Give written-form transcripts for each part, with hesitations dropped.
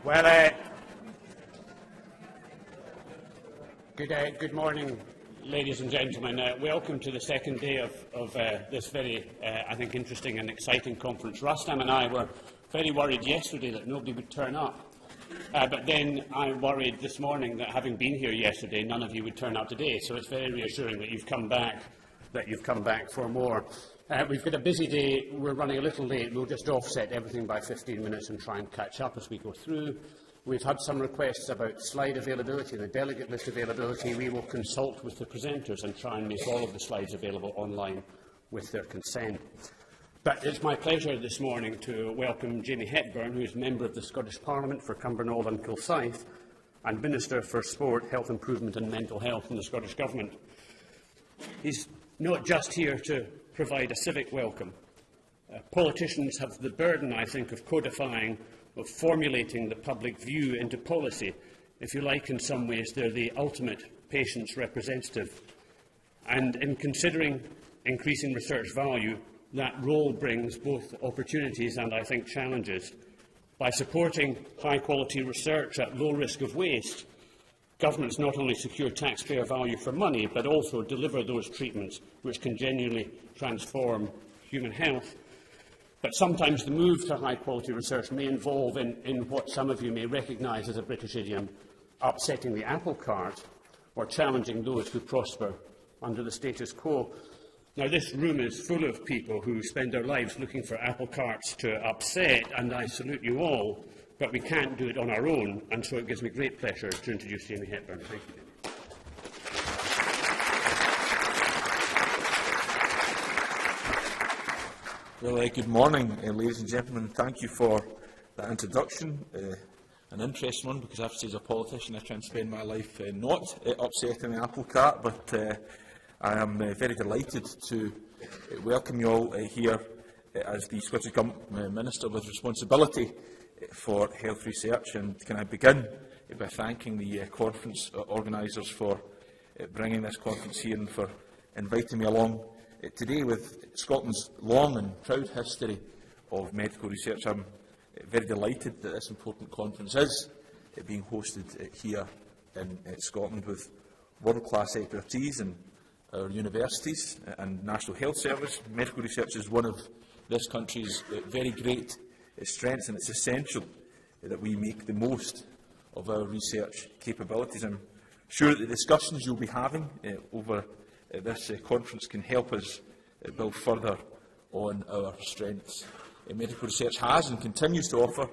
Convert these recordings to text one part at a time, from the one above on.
Well, good morning, ladies and gentlemen. Welcome to the second day of this very, I think, interesting and exciting conference. Rustam and I were very worried yesterday that nobody would turn up. But then I worried this morning that, having been here yesterday, none of you would turn up today. So it's very reassuring that you've come back for more. We've got a busy day. We're running a little late. We'll just offset everything by 15 minutes and try and catch up as we go through. We've had some requests about slide availability, the delegate list availability. We will consult with the presenters and try and make all of the slides available online with their consent. But it's my pleasure this morning to welcome Jamie Hepburn, who is Member of the Scottish Parliament for Cumbernauld and Kilsyth and Minister for Sport, Health Improvement and Mental Health in the Scottish Government. He's not just here to provide a civic welcome. Politicians have the burden, I think, of codifying, of formulating the public view into policy. If you like, in some ways, they're the ultimate patient's representative. And in considering increasing research value, that role brings both opportunities and, I think, challenges. By supporting high-quality research at low risk of waste, governments not only secure taxpayer value for money, but also deliver those treatments which can genuinely transform human health. But sometimes the move to high-quality research may involve, in what some of you may recognise as a British idiom, upsetting the apple cart or challenging those who prosper under the status quo. Now, this room is full of people who spend their lives looking for apple carts to upset, and I salute you all, but we can't do it on our own, and so it gives me great pleasure to introduce Jamie Hepburn. Thank you, Jamie. Well, good morning, ladies and gentlemen. Thank you for that introduction. An interesting one, because I have to say, as a politician, I try and spend my life not upsetting the apple cart, but I am very delighted to welcome you all here as the Scottish Government Minister with responsibility for health research. And can I begin by thanking the conference organisers for bringing this conference here and for inviting me along today. With Scotland's long and proud history of medical research, I'm very delighted that this important conference is being hosted here in Scotland, with world-class expertise in our universities and National Health Service. Medical research is one of this country's very great strengths, and it's essential that we make the most of our research capabilities. I'm sure that the discussions you'll be having over this conference can help us build further on our strengths. Medical research has and continues to offer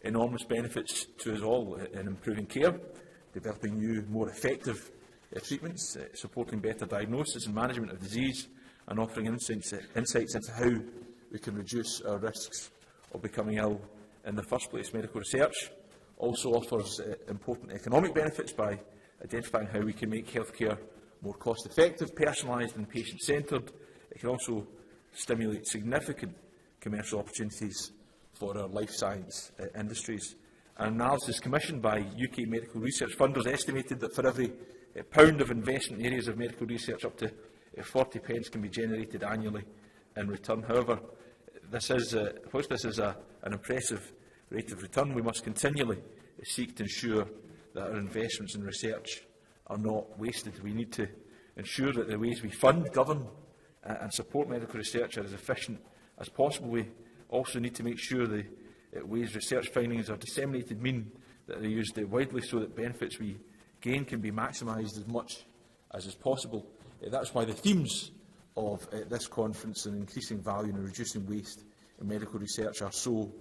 enormous benefits to us all in improving care, developing new, more effective treatments, supporting better diagnosis and management of disease, and offering insights into how we can reduce our risks of becoming ill in the first place. Medical research also offers important economic benefits by identifying how we can make healthcare more cost-effective, personalised and patient-centred. It can also stimulate significant commercial opportunities for our life science industries. An analysis commissioned by UK medical research funders estimated that for every £1 of investment in areas of medical research, up to 40 pence can be generated annually in return. However, whilst this is an impressive rate of return, we must continually seek to ensure that our investments in research are not wasted. We need to ensure that the ways we fund, govern and support medical research are as efficient as possible. We also need to make sure the ways research findings are disseminated mean that they're used widely, so that benefits we gain can be maximised as much as is possible. That's why the themes of this conference, and increasing value and reducing waste in medical research, are so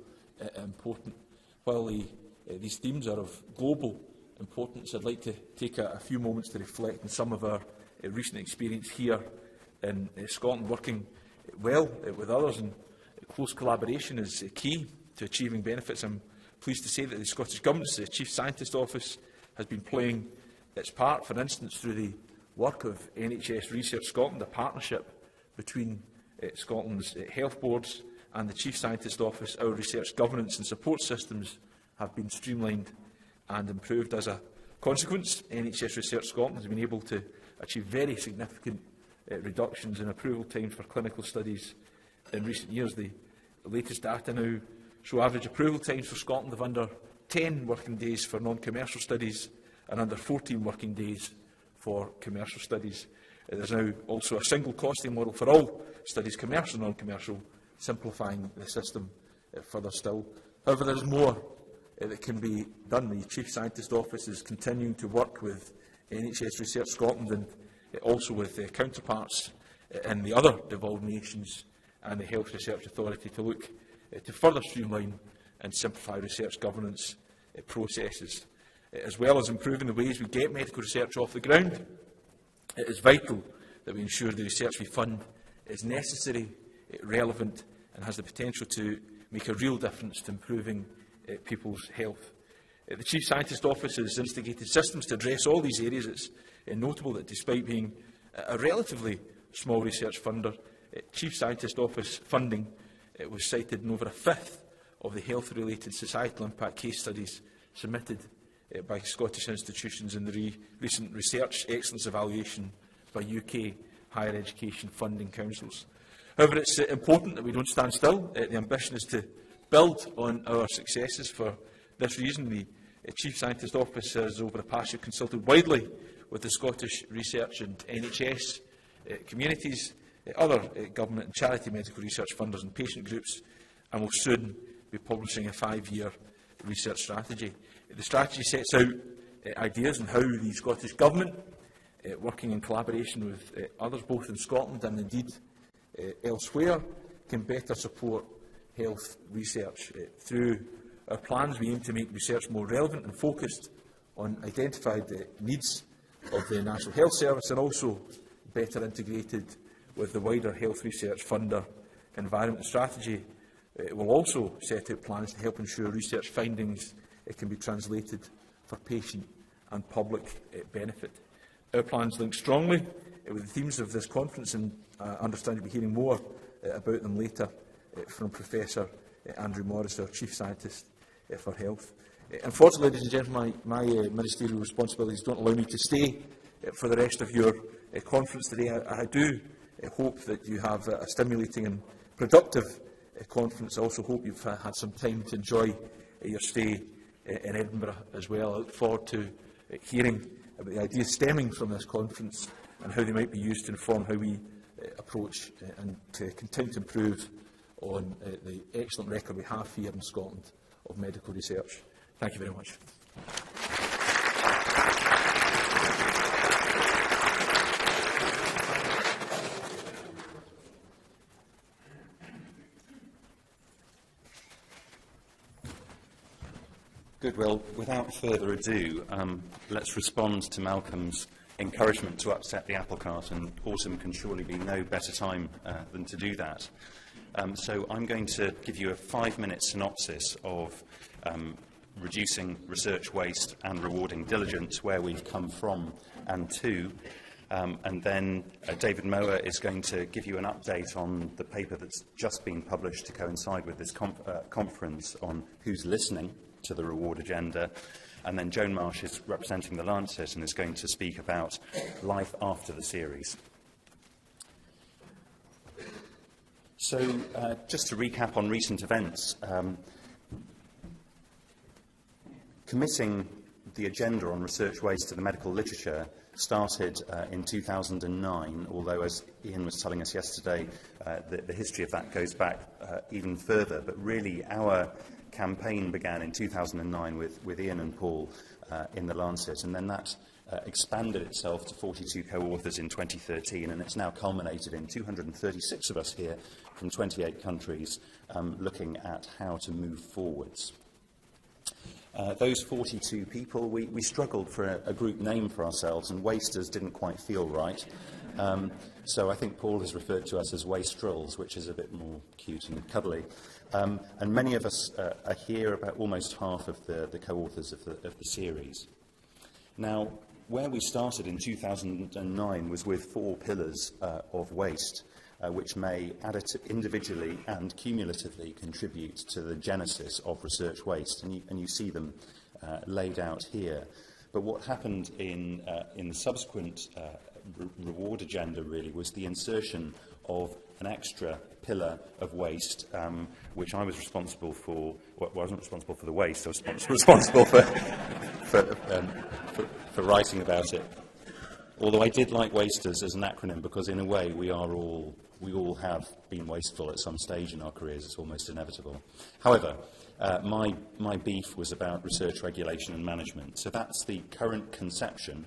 important. While these themes are of global importance, I'd like to take a few moments to reflect on some of our recent experience here in Scotland. Working well with others and close collaboration is key to achieving benefits. I'm pleased to say that the Scottish Government's Chief Scientist Office has been playing its part, for instance, through the work of NHS Research Scotland. A partnership between Scotland's health boards and the Chief Scientist Office. Our research governance and support systems have been streamlined and improved. As a consequence, NHS Research Scotland has been able to achieve very significant reductions in approval time for clinical studies in recent years. The latest data now show average approval times for Scotland of under 10 working days for non-commercial studies and under 14 working days for commercial studies. There is now also a single costing model for all studies, commercial and non-commercial, simplifying the system further still. However, there is more that can be done. The Chief Scientist Office is continuing to work with NHS Research Scotland and also with counterparts in the other devolved nations and the Health Research Authority to look to further streamline and simplify research governance processes, as well as improving the ways we get medical research off the ground. It is vital that we ensure the research we fund is necessary, relevant, and has the potential to make a real difference to improving people's health. The Chief Scientist Office has instigated systems to address all these areas. It's notable that despite being a relatively small research funder, Chief Scientist Office funding was cited in over a fifth of the health-related societal impact case studies submitted by Scottish institutions in the recent Research Excellence Evaluation by UK higher education funding councils. However, it's important that we don't stand still. The ambition is to build on our successes. For this reason, the Chief Scientist Office has over the past year consulted widely with the Scottish research and NHS communities, other government and charity medical research funders and patient groups, and will soon be publishing a 5-year research strategy. The strategy sets out ideas on how the Scottish Government, working in collaboration with others both in Scotland and indeed elsewhere, can better support health research. Through our plans, we aim to make research more relevant and focused on identified needs of the National Health Service and also better integrated with the wider health research funder environment. Strategy will also set out plans to help ensure research findings can be translated for patient and public benefit. Our plans link strongly with the themes of this conference, and I understand you'll be hearing more about them later from Professor Andrew Morris, our Chief Scientist for Health. Unfortunately, ladies and gentlemen, my ministerial responsibilities don't allow me to stay for the rest of your conference today. I do hope that you have a stimulating and productive conference. I also hope you've had some time to enjoy your stay in Edinburgh as well. I look forward to hearing about the ideas stemming from this conference and how they might be used to inform how we approach and continue to improve on the excellent record we have here in Scotland of medical research. Thank you very much. Good. Well, without further ado, let's respond to Malcolm's encouragement to upset the apple cart, and autumn can surely be no better time than to do that. So I'm going to give you a 5-minute synopsis of reducing research waste and rewarding diligence, where we've come from and to. And then David Mower is going to give you an update on the paper that's just been published to coincide with this conference on who's listening to the reward agenda. And then Joan Marsh is representing the Lancet and is going to speak about life after the series. So just to recap on recent events, committing the agenda on research waste to the medical literature started in 2009, although, as Ian was telling us yesterday, the history of that goes back even further. But really, our campaign began in 2009 with Ian and Paul in the Lancet, and then that expanded itself to 42 co-authors in 2013, and it's now culminated in 236 of us here from 28 countries looking at how to move forwards. Those 42 people, we struggled for a group name for ourselves, and wasters didn't quite feel right. So I think Paul has referred to us as wastrels, which is a bit more cute and cuddly. And many of us are here, about almost half of the co-authors of the series. Now, where we started in 2009 was with 4 pillars of waste, which may individually and cumulatively contribute to the genesis of research waste, and you see them laid out here. But what happened in the subsequent reward agenda really was the insertion of an extra pillar of waste, which I was responsible for. Well, I wasn't responsible for the waste. I was responsible for writing about it. Although I did like waste as an acronym, because in a way we all have been wasteful at some stage in our careers. It's almost inevitable. However, my beef was about research, regulation and management. So that's the current conception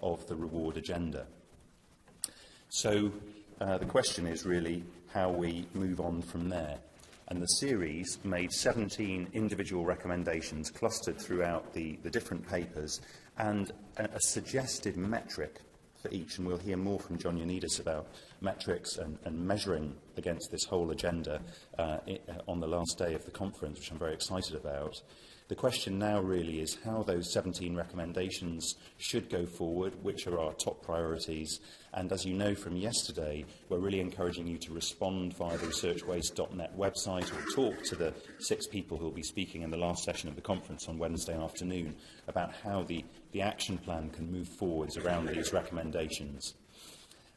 of the reward agenda. So the question is really how we move on from there. And the series made 17 individual recommendations clustered throughout the different papers, and a suggested metric for each. And we'll hear more from John Ioannidis about metrics and measuring against this whole agenda on the last day of the conference, which I'm very excited about. The question now really is how those 17 recommendations should go forward, which are our top priorities. And as you know from yesterday, we're really encouraging you to respond via the researchwaste.net website or talk to the 6 people who will be speaking in the last session of the conference on Wednesday afternoon about how the action plan can move forwards around these recommendations.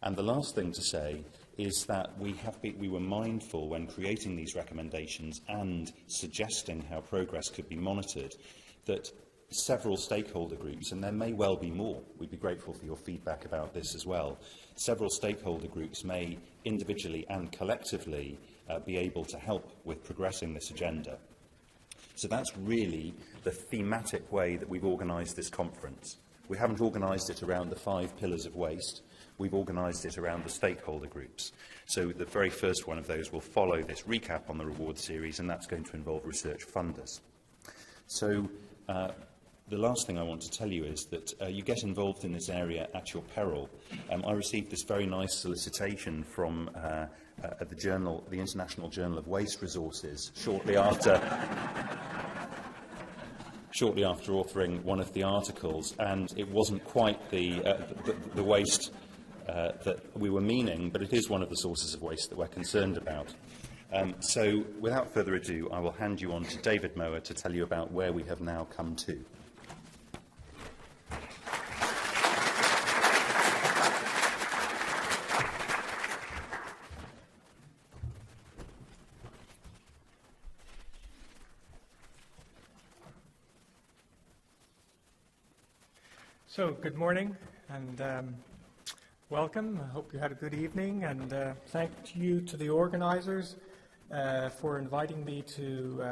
And the last thing to say is that we were mindful when creating these recommendations and suggesting how progress could be monitored, that several stakeholder groups, and there may well be more, we'd be grateful for your feedback about this as well, several stakeholder groups may individually and collectively be able to help with progressing this agenda. So that's really the thematic way that we've organised this conference. We haven't organised it around the 5 pillars of waste. We've organised it around the stakeholder groups. So the very first one of those will follow this recap on the reward series, and that's going to involve research funders. So the last thing I want to tell you is that you get involved in this area at your peril. I received this very nice solicitation from the International Journal of Waste Resources shortly after authoring one of the articles, and it wasn't quite the waste that we were meaning, but it is one of the sources of waste that we're concerned about. So without further ado, I will hand you on to David Mower to tell you about where we have now come to. So, good morning and welcome. I hope you had a good evening, and thank you to the organisers for inviting me to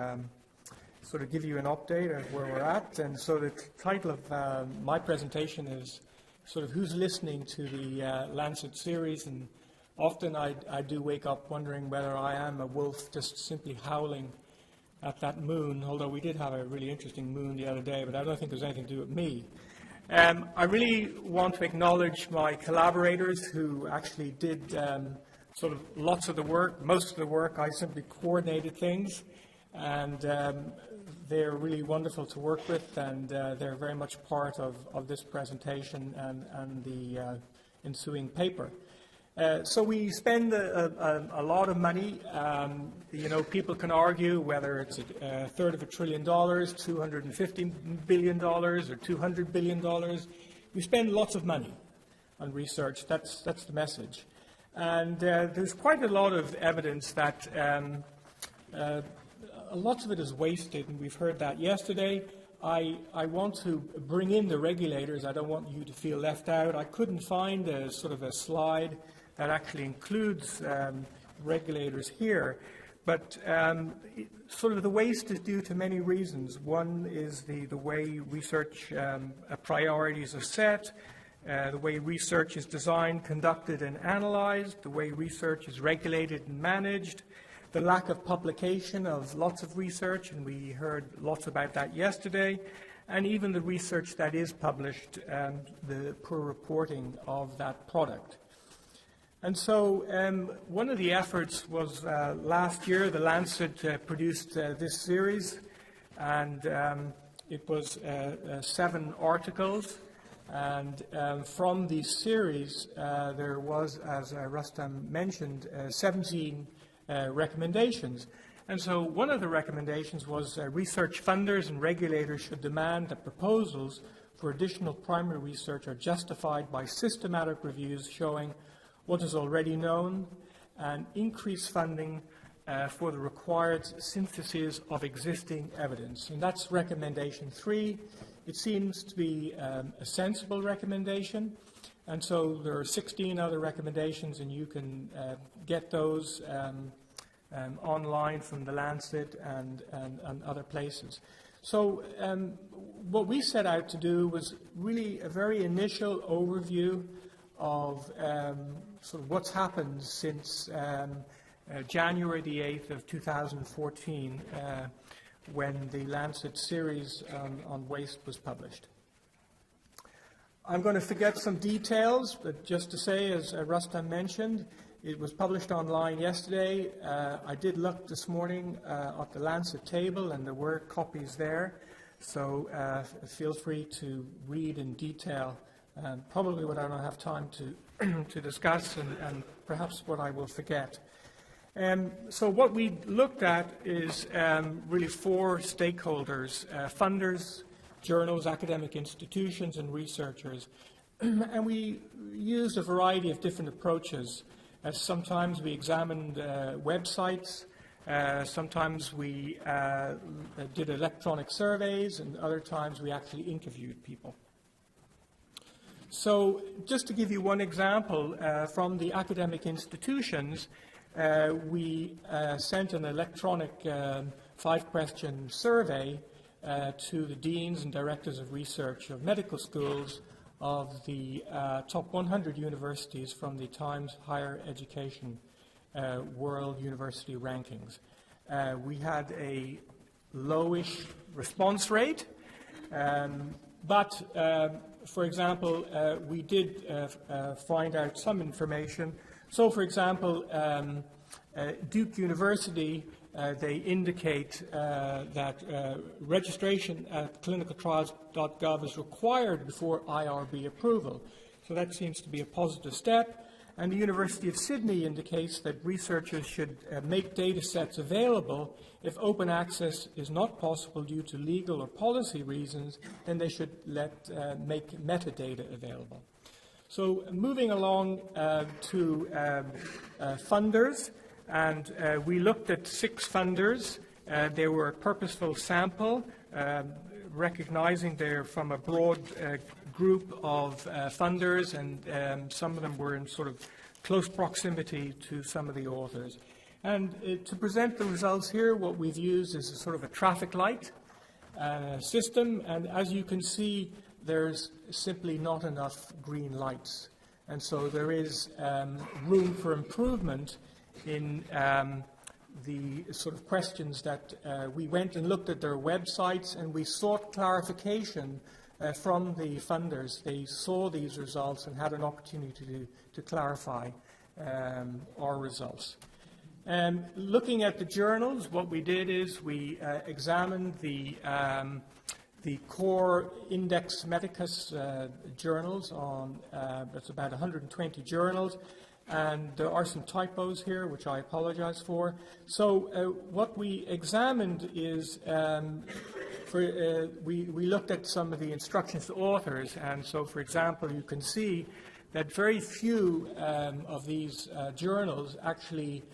sort of give you an update of where we're at. And so the title of my presentation is sort of who's listening to the Lancet series, and often I do wake up wondering whether I am a wolf just simply howling at that moon, although we did have a really interesting moon the other day, but I don't think there's anything to do with me. I really want to acknowledge my collaborators who actually did sort of lots of the work. Most of the work, I simply coordinated things, and they're really wonderful to work with, and they're very much part of this presentation and the ensuing paper. So we spend a lot of money. People can argue whether it's a third of $1 trillion, $250 billion, or $200 billion. We spend lots of money on research. That's the message. And there's quite a lot of evidence that lots of it is wasted, and we've heard that yesterday. I want to bring in the regulators. I don't want you to feel left out. I couldn't find a sort of a slide that actually includes regulators here. But sort of the waste is due to many reasons. One is the way research priorities are set, the way research is designed, conducted, and analysed, the way research is regulated and managed, the lack of publication of lots of research, and we heard lots about that yesterday, and even the research that is published, the poor reporting of that product. And so one of the efforts was last year, the Lancet produced this series, and it was 7 articles. And from this series, there was, as Rustam mentioned, 17 recommendations. And so one of the recommendations was research funders and regulators should demand that proposals for additional primary research are justified by systematic reviews showing what is already known and increase funding for the required synthesis of existing evidence. And that's recommendation 3. It seems to be a sensible recommendation. And so there are 16 other recommendations, and you can get those online from the Lancet and other places. So what we set out to do was really a very initial overview of sort of what's happened since January the 8th of 2014 when the Lancet series on waste was published. I'm going to forget some details, but just to say, as Rustam mentioned, it was published online yesterday. I did look this morning at the Lancet table, and there were copies there. So feel free to read in detail, probably what I don't have time to discuss, and perhaps what I will forget. So what we looked at is really 4 stakeholders: funders, journals, academic institutions, and researchers. And we used a variety of different approaches. Sometimes we examined websites, sometimes we did electronic surveys, and other times we actually interviewed people. So just to give you one example, from the academic institutions, we sent an electronic 5-question survey to the deans and directors of research of medical schools of the top 100 universities from the Times Higher Education World University Rankings. We had a lowish response rate, but for example, we did find out some information. So, for example, Duke University, they indicate that registration at clinicaltrials.gov is required before IRB approval. So that seems to be a positive step. And the University of Sydney indicates that researchers should make data sets available. If open access is not possible due to legal or policy reasons, then they should make metadata available. So moving along to funders, and we looked at 6 funders. They were a purposeful sample, recognizing they're from a broad group of funders, and some of them were in sort of close proximity to some of the authors. And to present the results here, what we've used is a sort of a traffic light system, and as you can see, there's simply not enough green lights. And so there is room for improvement in the sort of questions that we went and looked at their websites, and we sought clarification from the funders. They saw these results and had an opportunity to clarify our results. Looking at the journals, what we did is we examined the core Index Medicus journals on, that's about 120 journals, and there are some typos here, which I apologize for. So what we examined is, we looked at some of the instructions to authors, and so, for example, you can see that very few of these journals actually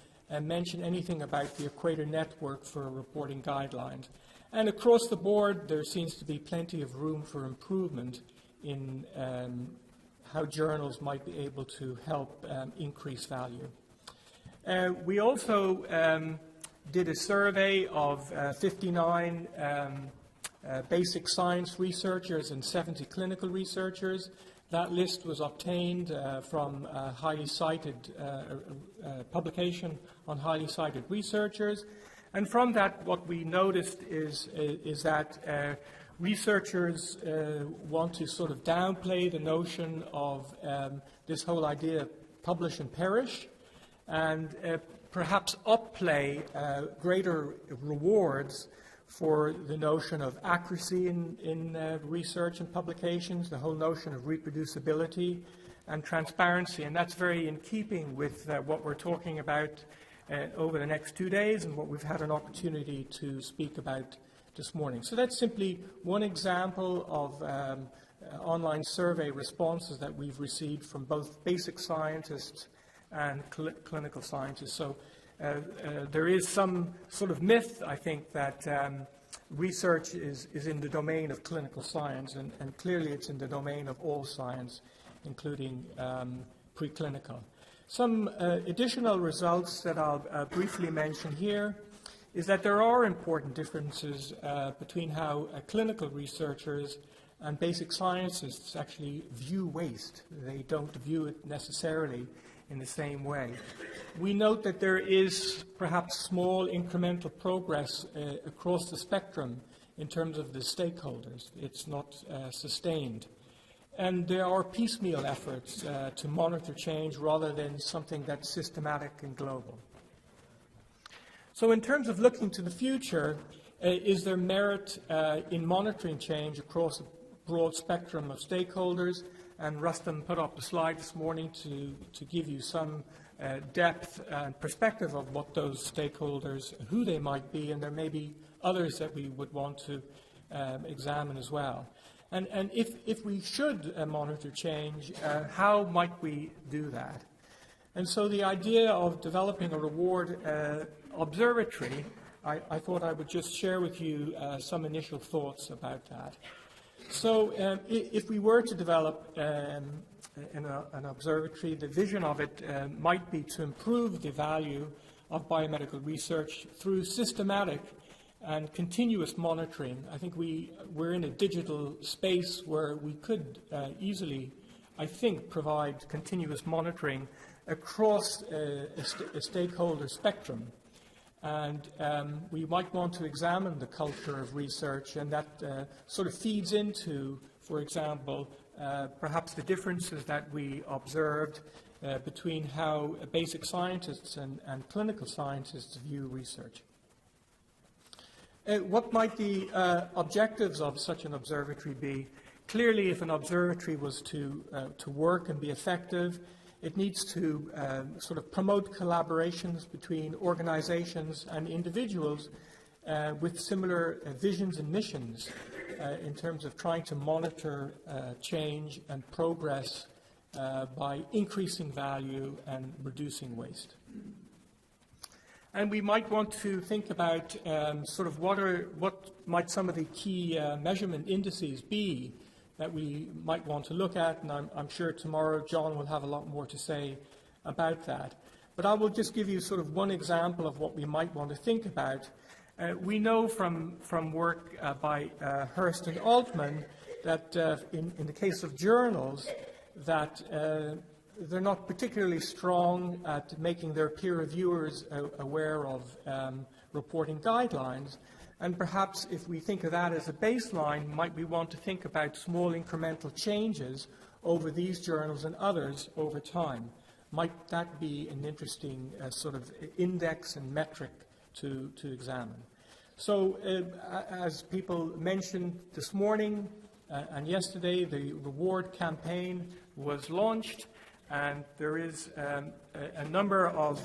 mention anything about the Equator Network for reporting guidelines. And across the board, there seems to be plenty of room for improvement in how journals might be able to help increase value. We also did a survey of 59 basic science researchers and 70 clinical researchers. That list was obtained from a highly cited publication on highly cited researchers. And from that, what we noticed is that researchers want to sort of downplay the notion of this whole idea of publish and perish, and perhaps upplay greater rewards for the notion of accuracy in research and publications, the whole notion of reproducibility and transparency. And that's very in keeping with what we're talking about over the next 2 days and what we've had an opportunity to speak about this morning. So that's simply one example of online survey responses that we've received from both basic scientists and clinical scientists. So there is some sort of myth, I think, that research is in the domain of clinical science, and clearly it's in the domain of all science, including preclinical. Some additional results that I'll briefly mention here is that there are important differences between how clinical researchers and basic scientists actually view waste. They don't view it necessarily in the same way. We note that there is perhaps small incremental progress across the spectrum in terms of the stakeholders. It's not sustained. And there are piecemeal efforts to monitor change rather than something that's systematic and global. So in terms of looking to the future, is there merit in monitoring change across a broad spectrum of stakeholders? And Rustam put up a slide this morning to give you some depth and perspective of what those stakeholders, who they might be, and there may be others that we would want to examine as well. And if we should monitor change, how might we do that? And so the idea of developing a reward observatory, I thought I would just share with you some initial thoughts about that. So if we were to develop an observatory, the vision of it might be to improve the value of biomedical research through systematic and continuous monitoring. I think we're in a digital space where we could easily, I think, provide continuous monitoring across a stakeholder spectrum. And we might want to examine the culture of research, and that sort of feeds into, for example, perhaps the differences that we observed between how basic scientists and clinical scientists view research. What might the objectives of such an observatory be? Clearly, if an observatory was to work and be effective, it needs to sort of promote collaborations between organizations and individuals with similar visions and missions in terms of trying to monitor change and progress by increasing value and reducing waste. And we might want to think about sort of what might some of the key measurement indices be that we might want to look at, and I'm sure tomorrow John will have a lot more to say about that. But I will just give you sort of one example of what we might want to think about. We know from work by Hurst and Altman that in the case of journals that they're not particularly strong at making their peer reviewers aware of reporting guidelines. And perhaps if we think of that as a baseline, might we want to think about small incremental changes over these journals and others over time? Might that be an interesting sort of index and metric to examine? So as people mentioned this morning and yesterday, the reward campaign was launched, and there is a number of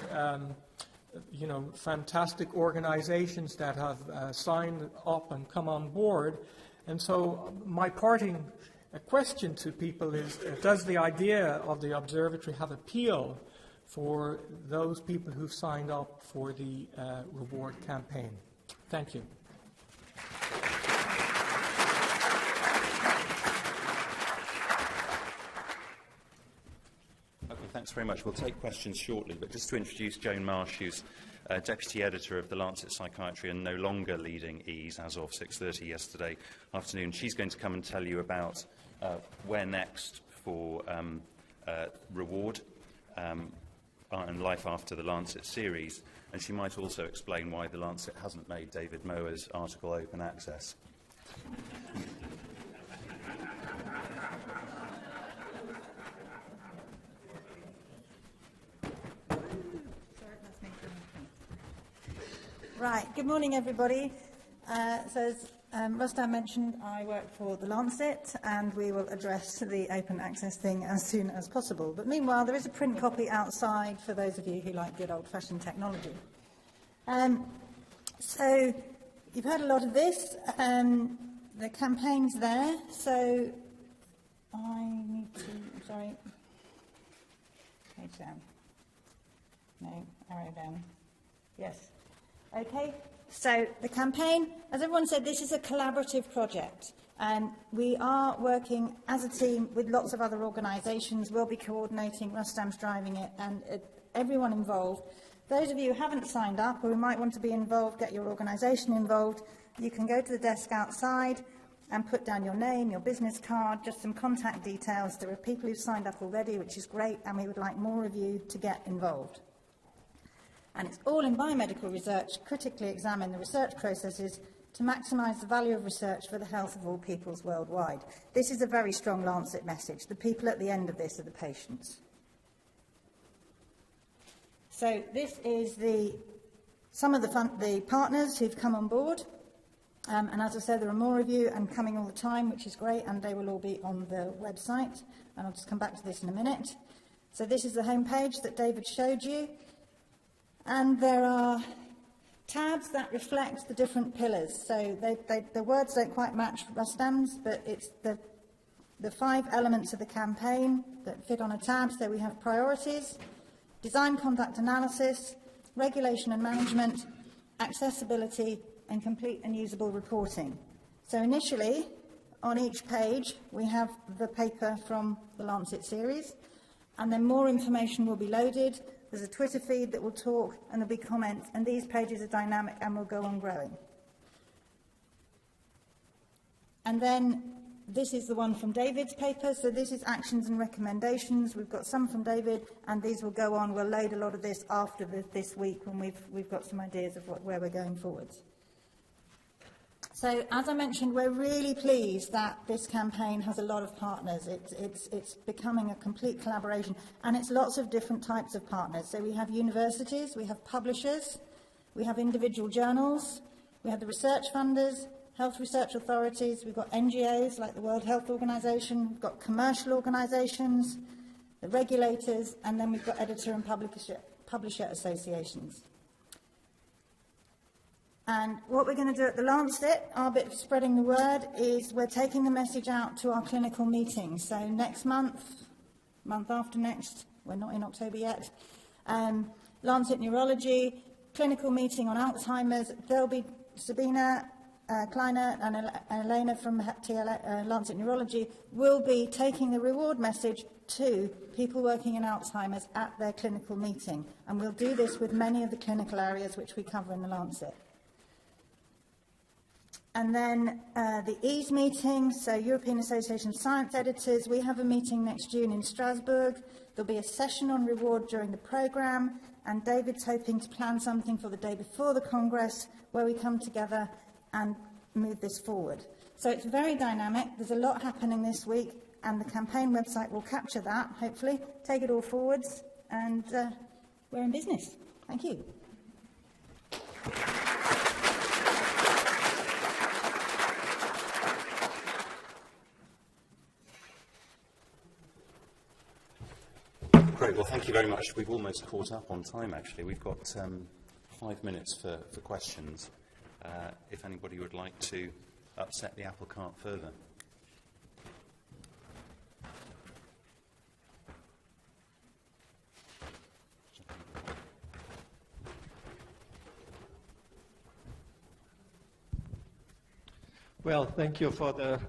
fantastic organizations that have signed up and come on board. And so my parting question to people is, does the idea of the observatory have appeal for those people who've signed up for the reward campaign? Thank you. Thanks very much. We'll take questions shortly, but just to introduce Joan Marsh, who's Deputy Editor of the Lancet Psychiatry and no longer leading EASE as of 6:30 yesterday afternoon. She's going to come and tell you about where next for Reward and Life After the Lancet series, and she might also explain why the Lancet hasn't made David Moa's article open access. Right, good morning everybody. So as Rustam mentioned I work for the Lancet, and we will address the open access thing as soon as possible. But meanwhile, there is a print copy outside for those of you who like good old-fashioned technology. So you've heard a lot of this. The campaign's there, so I need to, sorry, page down. No, arrow down. Yes. Okay. So the campaign, as everyone said, this is a collaborative project, and we are working as a team with lots of other organisations. We'll be coordinating, Rustam's driving it, and everyone involved. Those of you who haven't signed up or who might want to be involved, get your organisation involved, you can go to the desk outside and put down your name, your business card, just some contact details. There are people who've signed up already, which is great, and we would like more of you to get involved. And it's all in biomedical research, critically examine the research processes to maximise the value of research for the health of all peoples worldwide. This is a very strong Lancet message. The people at the end of this are the patients. So this is some of the partners who've come on board. And as I said, there are more of you and coming all the time, which is great, and they will all be on the website. And I'll just come back to this in a minute. So this is the homepage that David showed you. And there are tabs that reflect the different pillars. So the words don't quite match Rustam's, but it's the 5 elements of the campaign that fit on a tab. So we have priorities, design conduct analysis, regulation and management, accessibility, and complete and usable reporting. So initially, on each page, we have the paper from the Lancet series, and then more information will be loaded. There's a Twitter feed that will talk, and there'll be comments, and these pages are dynamic and will go on growing. And then this is the one from David's paper, so this is actions and recommendations. We've got some from David, and these will go on. We'll load a lot of this after this week when we've got some ideas of where we're going forwards. So, as I mentioned, we're really pleased that this campaign has a lot of partners. It's becoming a complete collaboration, and it's lots of different types of partners. So we have universities, we have publishers, we have individual journals, we have the research funders, health research authorities, we've got NGOs like the World Health Organization, we've got commercial organizations, the regulators, and then we've got editor and publisher associations. And what we're going to do at the Lancet, our bit of spreading the word, is we're taking the message out to our clinical meetings. So next month after next, we're not in October yet, Lancet Neurology, clinical meeting on Alzheimer's. There'll be Sabina Kleiner and Elena from Lancet Neurology will be taking the reward message to people working in Alzheimer's at their clinical meeting. And we'll do this with many of the clinical areas which we cover in the Lancet. And then the EASE meeting, so European Association of Science Editors, we have a meeting next June in Strasbourg. There'll be a session on reward during the programme, and David's hoping to plan something for the day before the Congress where we come together and move this forward. So it's very dynamic. There's a lot happening this week, and the campaign website will capture that, hopefully, take it all forwards, and we're in business. Thank you. Great. Well, thank you very much. We've almost caught up on time, actually. We've got 5 minutes for questions, if anybody would like to upset the apple cart further. Well, thank you for the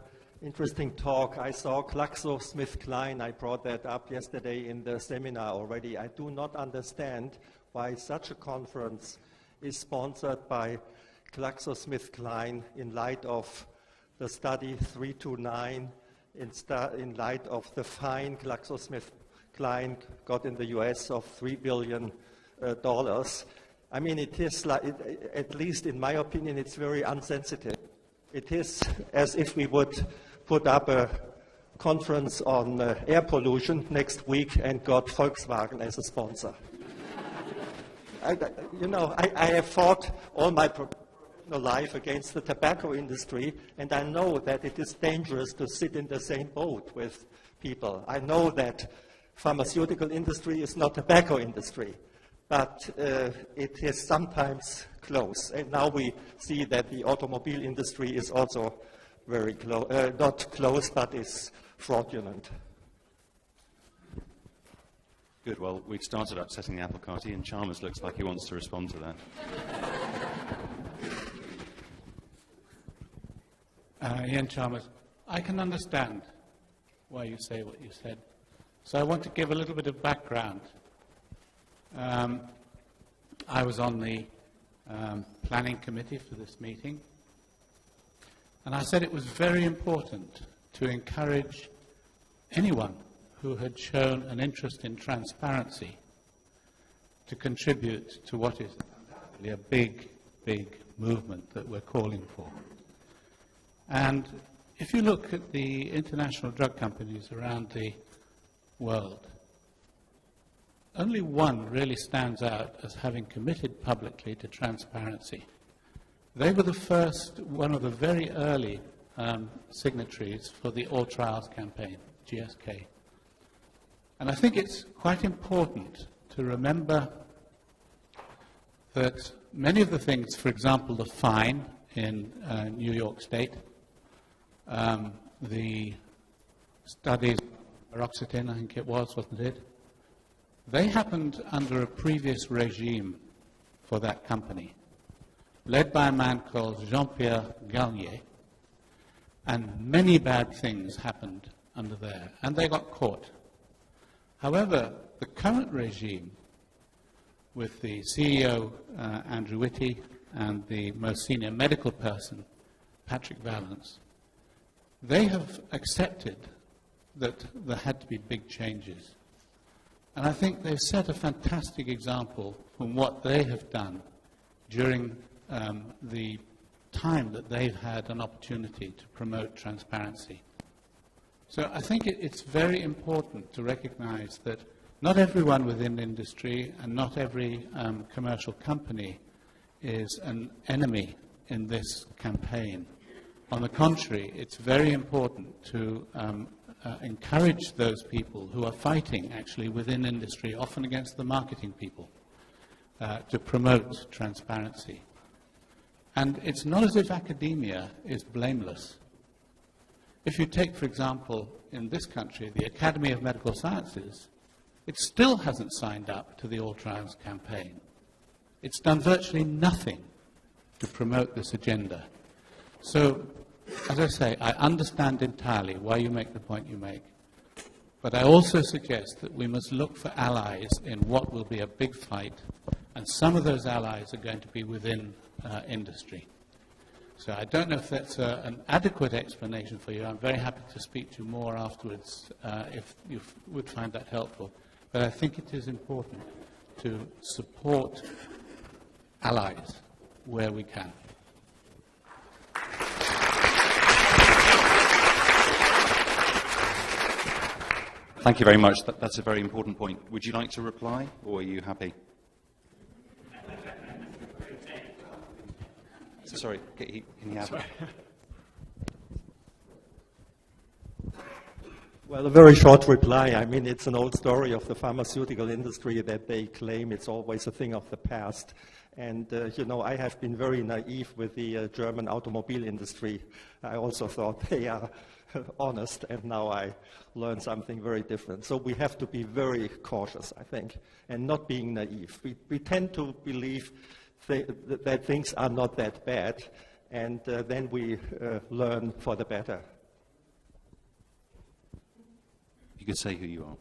interesting talk. I saw GlaxoSmithKline. I brought that up yesterday in the seminar already. I do not understand why such a conference is sponsored by GlaxoSmithKline in light of the study 329, in light of the fine GlaxoSmithKline got in the US of $3 billion. I mean, it is, like, at least in my opinion, it's very unsensitive. It is as if we would put up a conference on air pollution next week and got Volkswagen as a sponsor. I have fought all my personal life against the tobacco industry, and I know that it is dangerous to sit in the same boat with people. I know that pharmaceutical industry is not tobacco industry, but it is sometimes close. And now we see that the automobile industry is also very close, not close, but is fraudulent. Good. Well, we've started upsetting the apple cart. Ian Chalmers looks like he wants to respond to that. Ian Chalmers, I can understand why you say what you said. So I want to give a little bit of background. I was on the planning committee for this meeting, and I said it was very important to encourage anyone who had shown an interest in transparency to contribute to what is a big, big movement that we're calling for. And if you look at the international drug companies around the world, only one really stands out as having committed publicly to transparency. They were the first, one of the very early signatories for the All Trials campaign, GSK. And I think it's quite important to remember that many of the things, for example, the fine in New York State, the studies, paroxetine, I think it was, wasn't it? They happened under a previous regime for that company, led by a man called Jean-Pierre Garnier, and many bad things happened under there, and they got caught. However, the current regime, with the CEO, Andrew Whitty, and the most senior medical person, Patrick Vallance, they have accepted that there had to be big changes. And I think they've set a fantastic example from what they have done during the time that they've had an opportunity to promote transparency. So I think it's very important to recognize that not everyone within industry and not every commercial company is an enemy in this campaign. On the contrary, it's very important to encourage those people who are fighting actually within industry, often against the marketing people, to promote transparency. And it's not as if academia is blameless. If you take, for example, in this country, the Academy of Medical Sciences, it still hasn't signed up to the All Trials campaign. It's done virtually nothing to promote this agenda. So, as I say, I understand entirely why you make the point you make. But I also suggest that we must look for allies in what will be a big fight, and some of those allies are going to be within industry. So I don't know if that's an adequate explanation for you. I'm very happy to speak to you more afterwards if you would find that helpful. But I think it is important to support allies where we can. Thank you very much. That's a very important point. Would you like to reply, or are you happy? Sorry, can you have it? Well, a very short reply. I mean, it's an old story of the pharmaceutical industry that they claim it's always a thing of the past. And, you know, I have been very naive with the German automobile industry. I also thought they are honest, and now I learn something very different. So we have to be very cautious, I think, and not being naive. We tend to believe that things are not that bad, and then we learn for the better. You can say who you are.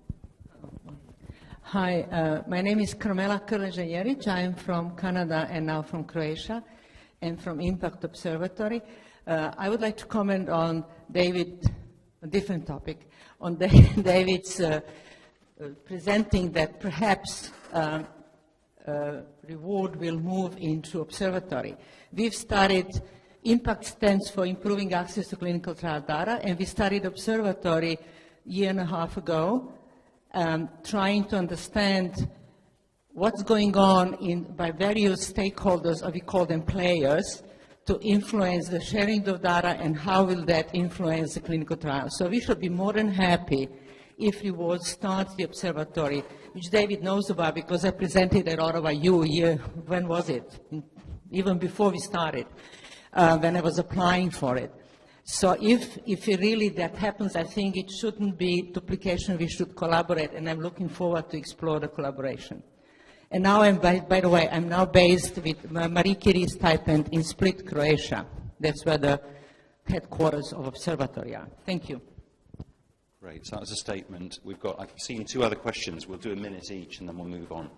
Hi, my name is Carmela Krležanjerić. I am from Canada and now from Croatia and from Impact Observatory. I would like to comment on David, a different topic, on David's presenting that perhaps reward will move into observatory. We've studied, impact stands for improving access to clinical trial data, and we studied observatory a year and a half ago, trying to understand what's going on by various stakeholders, or we call them players, to influence the sharing of data, and how will that influence the clinical trial. So we should be more than happy if we would start the observatory, which David knows about because I presented at Ottawa U a year, when was it? Even before we started, when I was applying for it. So if really that happens, I think it shouldn't be duplication, we should collaborate, and I'm looking forward to explore the collaboration. And now by the way, I'm now based with Marie Curie stipend in Split, Croatia. That's where the headquarters of observatory are. Thank you. Great, so that was a statement. I've seen two other questions. We'll do a minute each and then we'll move on.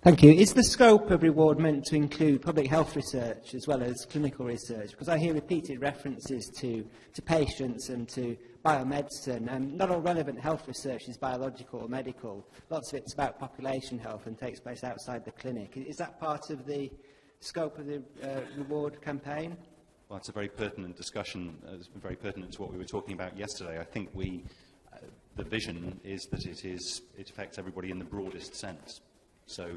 Thank you. Is the scope of reward meant to include public health research as well as clinical research? Because I hear repeated references to patients and to biomedicine, and not all relevant health research is biological or medical. Lots of it's about population health and takes place outside the clinic. Is that part of the scope of the reward campaign? Well, it's a very pertinent discussion. It's very pertinent to what we were talking about yesterday. I think the vision is that it affects everybody in the broadest sense. So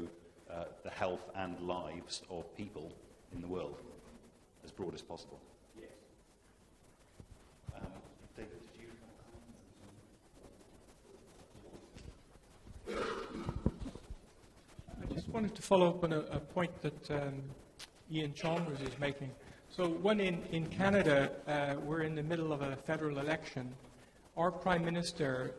the health and lives of people in the world, as broad as possible. Yes. David, did you? I just wanted to follow up on a point that Ian Chalmers is making. So one in Canada, we're in the middle of a federal election. Our Prime Minister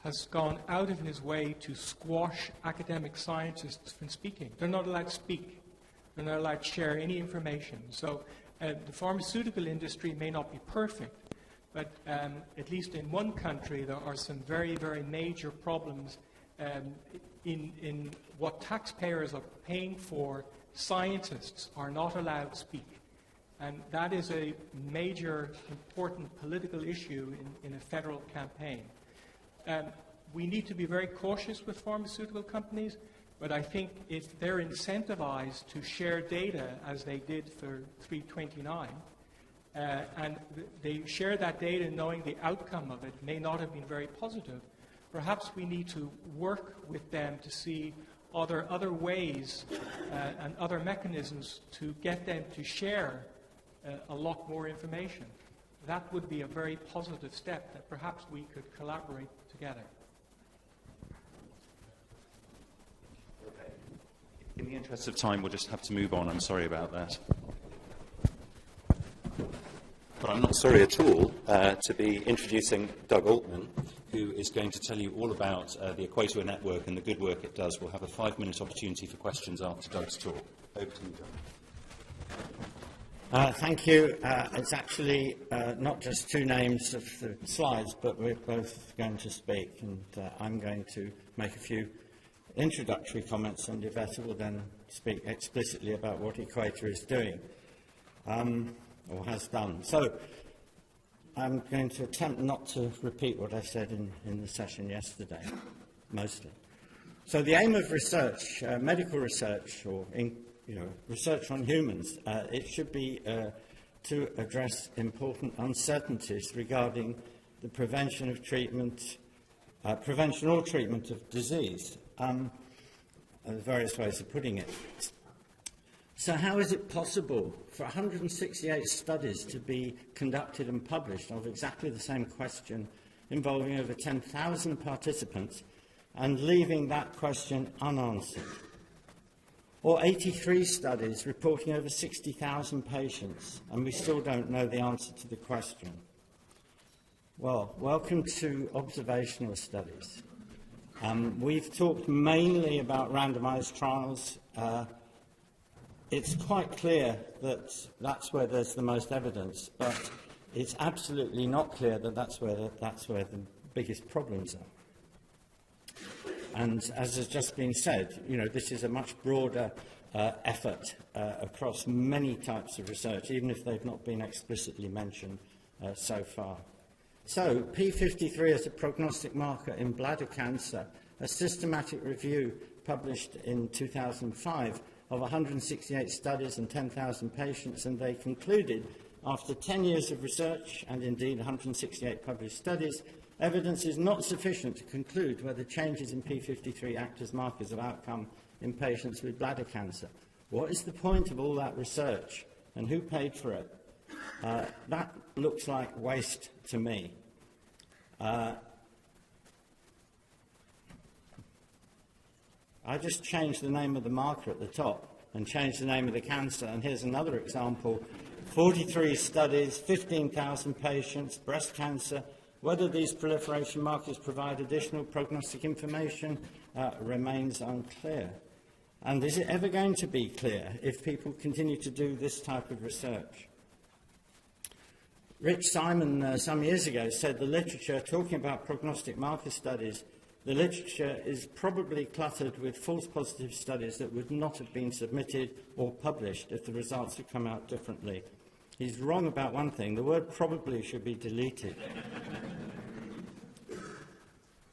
has gone out of his way to squash academic scientists from speaking. They're not allowed to speak. They're not allowed to share any information. So the pharmaceutical industry may not be perfect, but at least in one country there are some very, very major problems in what taxpayers are paying for. Scientists are not allowed to speak. And that is a major, important political issue in a federal campaign. We need to be very cautious with pharmaceutical companies, but I think if they're incentivized to share data, as they did for 329, and they share that data knowing the outcome of it may not have been very positive, perhaps we need to work with them to see other ways and other mechanisms to get them to share a lot more information. That would be a very positive step that perhaps we could collaborate together. Okay. In the interest of time, we'll just have to move on. I'm sorry about that. But I'm not sorry at all to be introducing Doug Altman, who is going to tell you all about the EQUATOR network and the good work it does. We'll have a 5-minute opportunity for questions after Doug's talk. Over to you, Doug. Thank you. It's actually not just two names of the slides, but we're both going to speak, and I'm going to make a few introductory comments, and Yvette will then speak explicitly about what EQUATOR is doing, or has done. So I'm going to attempt not to repeat what I said in the session yesterday, mostly. So the aim of research, medical research, or research on humans, it should be to address important uncertainties regarding the prevention or treatment of disease. Various ways of putting it. So how is it possible for 168 studies to be conducted and published of exactly the same question involving over 10,000 participants and leaving that question unanswered? Or 83 studies reporting over 60,000 patients, and we still don't know the answer to the question? Well, welcome to observational studies. We've talked mainly about randomized trials. It's quite clear that that's where there's the most evidence, but it's absolutely not clear that that's where the biggest problems are. And as has just been said, this is a much broader effort across many types of research, even if they've not been explicitly mentioned so far. So, P53 as a prognostic marker in bladder cancer, a systematic review published in 2005 of 168 studies and 10,000 patients, and they concluded, after 10 years of research, and indeed 168 published studies, evidence is not sufficient to conclude whether changes in P53 act as markers of outcome in patients with bladder cancer. What is the point of all that research, and who paid for it? That looks like waste to me. I just changed the name of the marker at the top and changed the name of the cancer, and here's another example. 43 studies, 15,000 patients, breast cancer. Whether these proliferation markers provide additional prognostic information remains unclear. And is it ever going to be clear if people continue to do this type of research? Rich Simon, some years ago, said the literature, talking about prognostic marker studies, the literature is probably cluttered with false positive studies that would not have been submitted or published if the results had come out differently. He's wrong about one thing. The word probably should be deleted.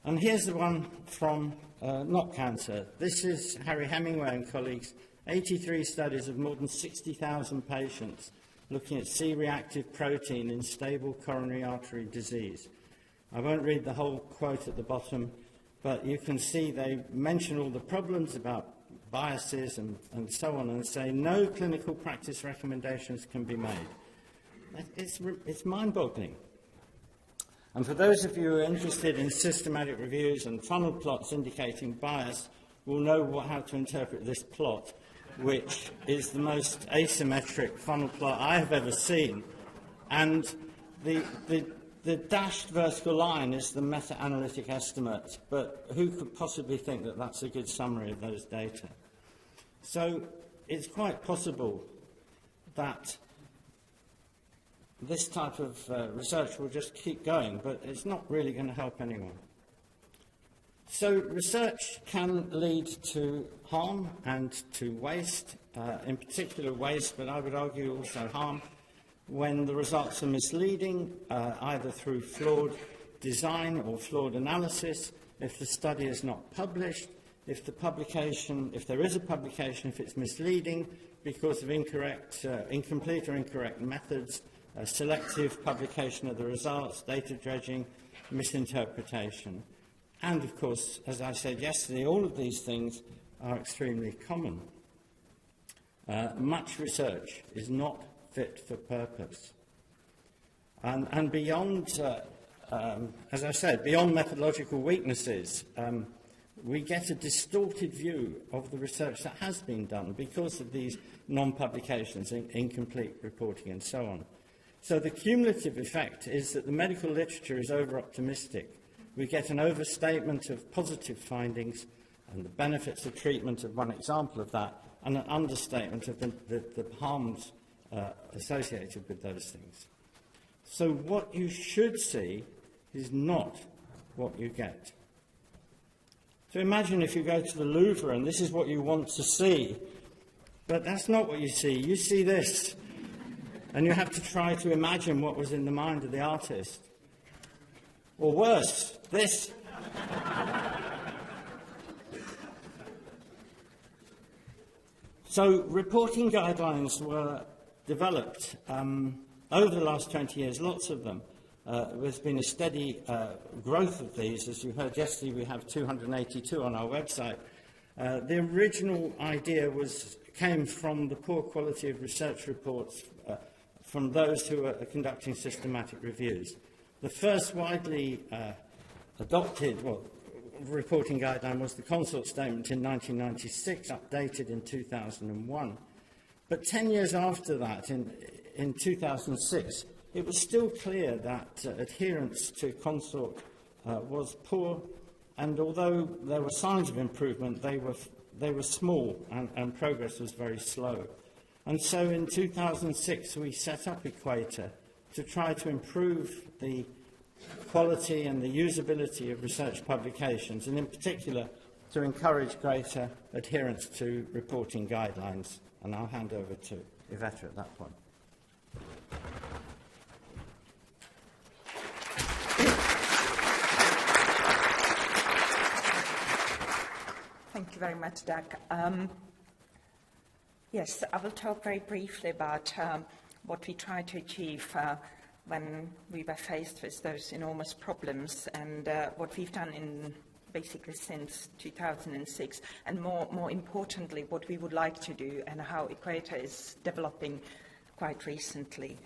And here's the one from not cancer. This is Harry Hemingway and colleagues, 83 studies of more than 60,000 patients looking at C-reactive protein in stable coronary artery disease. I won't read the whole quote at the bottom, but you can see they mention all the problems about biases and so on, and say no clinical practice recommendations can be made. It's mind-boggling. And for those of you who are interested in systematic reviews and funnel plots indicating bias, will know how to interpret this plot, which is the most asymmetric funnel plot I have ever seen. And the dashed vertical line is the meta-analytic estimate, but who could possibly think that that's a good summary of those data? So it's quite possible that this type of research will just keep going, but it's not really going to help anyone. So research can lead to harm and to waste, in particular waste, but I would argue also harm, when the results are misleading, either through flawed design or flawed analysis, if the study is not published, if there is a publication, if it's misleading because of incomplete or incorrect methods, selective publication of the results, data dredging, misinterpretation. And, of course, as I said yesterday, all of these things are extremely common. Much research is not fit for purpose. And beyond, as I said, beyond methodological weaknesses, we get a distorted view of the research that has been done because of these non-publications, incomplete reporting, and so on. So the cumulative effect is that the medical literature is over-optimistic. We get an overstatement of positive findings and the benefits of treatment of one example of that, and an understatement of the harms associated with those things. So what you should see is not what you get. So imagine if you go to the Louvre and this is what you want to see, but that's not what you see. You see this, and you have to try to imagine what was in the mind of the artist. Or worse, this. So reporting guidelines were developed over the last 20 years, lots of them. There's been a steady growth of these. As you heard yesterday, we have 282 on our website. The original idea came from the poor quality of research reports from those who are conducting systematic reviews. The first widely adopted reporting guideline was the Consort Statement in 1996, updated in 2001. But 10 years after that, in 2006, it was still clear that adherence to Consort was poor, and although there were signs of improvement, they were small, and progress was very slow. And so in 2006, we set up EQUATOR to try to improve the quality and the usability of research publications, and in particular to encourage greater adherence to reporting guidelines. And I'll hand over to Yvette at that point. Thank you very much, Doug. Yes, I will talk very briefly about what we try to achieve when we were faced with those enormous problems, and what we've done in basically since 2006, and more importantly, what we would like to do and how Equator is developing quite recently.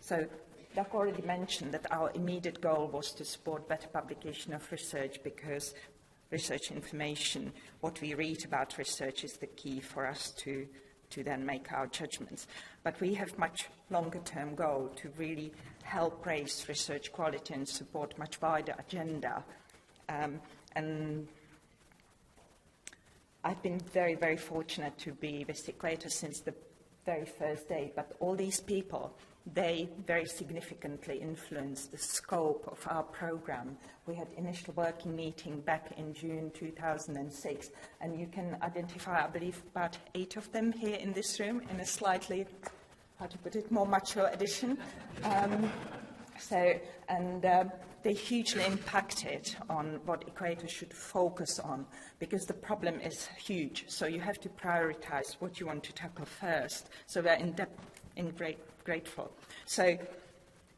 So Doug already mentioned that our immediate goal was to support better publication of research, because research information, what we read about research, is the key for us to then make our judgments. But we have much longer-term goal to really help raise research quality and support much wider agenda. And I've been very, very fortunate to be with Equator since the very first day, but all these people, they very significantly influenced the scope of our program. We had initial working meeting back in June 2006, and you can identify, I believe, about 8 of them here in this room in a slightly, how to put it, more mature edition. They hugely impacted on what Equator should focus on, because the problem is huge. So you have to prioritize what you want to tackle first. So we're grateful. So,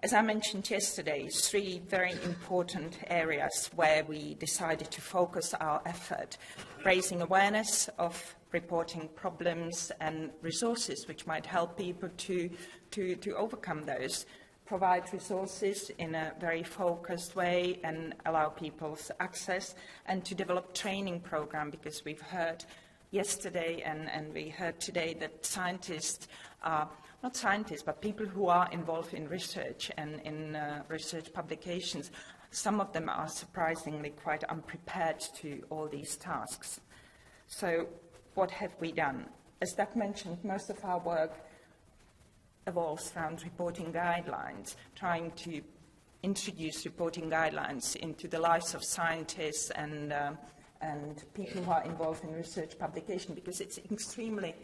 as I mentioned yesterday, 3 very important areas where we decided to focus our effort: raising awareness of reporting problems and resources which might help people to overcome those, provide resources in a very focused way and allow people's access, and to develop training program, because we've heard yesterday and we heard today that scientists are, not scientists, but people who are involved in research and in research publications, some of them are surprisingly quite unprepared to all these tasks. So what have we done? As Doug mentioned, most of our work evolves around reporting guidelines, trying to introduce reporting guidelines into the lives of scientists and people who are involved in research publication, because it's extremely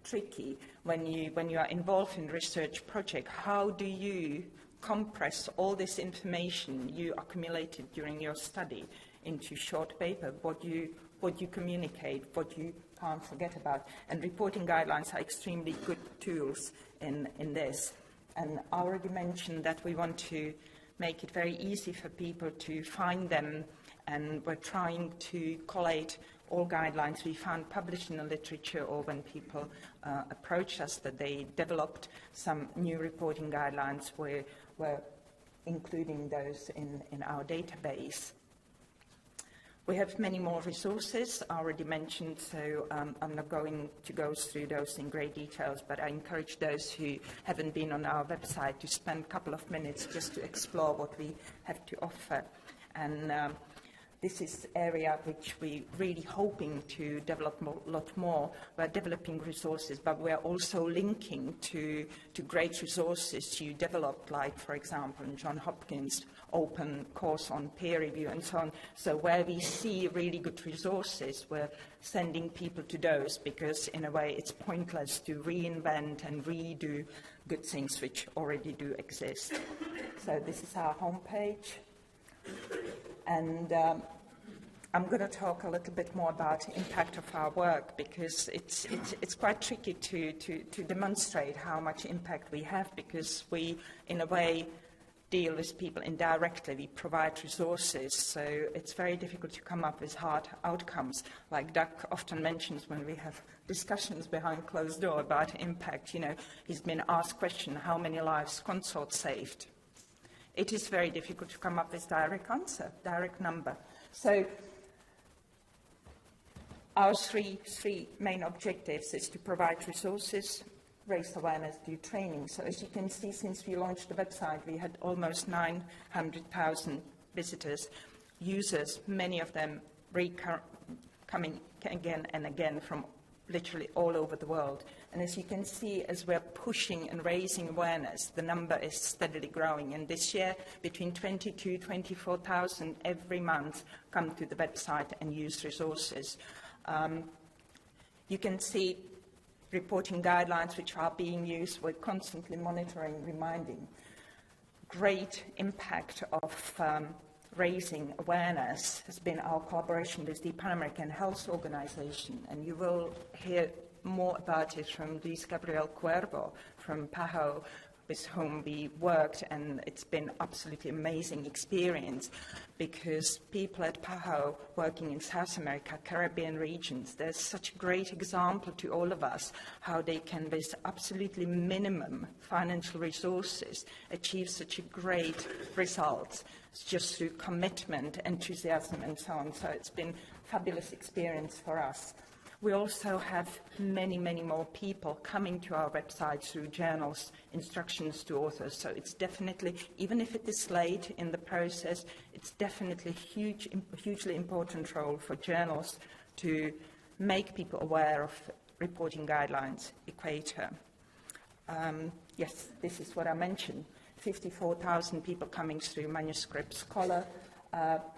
tricky when you are involved in a research project. How do you compress all this information you accumulated during your study into short paper, what you communicate, what you can't forget about? And reporting guidelines are extremely good tools in this. And I already mentioned that we want to make it very easy for people to find them, and we're trying to collate all guidelines we found published in the literature, or when people approached us that they developed some new reporting guidelines, we're including those in our database. We have many more resources, I already mentioned, so I'm not going to go through those in great details, but I encourage those who haven't been on our website to spend a couple of minutes just to explore what we have to offer. And this is an area which we're really hoping to develop a lot more. We're developing resources, but we're also linking to great resources you developed, like, for example, in Johns Hopkins open course on peer review and so on. So where we see really good resources, we're sending people to those, because in a way it's pointless to reinvent and redo good things which already do exist. So this is our homepage. And I'm going to talk a little bit more about the impact of our work, because it's quite tricky to demonstrate how much impact we have, because we, in a way, deal with people indirectly. We provide resources, so it's very difficult to come up with hard outcomes. Like Doug often mentions when we have discussions behind closed door about impact, he's been asked question, how many lives Consort saved? It is very difficult to come up with direct answer, direct number. So our three main objectives is to provide resources, raise awareness, do training. So as you can see, since we launched the website, we had almost 900,000 visitors, users, many of them coming again and again from literally all over the world. And as you can see, as we're pushing and raising awareness, the number is steadily growing. And this year, between 22,000 to 24,000 every month come to the website and use resources. You can see reporting guidelines which are being used. We're constantly monitoring, reminding. Great impact of raising awareness has been our collaboration with the Pan American Health Organization, and you will hear more about it from Luis Gabriel Cuervo from PAHO, with whom we worked, and it's been absolutely amazing experience because people at PAHO working in South America, Caribbean regions, there's such a great example to all of us how they can, with absolutely minimum financial resources, achieve such a great result just through commitment, enthusiasm, and so on. So it's been a fabulous experience for us. We also have many, many more people coming to our website through journals, instructions to authors. So it's definitely, even if it is late in the process, it's definitely a hugely important role for journals to make people aware of reporting guidelines, EQUATOR. Yes, this is what I mentioned. 54,000 people coming through Manuscript Scholar,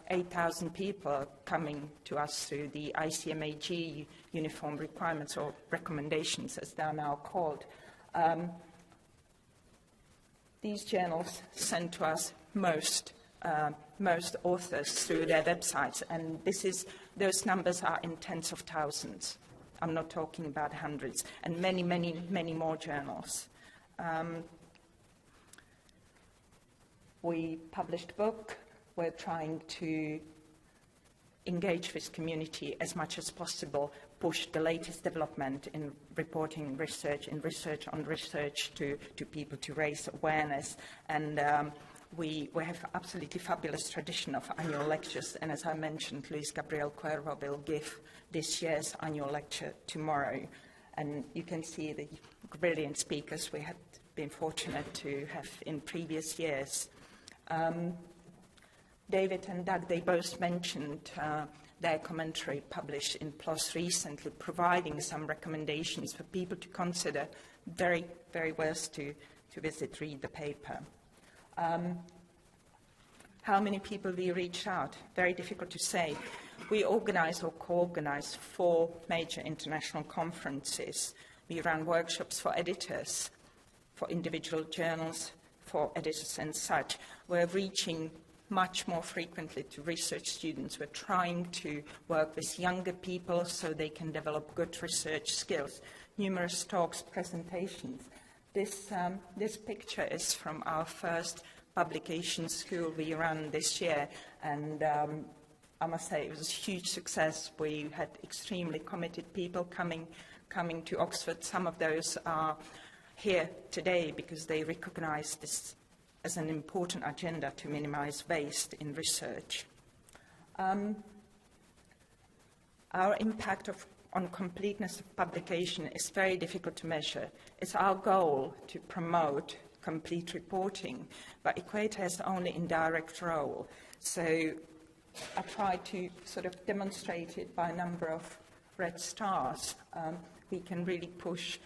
8,000 people coming to us through the ICMAG uniform requirements or recommendations, as they are now called. These journals send to us most authors through their websites, and those numbers are in tens of thousands. I'm not talking about hundreds, and many, many, many more journals. We published a book. We're trying to engage with community as much as possible, push the latest development in reporting research, in research on research to people to raise awareness. And we have absolutely fabulous tradition of annual lectures. And as I mentioned, Luis Gabriel Cuervo will give this year's annual lecture tomorrow. And you can see the brilliant speakers we have been fortunate to have in previous years. David and Doug, they both mentioned their commentary published in PLOS recently, providing some recommendations for people to consider. Very, very worth to visit, read the paper. How many people we reached out? Very difficult to say. We organize or co-organize 4 major international conferences. We run workshops for editors, for individual journals, for editors and such. We're reaching much more frequently to research students. We're trying to work with younger people so they can develop good research skills. Numerous talks, presentations. This picture is from our first publication school we ran this year, and I must say it was a huge success. We had extremely committed people coming to Oxford. Some of those are here today because they recognize this as an important agenda to minimize waste in research. Our impact on completeness of publication is very difficult to measure. It's our goal to promote complete reporting, but EQUATOR has only indirect role. So I tried to sort of demonstrate it by a number of red stars. We can really push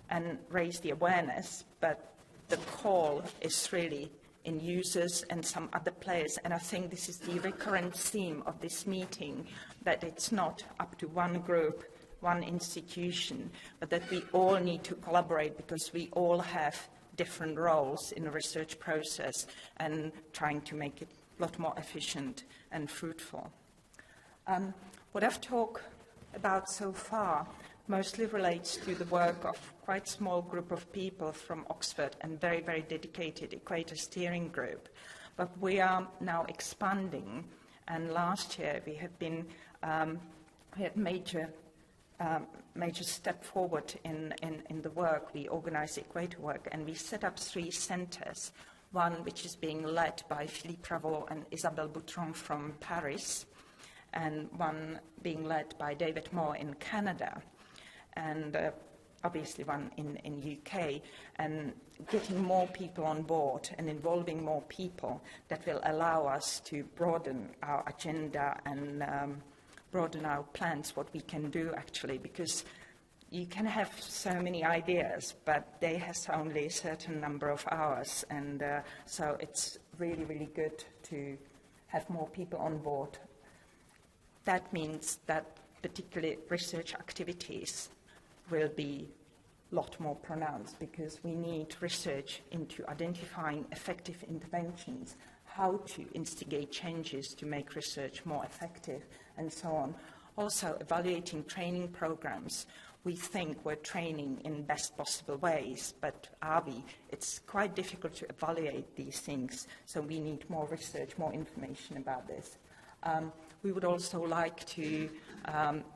and raise the awareness, but the call is really in users and some other players. And I think this is the recurrent theme of this meeting, that it's not up to one group, one institution, but that we all need to collaborate because we all have different roles in the research process and trying to make it a lot more efficient and fruitful. What I've talked about so far mostly relates to the work of quite a small group of people from Oxford and very, very dedicated EQUATOR steering group. But we are now expanding, and last year we had major step forward in the work. We organized EQUATOR work, and we set up 3 centers, one which is being led by Philippe Ravot and Isabelle Boutron from Paris, and one being led by David Moore in Canada, and obviously one in UK, and getting more people on board and involving more people that will allow us to broaden our agenda and broaden our plans, what we can do actually, because you can have so many ideas, but they have only a certain number of hours, and so it's really, really good to have more people on board. That means that particularly research activities will be a lot more pronounced because we need research into identifying effective interventions, how to instigate changes to make research more effective, and so on. Also, evaluating training programs. we think we're training in best possible ways, but are we? It's quite difficult to evaluate these things, so we need more research, more information about this. We would also like to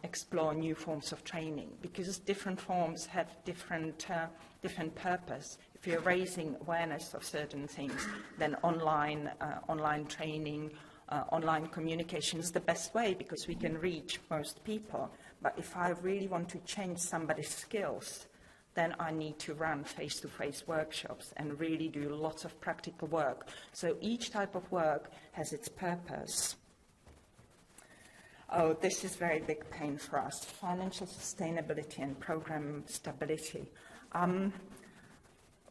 explore new forms of training, because different forms have different purpose. If you're raising awareness of certain things, then online training, online communication is the best way, because we can reach most people. But if I really want to change somebody's skills, then I need to run face-to-face workshops and really do lots of practical work. So each type of work has its purpose. Oh, this is very big pain for us: financial sustainability and program stability.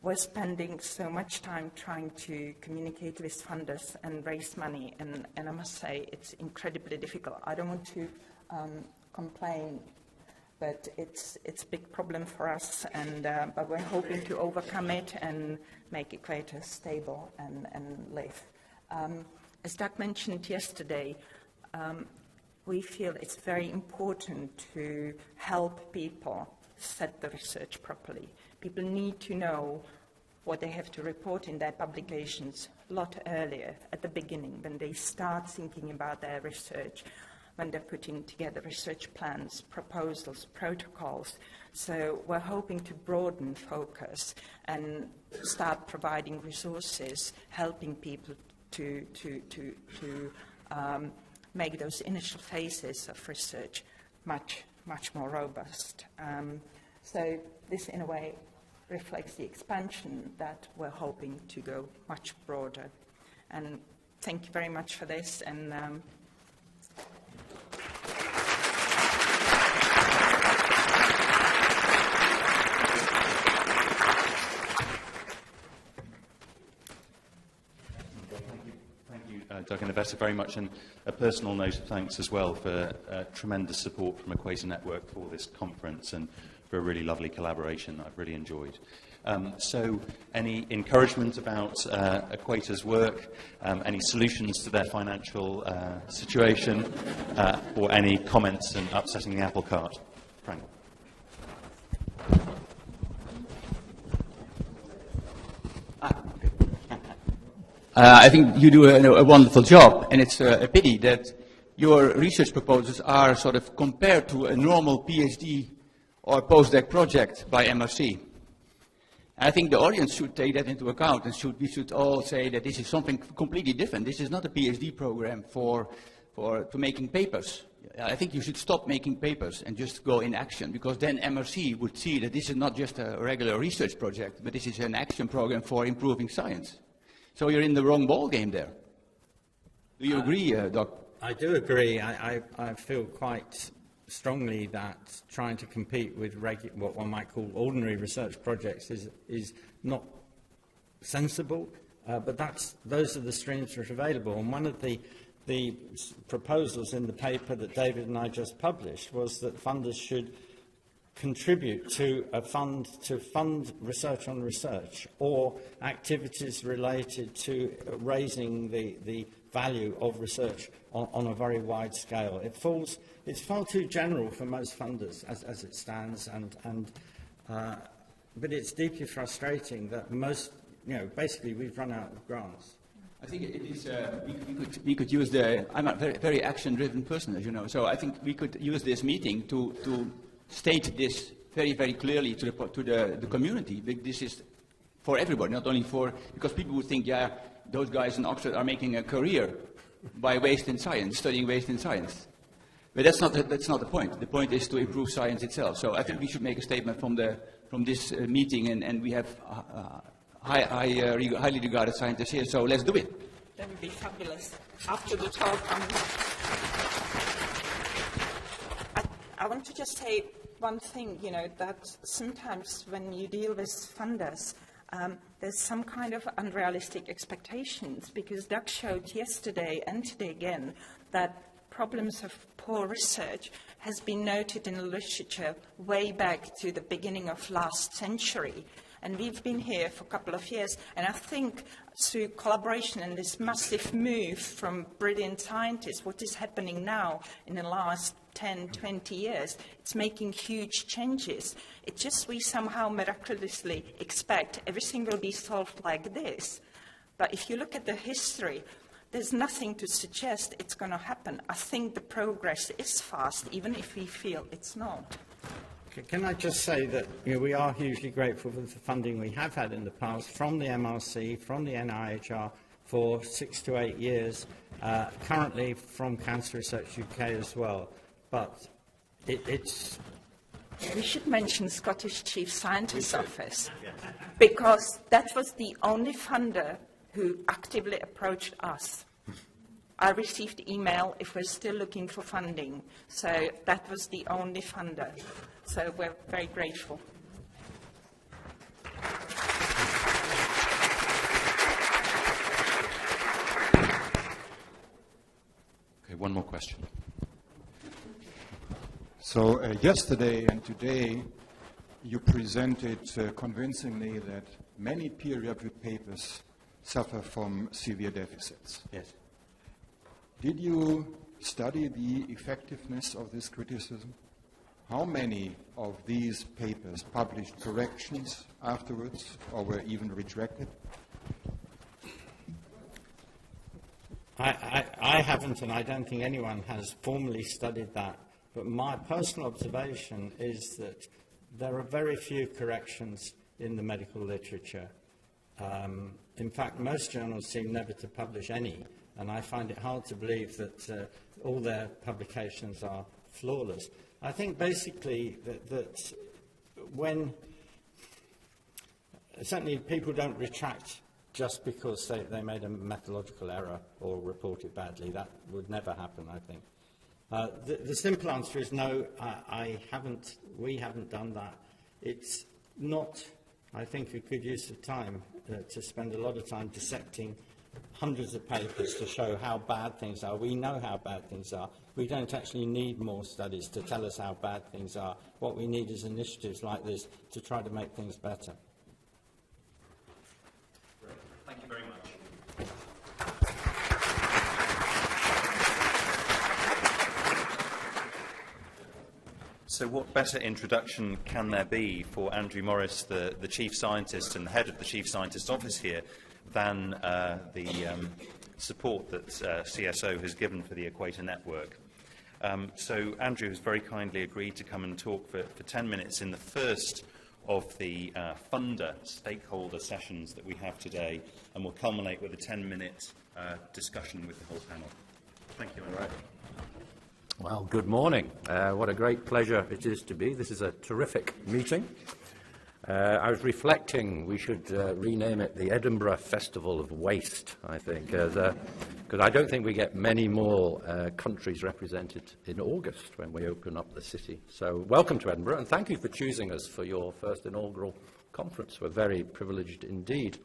We're spending so much time trying to communicate with funders and raise money, and I must say it's incredibly difficult. I don't want to complain, but it's a big problem for us, and but we're hoping to overcome it and make EQUATOR stable and live. As Doug mentioned yesterday, we feel it's very important to help people set the research properly. People need to know what they have to report in their publications a lot earlier, at the beginning, when they start thinking about their research, when they're putting together research plans, proposals, protocols. So we're hoping to broaden focus and start providing resources, helping people to make those initial phases of research much more robust. So this, in a way, reflects the expansion that we're hoping to go much broader. And thank you very much for this. And Doug and Iveta, very much, and a personal note of thanks as well for tremendous support from EQUATOR Network for this conference and for a really lovely collaboration that I've really enjoyed. So any encouragement about EQUATOR's work, any solutions to their financial situation, or any comments on upsetting the apple cart? Frank. I think you do a wonderful job, and it's a pity that your research proposals are sort of compared to a normal PhD or postdoc project by MRC. I think the audience should take that into account, and we should all say that this is something completely different. This is not a PhD program for making papers. I think you should stop making papers and just go in action, because then MRC would see that this is not just a regular research project, but this is an action program for improving science. So you're in the wrong ball game there. Do you agree, Doc? I do agree. I feel quite strongly that trying to compete with what one might call ordinary research projects is not sensible, but those are the streams that are available. And one of the proposals in the paper that David and I just published was that funders should contribute to a fund to fund research on research, or activities related to raising the value of research on a very wide scale. It's far too general for most funders as it stands, but it's deeply frustrating that most, basically we've run out of grants. I think it is, we could use I'm a very action-driven person, as you know, so I think we could use this meeting to state this very, very clearly to the community. This is for everybody, not only because people would think, yeah, those guys in Oxford are making a career by waste in science, studying waste in science. But that's not the point. The point is to improve science itself. So I think we should make a statement from this meeting, and we have highly regarded scientists here, so let's do it. That would be fabulous. After the talk, I want to just say one thing, that sometimes when you deal with funders, there's some kind of unrealistic expectations, because Doug showed yesterday and today again that problems of poor research has been noted in the literature way back to the beginning of last century. And we've been here for a couple of years, and I think through collaboration and this massive move from brilliant scientists, what is happening now in the last 10, 20 years. It's making huge changes. It's just we somehow miraculously expect everything will be solved like this. But if you look at the history, there's nothing to suggest it's going to happen. I think the progress is fast, even if we feel it's not. Can I just say that we are hugely grateful for the funding we have had in the past from the MRC, from the NIHR for 6 to 8 years, currently from Cancer Research UK as well. But it's... We should mention Scottish Chief Scientist's Office, because that was the only funder who actively approached us. I received email if we're still looking for funding, so that was the only funder. So we're very grateful. Okay, one more question. So yesterday and today, you presented convincingly that many peer-reviewed papers suffer from severe deficits. Yes. Did you study the effectiveness of this criticism? How many of these papers published corrections afterwards or were even retracted? I haven't, and I don't think anyone has formally studied that. But my personal observation is that there are very few corrections in the medical literature. In fact, most journals seem never to publish any, and I find it hard to believe that all their publications are flawless. I think basically that when certainly people don't retract just because they made a methodological error or reported badly. That would never happen, I think. The simple answer is no, we haven't done that. It's not, I think, a good use of time to spend a lot of time dissecting hundreds of papers to show how bad things are. We know how bad things are. We don't actually need more studies to tell us how bad things are. What we need is initiatives like this to try to make things better. Thank you very much. So what better introduction can there be for Andrew Morris, the Chief Scientist and the head of the Chief Scientist's Office here, than the support that CSO has given for the Equator Network. So Andrew has very kindly agreed to come and talk for 10 minutes in the first of the funder stakeholder sessions that we have today, and will culminate with a 10-minute discussion with the whole panel. Thank you, Andrew. Right. Well, good morning. What a great pleasure it is to be. This is a terrific meeting. I was reflecting we should rename it the Edinburgh Festival of Waste, I think, because I don't think we get many more countries represented in August when we open up the city. So welcome to Edinburgh, and thank you for choosing us for your first inaugural conference. We're very privileged indeed.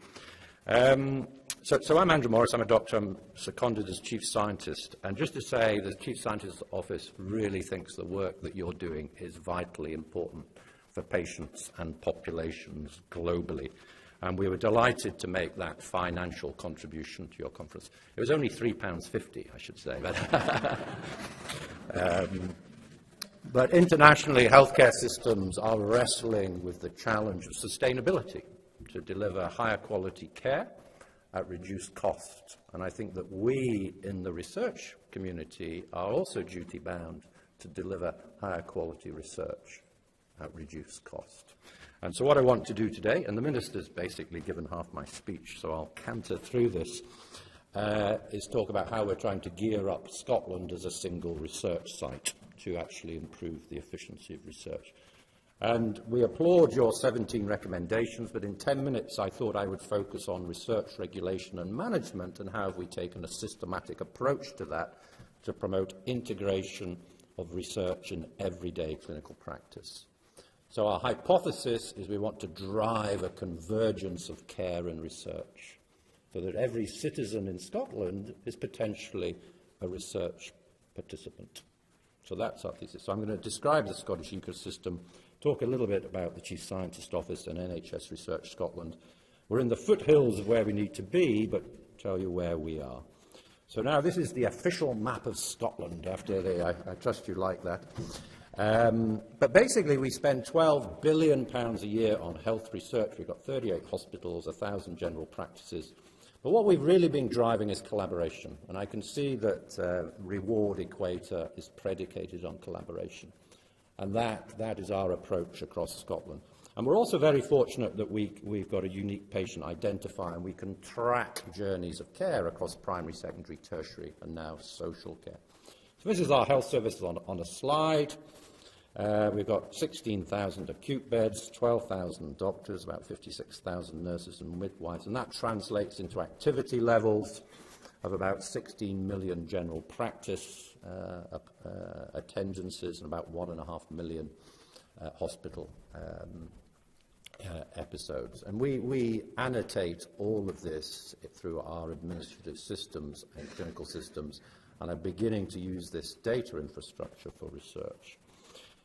So I'm Andrew Morris. I'm a doctor. I'm seconded as Chief Scientist. And just to say, the Chief Scientist's Office really thinks the work that you're doing is vitally important for patients and populations globally. And we were delighted to make that financial contribution to your conference. It was only £3.50, I should say. But internationally, healthcare systems are wrestling with the challenge of sustainability to deliver higher quality care at reduced cost. And I think that we in the research community are also duty-bound to deliver higher quality research at reduced cost. And so what I want to do today, and the Minister's basically given half my speech, so I'll canter through this, is talk about how we're trying to gear up Scotland as a single research site to actually improve the efficiency of research. And we applaud your 17 recommendations, but in 10 minutes I thought I would focus on research regulation and management and how have we taken a systematic approach to that to promote integration of research in everyday clinical practice. So our hypothesis is we want to drive a convergence of care and research so that every citizen in Scotland is potentially a research participant. So that's our thesis. So I'm going to describe the Scottish ecosystem, talk a little bit about the Chief Scientist Office and NHS Research Scotland. We're in the foothills of where we need to be, but tell you where we are. So now this is the official map of Scotland, I trust you like that. But basically we spend £12 billion a year on health research. We've got 38 hospitals, 1,000 general practices. But what we've really been driving is collaboration, and I can see that Reward Equator is predicated on collaboration, and that is our approach across Scotland. And we're also very fortunate that we've got a unique patient identifier, and we can track journeys of care across primary, secondary, tertiary, and now social care. So this is our health services on a slide. We've got 16,000 acute beds, 12,000 doctors, about 56,000 nurses and midwives, and that translates into activity levels of about 16 million general practice attendances and about 1.5 million hospital episodes. And we annotate all of this through our administrative systems and clinical systems, and are beginning to use this data infrastructure for research.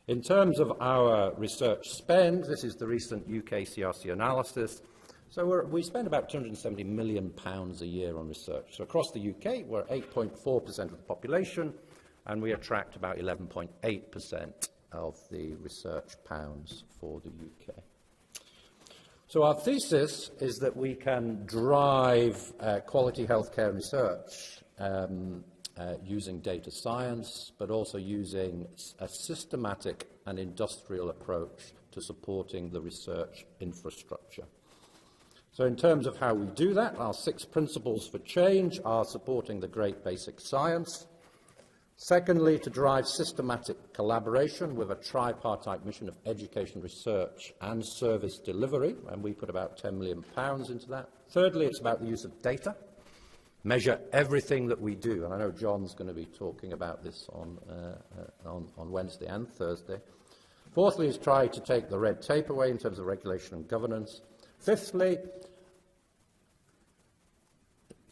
In terms of our research spend, this is the recent UK CRC analysis. So we spend about £270 million a year on research. So across the UK, we're 8.4% of the population, and we attract about 11.8% of the research pounds for the UK. So our thesis is that we can drive quality healthcare research using data science, but also using a systematic and industrial approach to supporting the research infrastructure. So in terms of how we do that, our 6 principles for change are supporting the great basic science. Secondly, to drive systematic collaboration with a tripartite mission of education, research and service delivery, and we put about £10 million into that. Thirdly, it's about the use of data. Measure everything that we do, and I know John's going to be talking about this on Wednesday and Thursday. Fourthly is try to take the red tape away in terms of regulation and governance. Fifthly,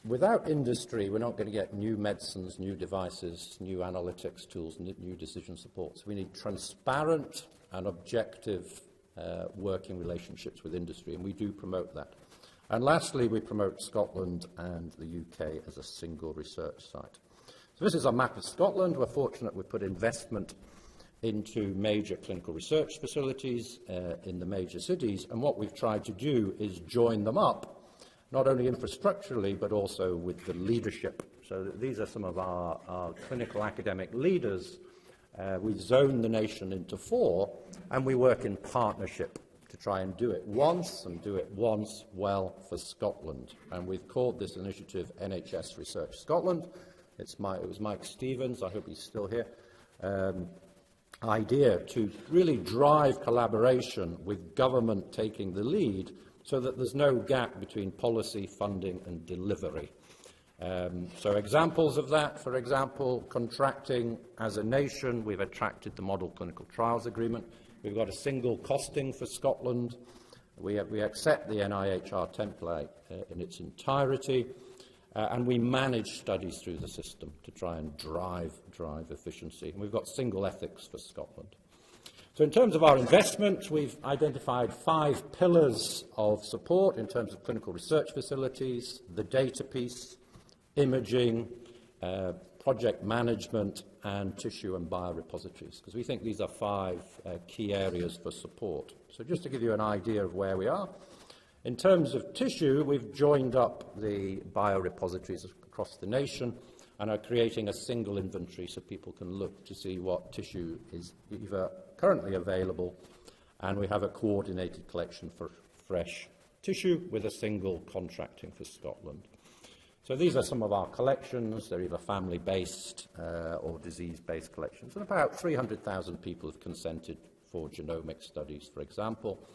without industry, we're not going to get new medicines, new devices, new analytics tools, new decision supports. We need transparent and objective working relationships with industry, and we do promote that. And lastly, we promote Scotland and the UK as a single research site. So this is a map of Scotland. We're fortunate we put investment into major clinical research facilities in the major cities, and what we've tried to do is join them up, not only infrastructurally, but also with the leadership. So these are some of our clinical academic leaders. We've zoned the nation into 4, and we work in partnership to try and do it once well for Scotland. And we've called this initiative NHS Research Scotland. It was Mike Stevens, I hope he's still here, idea to really drive collaboration with government taking the lead so that there's no gap between policy, funding and delivery. So examples of that, for example, contracting as a nation, we've attracted the Model Clinical Trials Agreement. We've got a single costing for Scotland. We accept the NIHR template in its entirety, and we manage studies through the system to try and drive efficiency. And we've got single ethics for Scotland. So in terms of our investment, we've identified 5 pillars of support in terms of clinical research facilities, the data piece, imaging, project management, and tissue and biorepositories, because we think these are 5 key areas for support. So just to give you an idea of where we are, in terms of tissue, we've joined up the biorepositories across the nation and are creating a single inventory so people can look to see what tissue is either currently available, and we have a coordinated collection for fresh tissue with a single contracting for Scotland. So these are some of our collections. They're either family-based or disease-based collections. And about 300,000 people have consented for genomic studies, for example.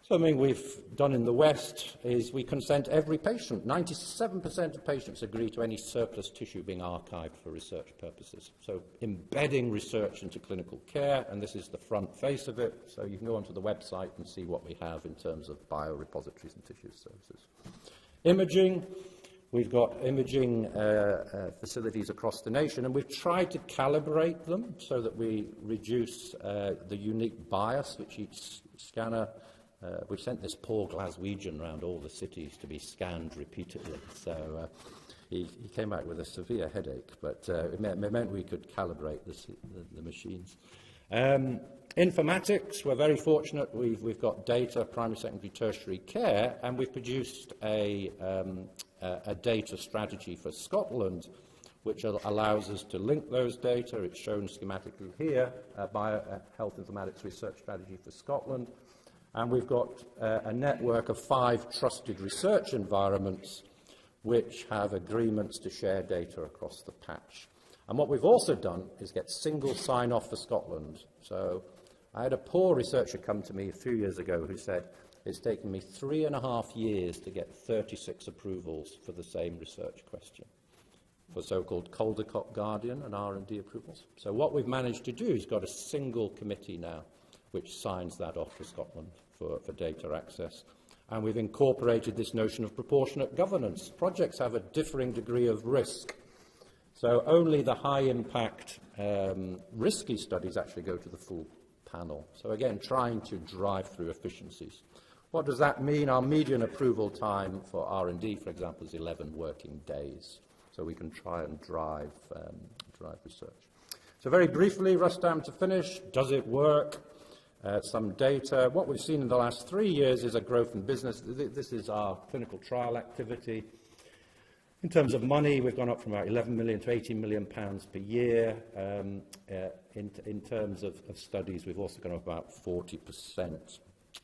Something we've done in the West is we consent every patient. 97% of patients agree to any surplus tissue being archived for research purposes. So embedding research into clinical care, and this is the front face of it. So you can go onto the website and see what we have in terms of biorepositories and tissue services. Imaging. We've got imaging facilities across the nation, and we've tried to calibrate them so that we reduce the unique bias which each scanner we sent this poor Glaswegian around all the cities to be scanned repeatedly. So he came back with a severe headache, but it meant we could calibrate the machines. Informatics, we're very fortunate. We've got data, primary, secondary, tertiary care, and we've produced a data strategy for Scotland, which allows us to link those data. It's shown schematically here by a health informatics research strategy for Scotland. And we've got a network of 5 trusted research environments which have agreements to share data across the patch. And what we've also done is get single sign-off for Scotland. So I had a poor researcher come to me a few years ago who said, it's taken me 3.5 years to get 36 approvals for the same research question, for so-called Caldecott Guardian and R&D approvals. So what we've managed to do is got a single committee now which signs that off for Scotland for data access. And we've incorporated this notion of proportionate governance. Projects have a differing degree of risk. So only the high-impact, risky studies actually go to the full panel. So again, trying to drive through efficiencies. What does that mean? Our median approval time for R&D, for example, is 11 working days. So we can try and drive research. So very briefly, Rustam to finish. Does it work? Some data. What we've seen in the last 3 years is a growth in business. This is our clinical trial activity. In terms of money, we've gone up from about 11 million to 18 million pounds per year. In terms of studies, we've also gone up about 40%.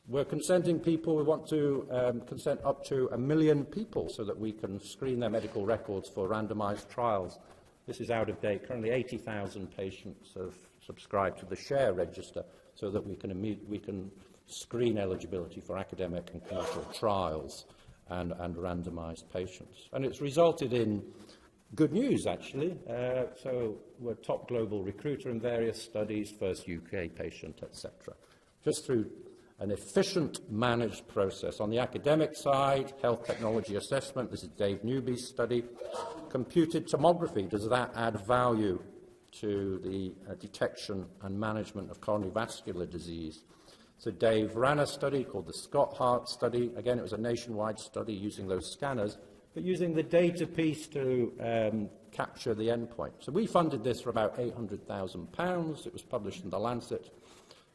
We're consenting people. We want to consent up to 1 million people so that we can screen their medical records for randomized trials. This is out of date. Currently, 80,000 patients have subscribed to the SHARE register so that we can screen eligibility for academic and commercial trials and randomized patients. And it's resulted in good news, actually. So we're top global recruiter in various studies, first UK patient, etc. Just through an efficient, managed process. On the academic side, health technology assessment, this is Dave Newby's study. Computed tomography, does that add value to the detection and management of coronary vascular disease? So Dave ran a study called the Scott Hart study. Again, it was a nationwide study using those scanners, but using the data piece to capture the endpoint. So we funded this for about £800,000. It was published in the Lancet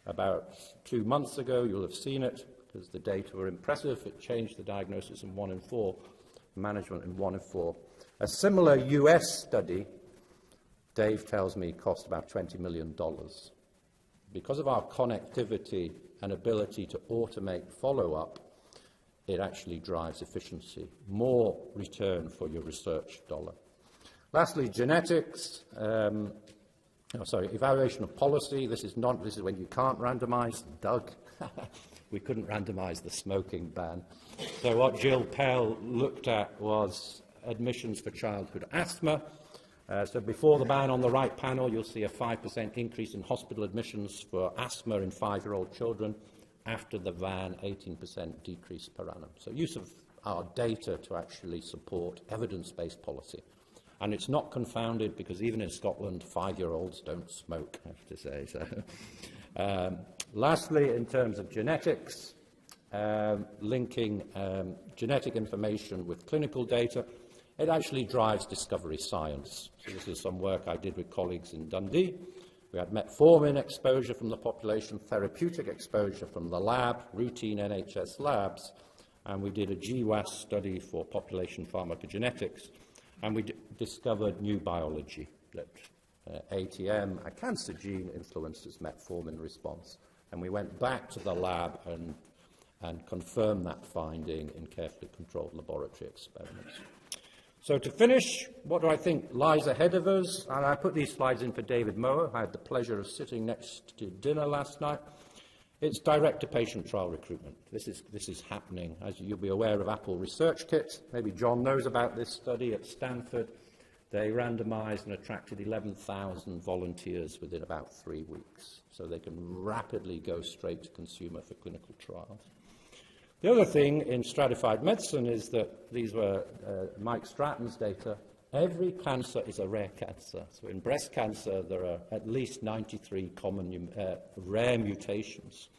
about 2 months ago. You'll have seen it because the data were impressive. It changed the diagnosis in 1 in 4, management in 1 in 4. A similar US study, Dave tells me, cost about $20 million. Because of our connectivity and ability to automate follow-up, it actually drives efficiency, more return for your research dollar. Lastly, genetics. Evaluation of policy. This is when you can't randomize. Doug, we couldn't randomize the smoking ban. So what Jill Pell looked at was admissions for childhood asthma. So before the ban, on the right panel, you'll see a 5% increase in hospital admissions for asthma in 5-year-old children. After the ban, 18% decrease per annum. So use of our data to actually support evidence-based policy. And it's not confounded because even in Scotland, 5-year-olds don't smoke, I have to say. So, lastly, in terms of genetics, linking genetic information with clinical data, it actually drives discovery science. So this is some work I did with colleagues in Dundee. We had metformin exposure from the population, therapeutic exposure from the lab, routine NHS labs, and we did a GWAS study for population pharmacogenetics, and we discovered new biology, that ATM, a cancer gene, influences metformin response. And we went back to the lab and confirmed that finding in carefully controlled laboratory experiments. So to finish, what do I think lies ahead of us? And I put these slides in for David Mower. I had the pleasure of sitting next to dinner last night. It's direct-to-patient trial recruitment. This is happening. As you'll be aware of Apple Research Kit, maybe John knows about this study at Stanford. They randomized and attracted 11,000 volunteers within about 3 weeks. So they can rapidly go straight to consumer for clinical trials. The other thing in stratified medicine is that these were Mike Stratton's data. Every cancer is a rare cancer. So in breast cancer, there are at least 93 common rare mutations.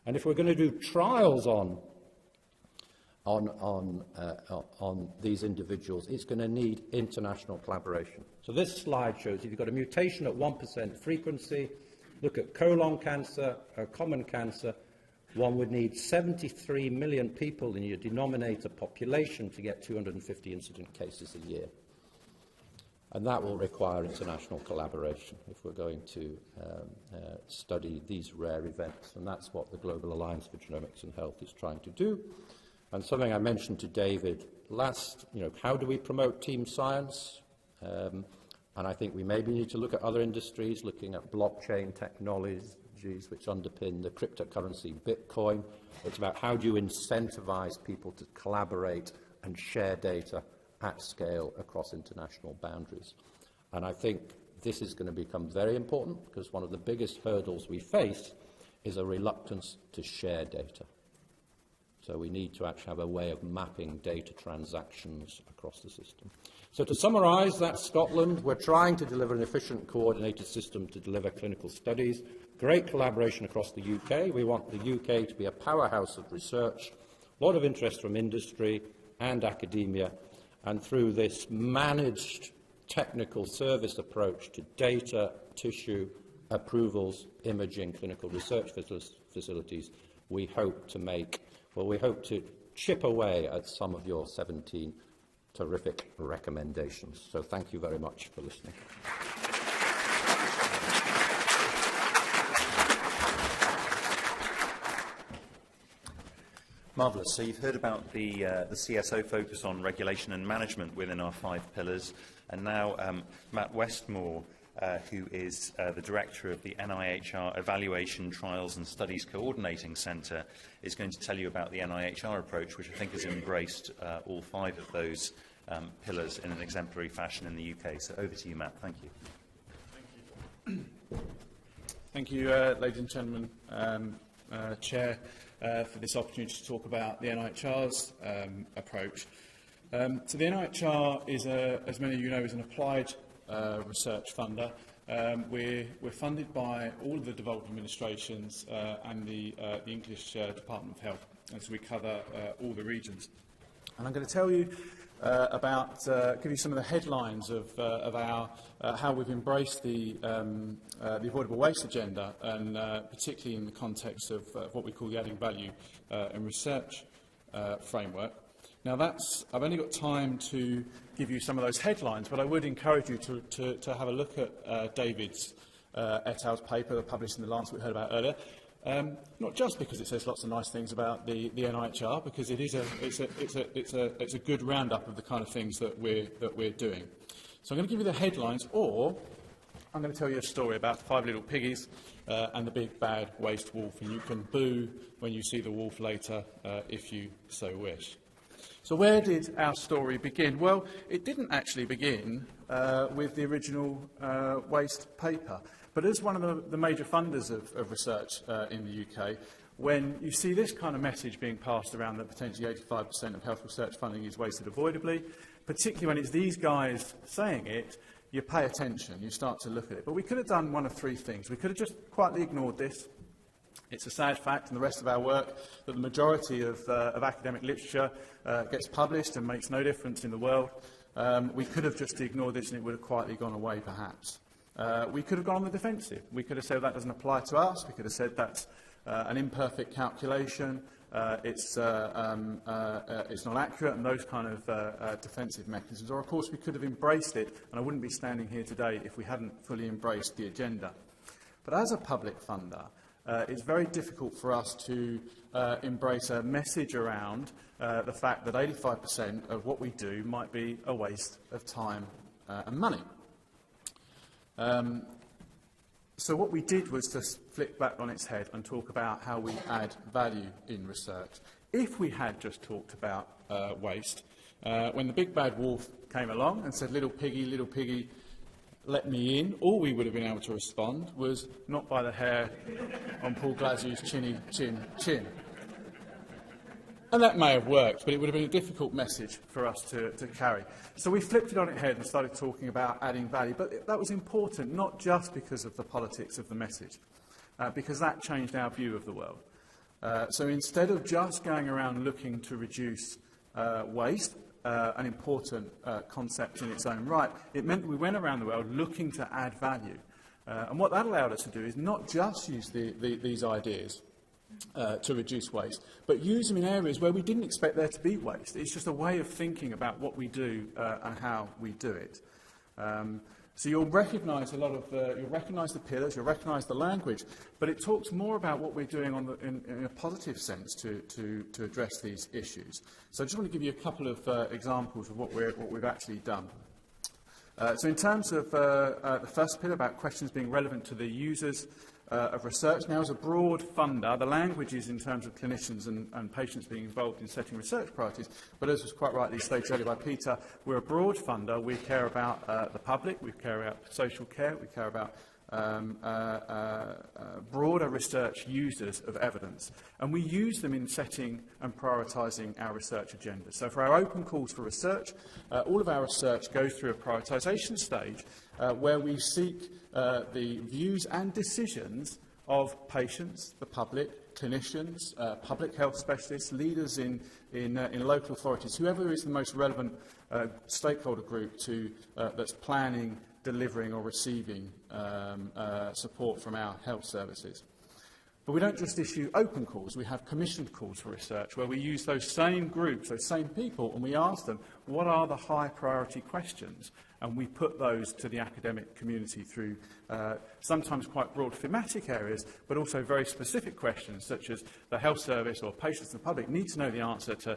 And if we're going to do trials on these individuals, it's going to need international collaboration. So this slide shows if you've got a mutation at 1% frequency, look at colon cancer, a common cancer, one would need 73 million people in your denominator population to get 250 incident cases a year. And that will require international collaboration if we're going to study these rare events. And that's what the Global Alliance for Genomics and Health is trying to do. And something I mentioned to David last, how do we promote team science? And I think we maybe need to look at other industries, looking at blockchain technologies which underpin the cryptocurrency Bitcoin. It's about how do you incentivize people to collaborate and share data at scale across international boundaries. And I think this is going to become very important because one of the biggest hurdles we face is a reluctance to share data. So we need to actually have a way of mapping data transactions across the system. So to summarise, that's Scotland. We're trying to deliver an efficient, coordinated system to deliver clinical studies. Great collaboration across the UK. We want the UK to be a powerhouse of research. A lot of interest from industry and academia. And through this managed technical service approach to data, tissue, approvals, imaging, clinical research facilities, we hope to chip away at some of your 17 terrific recommendations. So thank you very much for listening. Marvellous. So you've heard about the CSO focus on regulation and management within our 5 pillars, and now Matt Westmore, who is the director of the NIHR Evaluation, Trials and Studies Coordinating Centre, is going to tell you about the NIHR approach, which I think has embraced all 5 of those pillars in an exemplary fashion in the UK. So over to you, Matt. Thank you. Thank you, ladies and gentlemen, Chair, for this opportunity to talk about the NIHR's approach. So the NIHR is, as many of you know, is an applied research funder. We're funded by all of the devolved administrations and the English Department of Health, as we cover all the regions. And I'm going to tell you give you some of the headlines of our how we've embraced the avoidable waste agenda, and particularly in the context of what we call the adding value and research framework. Now, I've only got time to give you some of those headlines, but I would encourage you to have a look at David's et al.'s paper published in the Lancet we heard about earlier. Not just because it says lots of nice things about the NIHR, because it's a good roundup of the kind of things that we're doing. So I'm going to give you the headlines, or I'm going to tell you a story about 5 little piggies and the big bad waste wolf, and you can boo when you see the wolf later if you so wish. So where did our story begin? Well, it didn't actually begin with the original waste paper. But as one of the major funders of research in the UK, when you see this kind of message being passed around that potentially 85% of health research funding is wasted avoidably, particularly when it's these guys saying it, you pay attention, you start to look at it. But we could have done one of 3 things. We could have just quietly ignored this. It's a sad fact in the rest of our work that the majority of academic literature gets published and makes no difference in the world. We could have just ignored this and it would have quietly gone away, perhaps. We could have gone on the defensive. We could have said that doesn't apply to us. We could have said that's an imperfect calculation. It's not accurate, and those kind of defensive mechanisms. Or, of course, we could have embraced it, and I wouldn't be standing here today if we hadn't fully embraced the agenda. But as a public funder, it's very difficult for us to embrace a message around the fact that 85% of what we do might be a waste of time and money. So what we did was to flip back on its head and talk about how we add value in research. If we had just talked about waste, when the big bad wolf came along and said, little piggy, let me in, all we would have been able to respond was not by the hair on Paul Glasgow's chinny chin. And that may have worked, but it would have been a difficult message for us to carry. So we flipped it on its head and started talking about adding value. But that was important, not just because of the politics of the message, because that changed our view of the world. So instead of just going around looking to reduce waste, an important concept in its own right, it meant we went around the world looking to add value. And what that allowed us to do is not just use these ideas to reduce waste, but use them in areas where we didn't expect there to be waste. It's just a way of thinking about what we do and how we do it. So you'll recognise you'll recognise the pillars, you'll recognise the language, but it talks more about what we're doing in a positive sense to address these issues. So I just want to give you a couple of examples of what we've actually done. So in terms of the first pillar about questions being relevant to the users of research, now as a broad funder, the language is in terms of clinicians and patients being involved in setting research priorities, but as was quite rightly stated earlier by Peter, we're a broad funder. We care about the public, we care about social care, we care about broader research users of evidence, and we use them in setting and prioritising our research agenda. So for our open calls for research, all of our research goes through a prioritisation stage where we seek the views and decisions of patients, the public, clinicians, public health specialists, leaders in local authorities, whoever is the most relevant stakeholder group that's planning, delivering or receiving support from our health services. But we don't just issue open calls, we have commissioned calls for research where we use those same groups, those same people, and we ask them, what are the high priority questions? And we put those to the academic community through sometimes quite broad thematic areas, but also very specific questions, such as the health service or patients and the public need to know the answer to,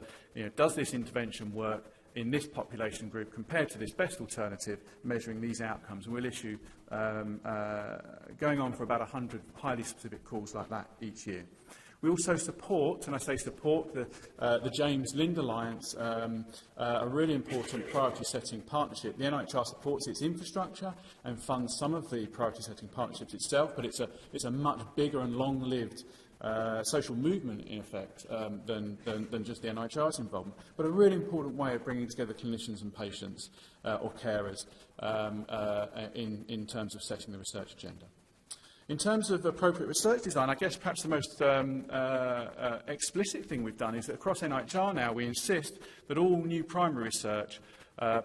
does this intervention work in this population group compared to this best alternative, measuring these outcomes. And we'll issue, going on for about 100 highly specific calls like that each year. We also support, and I say support, the James Lind Alliance, a really important priority-setting partnership. The NIHR supports its infrastructure and funds some of the priority-setting partnerships itself, but it's a much bigger and long-lived social movement, in effect, than just the NIHR's involvement, but a really important way of bringing together clinicians and patients or carers in terms of setting the research agenda. In terms of appropriate research design, I guess perhaps the most explicit thing we've done is that across NIHR now we insist that all new primary research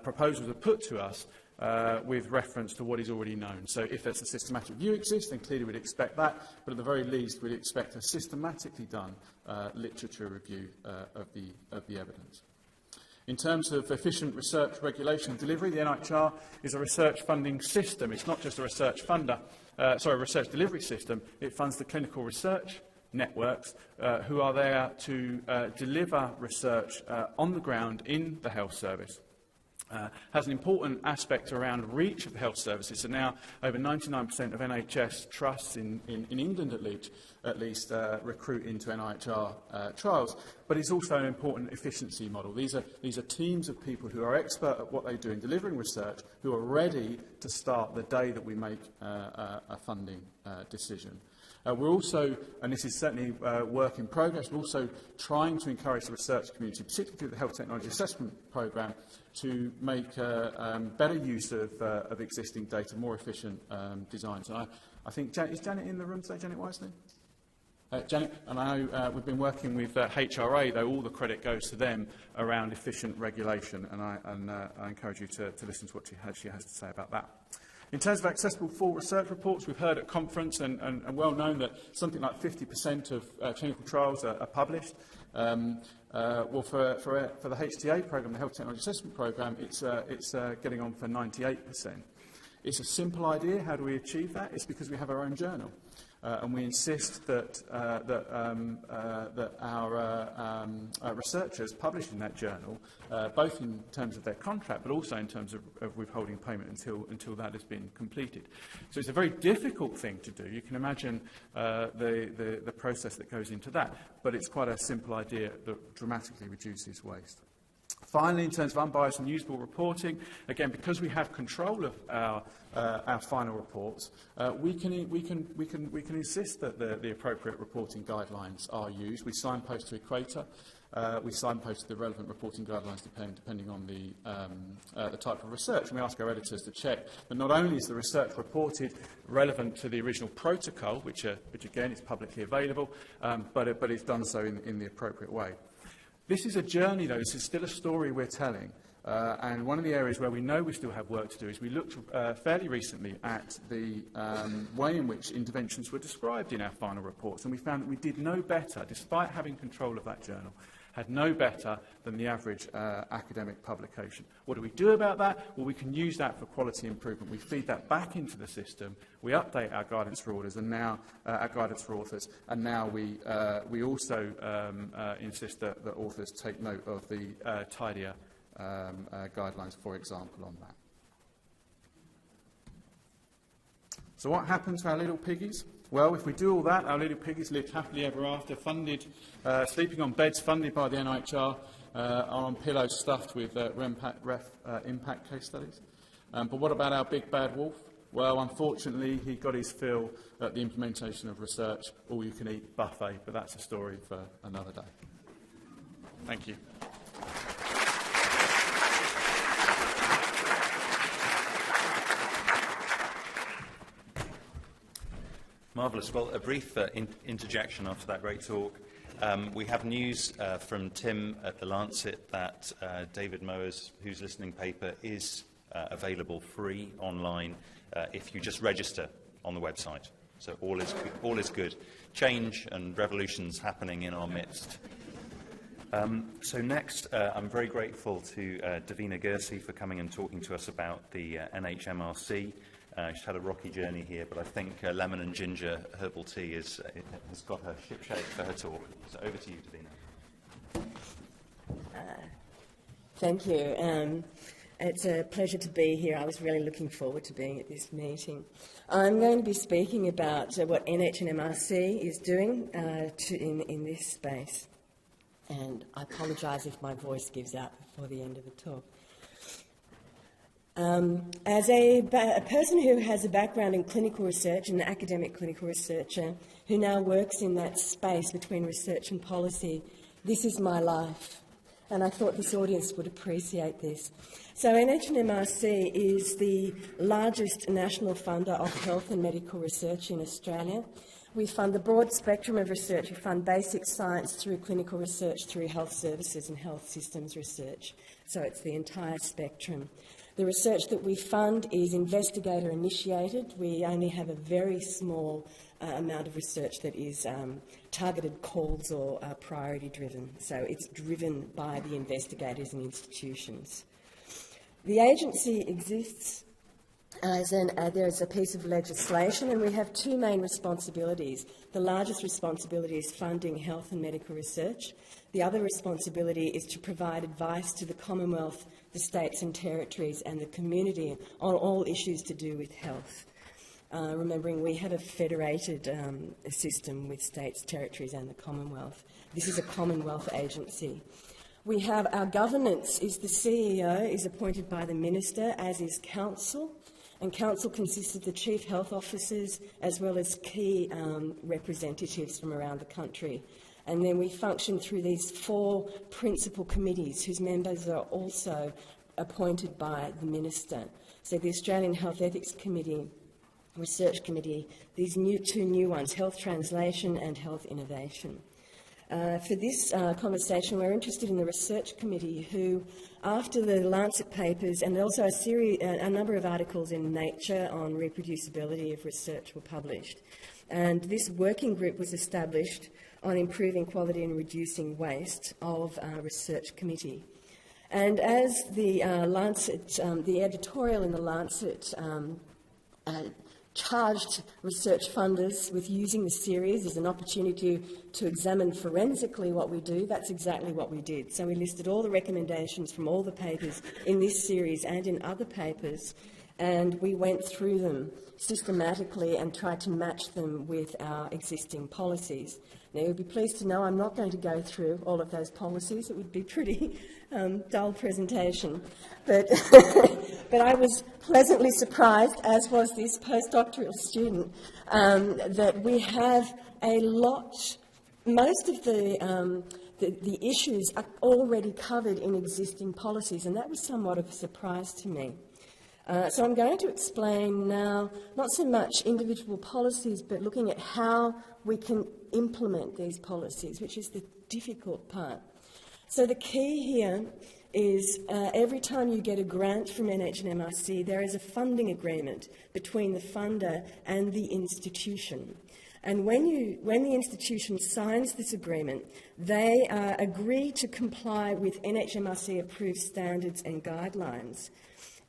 proposals are put to us with reference to what is already known. So if there's a systematic view exists, then clearly we'd expect that, but at the very least we'd expect a systematically done literature review of the evidence. In terms of efficient research regulation and delivery, the NIHR is a research funding system. It's not just a research research delivery system. It funds the clinical research networks who are there to deliver research on the ground in the health service. Has an important aspect around reach of the health services. So now over 99% of NHS trusts in England at least recruit into NIHR trials, but it's also an important efficiency model. These are teams of people who are expert at what they do in delivering research, who are ready to start the day that we make a funding decision. We're also, and this is certainly work in progress, we're also trying to encourage the research community, particularly through the Health Technology Assessment Programme, to make better use of existing data, more efficient designs. And I think, is Janet in the room today, Janet Wisely? Janet, and I know we've been working with HRA, though all the credit goes to them, around efficient regulation, and I encourage you to listen to what she has to say about that. In terms of accessible full research reports, we've heard at conference and well known that something like 50% of clinical trials are published. Well, for the HTA programme, the Health Technology Assessment Programme, it's getting on for 98%. It's a simple idea. How do we achieve that? It's because we have our own journal. And we insist that our researchers publish in that journal, both in terms of their contract, but also in terms of withholding payment until that has been completed. So it's a very difficult thing to do. You can imagine the process that goes into that, but it's quite a simple idea that dramatically reduces waste. Finally, in terms of unbiased and usable reporting, again, because we have control of our final reports, we can insist that the appropriate reporting guidelines are used. We signpost to EQUATOR we signpost the relevant reporting guidelines depending on the type of research. And we ask our editors to check that not only is the research reported relevant to the original protocol, which again is publicly available, but it's done so in the appropriate way. This is a journey, though. This is still a story we're telling. And one of the areas where we know we still have work to do is we looked fairly recently at the way in which interventions were described in our final reports, and we found that we did no better, despite having control of that journal, had no better than the average academic publication. What do we do about that? Well, we can use that for quality improvement. We feed that back into the system. We update our guidance for orders and now our guidance for authors, and now we also insist that authors take note of the tidier guidelines, for example, on that. So what happens to our little piggies? Well, if we do all that, our little piggies live happily ever after, funded, sleeping on beds funded by the NIHR, are on pillows stuffed with impact case studies. But what about our big bad wolf? Well, unfortunately, he got his fill at the implementation of research all-you-can-eat buffet, but that's a story for another day. Thank you. Marvellous. Well, a brief interjection after that great talk. We have news from Tim at the Lancet that David Mower's Who's Listening paper is available free online if you just register on the website. So all is good. Change and revolutions happening in our midst. So next, I'm very grateful to Davina Gersi for coming and talking to us about the NHMRC. She's had a rocky journey here, but I think lemon and ginger herbal tea has got her shipshape for her talk. So over to you, Davina. Thank you. It's a pleasure to be here. I was really looking forward to being at this meeting. I'm going to be speaking about what NHMRC is doing in this space. And I apologise if my voice gives out before the end of the talk. As a person who has a background in clinical research, an academic clinical researcher, who now works in that space between research and policy, this is my life. And I thought this audience would appreciate this. So NHMRC is the largest national funder of health and medical research in Australia. We fund the broad spectrum of research. We fund basic science through clinical research, through health services and health systems research. So it's the entire spectrum. The research that we fund is investigator-initiated. We only have a very small amount of research that is targeted calls or priority-driven. So it's driven by the investigators and institutions. The agency exists there is a piece of legislation, and we have two main responsibilities. The largest responsibility is funding health and medical research. The other responsibility is to provide advice to the Commonwealth, the states and territories and the community on all issues to do with health. Remembering we have a federated system with states, territories and the Commonwealth. This is a Commonwealth agency. We have our governance is the CEO is appointed by the Minister, as is Council. And Council consists of the Chief Health Officers as well as key representatives from around the country. And then we function through these four principal committees whose members are also appointed by the Minister. So the Australian Health Ethics Committee, Research Committee, these two new ones, Health Translation and Health Innovation. For this conversation, we're interested in the Research Committee, who, after the Lancet papers and also a number of articles in Nature on reproducibility of research were published. And this working group was established on improving quality and reducing waste of our Research Committee. And as the Lancet, the editorial in the Lancet charged research funders with using the series as an opportunity to examine forensically what we do, that's exactly what we did. So we listed all the recommendations from all the papers in this series and in other papers, and we went through them systematically and tried to match them with our existing policies. Now, you'll be pleased to know I'm not going to go through all of those policies. It would be pretty dull presentation. But, but I was pleasantly surprised, as was this postdoctoral student, that we have a lot, most of the the issues are already covered in existing policies, and that was somewhat of a surprise to me. So I'm going to explain now not so much individual policies, but looking at how we can implement these policies, which is the difficult part. So the key here is every time you get a grant from NHMRC, there is a funding agreement between the funder and the institution. And when the institution signs this agreement, they agree to comply with NHMRC-approved standards and guidelines.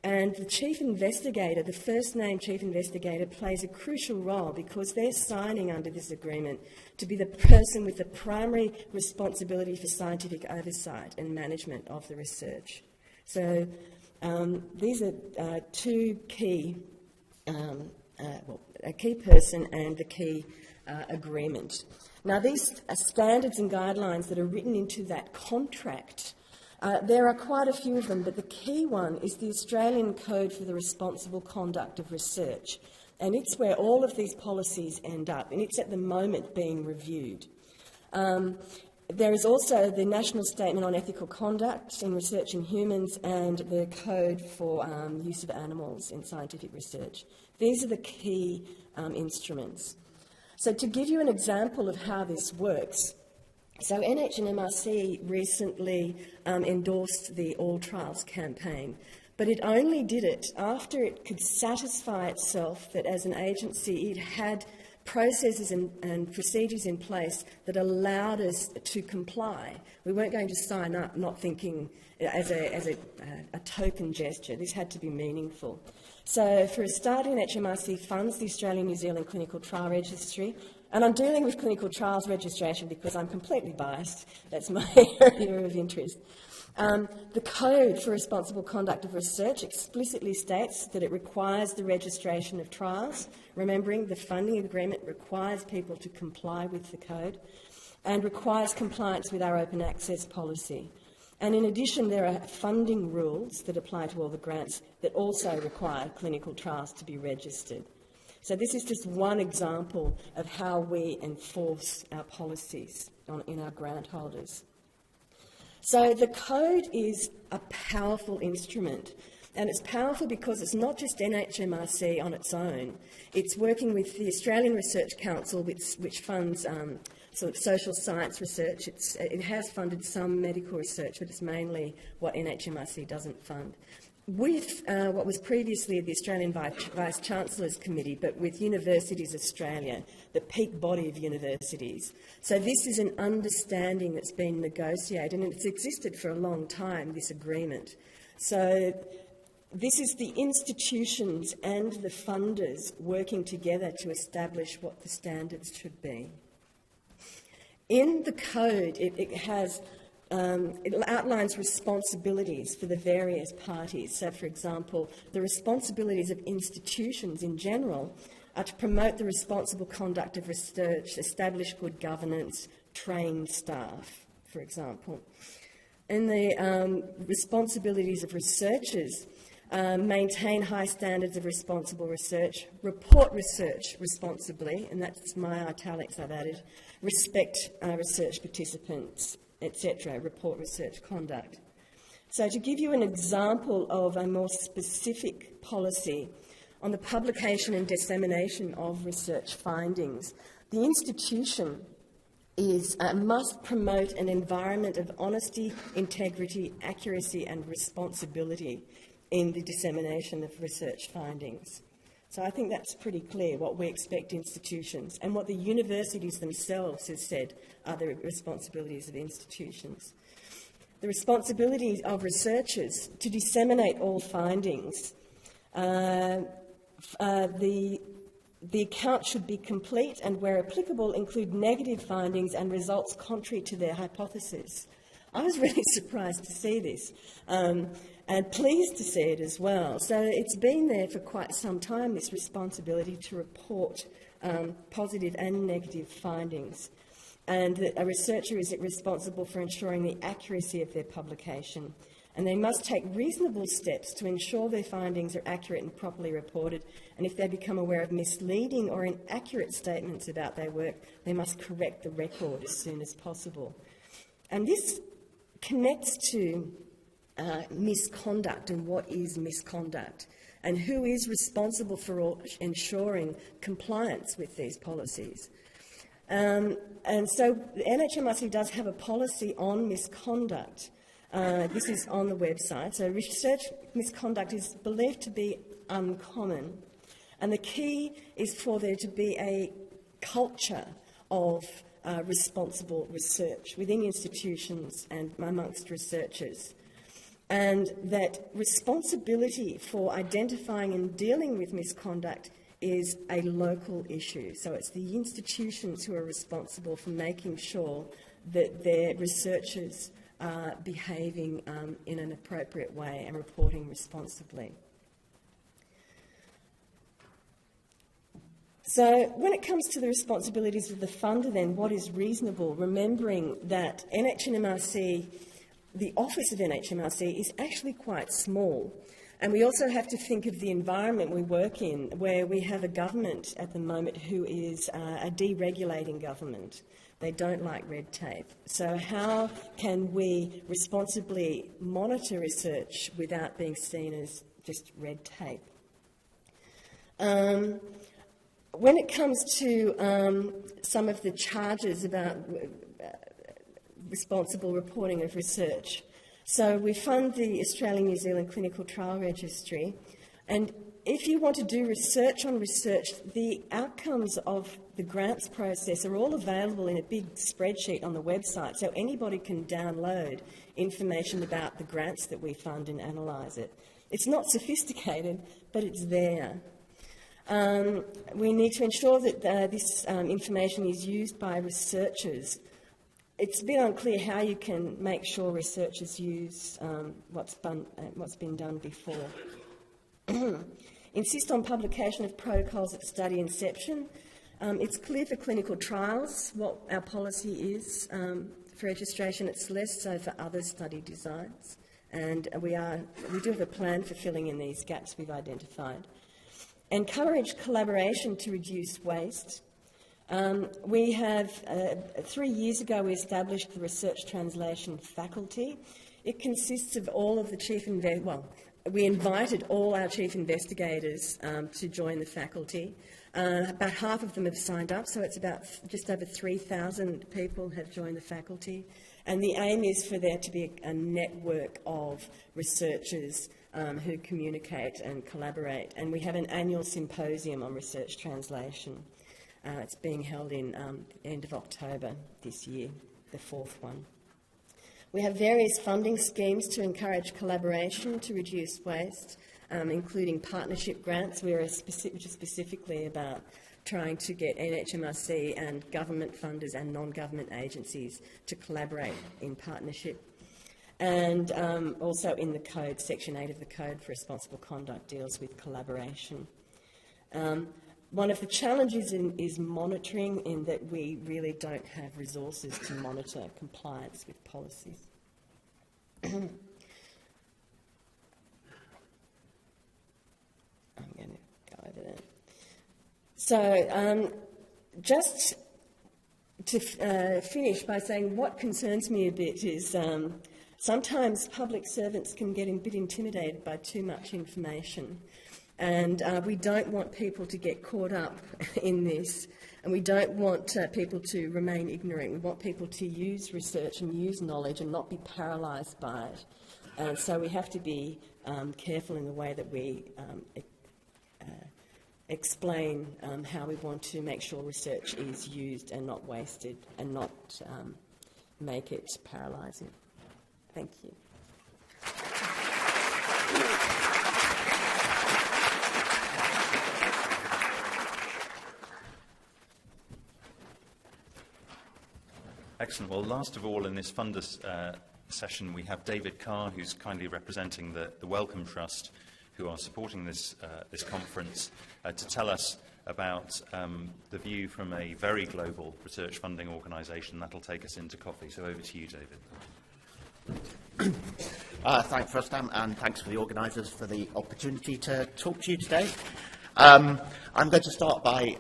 And the chief investigator, the first-name chief investigator, plays a crucial role because they're signing under this agreement to be the person with the primary responsibility for scientific oversight and management of the research. So these are two key, a key person and the key agreement. Now, these standards and guidelines that are written into that contract, there are quite a few of them, but the key one is the Australian Code for the Responsible Conduct of Research, and it's where all of these policies end up, and it's at the moment being reviewed. There is also the National Statement on Ethical Conduct in Research in Humans and the Code for Use of Animals in Scientific Research. These are the key instruments. So to give you an example of how this works, so NHMRC recently endorsed the All Trials campaign, but it only did it after it could satisfy itself that as an agency it had processes and procedures in place that allowed us to comply. We weren't going to sign up not thinking as a token gesture. This had to be meaningful. So for a start, NHMRC funds the Australian-New Zealand Clinical Trial Registry, and I'm dealing with clinical trials registration because I'm completely biased. That's my area of interest. The Code for Responsible Conduct of Research explicitly states that it requires the registration of trials, remembering the funding agreement requires people to comply with the code, and requires compliance with our open access policy. And in addition, there are funding rules that apply to all the grants that also require clinical trials to be registered. So this is just one example of how we enforce our policies in our grant holders. So the code is a powerful instrument, and it's powerful because it's not just NHMRC on its own. It's working with the Australian Research Council, which funds sort of social science research. It has funded some medical research, but it's mainly what NHMRC doesn't fund. With what was previously the Australian Vice-Chancellors Committee, but with Universities Australia, the peak body of universities. So this is an understanding that's been negotiated, and it's existed for a long time, this agreement. So this is the institutions and the funders working together to establish what the standards should be. In the code, it outlines responsibilities for the various parties. So, for example, the responsibilities of institutions in general are to promote the responsible conduct of research, establish good governance, train staff, for example. And the responsibilities of researchers maintain high standards of responsible research, report research responsibly, and that's my italics I've added, respect research participants, etc., report research conduct. So to give you an example of a more specific policy on the publication and dissemination of research findings, the institution must promote an environment of honesty, integrity, accuracy and responsibility in the dissemination of research findings. So I think that's pretty clear what we expect institutions and what the universities themselves have said are the responsibilities of institutions. The responsibilities of researchers to disseminate all findings. The account should be complete and, where applicable, include negative findings and results contrary to their hypothesis. I was really surprised to see this. And pleased to see it as well. So it's been there for quite some time, this responsibility to report positive and negative findings. And that a researcher is responsible for ensuring the accuracy of their publication. And they must take reasonable steps to ensure their findings are accurate and properly reported. And if they become aware of misleading or inaccurate statements about their work, they must correct the record as soon as possible. And this connects to misconduct and what is misconduct and who is responsible for ensuring compliance with these policies. And so the NHMRC does have a policy on misconduct. This is on the website. So research misconduct is believed to be uncommon. And the key is for there to be a culture of responsible research within institutions and amongst researchers. And that responsibility for identifying and dealing with misconduct is a local issue. So it's the institutions who are responsible for making sure that their researchers are behaving in an appropriate way and reporting responsibly. So when it comes to the responsibilities of the funder then, what is reasonable? Remembering that NHMRC, the office of NHMRC is actually quite small. And we also have to think of the environment we work in, where we have a government at the moment who is a deregulating government. They don't like red tape. So how can we responsibly monitor research without being seen as just red tape? When it comes to some of the charges about responsible reporting of research, so we fund the Australian-New Zealand Clinical Trial Registry, and if you want to do research on research, the outcomes of the grants process are all available in a big spreadsheet on the website, so anybody can download information about the grants that we fund and analyse it. It's not sophisticated, but it's there. We need to ensure that this information is used by researchers. It's a bit unclear how you can make sure researchers use what's been done before. Insist on publication of protocols at study inception. It's clear for clinical trials what our policy is for registration. It's less so for other study designs. And we do have a plan for filling in these gaps we've identified. Encourage collaboration to reduce waste. We have, 3 years ago, we established the Research Translation Faculty. It consists of all of the we invited all our chief investigators to join the faculty. About half of them have signed up, so it's about just over 3,000 people have joined the faculty. And the aim is for there to be a network of researchers who communicate and collaborate. And we have an annual symposium on research translation. It's being held in end of October this year, the 4th one. We have various funding schemes to encourage collaboration to reduce waste, including partnership grants, which are specifically about trying to get NHMRC and government funders and non-government agencies to collaborate in partnership. And also in the code, Section 8 of the Code for Responsible Conduct deals with collaboration. One of the challenges is monitoring, in that we really don't have resources to monitor compliance with policies. I'm going to go over that. So just to finish by saying what concerns me a bit is sometimes public servants can get a bit intimidated by too much information. And we don't want people to get caught up in this, and we don't want people to remain ignorant. We want people to use research and use knowledge and not be paralysed by it. And so we have to be careful in the way that we explain how we want to make sure research is used and not wasted, and not make it paralysing. Thank you. Excellent. Well, last of all in this funders session, we have David Carr, who's kindly representing the Wellcome Trust, who are supporting this conference, to tell us about the view from a very global research funding organisation. That'll take us into coffee. So over to you, David. Thanks, Rustam, and thanks for the organisers for the opportunity to talk to you today. I'm going to start by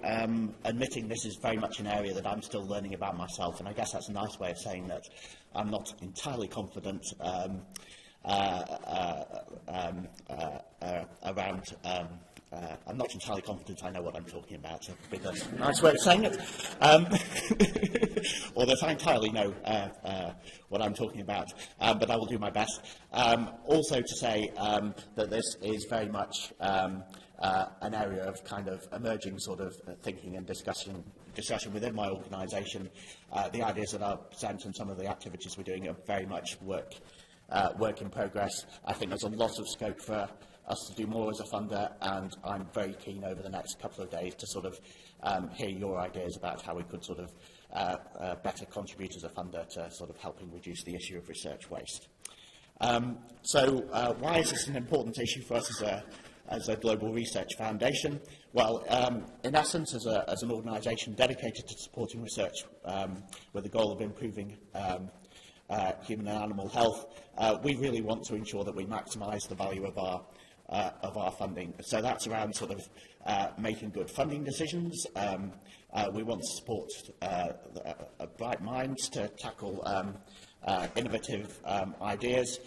admitting this is very much an area that I'm still learning about myself, and I guess that's a nice way of saying that I'm not entirely confident I'm not entirely confident I know what I'm talking about, so that's a nice way of saying it. Or that I entirely know what I'm talking about, but I will do my best. Also to say that this is very much an area of kind of emerging sort of thinking and discussion within my organisation. The ideas that are present and some of the activities we're doing are very much work in progress. I think there's a lot of scope for us to do more as a funder, and I'm very keen over the next couple of days to sort of hear your ideas about how we could sort of better contribute as a funder to sort of helping reduce the issue of research waste. So why is this an important issue for us as a global research foundation? Well, in essence, as an organisation dedicated to supporting research with the goal of improving human and animal health, we really want to ensure that we maximise the value of our funding. So that's around sort of making good funding decisions. We want to support bright minds to tackle innovative ideas.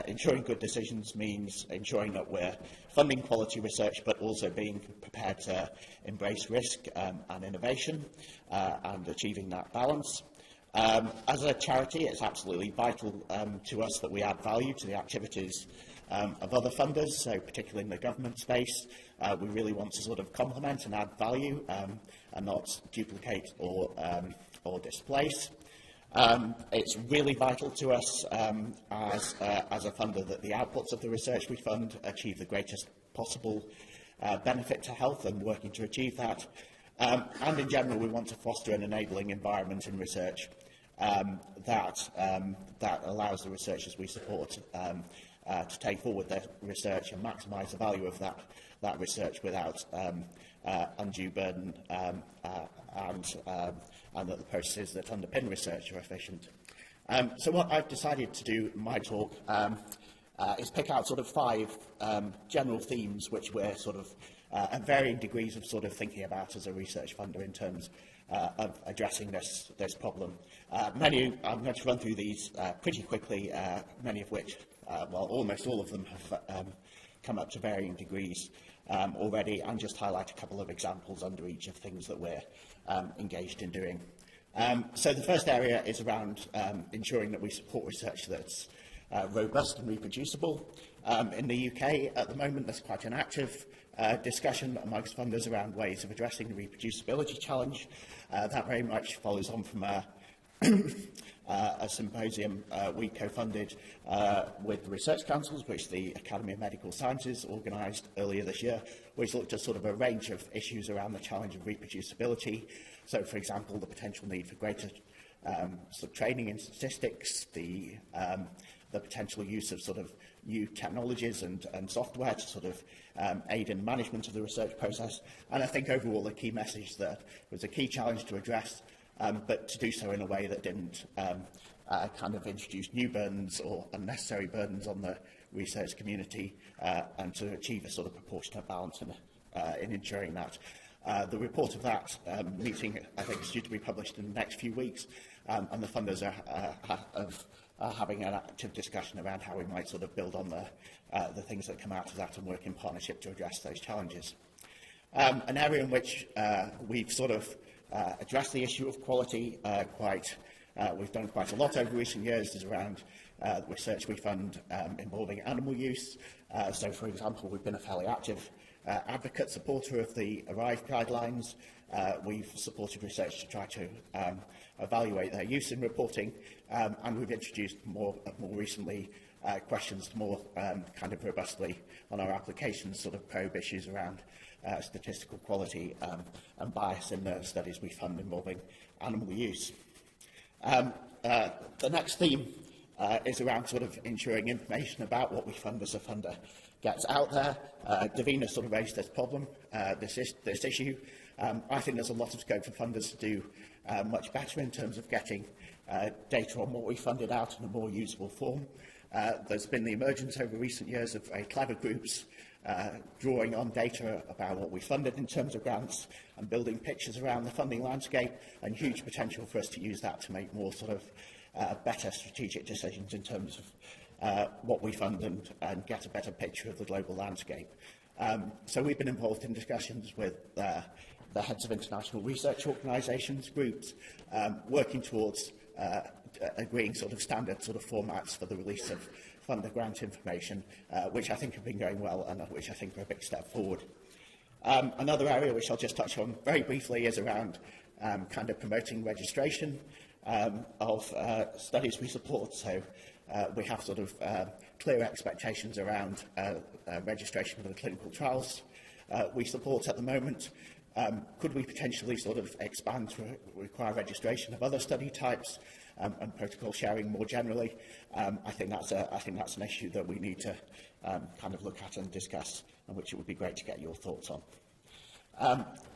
Ensuring good decisions means ensuring that we're funding quality research, but also being prepared to embrace risk and innovation and achieving that balance. As a charity, it's absolutely vital to us that we add value to the activities of other funders, so particularly in the government space. We really want to sort of complement and add value and not duplicate or displace. It's really vital to us as a funder that the outputs of the research we fund achieve the greatest possible benefit to health, and working to achieve that. And in general, we want to foster an enabling environment in research that allows the researchers we support to take forward their research and maximise the value of that research without undue burden, and that the processes that underpin research are efficient. So what I've decided to do in my talk is pick out sort of 5 general themes which we're sort of at varying degrees of sort of thinking about as a research funder in terms of addressing this problem. I'm going to run through these pretty quickly, many of which, well, almost all of them have come up to varying degrees already, and just highlight a couple of examples under each of things that we're engaged in doing. So the first area is around ensuring that we support research that's robust and reproducible. In the UK at the moment, there's quite an active discussion amongst funders around ways of addressing the reproducibility challenge. That very much follows on from a symposium we co-funded with the research councils, which the Academy of Medical Sciences organised earlier this year, which looked at sort of a range of issues around the challenge of reproducibility. So, for example, the potential need for greater sort of training in statistics, the potential use of sort of new technologies and software to sort of aid in management of the research process. And I think overall the key message that was a key challenge to address, but to do so in a way that didn't kind of introduce new burdens or unnecessary burdens on the research community, and to achieve a sort of proportionate balance in ensuring that. The report of that meeting, I think, is due to be published in the next few weeks, and the funders are having an active discussion around how we might sort of build on the things that come out of that and work in partnership to address those challenges. An area in which we've sort of addressed the issue of quality we've done quite a lot over recent years is around the research we fund involving animal use. So, for example, we've been a fairly active advocate supporter of the ARRIVE guidelines. We've supported research to try to evaluate their use in reporting, and we've introduced more recently questions more kind of robustly on our applications, sort of probe issues around statistical quality and bias in the studies we fund involving animal use. The next theme is around sort of ensuring information about what we fund as a funder gets out there. Davina sort of raised this problem, this issue. I think there's a lot of scope for funders to do much better in terms of getting data on what we funded out in a more usable form. There's been the emergence over recent years of very clever groups drawing on data about what we funded in terms of grants and building pictures around the funding landscape, and huge potential for us to use that to make more sort of better strategic decisions in terms of what we fund and get a better picture of the global landscape. So we've been involved in discussions with the heads of international research organisations, groups, working towards agreeing sort of standard sort of formats for the release of funder grant information, which I think have been going well and which I think are a big step forward. Another area which I'll just touch on very briefly is around kind of promoting registration of studies we support. So we have sort of clear expectations around registration of the clinical trials we support at the moment. Could we potentially sort of expand to require registration of other study types and protocol sharing more generally? I think that's an issue that we need to kind of look at and discuss, and which it would be great to get your thoughts on.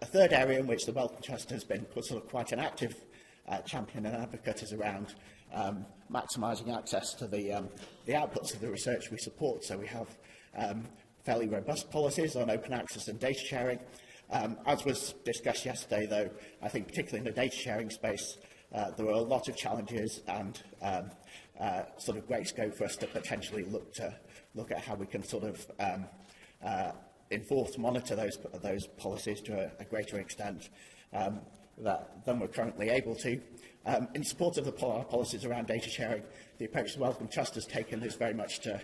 A third area in which the Wellcome Trust has been sort of quite an active champion and advocate is around maximising access to the outputs of the research we support. So we have fairly robust policies on open access and data sharing. As was discussed yesterday, though, I think particularly in the data sharing space, there are a lot of challenges and sort of great scope for us to potentially look at how we can sort of enforce, monitor those policies to a greater extent than we're currently able to. In support of the policies around data sharing, the approach the Wellcome Trust has taken is very much to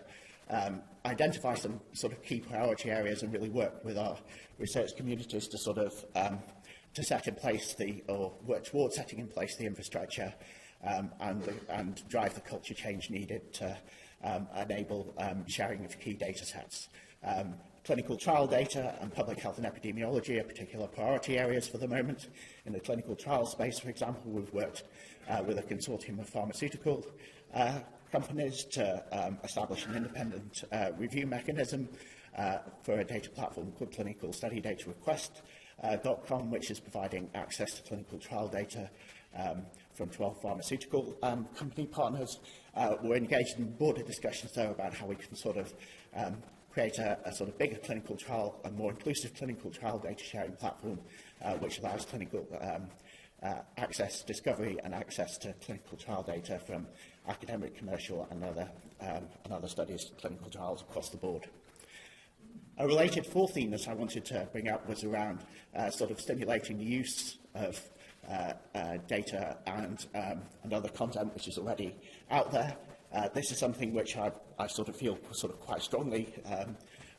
identify some sort of key priority areas and really work with our research communities to sort of to set in place or work towards setting in place the infrastructure and drive the culture change needed to enable sharing of key data sets. Clinical trial data and public health and epidemiology are particular priority areas for the moment. In the clinical trial space, for example, we've worked with a consortium of pharmaceutical companies to establish an independent review mechanism for a data platform called Clinical Study Data Request.com, which is providing access to clinical trial data from 12 pharmaceutical company partners. We're engaged in broader discussions there about how we can sort of create a sort of bigger clinical trial, a more inclusive clinical trial data sharing platform, which allows clinical access, discovery and access to clinical trial data from academic, commercial and other studies, clinical trials across the board. A related fourth theme that I wanted to bring up was around sort of stimulating the use of data and other content which is already out there. This is something which I sort of feel sort of quite strongly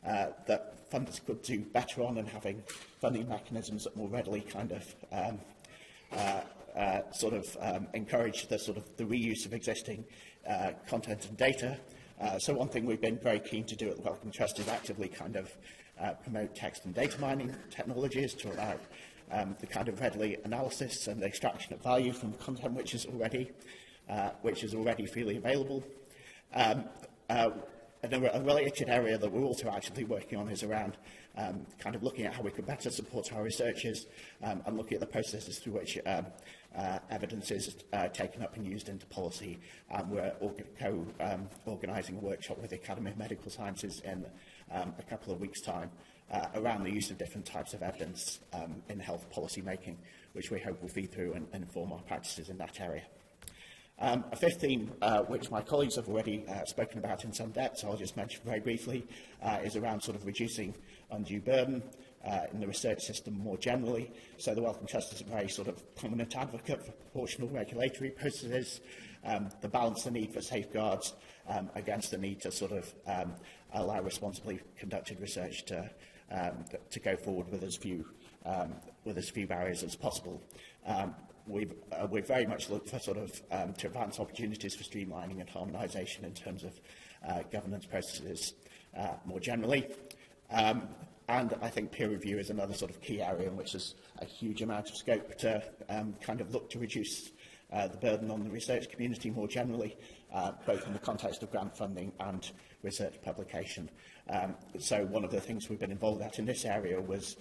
that funders could do better on, and having funding mechanisms that more readily kind of encourage the sort of the reuse of existing content and data. So one thing we've been very keen to do at the Wellcome Trust is actively kind of promote text and data mining technologies to allow the kind of readily analysis and the extraction of value from content which is already freely available. And a related area that we're also actually working on is around kind of looking at how we could better support our researchers and looking at the processes through which evidence is taken up and used into policy. We're co-organising a workshop with the Academy of Medical Sciences in a couple of weeks' time around the use of different types of evidence in health policy making, which we hope will feed through and inform our practices in that area. A fifth theme, which my colleagues have already spoken about in some depth, so I'll just mention very briefly, is around sort of reducing undue burden in the research system more generally. So the Wellcome Trust is a very sort of prominent advocate for proportional regulatory processes, the balance the need for safeguards against the need to sort of allow responsibly conducted research to go forward with as few barriers as possible. We've very much looked for sort of to advance opportunities for streamlining and harmonisation in terms of governance processes more generally. And I think peer review is another sort of key area in which there's a huge amount of scope to kind of look to reduce the burden on the research community more generally, both in the context of grant funding and research publication. So one of the things we've been involved at in this area was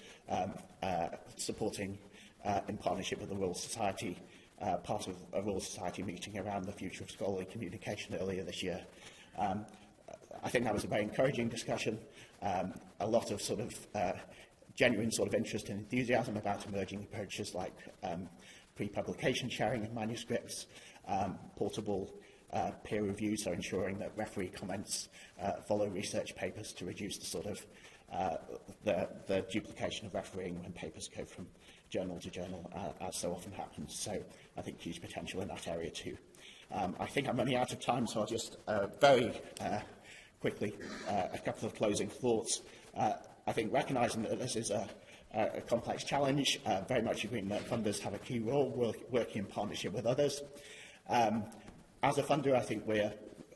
supporting in partnership with the Royal Society, part of a Royal Society meeting around the future of scholarly communication earlier this year, I think that was a very encouraging discussion. A lot of sort of genuine sort of interest and enthusiasm about emerging approaches like pre-publication sharing of manuscripts, portable peer review, so ensuring that referee comments follow research papers to reduce the sort of the duplication of refereeing when papers go from journal to journal, as so often happens. So I think huge potential in that area too. I think I'm running out of time, so I'll just very quickly a couple of closing thoughts. I think recognising that this is a complex challenge, very much agreeing that funders have a key role working in partnership with others. As a funder, I think we're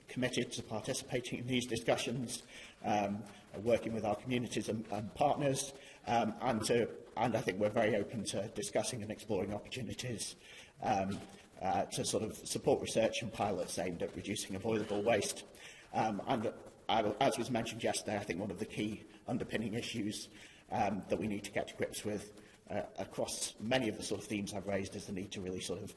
committed to participating in these discussions, working with our communities and partners, and I think we're very open to discussing and exploring opportunities to sort of support research and pilots aimed at reducing avoidable waste. And as was mentioned yesterday, I think one of the key underpinning issues that we need to get to grips with across many of the sort of themes I've raised is the need to really sort of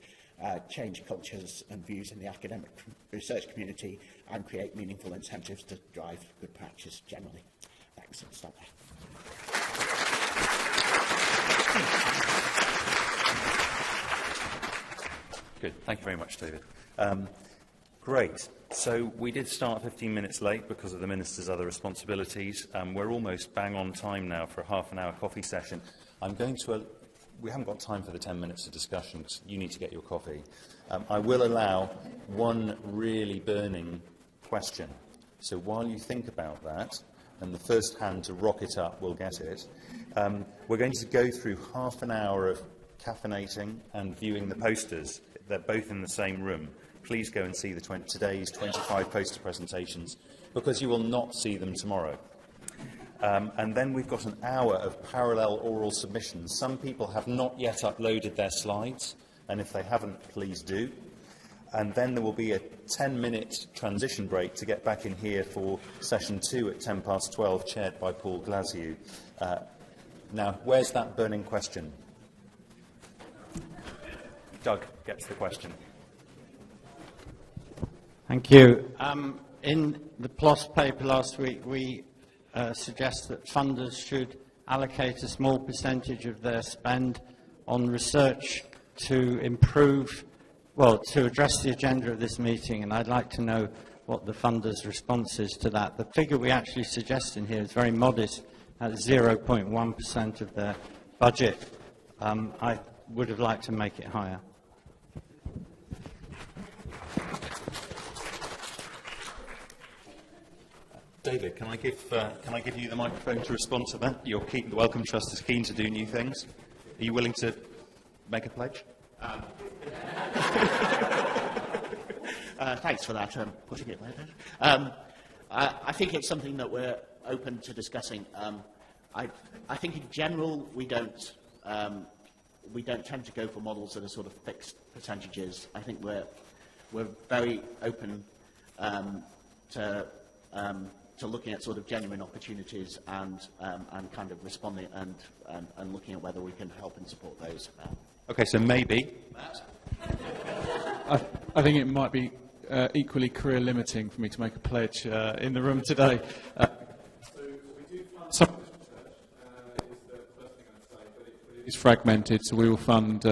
change cultures and views in the academic research community and create meaningful incentives to drive good practice generally. Thanks. I'll stop there. Good. Thank you very much, David. Great. So we did start 15 minutes late because of the Minister's other responsibilities. We're almost bang on time now for a half-an-hour coffee session. We haven't got time for the 10 minutes of discussion because you need to get your coffee. I will allow one really burning question. So while you think about that, and the first hand to rocket up will get it, we're going to go through half an hour of caffeinating and viewing the posters. They're both in the same room. Please go and see today's 25 poster presentations, because you will not see them tomorrow. And then we've got an hour of parallel oral submissions. Some people have not yet uploaded their slides, and if they haven't, please do. And then there will be a 10-minute transition break to get back in here for session 2 at 12:10, chaired by Paul Glasziou. Now, where's that burning question? Doug gets the question. Thank you. In the PLOS paper last week, we suggest that funders should allocate a small percentage of their spend on research to improve, well, to address the agenda of this meeting, and I'd like to know what the funders' response is to that. The figure we actually suggest in here is very modest, at 0.1% of their budget. I would have liked to make it higher. David, can I give you the microphone to respond to that? The Wellcome Trust is keen to do new things. Are you willing to make a pledge? Thanks for that, putting it there. I think it's something that we're open to discussing. I think in general we don't tend to go for models that are sort of fixed percentages. I think we're very open to looking at sort of genuine opportunities and kind of responding and looking at whether we can help and support those. Okay, so maybe. I think it might be equally career limiting for me to make a pledge in the room today. So we do fund some research, is the first thing I'd say, but it is fragmented, so we will fund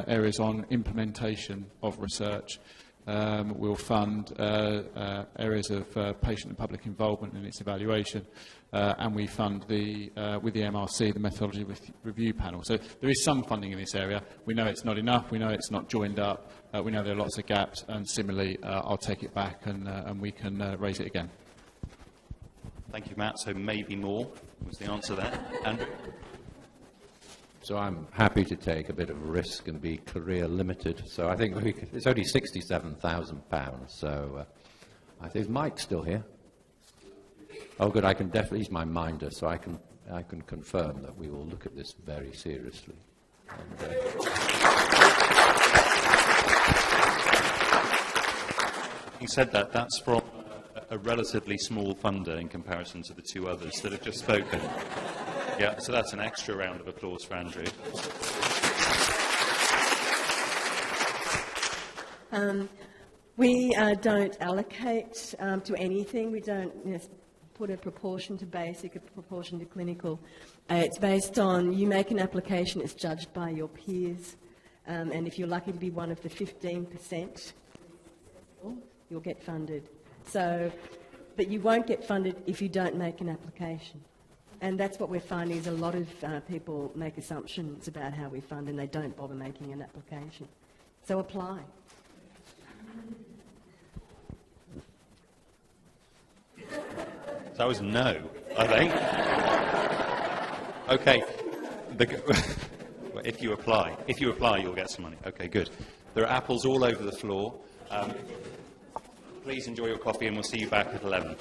areas on implementation of research. We'll fund areas of patient and public involvement in its evaluation, and we fund with the MRC, the Methodology Review Panel. So there is some funding in this area. We know it's not enough. We know it's not joined up. We know there are lots of gaps, and similarly, I'll take it back and we can raise it again. Thank you, Matt. So maybe more was the answer there. Andrew? So I'm happy to take a bit of a risk and be career limited. So I think it's only £67,000. So I think is Mike still here? Oh, good. I can definitely. He's my minder, so I can confirm that we will look at this very seriously. And, you said that's from a relatively small funder in comparison to the two others that have just spoken. Yeah, so that's an extra round of applause for Andrew. We don't allocate to anything. We don't put a proportion to basic, a proportion to clinical. It's based on, you make an application, it's judged by your peers, and if you're lucky to be one of the 15%, you'll get funded. So, but you won't get funded if you don't make an application. And that's what we're finding is a lot of people make assumptions about how we fund and they don't bother making an application. So apply. That was no, I think. Okay. If you apply, you'll get some money. Okay, good. There are apples all over the floor. Please enjoy your coffee, and we'll see you back at 11.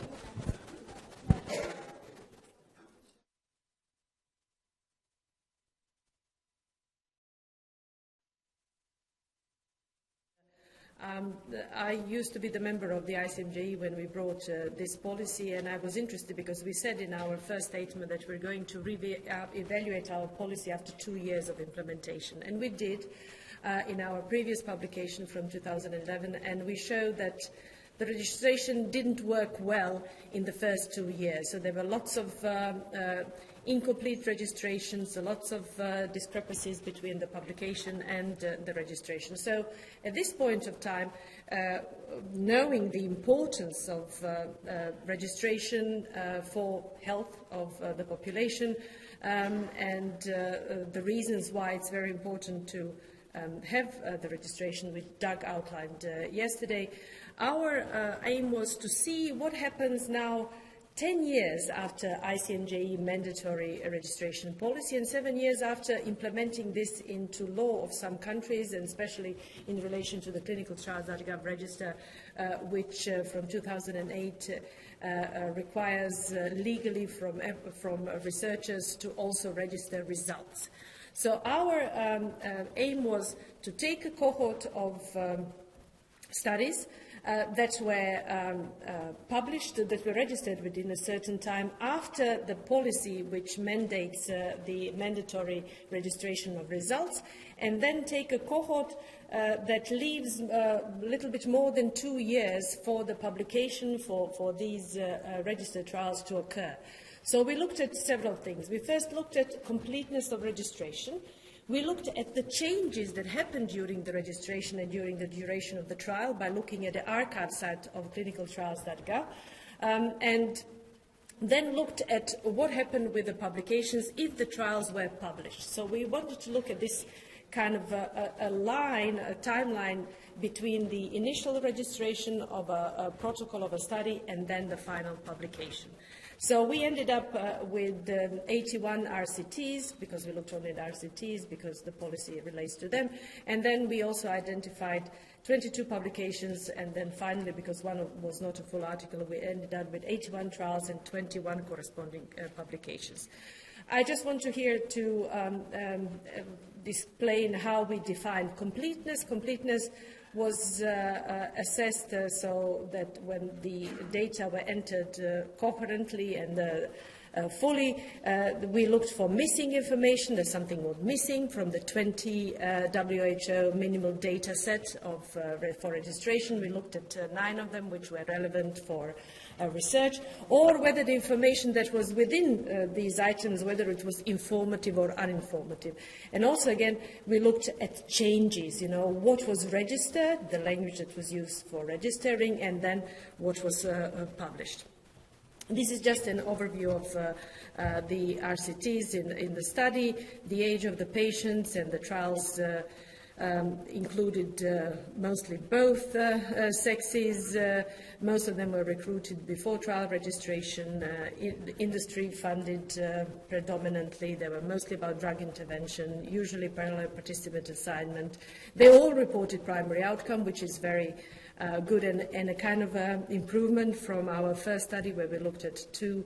I used to be the member of the ICMJ when we brought this policy, and I was interested because we said in our first statement that we're going to evaluate our policy after 2 years of implementation. And we did in our previous publication from 2011, and we showed that the registration didn't work well in the first 2 years. So there were lots of incomplete registrations, lots of discrepancies between the publication and the registration. So at this point of time, knowing the importance of registration for health of the population and the reasons why it's very important to have the registration, which Doug outlined yesterday, our aim was to see what happens now 10 years after ICMJ mandatory registration policy and 7 years after implementing this into law of some countries, and especially in relation to the clinicaltrials.gov register, which from 2008 requires legally from researchers to also register results. So our aim was to take a cohort of studies that were published, that were registered within a certain time after the policy which mandates the mandatory registration of results, and then take a cohort that leaves a little bit more than 2 years for the publication for these registered trials to occur. So we looked at several things. We first looked at completeness of registration. We looked at the changes that happened during the registration and during the duration of the trial by looking at the archive site of clinicaltrials.gov, and then looked at what happened with the publications if the trials were published. So we wanted to look at this kind of a timeline between the initial registration of a protocol of a study and then the final publication. So we ended up with 81 RCTs, because we looked only at RCTs, because the policy relates to them. And then we also identified 22 publications, and then finally, because one was not a full article, we ended up with 81 trials and 21 corresponding publications. I just want to here to explain how we define completeness. Completeness was assessed so that when the data were entered coherently and fully, we looked for missing information. There's something was missing from the 20 WHO minimal data set for registration. We looked at 9 of them, which were relevant for research, or whether the information that was within these items, whether it was informative or uninformative. And also, again, we looked at changes, what was registered, the language that was used for registering, and then what was published. This is just an overview of the RCTs in the study. The age of the patients and the trials included mostly both sexes. Most of them were recruited before trial registration, industry funded predominantly. They were mostly about drug intervention, usually parallel participant assignment. They all reported primary outcome, which is very good and a kind of improvement from our first study where we looked at 2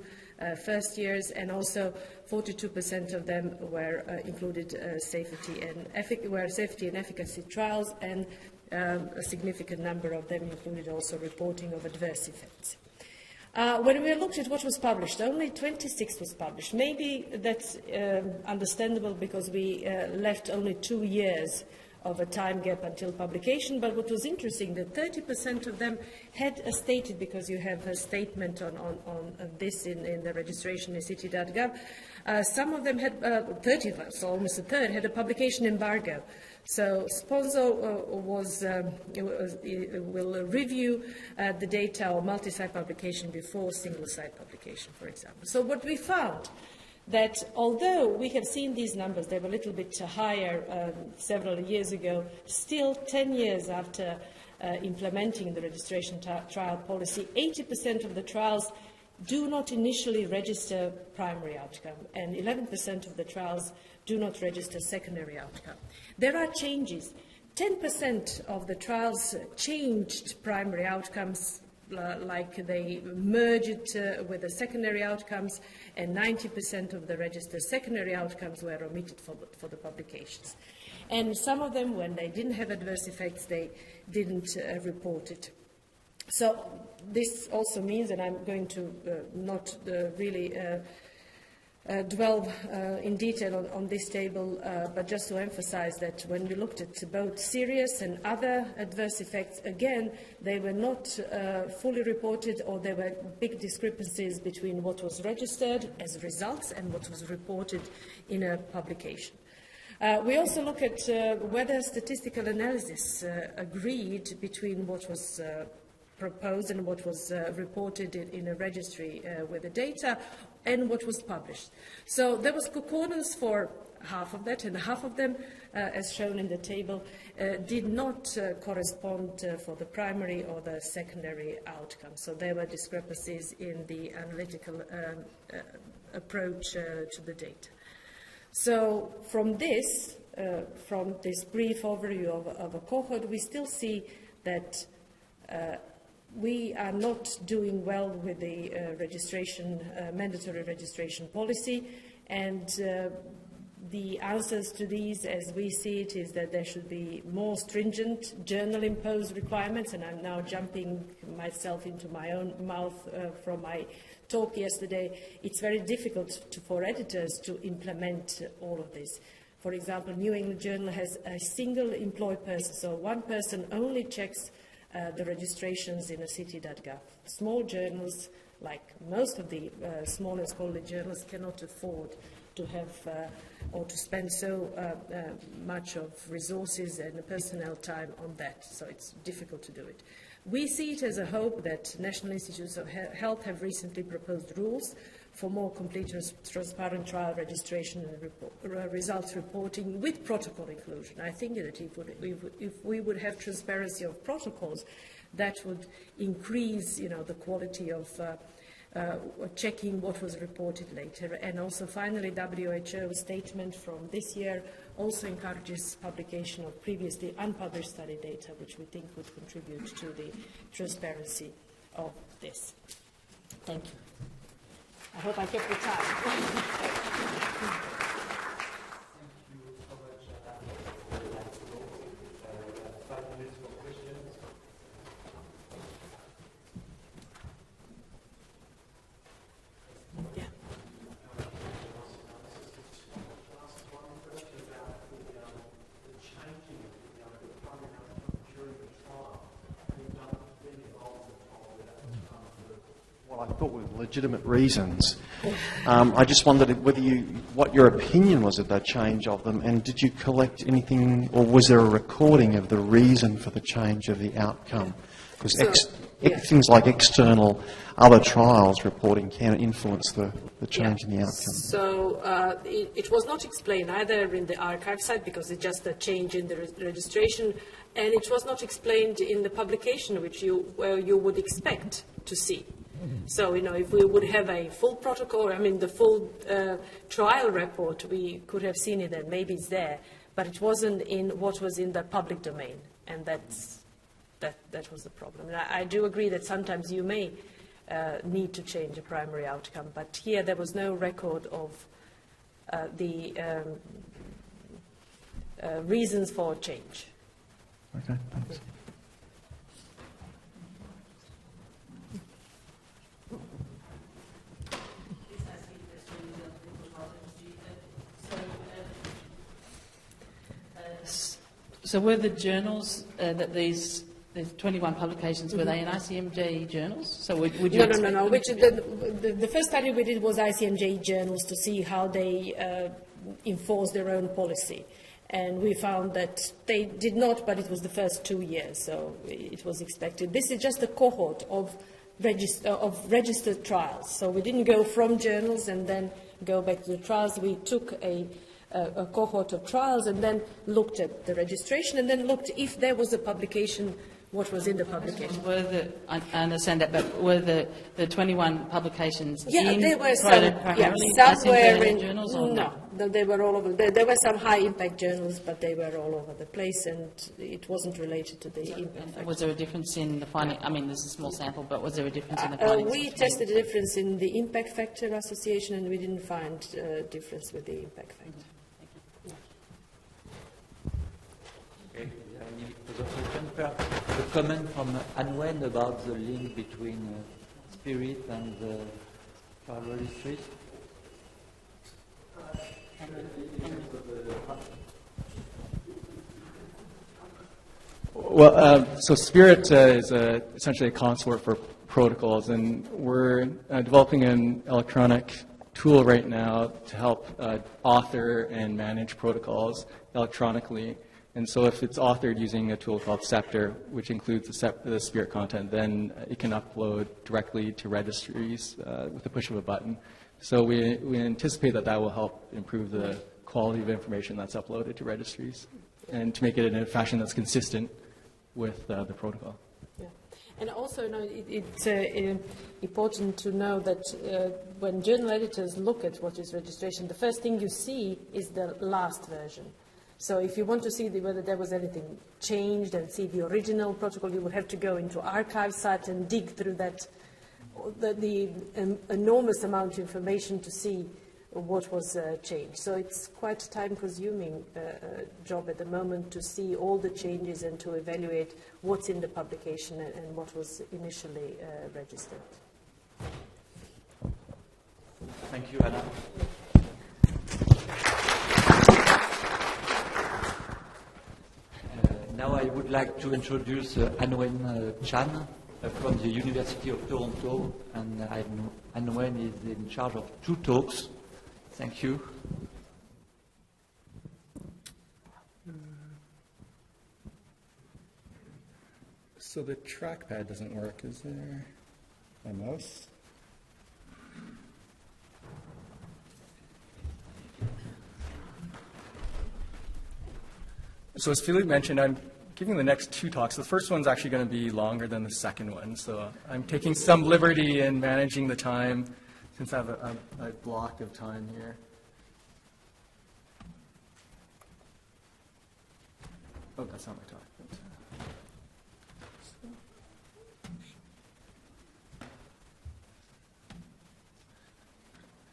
first years, and also 42% of them were included safety and efficacy trials, and a significant number of them included also reporting of adverse effects. When we looked at what was published, only 26 was published. Maybe that's understandable because we left only 2 years of a time gap until publication, but what was interesting, that 30% of them had stated, because you have a statement on this in the registration in city.gov, some of them had, 30, so almost a third, had a publication embargo. So sponsor will review the data or multi-site publication before single-site publication, for example. So what we found, that although we have seen these numbers, they were a little bit higher several years ago, still 10 years after implementing the registration trial policy, 80% of the trials do not initially register primary outcome, and 11% of the trials do not register secondary outcome. There are changes. 10% of the trials changed primary outcomes, like they merged with the secondary outcomes, and 90% of the registered secondary outcomes were omitted for the publications. And some of them, when they didn't have adverse effects, they didn't report it. So this also means, and I'm going to not really dwell in detail on this table, but just to emphasize that when we looked at both serious and other adverse effects, again, they were not fully reported, or there were big discrepancies between what was registered as results and what was reported in a publication. We also look at whether statistical analysis agreed between what was proposed and what was reported in a registry with the data and what was published. So there was concordance for half of that, and half of them, as shown in the table, did not correspond for the primary or the secondary outcome. So there were discrepancies in the analytical approach to the data. So from this brief overview of a cohort, we still see that we are not doing well with the mandatory registration policy, and the answers to these, as we see it, is that there should be more stringent journal-imposed requirements, and I'm now jumping myself into my own mouth from my talk yesterday. It's very difficult for editors to implement all of this. For example, New England Journal has a single employed person, so one person only checks the registrations in a city.gov. Small journals, like most of the small and scholarly journals, cannot afford to have or to spend so much of resources and personnel time on that, so it's difficult to do it. We see it as a hope that National Institutes of Health have recently proposed rules for more complete transparent trial registration and results reporting with protocol inclusion. I think that if we would have transparency of protocols, that would increase, the quality of checking what was reported later. And also, finally, WHO statement from this year also encourages publication of previously unpublished study data, which we think would contribute to the transparency of this. Thank you. I hope I kept the time. I thought were legitimate reasons. I just wondered what your opinion was of that change of them, and did you collect anything, or was there a recording of the reason for the change of the outcome? Because things like external other trials reporting can influence the change in the outcome. So it was not explained either in the archive site, because it's just a change in the registration, and it was not explained in the publication, which you would expect to see. So, if we would have a full protocol, the full trial report, we could have seen it, and maybe it's there, but it wasn't in what was in the public domain, and that was the problem. And I do agree that sometimes you may need to change a primary outcome, but here there was no record of the reasons for change. Okay, thanks. So were the journals that these 21 publications, were they in ICMJ journals? So would you No. The first study we did was ICMJ journals to see how they enforce their own policy. And we found that they did not, but it was the first 2 years, so it was expected. This is just a cohort of registered trials. So we didn't go from journals and then go back to the trials. We took a cohort of trials and then looked at the registration and then looked if there was a publication, what was in the publication. I understand that, but were the 21 publications Yeah, in there were some. primarily Yeah, some were in journals or no, they were all over. There were some high impact journals, but they were all over the place, and it wasn't related to the impact factor. Was there a difference in the finding? I mean, this is a small sample, but was there a difference in the findings? We tested the difference in the impact factor association, and we didn't find a difference with the impact factor. Okay. Any further question? Perhaps a comment from Anwen about the link between spirit and trial registries? Well, so Spirit is essentially a consort for protocols, and we're developing an electronic tool right now to help author and manage protocols electronically. And so if it's authored using a tool called Sept, which includes the Spirit content, then it can upload directly to registries with the push of a button. So we anticipate that will help improve the quality of information that's uploaded to registries and to make it in a fashion that's consistent with the protocol. Yeah. And also, it's important to know that when journal editors look at what is registration, the first thing you see is the last version. So if you want to see whether there was anything changed and see the original protocol, you would have to go into archive site and dig through that, the enormous amount of information to see what was changed. So it's quite a time-consuming job at the moment to see all the changes and to evaluate what's in the publication and what was initially registered. Thank you, Anna. Now I would like to introduce Anwen Chan from the University of Toronto, and Anwen is in charge of 2 talks. Thank you. So the trackpad doesn't work, is there? A mouse? So as Philippe mentioned, I'm giving the next 2 talks. The first one's actually going to be longer than the second one, so I'm taking some liberty in managing the time since I have a block of time here. Oh, that's not my talk.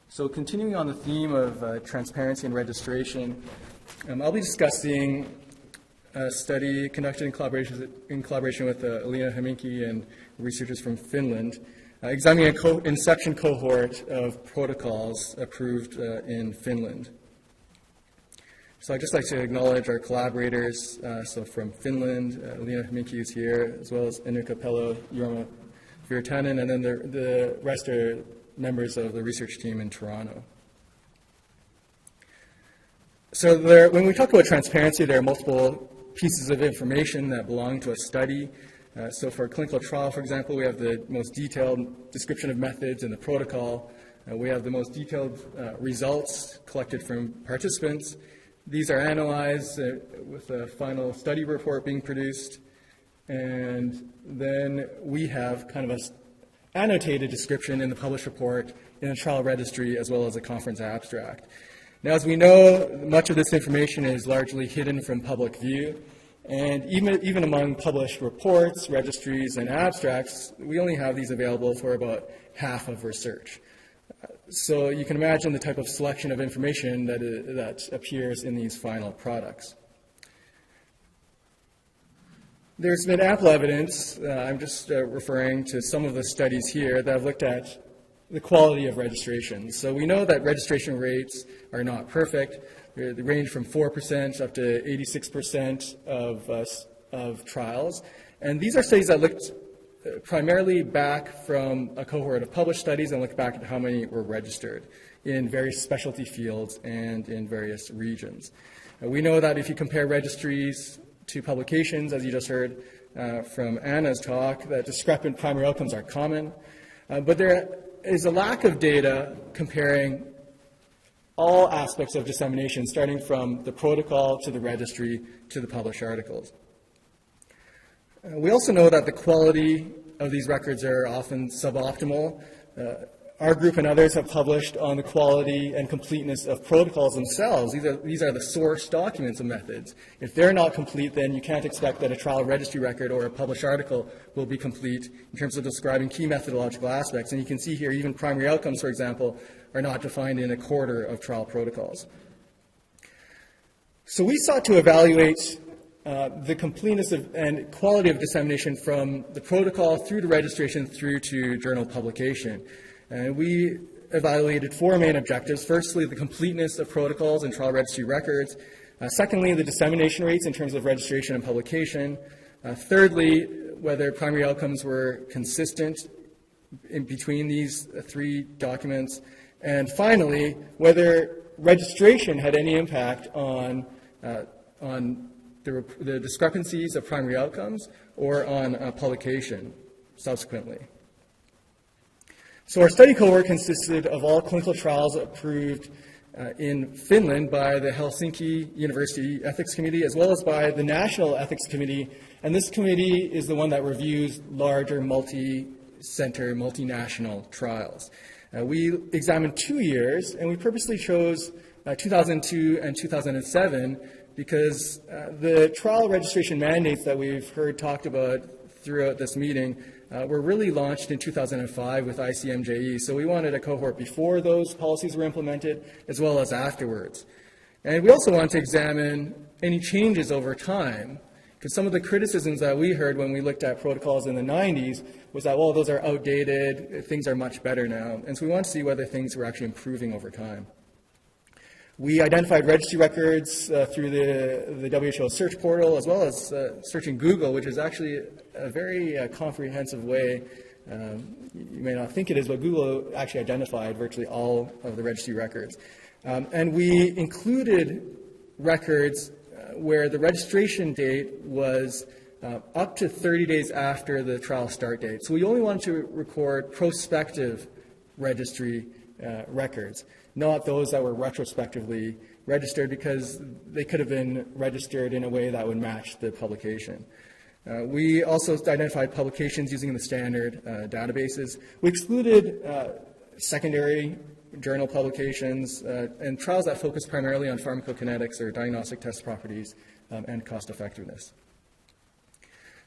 So continuing on the theme of transparency and registration, I'll be discussing a study conducted in collaboration with Elina Hämeenki and researchers from Finland, examining an inception cohort of protocols approved in Finland. So I'd just like to acknowledge our collaborators. So from Finland, Elina Hämeenki is here, as well as Enrica Pello, Jorma Virtanen, and then the rest are members of the research team in Toronto. So when we talk about transparency, there are multiple pieces of information that belong to a study. So for a clinical trial, for example, we have the most detailed description of methods in the protocol. We have the most detailed results collected from participants. These are analyzed with a final study report being produced. And then we have kind of an annotated description in the published report in a trial registry as well as a conference abstract. Now, as we know, much of this information is largely hidden from public view, and even among published reports, registries, and abstracts, we only have these available for about half of research. So you can imagine the type of selection of information that appears in these final products. There's been ample evidence, I'm just referring to some of the studies here, that have looked at the quality of registration. So we know that registration rates are not perfect. They range from 4% up to 86% of trials. And these are studies that looked primarily back from a cohort of published studies and looked back at how many were registered in various specialty fields and in various regions. We know that if you compare registries to publications, as you just heard from Anna's talk, that discrepant primary outcomes are common. But there is a lack of data comparing all aspects of dissemination, starting from the protocol to the registry to the published articles. We also know that the quality of these records are often suboptimal. Our group and others have published on the quality and completeness of protocols themselves. These are the source documents of methods. If they're not complete, then you can't expect that a trial registry record or a published article will be complete in terms of describing key methodological aspects. And you can see here even primary outcomes, for example, are not defined in a quarter of trial protocols. So we sought to evaluate the completeness and quality of dissemination from the protocol through to registration through to journal publication. And we evaluated four main objectives. Firstly, the completeness of protocols and trial registry records. Secondly, the dissemination rates in terms of registration and publication. Thirdly, whether primary outcomes were consistent in between these three documents. And finally, whether registration had any impact on the discrepancies of primary outcomes or on publication subsequently. So our study cohort consisted of all clinical trials approved in Finland by the Helsinki University Ethics Committee as well as by the National Ethics Committee. And this committee is the one that reviews larger multi-center, multinational trials. We examined 2 years, and we purposely chose 2002 and 2007 because the trial registration mandates that we've heard talked about throughout this meeting were really launched in 2005 with ICMJE. So we wanted a cohort before those policies were implemented as well as afterwards. And we also wanted to examine any changes over time, because some of the criticisms that we heard when we looked at protocols in the 90s was that, well, those are outdated, things are much better now. And so we wanted to see whether things were actually improving over time. We identified registry records through the WHO search portal as well as searching Google, which is actually a very comprehensive way. You may not think it is, but Google actually identified virtually all of the registry records. And we included records where the registration date was up to 30 days after the trial start date. So we only wanted to record prospective registry records, not those that were retrospectively registered, because they could have been registered in a way that would match the publication. We also identified publications using the standard databases. We excluded secondary journal publications and trials that focus primarily on pharmacokinetics or diagnostic test properties and cost effectiveness.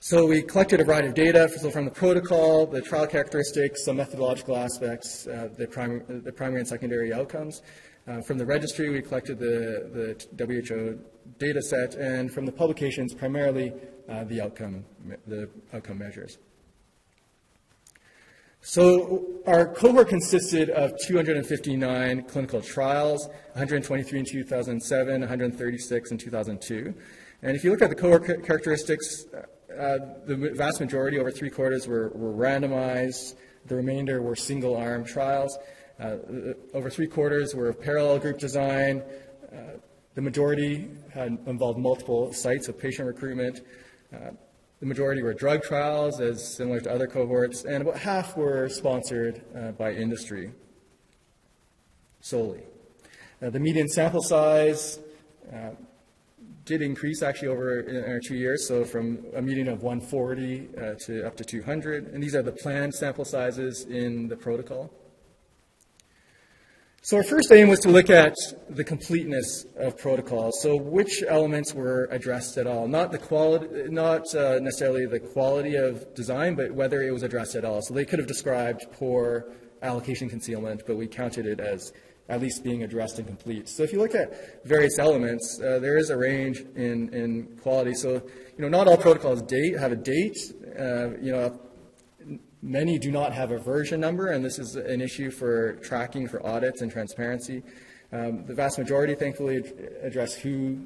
So we collected a variety of data from the protocol, the trial characteristics, some methodological aspects, the primary and secondary outcomes. From the registry, we collected the WHO data set, and from the publications, primarily the outcome measures. So our cohort consisted of 259 clinical trials, 123 in 2007, 136 in 2002. And if you look at the cohort characteristics, the vast majority, over 3/4, were randomized. The remainder were single-arm trials. Over 3/4 were parallel group design. The majority had involved multiple sites of patient recruitment. The majority were drug trials, as similar to other cohorts, and about half were sponsored by industry solely. The median sample size did increase actually over in our 2 years, so from a median of 140 to up to 200, and these are the planned sample sizes in the protocol. So our first aim was to look at the completeness of protocols. So which elements were addressed at all? Not the quality, not necessarily the quality of design, but whether it was addressed at all. So they could have described poor allocation concealment, but we counted it as at least being addressed and complete. So if you look at various elements, there is a range in quality. So, not all protocols have a date. Many do not have a version number, and this is an issue for tracking for audits and transparency. The vast majority, thankfully, address who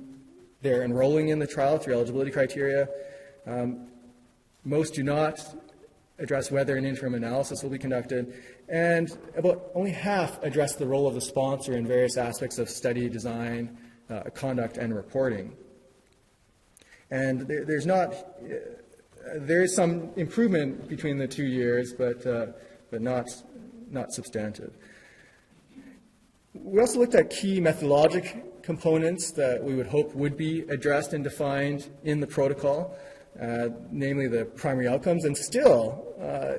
they're enrolling in the trial through eligibility criteria. Most do not address whether an interim analysis will be conducted, and about only half address the role of the sponsor in various aspects of study design, conduct, and reporting. And there is some improvement between the 2 years, but not substantive. We also looked at key methodologic components that we would hope would be addressed and defined in the protocol, namely the primary outcomes. And still,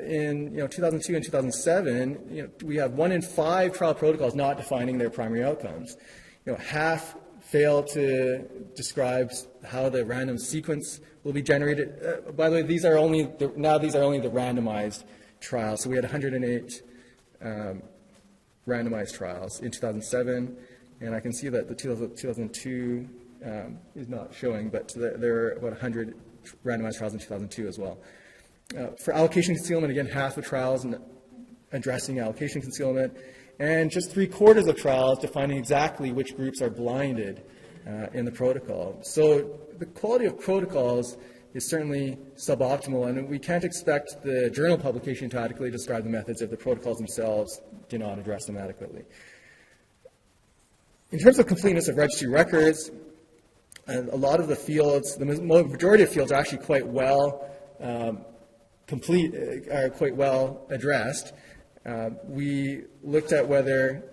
in 2002 and 2007, we have 1 in 5 trial protocols not defining their primary outcomes. Half fail to describe how the random sequence will be generated. By the way, these are only the randomized trials. So we had 108 randomized trials in 2007, and I can see that the 2002 is not showing, but there are about 100 randomized trials in 2002 as well. For allocation concealment, again, half the trials addressing allocation concealment, and just 3/4 of trials defining exactly which groups are blinded in the protocol. So the quality of protocols is certainly suboptimal, and we can't expect the journal publication to adequately describe the methods if the protocols themselves do not address them adequately. In terms of completeness of registry records, a lot of the fields, the majority of fields are actually quite well quite well addressed. We looked at whether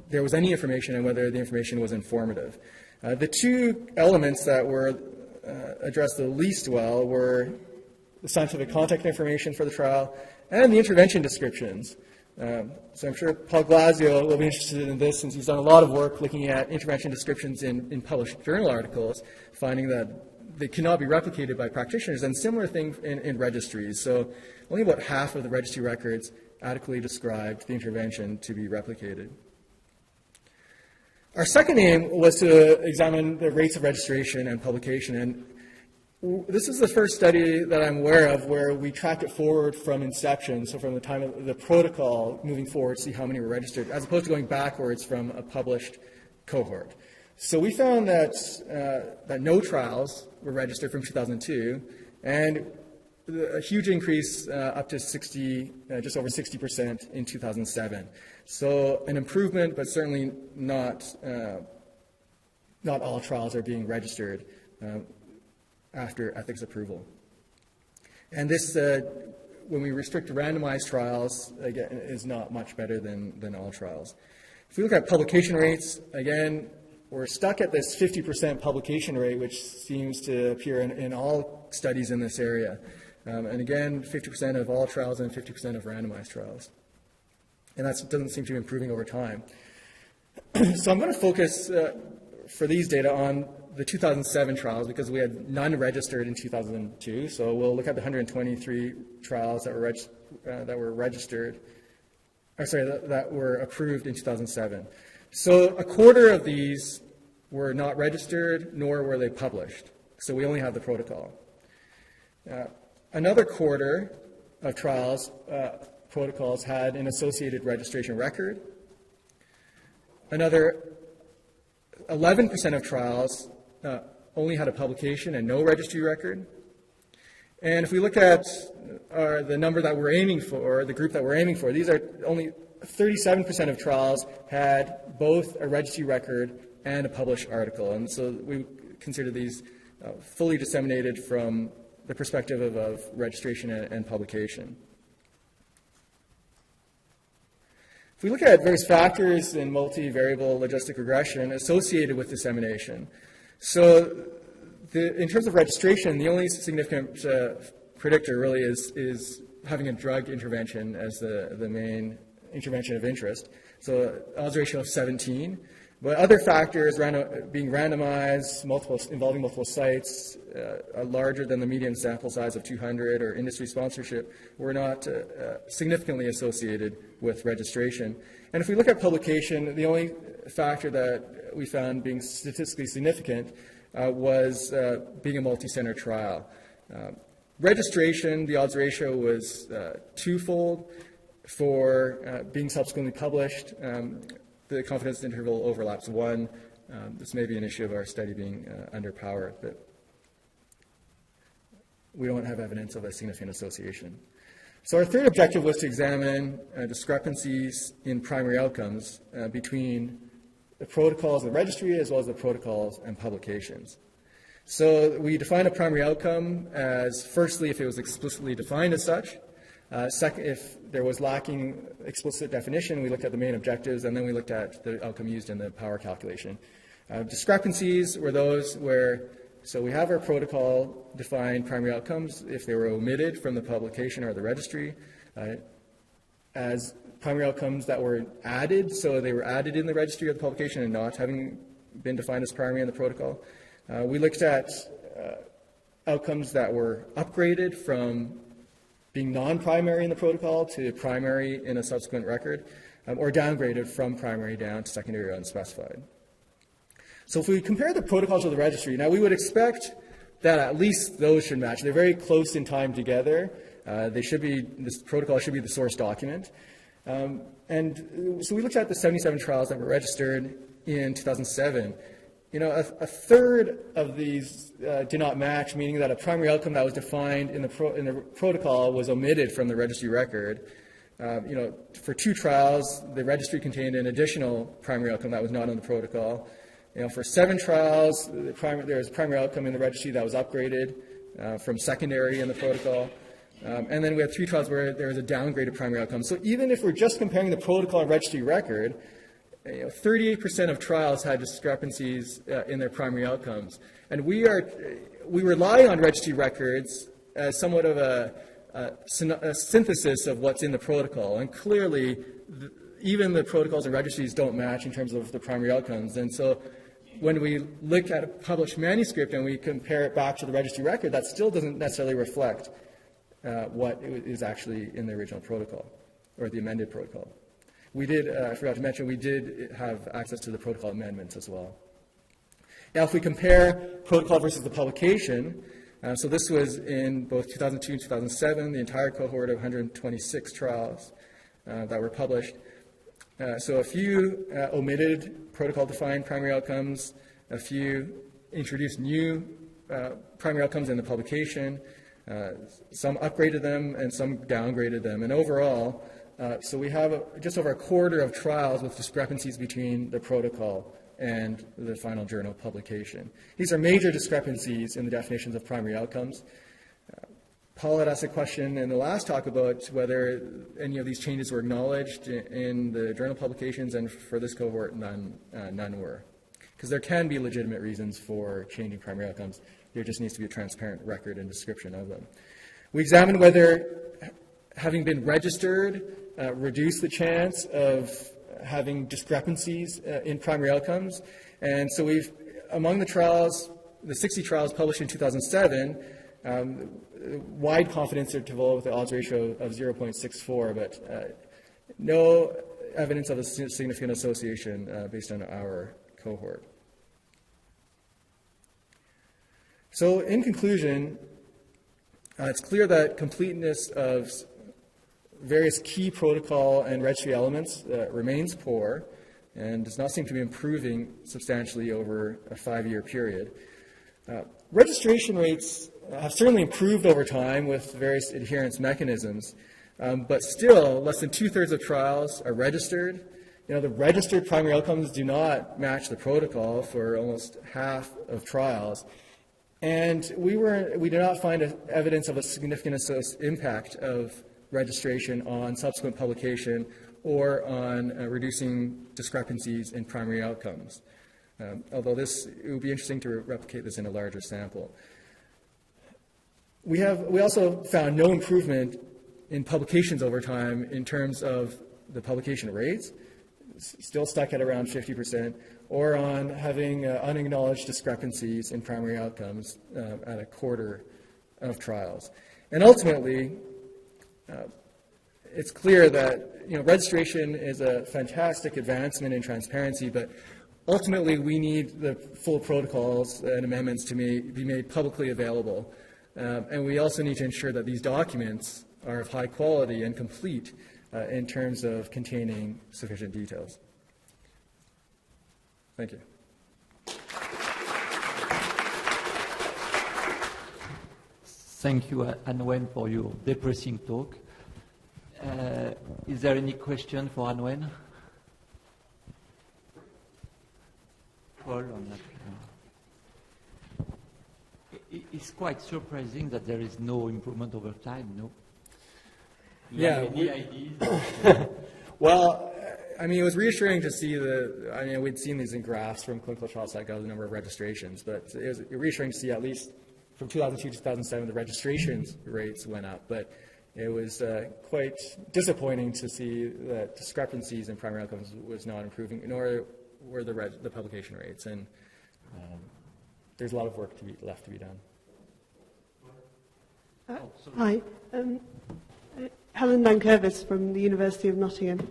there was any information and whether the information was informative. The 2 elements that were addressed the least well were the scientific contact information for the trial and the intervention descriptions. So I'm sure Paul Glasio will be interested in this, since he's done a lot of work looking at intervention descriptions in published journal articles, finding that they cannot be replicated by practitioners, and similar things in registries. So only about half of the registry records adequately described the intervention to be replicated. Our second aim was to examine the rates of registration and publication, and this is the first study that I'm aware of where we tracked it forward from inception, so from the time of the protocol moving forward, see how many were registered, as opposed to going backwards from a published cohort. So we found that no trials were registered from 2002, and a huge increase up to just over 60% in 2007. So an improvement, but certainly not all trials are being registered after ethics approval. And this, when we restrict to randomized trials, again, is not much better than all trials. If we look at publication rates, again, we're stuck at this 50% publication rate, which seems to appear in all studies in this area. And again, 50% of all trials and 50% of randomized trials. And that doesn't seem to be improving over time. So I'm going to focus for these data on the 2007 trials, because we had none registered in 2002. So we'll look at the 123 trials that were that were approved in 2007. So a quarter of these were not registered, nor were they published. So we only have the protocol. Another quarter of trials, protocols had an associated registration record. Another 11% of trials only had a publication and no registry record. And if we look at the number that we're aiming for, the group that we're aiming for, these are only 37% of trials had both a registry record and a published article. And so we consider these fully disseminated from the perspective of registration and publication. If we look at various factors in multivariable logistic regression associated with dissemination, so in terms of registration, the only significant predictor really is having a drug intervention as the main intervention of interest. So odds ratio of 17. But other factors, being randomized, involving multiple sites, larger than the median sample size of 200, or industry sponsorship, were not significantly associated with registration. And if we look at publication, the only factor that we found being statistically significant was being a multi-center trial. registration, the odds ratio was twofold. For being subsequently published, the confidence interval overlaps 1. This may be an issue of our study being underpowered, but we don't have evidence of a significant association. So our third objective was to examine discrepancies in primary outcomes between the protocols of the registry as well as the protocols and publications. So we defined a primary outcome as, firstly, if it was explicitly defined as such. Second, if there was lacking explicit definition, we looked at the main objectives, and then we looked at the outcome used in the power calculation. Discrepancies were those where, so we have our protocol-defined primary outcomes if they were omitted from the publication or the registry, as primary outcomes that were added, so they were added in the registry or the publication and not having been defined as primary in the protocol. We looked at outcomes that were upgraded from being non-primary in the protocol to primary in a subsequent record, or downgraded from primary down to secondary or unspecified. So if we compare the protocols to the registry, now we would expect that at least those should match. They're very close in time together. This protocol should be the source document. And so we looked at the 77 trials that were registered in 2007. A third of these did not match, meaning that a primary outcome that was defined in the protocol was omitted from the registry record. For 2 trials, the registry contained an additional primary outcome that was not in the protocol. For 7 trials, there was a primary outcome in the registry that was upgraded from secondary in the protocol. And then we had 3 trials where there was a downgraded primary outcome. So even if we're just comparing the protocol and registry record, 38% of trials had discrepancies in their primary outcomes. And we rely on registry records as somewhat of a synthesis of what's in the protocol. And clearly, even the protocols and registries don't match in terms of the primary outcomes. And so when we look at a published manuscript and we compare it back to the registry record, that still doesn't necessarily reflect what is actually in the original protocol or the amended protocol. We did, I forgot to mention, we did have access to the protocol amendments as well. Now, if we compare protocol versus the publication, so this was in both 2002 and 2007, the entire cohort of 126 trials that were published. So a few omitted protocol-defined primary outcomes, a few introduced new primary outcomes in the publication, some upgraded them and some downgraded them. And overall, so we have just over a quarter of trials with discrepancies between the protocol and the final journal publication. These are major discrepancies in the definitions of primary outcomes. Paul had asked a question in the last talk about whether any of these changes were acknowledged in the journal publications, and for this cohort, none were. Because there can be legitimate reasons for changing primary outcomes. There just needs to be a transparent record and description of them. We examined whether having been registered reduced the chance of having discrepancies in primary outcomes. And so among the trials, the 60 trials published in 2007, wide confidence interval with the odds ratio of 0.64, but no evidence of a significant association based on our cohort. So in conclusion, it's clear that completeness of various key protocol and registry elements remains poor and does not seem to be improving substantially over a 5-year period. Registration rates have certainly improved over time with various adherence mechanisms, but still less than 2/3 of trials are registered. The registered primary outcomes do not match the protocol for almost half of trials. And we did not find evidence of a significant impact of registration on subsequent publication or on reducing discrepancies in primary outcomes. Although it would be interesting to replicate this in a larger sample. We also found no improvement in publications over time in terms of the publication rates, still stuck at around 50%, or on having unacknowledged discrepancies in primary outcomes at a quarter of trials. And ultimately, it's clear that registration is a fantastic advancement in transparency, but ultimately we need the full protocols and amendments to be made publicly available And we also need to ensure that these documents are of high quality and complete in terms of containing sufficient details. Thank you. Thank you, Anwen, for your depressing talk. Is there any question for Anwen? Paul, on that. It's quite surprising that there is no improvement over time, no? Yeah. Any ideas? Well, I mean, it was reassuring to see we'd seen these in graphs from clinicaltrials.gov, the number of registrations, but it was reassuring to see at least from 2002 to 2007, the registrations rates went up, but it was quite disappointing to see that discrepancies in primary outcomes was not improving, nor were the publication rates, and there's a lot of work left to be done. Hi, Helen Nankervis from the University of Nottingham.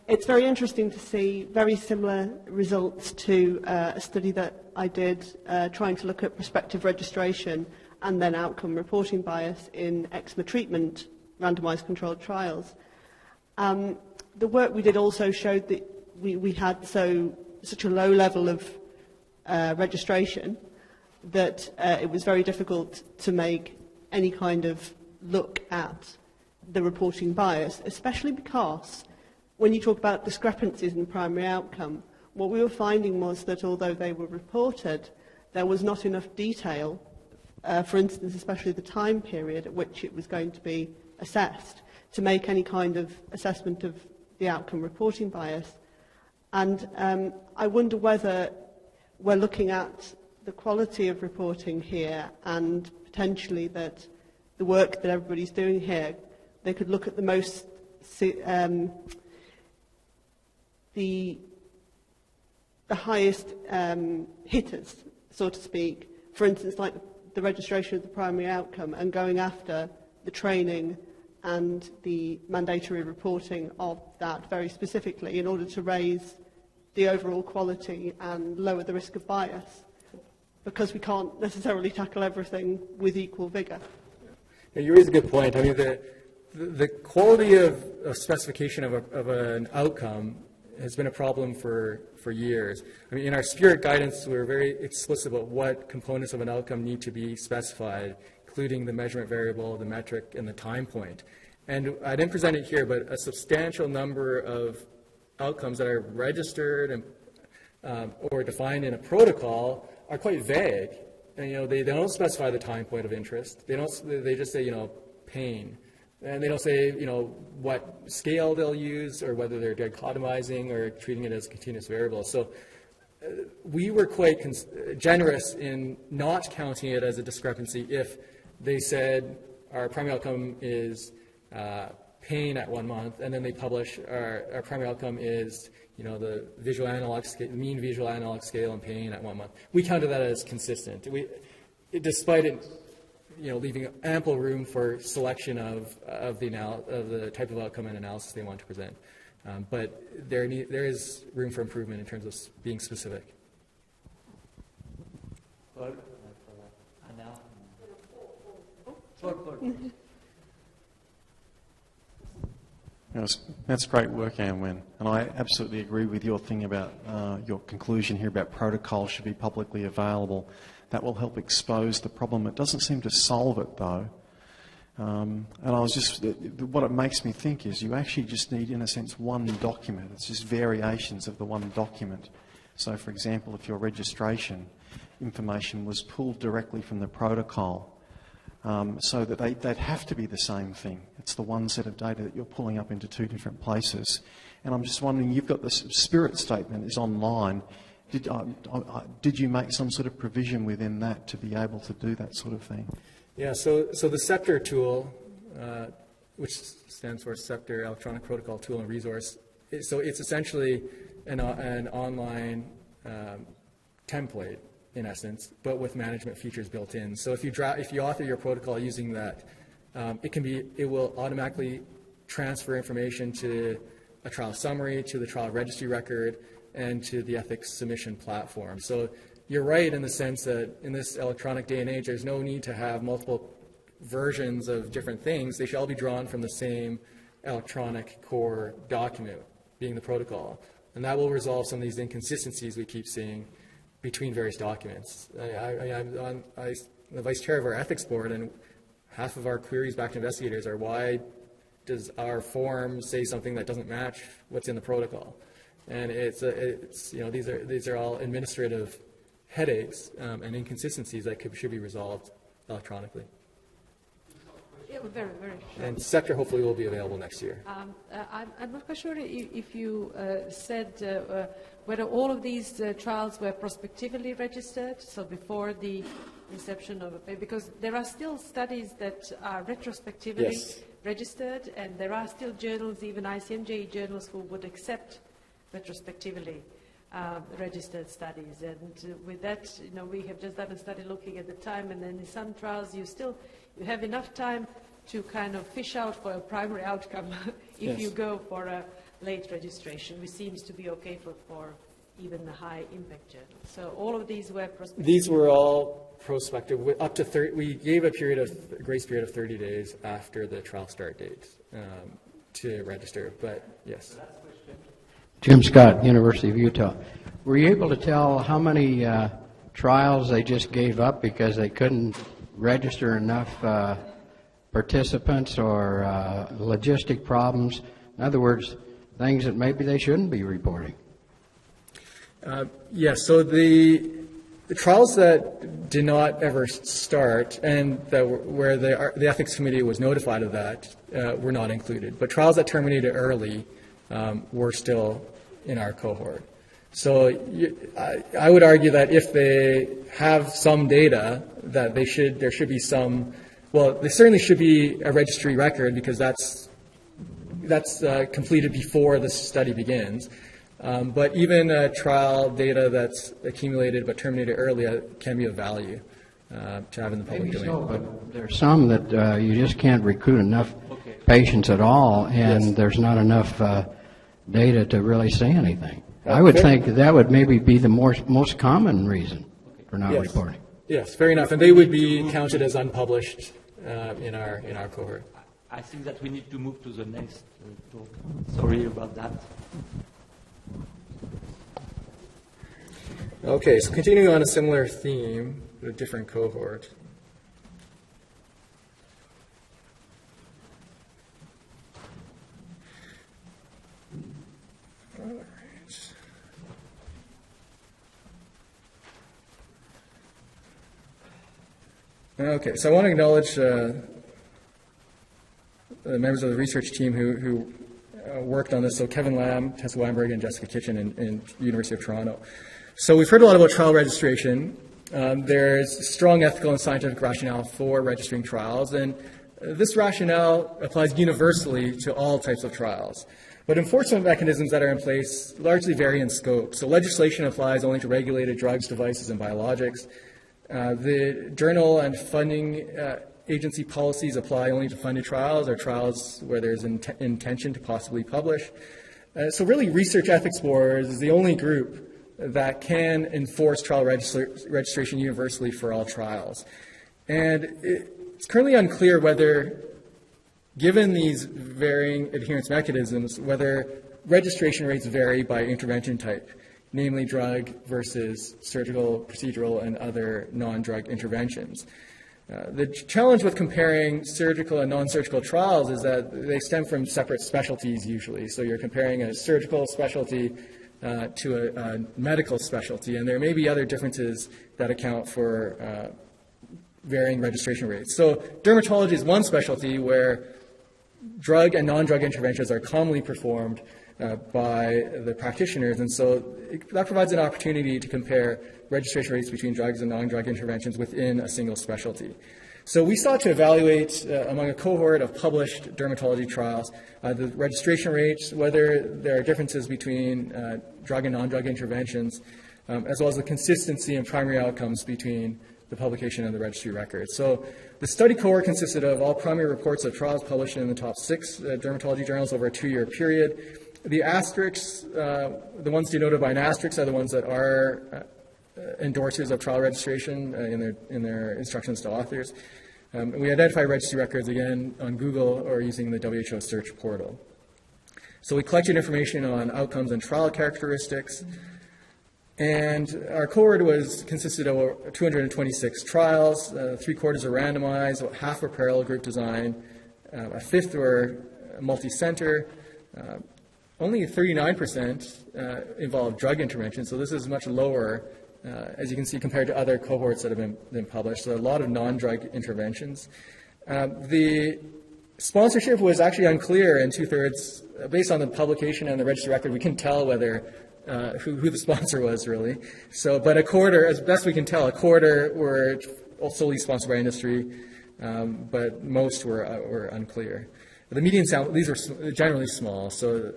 It's very interesting to see very similar results to a study that I did trying to look at prospective registration and then outcome reporting bias in eczema treatment randomized controlled trials. The work we did also showed that we had such a low level of registration that it was very difficult to make any kind of look at the reporting bias, especially because when you talk about discrepancies in primary outcome, what we were finding was that although they were reported, there was not enough detail, for instance, especially the time period at which it was going to be assessed, to make any kind of assessment of the outcome reporting bias. And I wonder whether we're looking at the quality of reporting here and potentially that the work that everybody's doing here, they could look at the most the highest hitters, so to speak, for instance, like the registration of the primary outcome and going after the training and the mandatory reporting of that very specifically in order to raise the overall quality and lower the risk of bias, because we can't necessarily tackle everything with equal vigour. Yeah, you raise a good point. I mean, the quality of specification of an outcome has been a problem for years. I mean, in our Spirit guidance, we're very explicit about what components of an outcome need to be specified, including the measurement variable, the metric, and the time point. And I didn't present it here, but a substantial number of outcomes that are registered and, or defined in a protocol are quite vague. And, they don't specify the time point of interest. They just say, pain. And they don't say, what scale they'll use or whether they're dichotomizing or treating it as a continuous variable. So we were quite generous in not counting it as a discrepancy if they said our primary outcome is pain at 1 month, and then they publish our primary outcome is, the visual analog scale, mean visual analog scale and pain at 1 month. We counted that as consistent. Despite it, leaving ample room for selection of the type of outcome and analysis they want to present. But there is room for improvement in terms of being specific. Paul? That's great work, Anwen. And I absolutely agree with your thing about your conclusion here about protocols should be publicly available. That will help expose the problem. It doesn't seem to solve it, though. And what it makes me think is you actually just need, in a sense, one document. It's just variations of the one document. So, for example, if your registration information was pulled directly from the protocol, so that they'd have to be the same thing. It's the one set of data that you're pulling up into two different places. And I'm just wondering, you've got this Spirit statement is online. Did you make some sort of provision within that to be able to do that sort of thing? Yeah, so the Sept tool, which stands for Sept Electronic Protocol Tool and Resource, so it's essentially an online template, in essence, but with management features built in. So if you author your protocol using that, it will automatically transfer information to a trial summary, to the trial registry record, and to the ethics submission platform. So you're right in the sense that in this electronic day and age, there's no need to have multiple versions of different things. They should all be drawn from the same electronic core document, being the protocol. And that will resolve some of these inconsistencies we keep seeing between various documents. I'm the vice chair of our ethics board, and half of our queries back to investigators are, why does our form say something that doesn't match what's in the protocol? And it's these are all administrative headaches and inconsistencies that should be resolved electronically. Yeah, very, very sure. And Sept hopefully will be available next year. I'm not quite sure if you said whether all of these trials were prospectively registered, so before the inception of a paper, because there are still studies that are retrospectively registered, and there are still journals, even ICMJ journals, who would accept retrospectively registered studies. And with that, we have just done a study looking at the time, and then in some trials you have enough time to kind of fish out for a primary outcome if you go for a late registration, which seems to be okay for even the high impact journals. So all of these were prospective? These were all prospective. Up to 30, we gave a grace period of 30 days after the trial start date to register, but yes. Jim Scott, University of Utah. Were you able to tell how many trials they just gave up because they couldn't register enough participants or logistic problems? In other words, things that maybe they shouldn't be reporting. Yes, so the trials that did not ever start and that where the ethics committee was notified of that were not included. But trials that terminated early were still in our cohort. So I would argue that if they have some data, that there should be some. Well, there certainly should be a registry record because that's completed before the study begins. But even trial data that's accumulated but terminated early can be of value to have in the public domain. So, but there's some that you just can't recruit enough patients at all, and there's not enough data to really say anything. I would think that would maybe be the most common reason for not reporting. Yes, fair enough, and they would be counted as unpublished in our cohort. I think that we need to move to the next talk. Sorry about that. Okay, so continuing on a similar theme, a different cohort. Okay, so I want to acknowledge the members of the research team who worked on this. So Kevin Lamb, Tessa Weinberg, and Jessica Kitchen in University of Toronto. So we've heard a lot about trial registration. There's strong ethical and scientific rationale for registering trials, and this rationale applies universally to all types of trials. But enforcement mechanisms that are in place largely vary in scope. So legislation applies only to regulated drugs, devices, and biologics. The journal and funding agency policies apply only to funded trials or trials where there's intention to possibly publish. So really, Research Ethics Board is the only group that can enforce trial registration universally for all trials. And it's currently unclear whether, given these varying adherence mechanisms, whether registration rates vary by intervention type, namely drug versus surgical, procedural, and other non-drug interventions. The challenge with comparing surgical and non-surgical trials is that they stem from separate specialties usually. So you're comparing a surgical specialty to a medical specialty, and there may be other differences that account for varying registration rates. So dermatology is one specialty where drug and non-drug interventions are commonly performed by the practitioners, and so that provides an opportunity to compare registration rates between drugs and non-drug interventions within a single specialty. So we sought to evaluate among a cohort of published dermatology trials the registration rates, whether there are differences between drug and non-drug interventions, as well as the consistency and primary outcomes between the publication and the registry records. So the study cohort consisted of all primary reports of trials published in the top 6 dermatology journals over a 2-year period. The asterisks, the ones denoted by an asterisk, are the ones that are endorsers of trial registration in their instructions to authors. We identify registry records, again, on Google or using the WHO search portal. So we collected information on outcomes and trial characteristics, and our cohort consisted of 226 trials, 3/4 are randomized, about half were parallel group design, a fifth were multi-center, only 39% involved drug intervention, so this is much lower, as you can see, compared to other cohorts that have been published, so a lot of non-drug interventions. The sponsorship was actually unclear in 2/3. Based on the publication and the registry record, we can tell whether who the sponsor was, really. So, but a quarter, as best we can tell, a quarter were solely sponsored by industry, but most were unclear. The median sample, these are generally small, so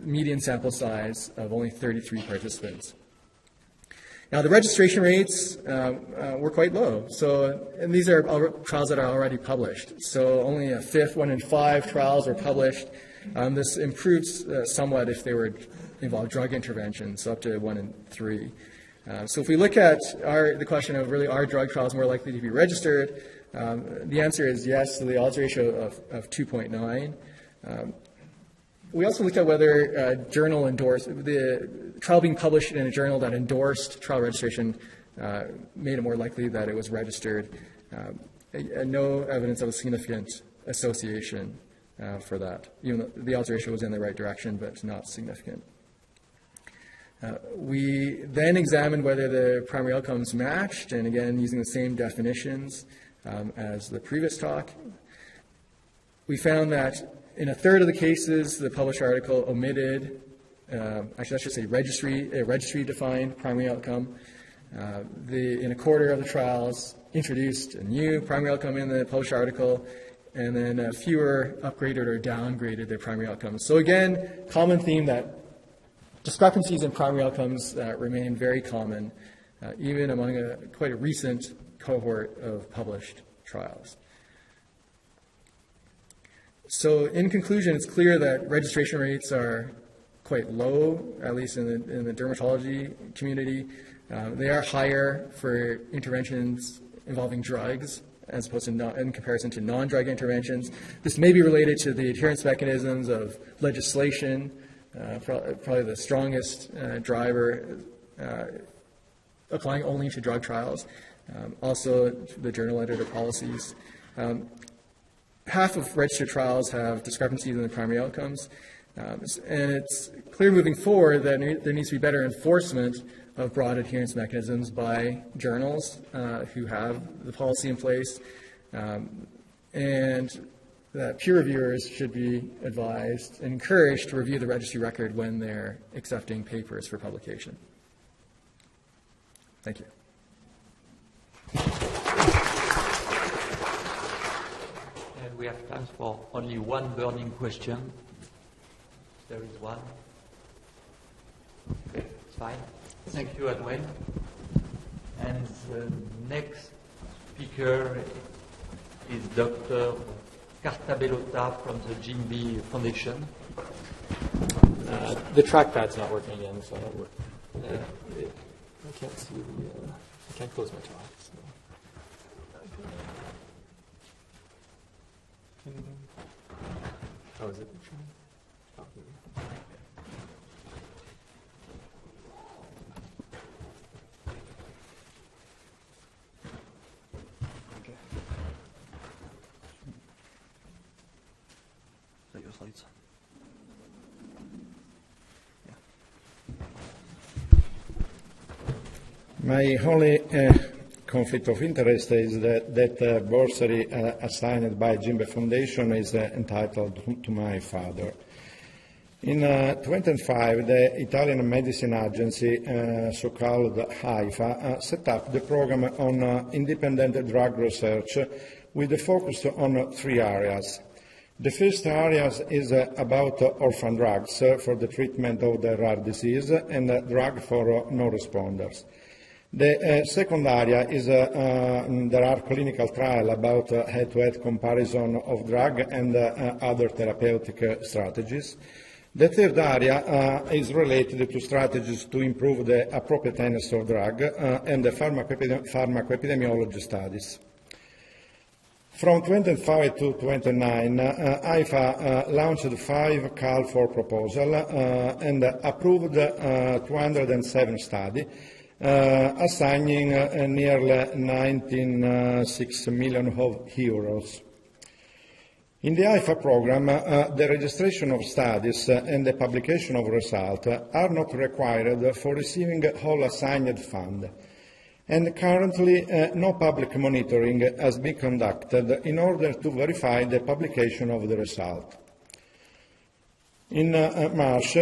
median sample size of only 33 participants. Now, the registration rates were quite low. So, and these are trials that are already published. So only a fifth, 1 in 5 trials were published. This improves somewhat if they were involved drug interventions, so up to 1 in 3. So if we look at the question of really are drug trials more likely to be registered, the answer is yes, so the odds ratio of 2.9. We also looked at whether journal endorsed, the trial being published in a journal that endorsed trial registration made it more likely that it was registered. No evidence of a significant association for that, even though the odds ratio was in the right direction, but not significant. We then examined whether the primary outcomes matched, and again, using the same definitions as the previous talk. We found that in a third of the cases, the published article omitted, actually I should say registry-defined primary outcome. In a quarter of the trials, introduced a new primary outcome in the published article, and then fewer upgraded or downgraded their primary outcomes. So again, common theme that discrepancies in primary outcomes remain very common, even among quite a recent cohort of published trials. So in conclusion, it's clear that registration rates are quite low, at least in the dermatology community. They are higher for interventions involving drugs as opposed to in comparison to non-drug interventions. This may be related to the adherence mechanisms of legislation, probably the strongest driver applying only to drug trials. Also, the journal editor policies. Half of registered trials have discrepancies in the primary outcomes, and it's clear moving forward that there needs to be better enforcement of broad adherence mechanisms by journals who have the policy in place, and that peer reviewers should be advised and encouraged to review the registry record when they're accepting papers for publication. Thank you. And we have time for only one burning question. There is one. Okay, it's fine. Thank you, Edwin. And the next speaker is Dr. Cartabellota from the Jim B. Foundation. The trackpad's not working again, so I can't see I can't close my talk. So. Oh, is it? Oh, okay. Is that your slides? My only conflict of interest is that bursary assigned by Jimbe Foundation is entitled to my father. In 2005, the Italian Medicine Agency, so-called HIFA, set up the program on independent drug research with a focus on 3 areas. The first area is about orphan drugs for the treatment of the rare disease and drug for non-responders. The second area is there are clinical trials about head-to-head comparison of drug and other therapeutic strategies. The third area is related to strategies to improve the appropriateness of drug and the pharmacoepidemiology studies. From 2005 to 2009, IFA launched 5 call for proposal and approved 207 studies, assigning nearly 19.6 million euros. In the IFA program, the registration of studies and the publication of results are not required for receiving all assigned funds, and currently no public monitoring has been conducted in order to verify the publication of the result. In March,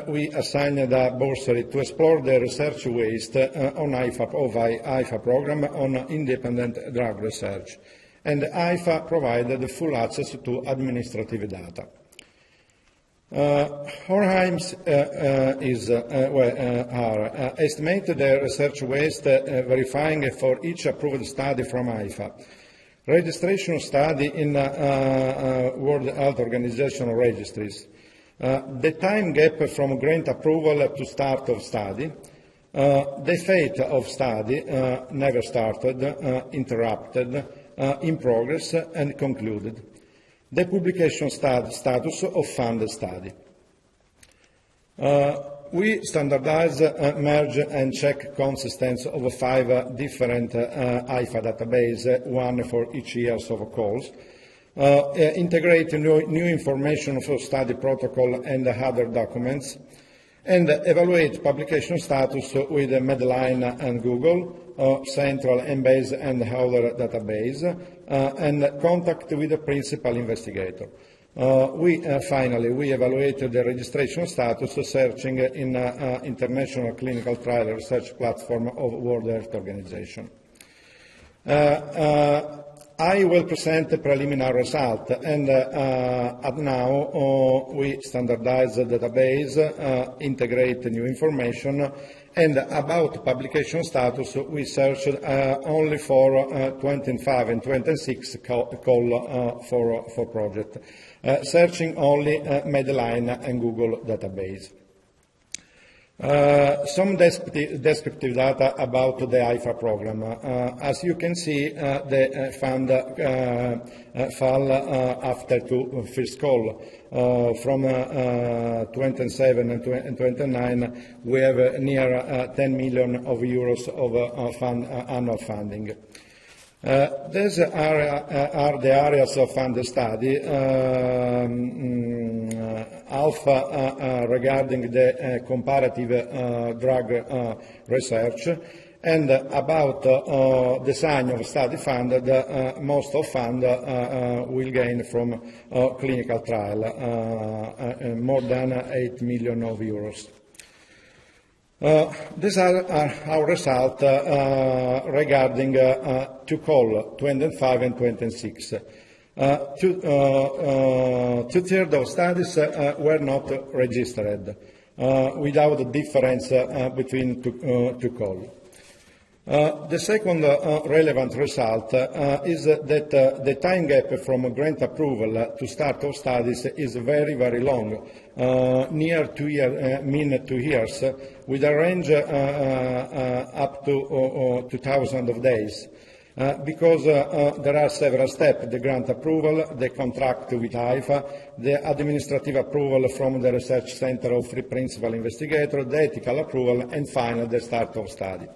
we assigned a bursary to explore the research waste on IFA program on independent drug research, and IFA provided full access to administrative data. Our aims are estimated the research waste verifying for each approved study from IFA, registration study in World Health Organization registries, the time gap from grant approval to start of study, the fate of study, never started, interrupted, in progress and concluded, the publication status of funded study. We standardize, merge and check consistency of 5 different IFA databases, one for each year of calls, integrate new information for study protocol and other documents, and evaluate publication status with Medline and Google, central Embase and other database, and contact with the principal investigator. Finally, we evaluated the registration status searching in International Clinical Trial Research Platform of World Health Organization. I will present the preliminary result, and now we standardize the database, integrate new information, and about publication status, we searched only for 25 and 26 call for project, searching only Medline and Google database. Some descriptive data about the IFA program. As you can see, the fund fell after 2 first call. From 27 and 29, we have near 10 million euros of annual funding. These are the areas of funded study. Alpha regarding the comparative drug research, and about design of study funded, most of fund will gain from clinical trial, more than 8 million euros. These are our results regarding to call 25 and 26. Two-thirds of studies were not registered, without a difference between two calls. The second relevant result is that the time gap from grant approval to start of studies is very, very long, near 2 years, with a range up to 2,000 of days. Because there are several steps: the grant approval, the contract with IFA, the administrative approval from the research center of three principal investigators, the ethical approval, and finally the start of study.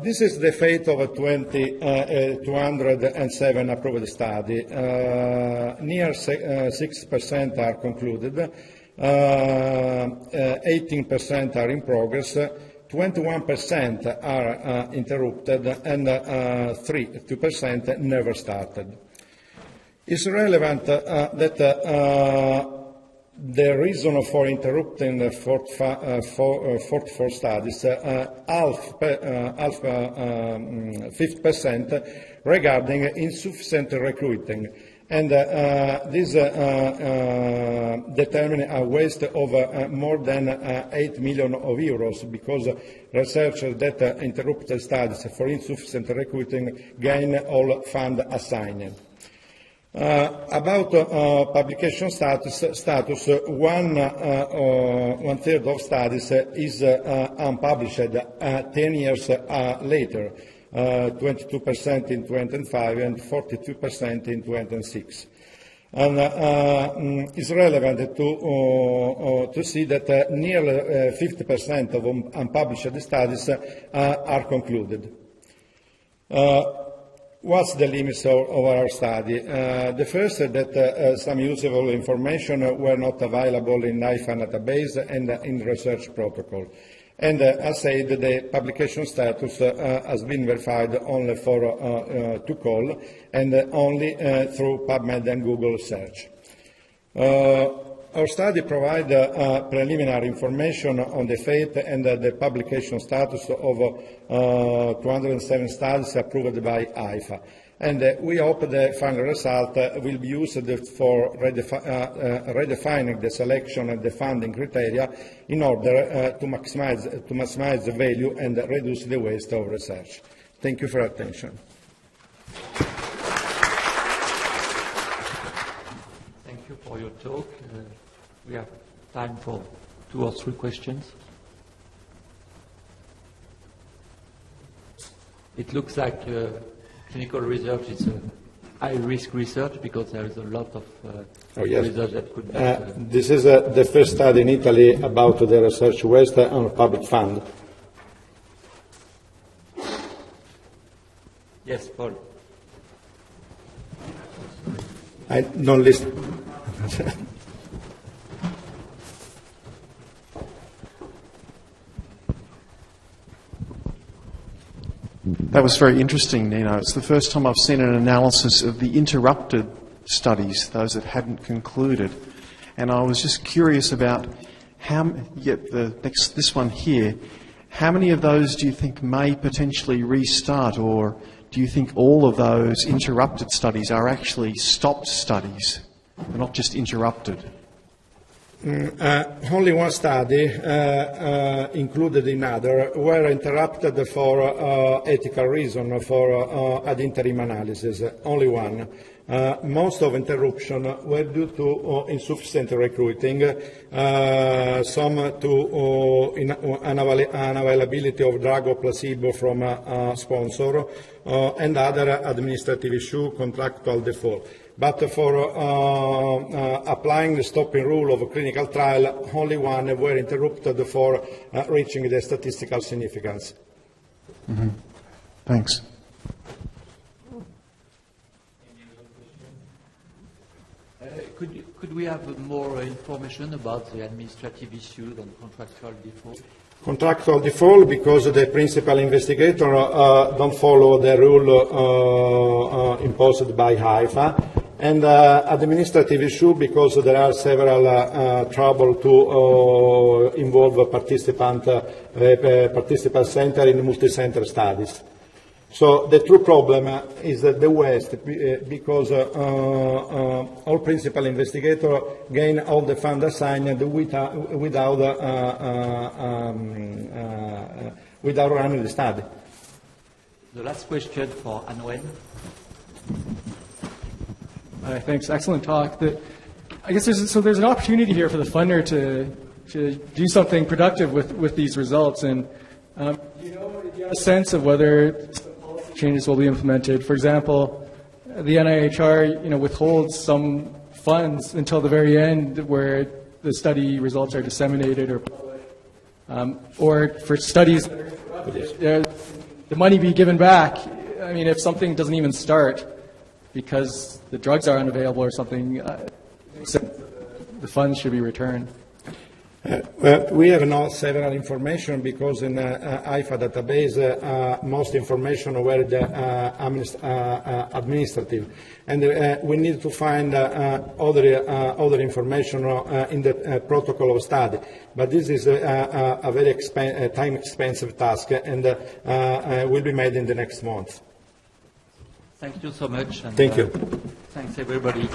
This is the fate of 207 approved studies. Near 6% are concluded, 18% are in progress, 21% are interrupted, and 2% never started. It's relevant that the reason for interrupting the 44 studies, 50% regarding insufficient recruiting, and this determine a waste of more than 8 million euros, because researchers that interrupted studies for insufficient recruiting gain all fund assigned. About publication status, one third of studies is unpublished 10 years later, 22% in 2005 and 42% in 2006. And it's relevant to see that nearly 50% of unpublished studies are concluded. What's the limits of our study? The first is that some usable information were not available in IFA database and in research protocol. And as said, the publication status has been verified only for to call and only through PubMed and Google search. Our study provides preliminary information on the fate and the publication status of 207 studies approved by IFA. And we hope the final result will be used for redefining the selection and the funding criteria in order to maximize the value and reduce the waste of research. Thank you for your attention. Thank you for your talk. We have time for 2 or 3 questions. It looks like clinical research is a high-risk research because there is a lot of research that could be... This is the first study in Italy about the research waste on public fund. Yes, Paul. I don't listen. That was very interesting, Nino. It's the first time I've seen an analysis of the interrupted studies, those that hadn't concluded. And I was just curious about this one here, how many of those do you think may potentially restart, or do you think all of those interrupted studies are actually stopped studies, and not just interrupted? Only one study included in other were interrupted for ethical reason for ad interim analysis. Only one. Most of interruption were due to insufficient recruiting, some to unavailability of drug or placebo from a sponsor, and other administrative issue, contractual default. But for applying the stopping rule of a clinical trial, only one were interrupted for reaching the statistical significance. Mm-hmm. Thanks. Could we have more information about the administrative issues and contractual default? Contractual default because the principal investigator don't follow the rule imposed by HIFA, and administrative issue because there are several trouble to involve a participant center in multi-center studies. So the true problem is that the waste, because all principal investigators gain all the fund assigned without running the study. The last question for Anwen. Thanks. Excellent talk. I guess there's an opportunity here for the funder to do something productive with these results. And do you have a sense of whether changes will be implemented? For example, the NIHR, withholds some funds until the very end where the study results are disseminated or published. Or for studies, the money be given back. I mean, if something doesn't even start because the drugs are unavailable or something, the funds should be returned. Well, we have now several information because in IFA database most information were administrative, and we need to find other information in the protocol of study. But this is a very time-expensive task, and will be made in the next month. Thank you so much. And, thank you. Thanks, everybody.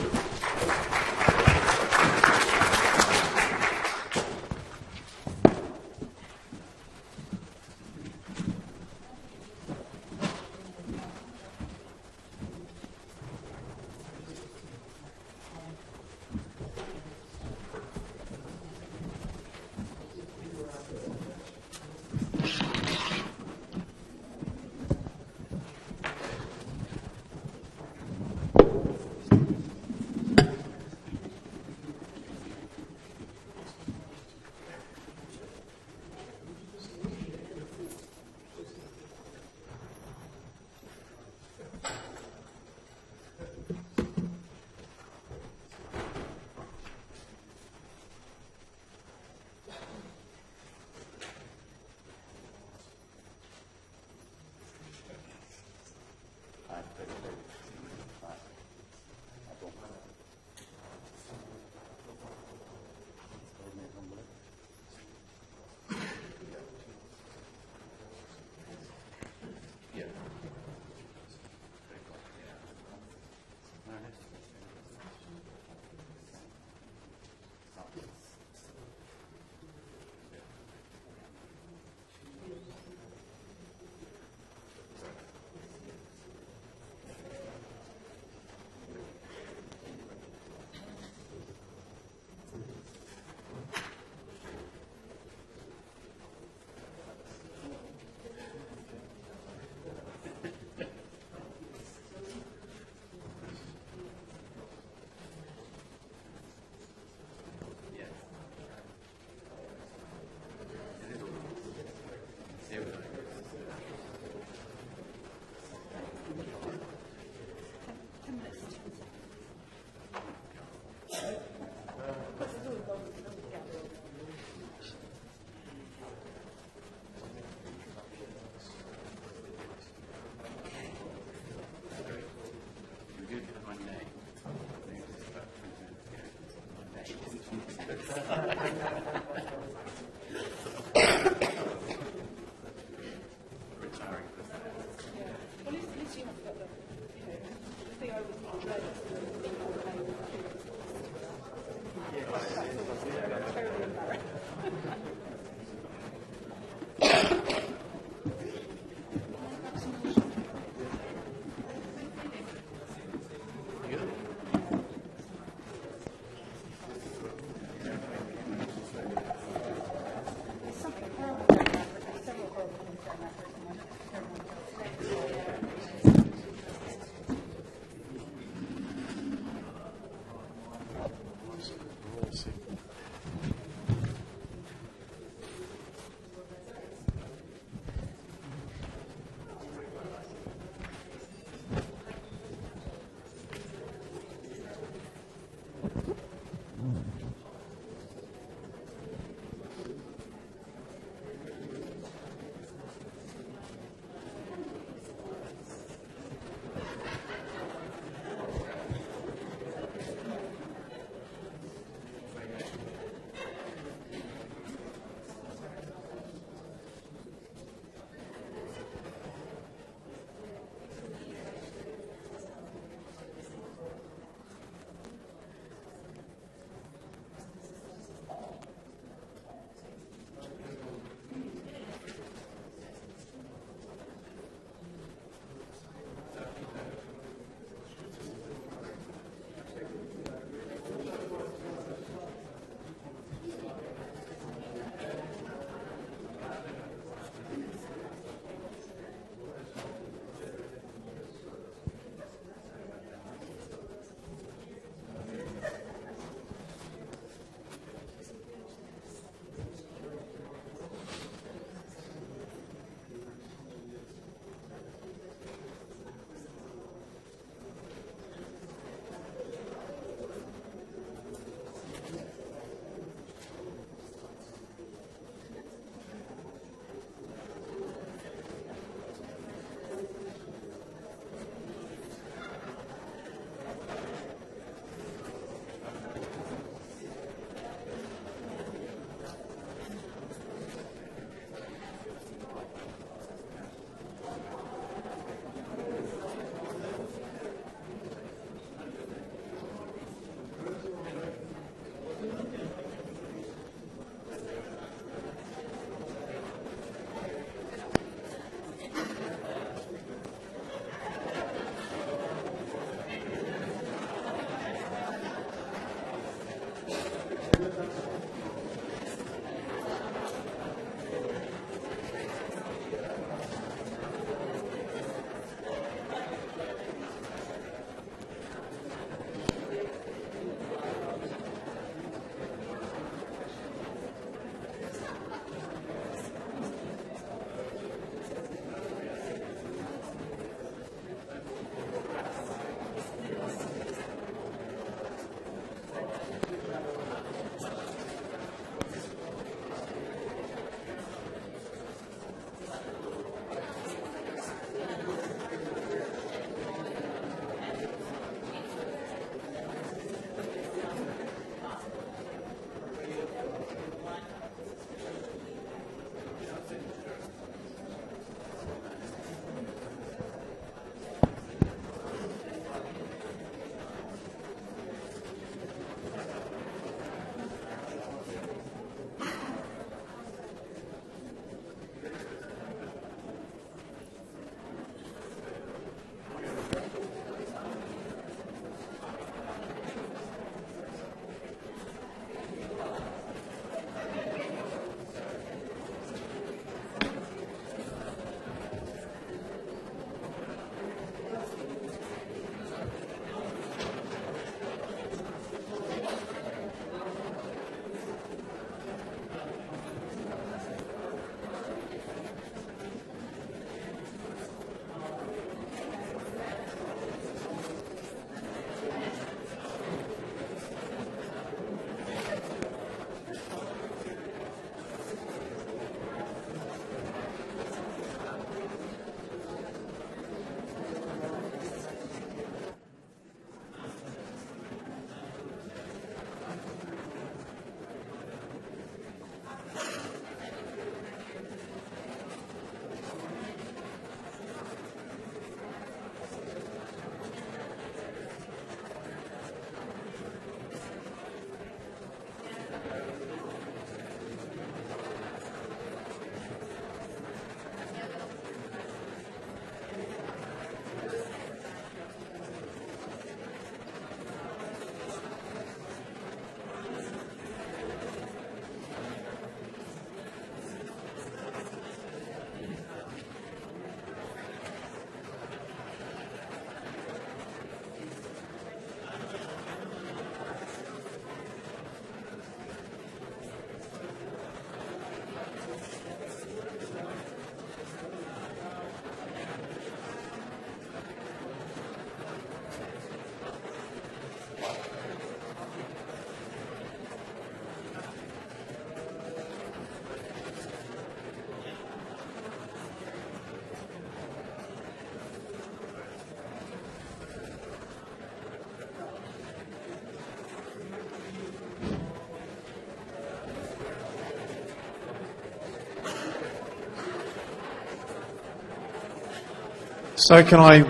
So can I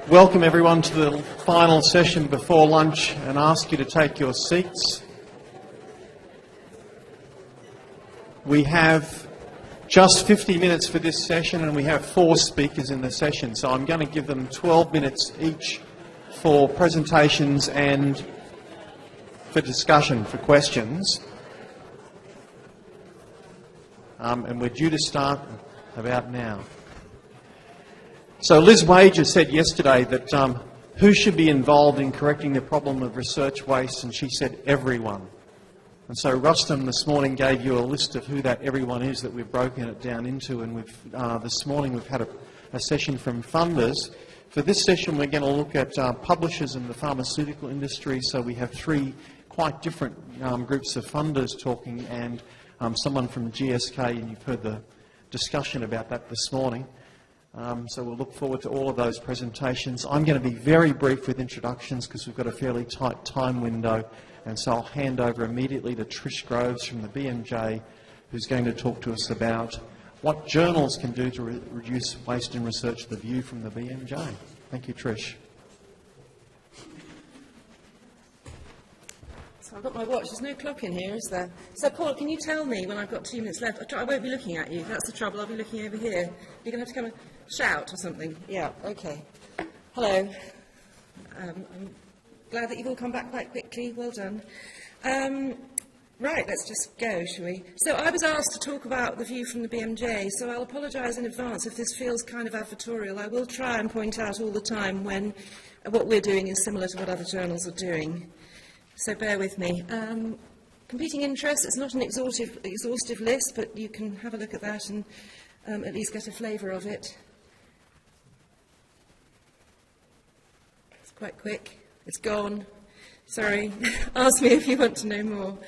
welcome everyone to the final session before lunch and ask you to take your seats. We have just 50 minutes for this session and we have 4 speakers in the session, so I'm going to give them 12 minutes each for presentations and for discussion, for questions. And we're due to start about now. So Liz Wager said yesterday that who should be involved in correcting the problem of research waste, and she said everyone. And so Rustam this morning gave you a list of who that everyone is that we've broken it down into, and this morning we've had a session from funders. For this session we're going to look at publishers in the pharmaceutical industry, so we have 3 quite different groups of funders talking, and someone from GSK, and you've heard the discussion about that this morning. So we'll look forward to all of those presentations. I'm going to be very brief with introductions because we've got a fairly tight time window, and so I'll hand over immediately to Trish Groves from the BMJ, who's going to talk to us about what journals can do to reduce waste in research, the view from the BMJ. Thank you, Trish. So I've got my watch. There's no clock in here, is there? So, Paul, can you tell me when I've got 2 minutes left? I won't be looking at you. That's the trouble. I'll be looking over here. You're going to have to come and shout or something. Yeah, OK. Hello. I'm glad that you've all come back quite quickly. Well done. Right, let's just go, shall we? So I was asked to talk about the view from the BMJ, so I'll apologise in advance if this feels kind of advertorial. I will try and point out all the time when what we're doing is similar to what other journals are doing. So bear with me. Competing interests, it's not an exhaustive list, but you can have a look at that and at least get a flavour of it. It's quite quick. It's gone. Sorry. Ask me if you want to know more.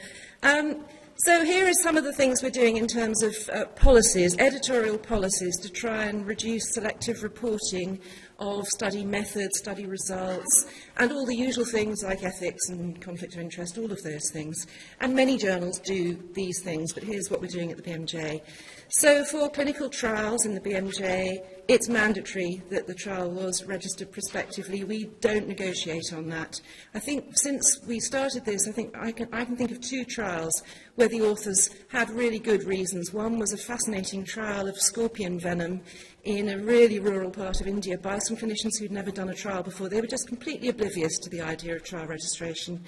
So here are some of the things we're doing in terms of policies, editorial policies, to try and reduce selective reporting of study methods, study results, and all the usual things like ethics and conflict of interest, all of those things. And many journals do these things, but here's what we're doing at the BMJ. So for clinical trials in the BMJ, it's mandatory that the trial was registered prospectively. We don't negotiate on that. I think since we started this, I can think of 2 trials where the authors had really good reasons. One was a fascinating trial of scorpion venom in a really rural part of India by some clinicians who'd never done a trial before. They were just completely oblivious to the idea of trial registration,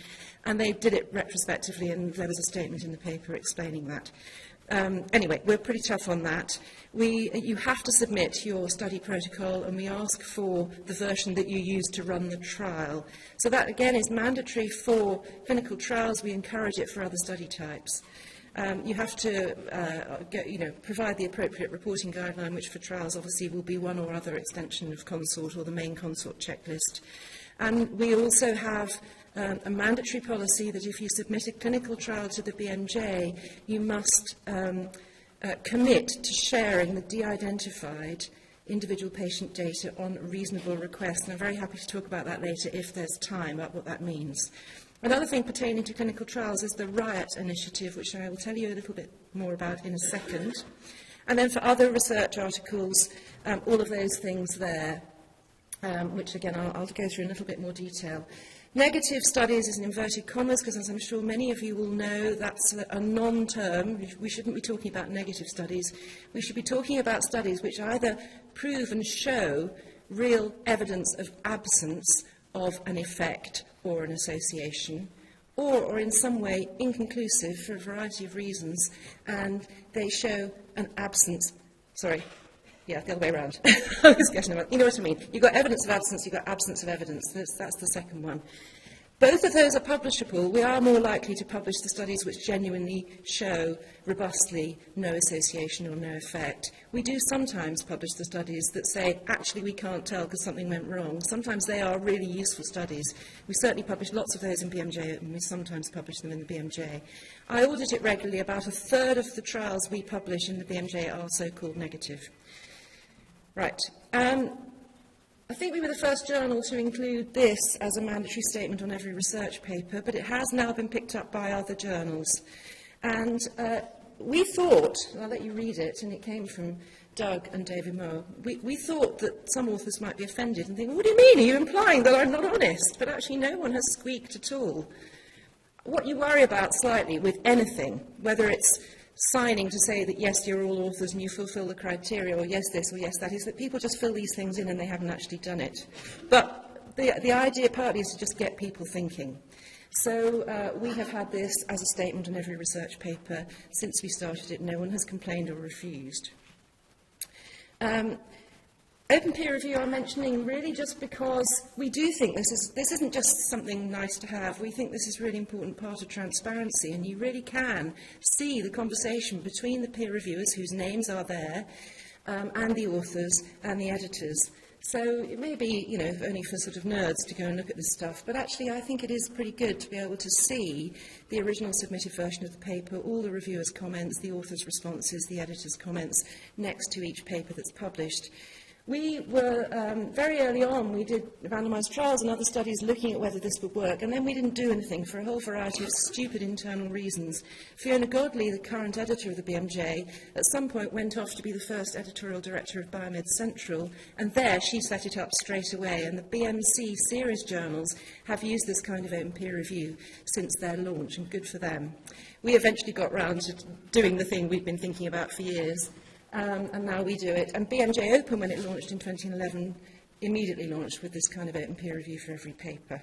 and they did it retrospectively, and there was a statement in the paper explaining that. Anyway, we're pretty tough on that. You have to submit your study protocol, and we ask for the version that you use to run the trial. So that, again, is mandatory for clinical trials. We encourage it for other study types. You have to provide the appropriate reporting guideline, which for trials obviously will be one or other extension of consort or the main consort checklist. And we also have a mandatory policy that if you submit a clinical trial to the BMJ, you must commit to sharing the de-identified individual patient data on reasonable request. And I'm very happy to talk about that later if there's time, about what that means. Another thing pertaining to clinical trials is the RIOT initiative, which I will tell you a little bit more about in a second. And then for other research articles, all of those things there, which again I'll go through in a little bit more detail. Negative studies is in inverted commas, because as I'm sure many of you will know, that's a non-term. We shouldn't be talking about negative studies. We should be talking about studies which either prove and show real evidence of absence of an effect or an association, or in some way inconclusive for a variety of reasons, and they show an absence, the other way around. I was getting them. You know what I mean? You've got evidence of absence, you've got absence of evidence. That's the second one. Both of those are publishable. We are more likely to publish the studies which genuinely show robustly no association or no effect. We do sometimes publish the studies that say, actually, we can't tell because something went wrong. Sometimes they are really useful studies. We certainly publish lots of those in BMJ, and we sometimes publish them in the BMJ. I audit it regularly. About a third of the trials we publish in the BMJ are so-called negative. Right. I think we were the first journal to include this as a mandatory statement on every research paper, but it has now been picked up by other journals. And we thought, and I'll let you read it, and it came from Doug and David Moore, we thought that some authors might be offended and think, well, what do you mean? Are you implying that I'm not honest? But actually no one has squeaked at all. What you worry about slightly with anything, whether it's signing to say that yes, you're all authors and you fulfil the criteria, or yes this or yes that, is that people just fill these things in and they haven't actually done it. But the idea partly is to just get people thinking. So we have had this as a statement in every research paper since we started it. No one has complained or refused. Open peer review I'm mentioning really just because we do think this isn't just something nice to have. We think this is a really important part of transparency, and you really can see the conversation between the peer reviewers whose names are there and the authors and the editors. So it may be, you know, only for sort of nerds to go and look at this stuff, but actually I think it is pretty good to be able to see the original submitted version of the paper, all the reviewers' comments, the authors' responses, the editors' comments next to each paper that's published. We were, very early on, we did randomised trials and other studies looking at whether this would work, and then we didn't do anything for a whole variety of stupid internal reasons. Fiona Godley, the current editor of the BMJ, at some point went off to be the first editorial director of Biomed Central, and there she set it up straight away, and the BMC series journals have used this kind of open peer review since their launch, and good for them. We eventually got round to doing the thing we've been thinking about for years. And now we do it. And BMJ Open, when it launched in 2011, immediately launched with this kind of open peer review for every paper.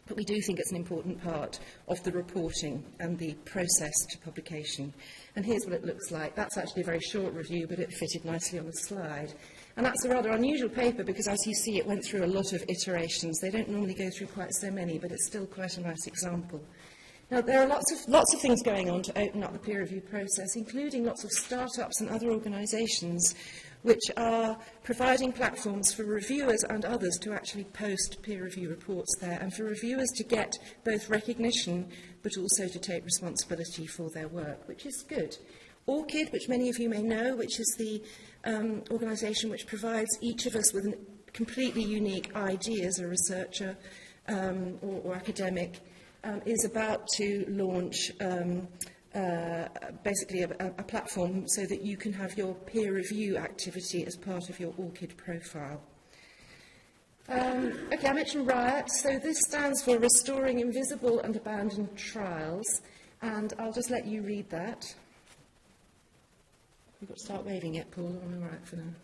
But we do think it's an important part of the reporting and the process to publication. And here's what it looks like. That's actually a very short review, but it fitted nicely on the slide. And that's a rather unusual paper because, as you see, it went through a lot of iterations. They don't normally go through quite so many, but it's still quite a nice example. Now, there are lots of things going on to open up the peer review process, including lots of startups and other organisations which are providing platforms for reviewers and others to actually post peer review reports there, and for reviewers to get both recognition but also to take responsibility for their work, which is good. ORCID, which many of you may know, which is the organisation which provides each of us with a completely unique ID as a researcher or academic, is about to launch basically a platform so that you can have your peer review activity as part of your ORCID profile. Okay, I mentioned RIOT. So this stands for Restoring Invisible and Abandoned Trials, and I'll just let you read that. You've got to start waving it, Paul. I'm all right for now.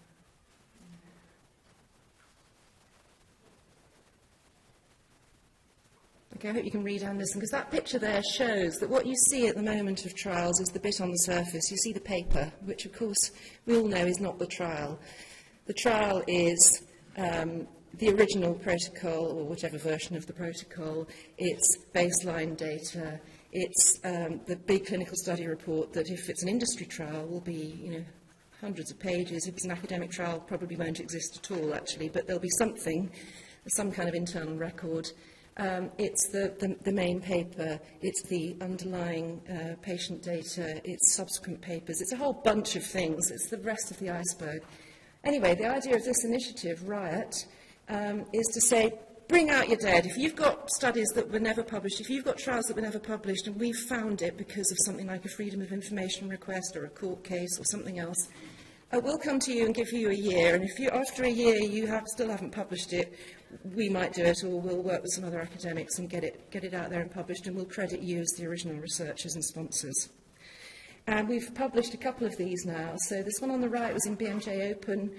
Okay, I hope you can read and listen, because that picture there shows that what you see at the moment of trials is the bit on the surface. You see the paper, which of course we all know is not the trial. The trial is the original protocol, or whichever version of the protocol. It's baseline data. It's the big clinical study report that, if it's an industry trial, will be, you know, hundreds of pages. If it's an academic trial, probably won't exist at all, actually, but there'll be something, some kind of internal record. It's the main paper, it's the underlying patient data, it's subsequent papers, it's a whole bunch of things, it's the rest of the iceberg. Anyway, the idea of this initiative, RIOT, is to say, bring out your dead. If you've got studies that were never published, if you've got trials that were never published, and we've found it because of something like a Freedom of Information request or a court case or something else, we'll come to you and give you a year, and if you, after a year you still haven't published it, we might do it, or we'll work with some other academics and get it out there and published, and we'll credit you as the original researchers and sponsors. And we've published a couple of these now. So this one on the right was in BMJ Open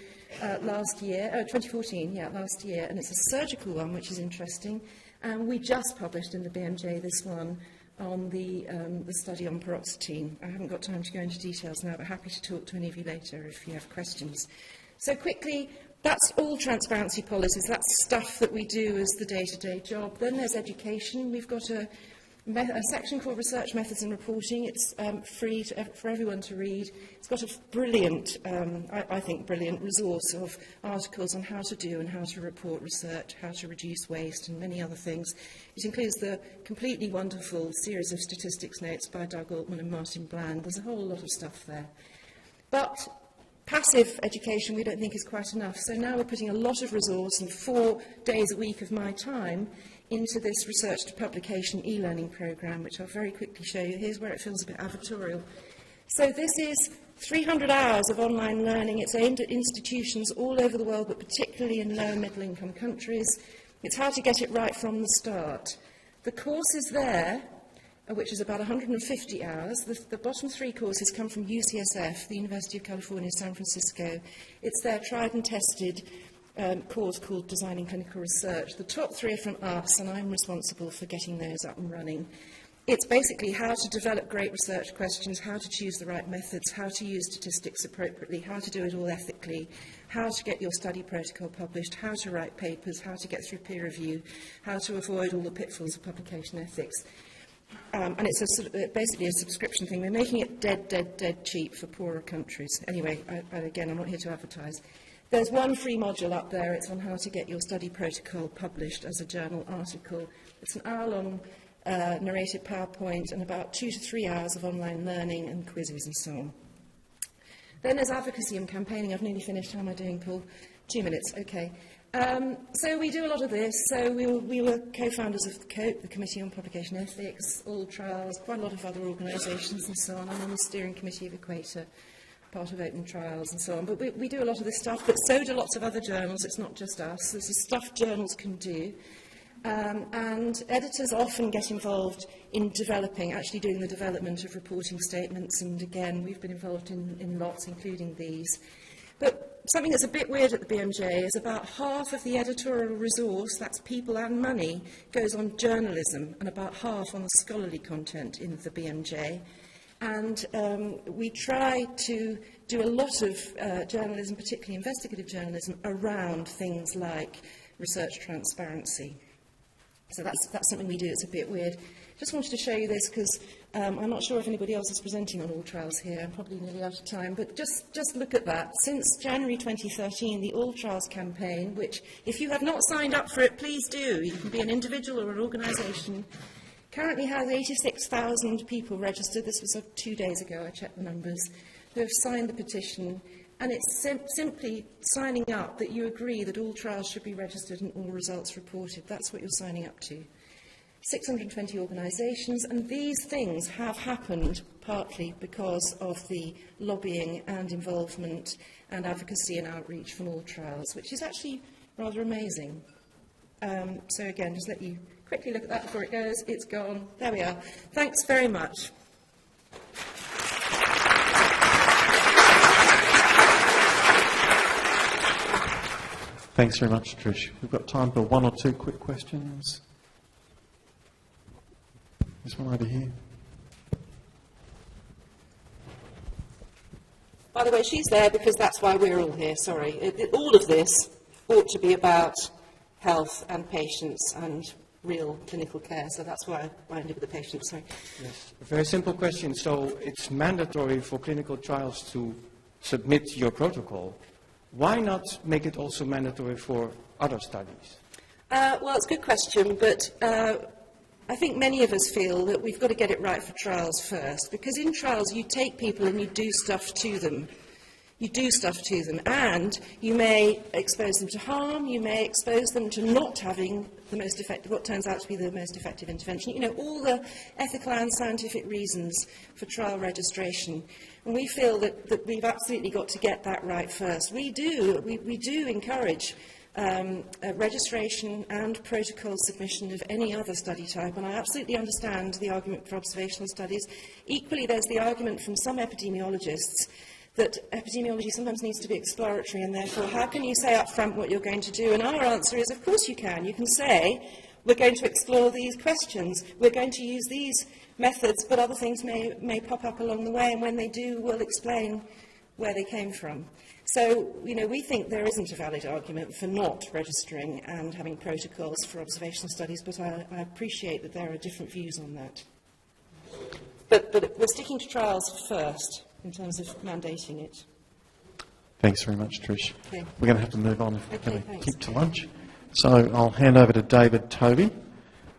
last year, 2014, yeah, last year, and it's a surgical one, which is interesting. And we just published in the BMJ this one on the study on paroxetine. I haven't got time to go into details now, but happy to talk to any of you later if you have questions. So quickly, that's all transparency policies. That's stuff that we do as the day-to-day job. Then there's education. We've got a section called Research Methods and Reporting. It's free for everyone to read. It's got a brilliant, I think brilliant resource of articles on how to do and how to report research, how to reduce waste and many other things. It includes the completely wonderful series of statistics notes by Doug Altman and Martin Bland. There's a whole lot of stuff there. But passive education we don't think is quite enough. So now we're putting a lot of resource and 4 days a week of my time into this research to publication e-learning programme, which I'll very quickly show you. Here's where it feels a bit advertorial. So this is 300 hours of online learning. It's aimed at institutions all over the world, but particularly in low and middle income countries. It's how to get it right from the start. The courses there, which is about 150 hours, the bottom 3 courses come from UCSF, the University of California, San Francisco. It's their tried and tested course called Designing Clinical Research. The top 3 are from us, and I'm responsible for getting those up and running. It's basically how to develop great research questions, how to choose the right methods, how to use statistics appropriately, how to do it all ethically, how to get your study protocol published, how to write papers, how to get through peer review, how to avoid all the pitfalls of publication ethics. And it's basically a subscription thing. We're making it dead cheap for poorer countries. Anyway, again, I'm not here to advertise. There's one free module up there. It's on how to get your study protocol published as a journal article. It's an hour-long narrated PowerPoint and about 2 to 3 hours of online learning and quizzes and so on. Then there's advocacy and campaigning. I've nearly finished. How am I doing, Paul? 2 minutes, okay. So we do a lot of this. So we were co-founders of the COPE, the Committee on Publication Ethics, All Trials, quite a lot of other organisations and so on. I'm on the steering committee of EQUATOR, part of Open Trials and so on. But we do a lot of this stuff, but so do lots of other journals. It's not just us. This is stuff journals can do. And editors often get involved in actually doing the development of reporting statements, and again, we've been involved in lots, including these. But something that's a bit weird at the BMJ is about half of the editorial resource, that's people and money, goes on journalism, and about half on the scholarly content in the BMJ. And we try to do a lot of journalism, particularly investigative journalism, around things like research transparency. So that's something we do. It's a bit weird. Just wanted to show you this because I'm not sure if anybody else is presenting on All Trials here. I'm probably nearly out of time. But just look at that. Since January 2013, the All Trials campaign, which if you have not signed up for it, please do. You can be an individual or an organisation. Currently has 86,000 people registered. This was 2 days ago. I checked the numbers. Who have signed the petition. And it's simply signing up that you agree that all trials should be registered and all results reported. That's what you're signing up to. 620 organisations, and these things have happened partly because of the lobbying and involvement and advocacy and outreach from all trials, which is actually rather amazing. So again, just let you quickly look at that before it goes. It's gone. There we are. Thanks very much. Thanks very much, Trish. We've got time for 1 or 2 quick questions. This one over here. By the way, she's there because that's why we're all here, sorry. All of this ought to be about health and patients and real clinical care, so that's why I ended with the patients, sorry. Yes, a very simple question. So it's mandatory for clinical trials to submit your protocol. Why not make it also mandatory for other studies? Well, it's a good question, but I think many of us feel that we've got to get it right for trials first, because in trials you take people and you do stuff to them. You do stuff to them, and you may expose them to harm, you may expose them to not having the most effective, what turns out to be the most effective intervention. You know, all the ethical and scientific reasons for trial registration. And we feel that we've absolutely got to get that right first. We do encourage registration and protocol submission of any other study type, and I absolutely understand the argument for observational studies. Equally, there's the argument from some epidemiologists that epidemiology sometimes needs to be exploratory, and therefore how can you say up front what you're going to do? And our answer is, of course you can. You can say, we're going to explore these questions, we're going to use these methods, but other things may pop up along the way, and when they do, we'll explain where they came from. So, you know, we think there isn't a valid argument for not registering and having protocols for observational studies, but I appreciate that there are different views on that. But we're sticking to trials first in terms of mandating it. Thanks very much, Trish. Okay. We're going to have to move on if we're going to thanks. keep to lunch. So I'll hand over to David Tovey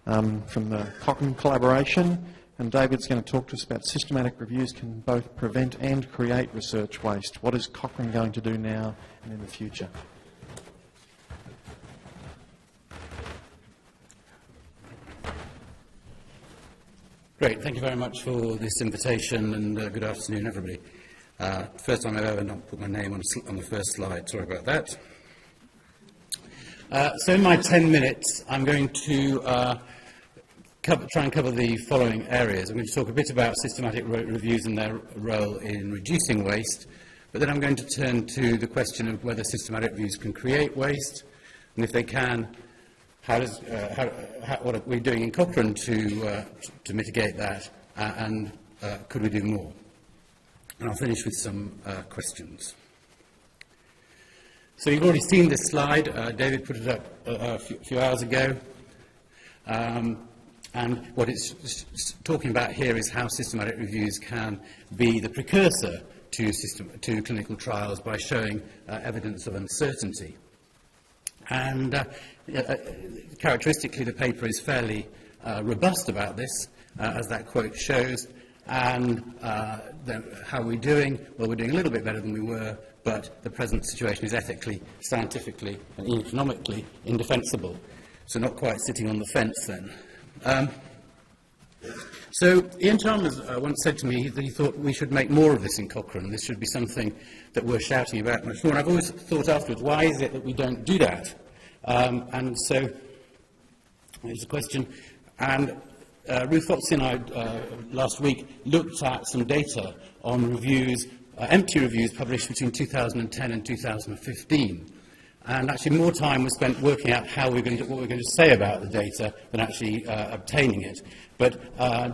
from the Cochrane collaboration. And David's going to talk to us about systematic reviews can both prevent and create research waste. What is Cochrane going to do now and in the future? Great. Thank you very much for this invitation, and good afternoon, everybody. First time I've ever not put my name on the first slide. Sorry about that. So in my 10 minutes, I'm going to try and cover the following areas. I'm going to talk a bit about systematic reviews and their role in reducing waste, but then I'm going to turn to the question of whether systematic reviews can create waste, and if they can, what are we doing in Cochrane to mitigate that, and could we do more? And I'll finish with some questions. So you've already seen this slide. David put it up a few hours ago. And what it's talking about here is how systematic reviews can be the precursor to clinical trials by showing evidence of uncertainty. And characteristically, the paper is fairly robust about this, as that quote shows. And how are we doing? Well, we're doing a little bit better than we were, but the present situation is ethically, scientifically, and economically indefensible. So not quite sitting on the fence then. So Ian Chalmers once said to me that he thought we should make more of this in Cochrane. This should be something that we're shouting about much more. And I've always thought afterwards, why is it that we don't do that? And so there's a question. And Ruth Foxy and I last week looked at some data on reviews, empty reviews published between 2010 and 2015. And actually more time was spent working out what we're going to say about the data than actually obtaining it. But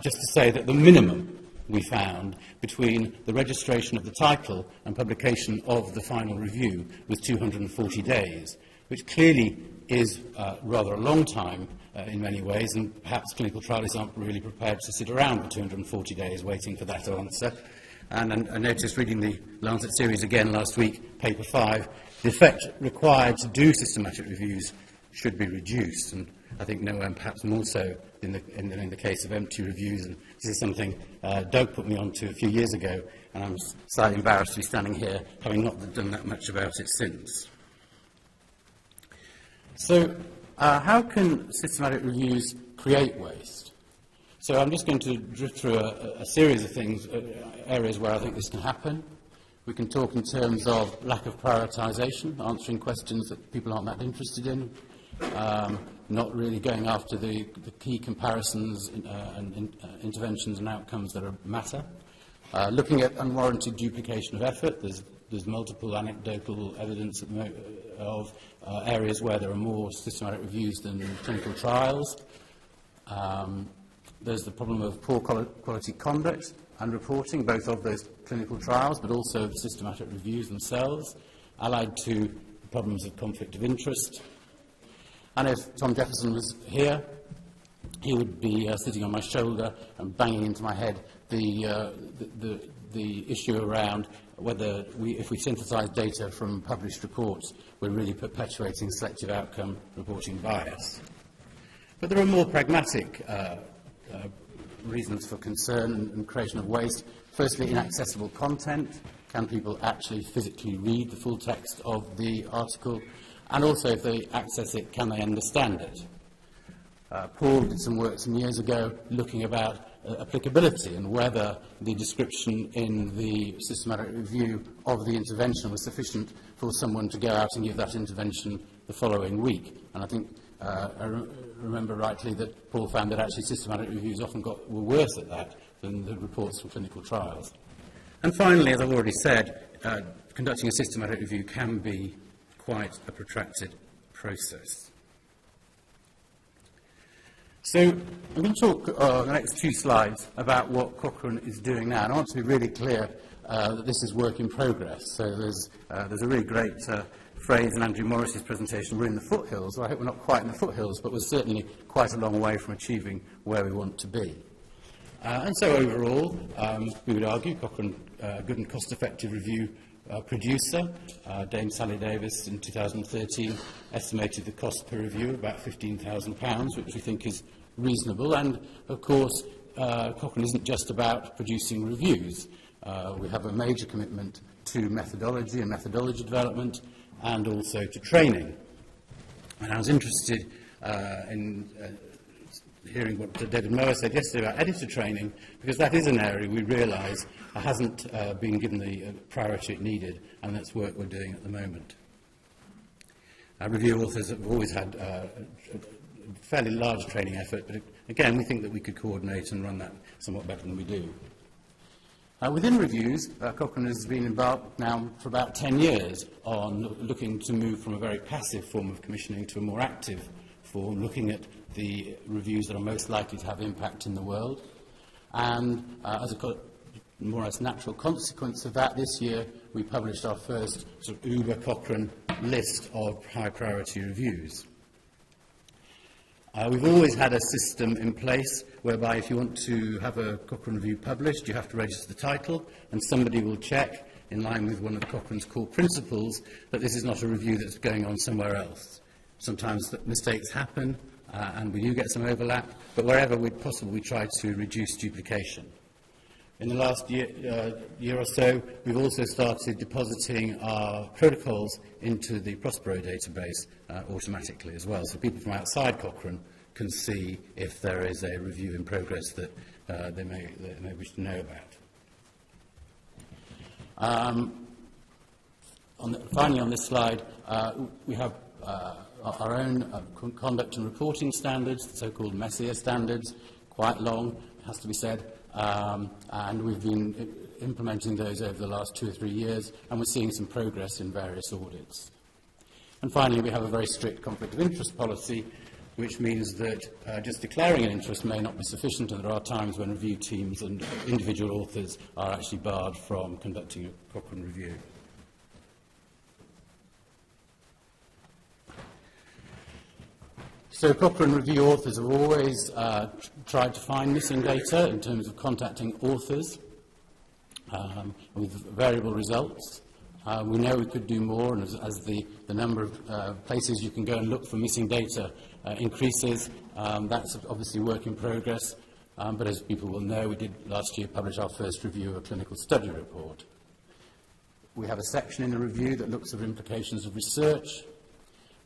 just to say that the minimum we found between the registration of the title and publication of the final review was 240 days, which clearly is rather a long time in many ways, and perhaps clinical trialists aren't really prepared to sit around for 240 days waiting for that answer. And I noticed reading the Lancet series again last week, paper 5, the effect required to do systematic reviews should be reduced, and I think nowhere perhaps more so in the case of empty reviews. And this is something Doug put me onto a few years ago, and I'm slightly embarrassed to be standing here having not done that much about it since. So how can systematic reviews create waste? So I'm just going to drift through a series of things, areas where I think this can happen. We can talk in terms of lack of prioritisation, answering questions that people aren't that interested in, not really going after the key comparisons and interventions and outcomes that matter, looking at unwarranted duplication of effort. There's multiple anecdotal evidence of areas where there are more systematic reviews than clinical trials. There's the problem of poor quality conduct and reporting, both of those clinical trials, but also of systematic reviews themselves, allied to problems of conflict of interest. And if Tom Jefferson was here, he would be sitting on my shoulder and banging into my head the issue around whether if we synthesize data from published reports, we're really perpetuating selective outcome reporting bias. But there are more pragmatic reasons for concern and creation of waste. Firstly, inaccessible content. Can people actually physically read the full text of the article? And also, if they access it, can they understand it? Paul did some work some years ago looking about applicability and whether the description in the systematic review of the intervention was sufficient for someone to go out and give that intervention the following week. And I think I remember rightly that Paul found that actually systematic reviews often were worse at that than the reports from clinical trials. And finally, as I've already said, conducting a systematic review can be quite a protracted process. So I'm going to talk the next 2 slides about what Cochrane is doing now. And I want to be really clear that this is work in progress. So there's a really great phrase in Andrew Morris's presentation, we're in the foothills. Well, I hope we're not quite in the foothills, but we're certainly quite a long way from achieving where we want to be. And so overall, we would argue Cochrane, good and cost-effective review producer. Dame Sally Davis in 2013 estimated the cost per review about £15,000, which we think is reasonable. And of course, Cochrane isn't just about producing reviews. We have a major commitment to methodology and methodology development, and also to training. And I was interested in hearing what David Mower said yesterday about editor training, because that is an area we realise hasn't been given the priority it needed, and that's work we're doing at the moment. Review authors have always had a fairly large training effort, but again, we think that we could coordinate and run that somewhat better than we do. Within reviews, Cochrane has been embarked now for about 10 years on looking to move from a very passive form of commissioning to a more active form, looking at the reviews that are most likely to have impact in the world. And as a more or less natural consequence of that, this year we published our first sort of Uber Cochrane list of high priority reviews. We've always had a system in place whereby if you want to have a Cochrane review published, you have to register the title, and somebody will check, in line with one of Cochrane's core principles, that this is not a review that's going on somewhere else. Sometimes mistakes happen, and we do get some overlap, but wherever possible, we try to reduce duplication. In the last year or so, we've also started depositing our protocols into the Prospero database automatically as well, so people from outside Cochrane can see if there is a review in progress that they may wish to know about. Finally, on this slide, we have our own conduct and reporting standards, the so-called Messier standards, quite long, it has to be said. And we've been implementing those over the last 2 or 3 years, and we're seeing some progress in various audits. And finally, we have a very strict conflict of interest policy, which means that just declaring an interest may not be sufficient, and there are times when review teams and individual authors are actually barred from conducting a Cochrane review. So Cochrane review authors have always tried to find missing data in terms of contacting authors with variable results. We know we could do more, and as the number of places you can go and look for missing data increases, that's obviously work in progress. But as people will know, we did last year publish our first review of a clinical study report. We have a section in the review that looks at implications of research,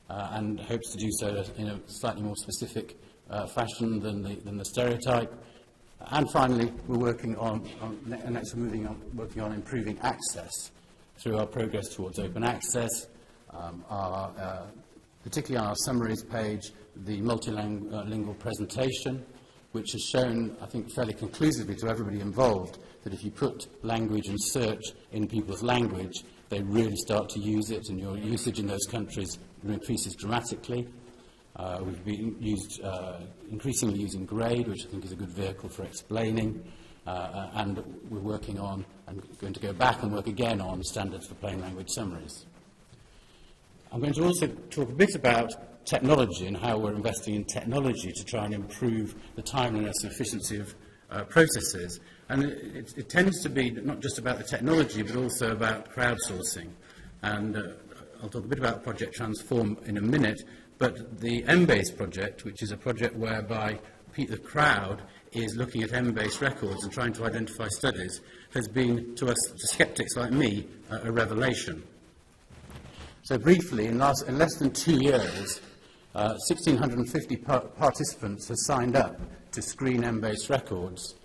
and hopes to do so in a slightly more specific fashion than the stereotype. And finally, we're working on improving access through our progress towards open access, particularly on our summaries page, the multilingual presentation, which has shown, I think, fairly conclusively to everybody involved that if you put language and search in people's language, they really start to use it, and your usage in those countries increases dramatically. We've been increasingly using GRADE, which I think is a good vehicle for explaining, and we're working on, and going to go back and work again on, standards for plain language summaries. I'm going to also talk a bit about technology and how we're investing in technology to try and improve the timeliness and efficiency of processes. And it tends to be not just about the technology, but also about crowdsourcing. And I'll talk a bit about Project Transform in a minute, but the Embase project, which is a project whereby the crowd is looking at Embase records and trying to identify studies, has been, to us, to skeptics like me, a revelation. So briefly, in less than 2 years, 1,650 participants have signed up to screen Embase records.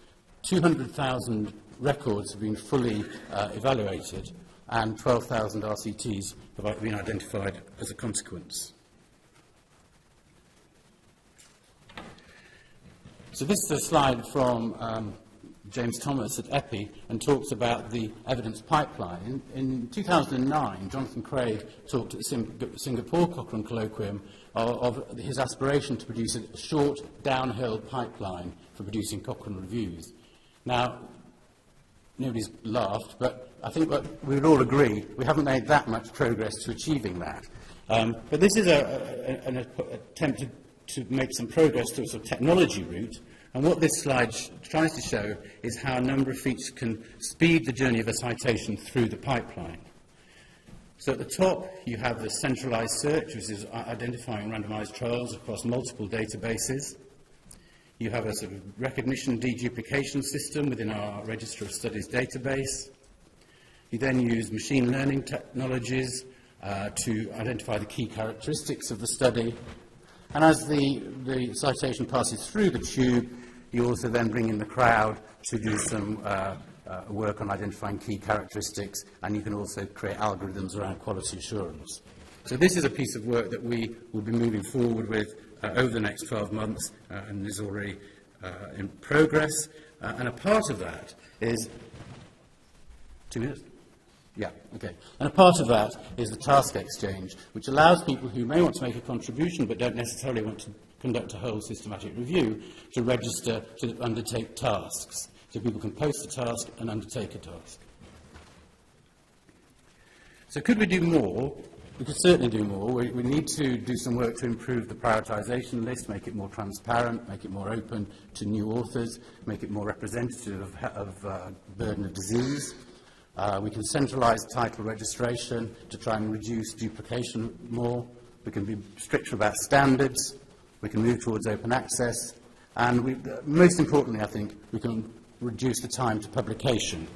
200,000 records have been fully evaluated, and 12,000 RCTs have been identified as a consequence. So this is a slide from James Thomas at EPI, and talks about the evidence pipeline. In 2009, Jonathan Craig talked at the Singapore Cochrane Colloquium of his aspiration to produce a short downhill pipeline for producing Cochrane reviews. Now, nobody's laughed, but I think we would all agree we haven't made that much progress to achieving that. But this is an attempt to make some progress through a sort of technology route. And what this slide tries to show is how a number of features can speed the journey of a citation through the pipeline. So at the top, you have the centralized search, which is identifying randomized trials across multiple databases. You have a sort of recognition deduplication system within our Register of Studies database. You then use machine learning technologies to identify the key characteristics of the study. And as the citation passes through the tube, you also then bring in the crowd to do some work on identifying key characteristics, and you can also create algorithms around quality assurance. So this is a piece of work that we will be moving forward with over the next 12 months and is already in progress. And a part of that is... 2 minutes? Yeah, okay. And a part of that is the task exchange, which allows people who may want to make a contribution but don't necessarily want to conduct a whole systematic review to register to undertake tasks. So people can post a task and undertake a task. So could we do more? We could certainly do more. We need to do some work to improve the prioritisation list, make it more transparent, make it more open to new authors, make it more representative of burden of disease. We can centralise title registration to try and reduce duplication more. We can be stricter about standards. We can move towards open access. And most importantly, I think, we can reduce the time to publication,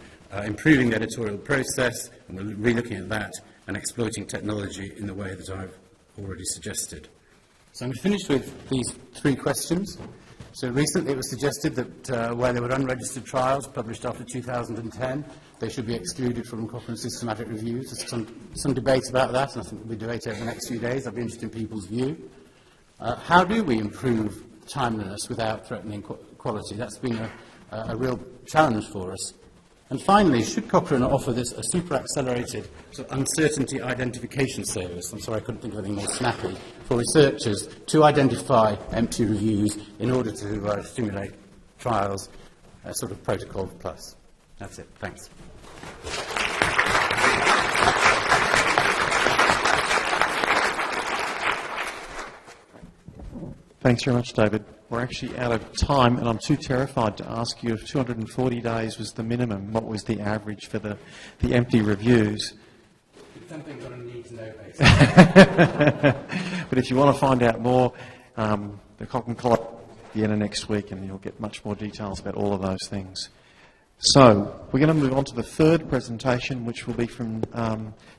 improving the editorial process, and we're re-looking at that, and exploiting technology in the way that I've already suggested. So I'm going to finish with these 3 questions. So recently it was suggested that where there were unregistered trials published after 2010, they should be excluded from Cochrane systematic reviews. There's some debate about that, and I think there'll be debate over the next few days. I'd be interested in people's view. How do we improve timeliness without threatening quality? That's been a real challenge for us. And finally, should Cochrane offer this a super-accelerated sort of uncertainty identification service? I'm sorry, I couldn't think of anything more snappy, for researchers to identify empty reviews in order to stimulate trials, a sort of protocol plus. That's it. Thanks. Thanks very much, David. We're actually out of time, and I'm too terrified to ask you if 240 days was the minimum, what was the average for the empty reviews? It's something you're going to need to know, basically. But if you want to find out more, the Cochrane College at the end of next week, and you'll get much more details about all of those things. So, we're going to move on to the third presentation, which will be from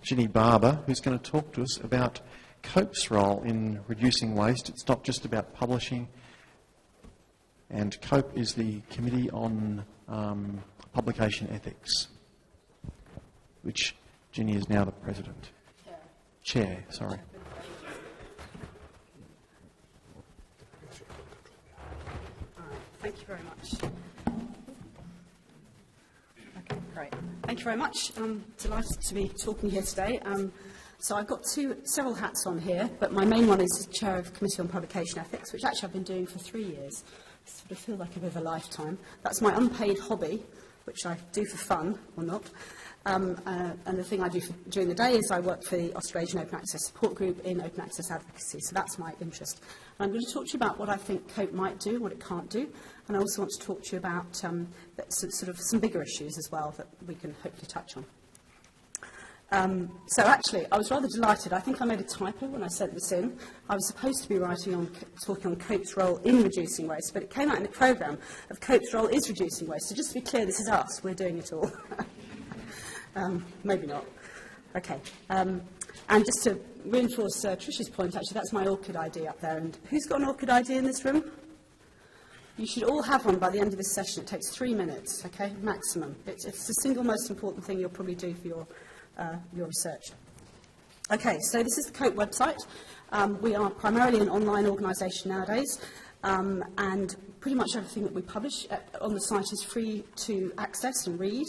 Ginny Barber, who's going to talk to us about COPE's role in reducing waste. It's not just about publishing, and COPE is the Committee on Publication Ethics, which Ginny is now the President. Chair, sorry. Thank you very much. Okay, great. Thank you very much. I'm delighted to be talking here today. So I've got several hats on here, but my main one is Chair of Committee on Publication Ethics, which actually I've been doing for 3 years. I sort of feel like a bit of a lifetime. That's my unpaid hobby, which I do for fun, or not. And the thing I do during the day is I work for the Australasian Open Access Support Group in open access advocacy, so that's my interest. And I'm going to talk to you about what I think COPE might do, what it can't do, and I also want to talk to you about sort of some bigger issues as well that we can hopefully touch on. So actually, I was rather delighted. I think I made a typo when I sent this in. I was supposed to be talking on COPE's role in reducing waste, but it came out in the programme of COPE's role is reducing waste. So just to be clear, this is us. We're doing it all. Maybe not. Okay. And just to reinforce Trish's point, actually, that's my orchid ID up there. And who's got an orchid ID in this room? You should all have one by the end of this session. It takes 3 minutes, okay, maximum. It's the single most important thing you'll probably do for your research. Okay, so this is the COPE website. We are primarily an online organisation nowadays, and pretty much everything that we publish on the site is free to access and read,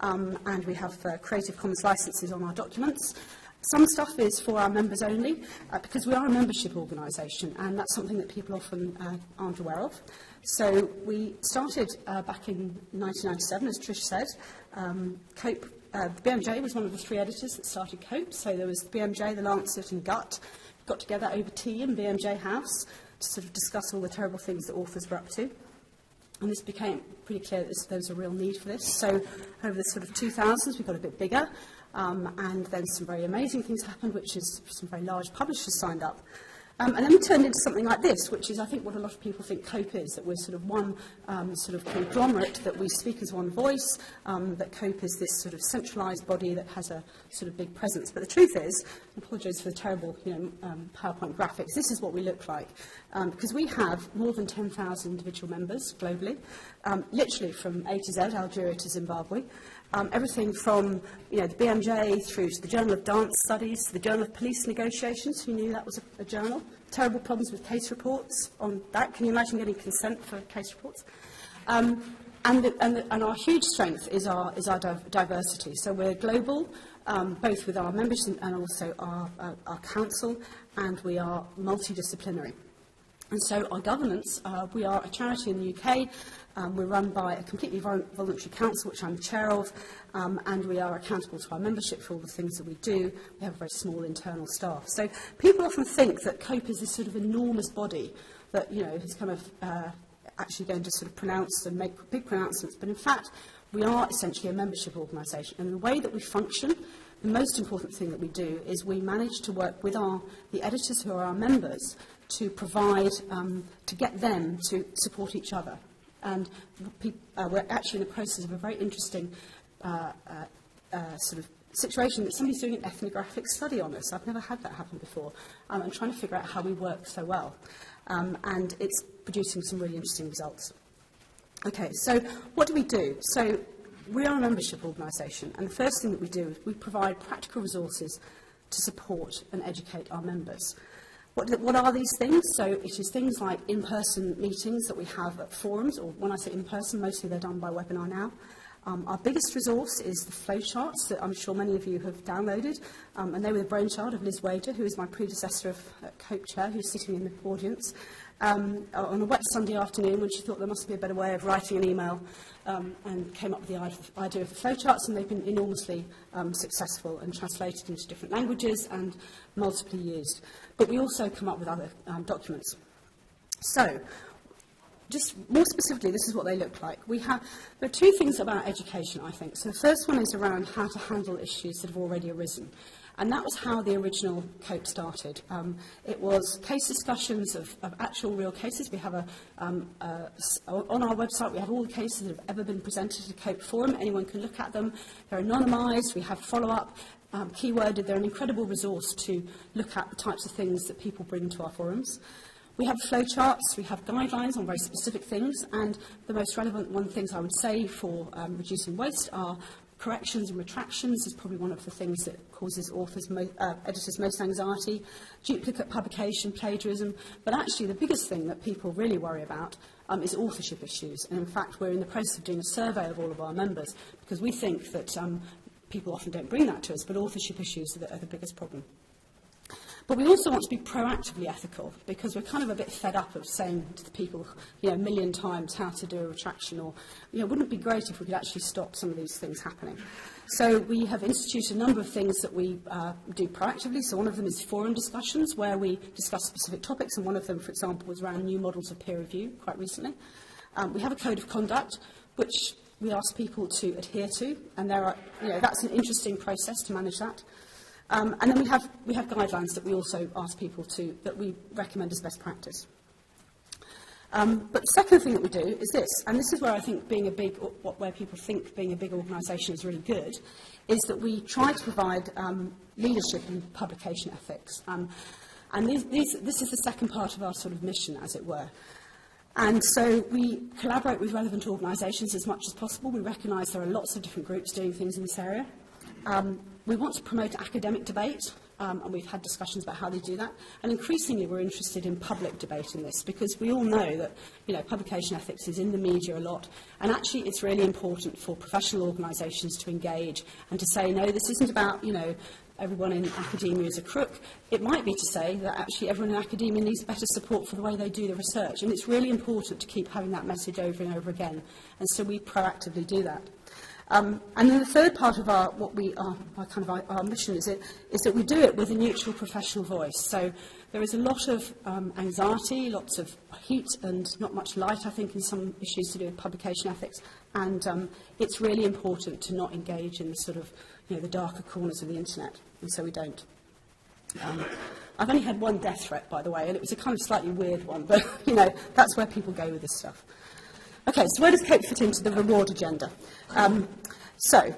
and we have Creative Commons licences on our documents. Some stuff is for our members only, because we are a membership organisation, and that's something that people often aren't aware of. So we started back in 1997, as Trish said. COPE, BMJ was one of the 3 editors that started COPE, so there was the BMJ, the Lancet and Gut, got together over tea in BMJ House to sort of discuss all the terrible things that authors were up to. And this became pretty clear that there was a real need for this. So over the sort of 2000s, we got a bit bigger, and then some very amazing things happened, which is some very large publishers signed up. And then we turned into something like this, which is, I think, what a lot of people think COPE is, that we're sort of one sort of conglomerate, that we speak as one voice, that COPE is this sort of centralised body that has a sort of big presence. But the truth is, I apologise for the terrible PowerPoint graphics, this is what we look like. Because we have more than 10,000 individual members globally, literally from A to Z, Algeria to Zimbabwe. Everything from the BMJ through to the Journal of Dance Studies, to the Journal of Police Negotiations. Who knew that was a journal? Terrible problems with case reports on that. Can you imagine getting consent for case reports? And our huge strength is our diversity. So we're global, both with our members and also our council, and we are multidisciplinary. And so our governance, we are a charity in the UK. We're run by a completely voluntary council, which I'm the chair of, and we are accountable to our membership for all the things that we do. We have a very small internal staff. So people often think that COPE is this sort of enormous body that, is kind of actually going to sort of pronounce and make big pronouncements. But in fact, we are essentially a membership organisation. And the way that we function, the most important thing that we do is we manage to work with the editors who are our members to provide, to get them to support each other. And we're actually in the process of a very interesting sort of situation that somebody's doing an ethnographic study on us. I've never had that happen before. And trying to figure out how we work so well. And it's producing some really interesting results. Okay, so what do we do? So we are a membership organisation, and the first thing that we do is we provide practical resources to support and educate our members. What are these things? So it is things like in-person meetings that we have at forums, or when I say in-person, mostly they're done by webinar now. Our biggest resource is the flowcharts that I'm sure many of you have downloaded, and they were the brainchild of Liz Wader, who is my predecessor of COPE chair, who's sitting in the audience. On a wet Sunday afternoon, when she thought there must be a better way of writing an email, and came up with the idea of the flowcharts, and they've been enormously successful and translated into different languages and multiply used. But we also come up with other documents. So, just more specifically, this is what they look like. There are two things about education, I think. So the first one is around how to handle issues that have already arisen. And that was how the original COPE started. It was case discussions of actual real cases. We have on our website, we have all the cases that have ever been presented at a COPE forum. Anyone can look at them. They're anonymised. We have follow-up. Keyworded. They're an incredible resource to look at the types of things that people bring to our forums. We have flowcharts, we have guidelines on very specific things, and the most relevant things I would say for reducing waste are corrections and retractions. Is probably one of the things that causes editors most anxiety. Duplicate publication, plagiarism. But actually the biggest thing that people really worry about is authorship issues. And in fact, we're in the process of doing a survey of all of our members, because we think that people often don't bring that to us, but authorship issues are the biggest problem. But we also want to be proactively ethical, because we're kind of a bit fed up of saying to the people, a million times how to do a retraction, or, wouldn't it be great if we could actually stop some of these things happening? So we have instituted a number of things that we do proactively. So one of them is forum discussions, where we discuss specific topics, and one of them, for example, was around new models of peer review quite recently. We have a code of conduct, which we ask people to adhere to, and that's an interesting process to manage that. And then we have guidelines that we also ask people that we recommend as best practice. But the second thing that we do is this, and this is where I think where people think being a big organisation is really good, is that we try to provide leadership in publication ethics. And this is the second part of our sort of mission, as it were. And so we collaborate with relevant organisations as much as possible. We recognise there are lots of different groups doing things in this area. We want to promote academic debate, and we've had discussions about how they do that. And increasingly, we're interested in public debate in this, because we all know that publication ethics is in the media a lot. And actually, it's really important for professional organisations to engage and to say, no, this isn't about everyone in academia is a crook. It might be to say that actually everyone in academia needs better support for the way they do the research. And it's really important to keep having that message over and over again. And so we proactively do that. And then the third part of our mission is that we do it with a neutral professional voice. So there is a lot of anxiety, lots of heat, and not much light, I think, in some issues to do with publication ethics. And it's really important to not engage in the sort of the darker corners of the internet, and so we don't. I've only had one death threat, by the way, and it was a kind of slightly weird one, but, you know, that's where people go with this stuff. Okay, so where does COPE fit into the reward agenda? So,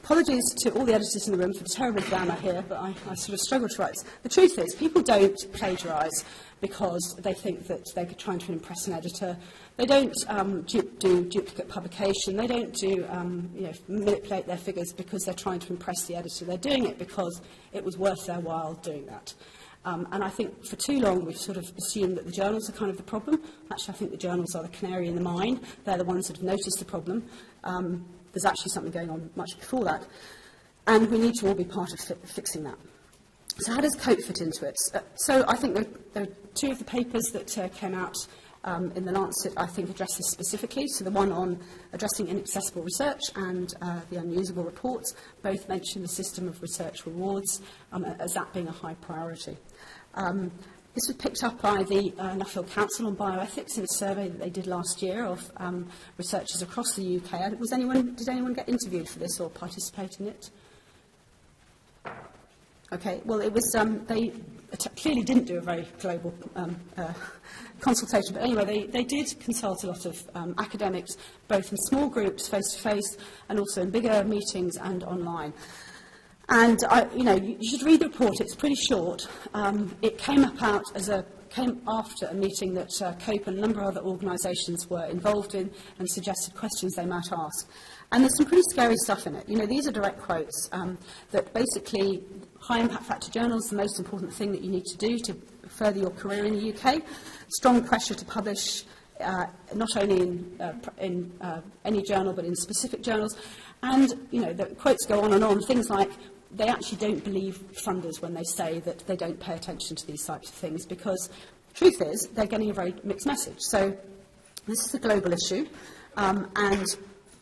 apologies to all the editors in the room for the terrible grammar here, but I sort of struggle to write. The truth is, people don't plagiarise because they think that they're trying to impress an editor. They don't do duplicate publication. They don't do, manipulate their figures because they're trying to impress the editor. They're doing it because it was worth their while doing that. And I think for too long we've sort of assumed that the journals are kind of the problem. Actually, I think the journals are the canary in the mine. They're the ones that have noticed the problem. There's actually something going on much before that. And we need to all be part of fixing that. So how does COPE fit into it? So I think there are two of the papers that came out in the Lancet, I think, address this specifically. So the one on addressing inaccessible research and the unusable reports both mention the system of research rewards as that being a high priority. This was picked up by the Nuffield Council on Bioethics in a survey that they did last year of researchers across the UK. Did anyone get interviewed for this or participate in it? Okay, well, it was, they clearly didn't do a very global consultation, but anyway, they did consult a lot of academics, both in small groups, face-to-face, and also in bigger meetings and online. And, you should read the report. It's pretty short. It came after a meeting that COPE and a number of other organisations were involved in and suggested questions they might ask. And there's some pretty scary stuff in it. You know, these are direct quotes that basically high impact factor journals, the most important thing that you need to do to further your career in the UK. Strong pressure to publish not only in any journal but in specific journals. And, the quotes go on, things like, they actually don't believe funders when they say that they don't pay attention to these types of things, because the truth is they're getting a very mixed message. So this is a global issue, and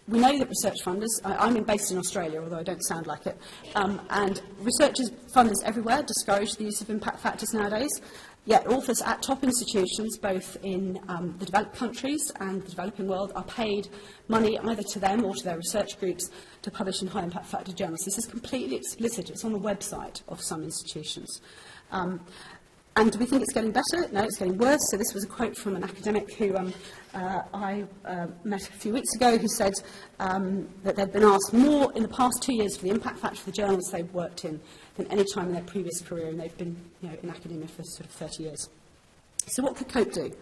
we know that research funders, I'm based in Australia, although I don't sound like it, and researchers, funders everywhere discourage the use of impact factors nowadays. Yet authors at top institutions, both in the developed countries and the developing world, are paid money either to them or to their research groups to publish in high impact factor journals. This is completely explicit. It's on the website of some institutions. And do we think it's getting better? No, it's getting worse. So this was a quote from an academic who I met a few weeks ago, who said that they'd been asked more in the past 2 years for the impact factor of the journals they've worked in than any time in their previous career, and they've been in academia for sort of 30 years. So what could COPE do?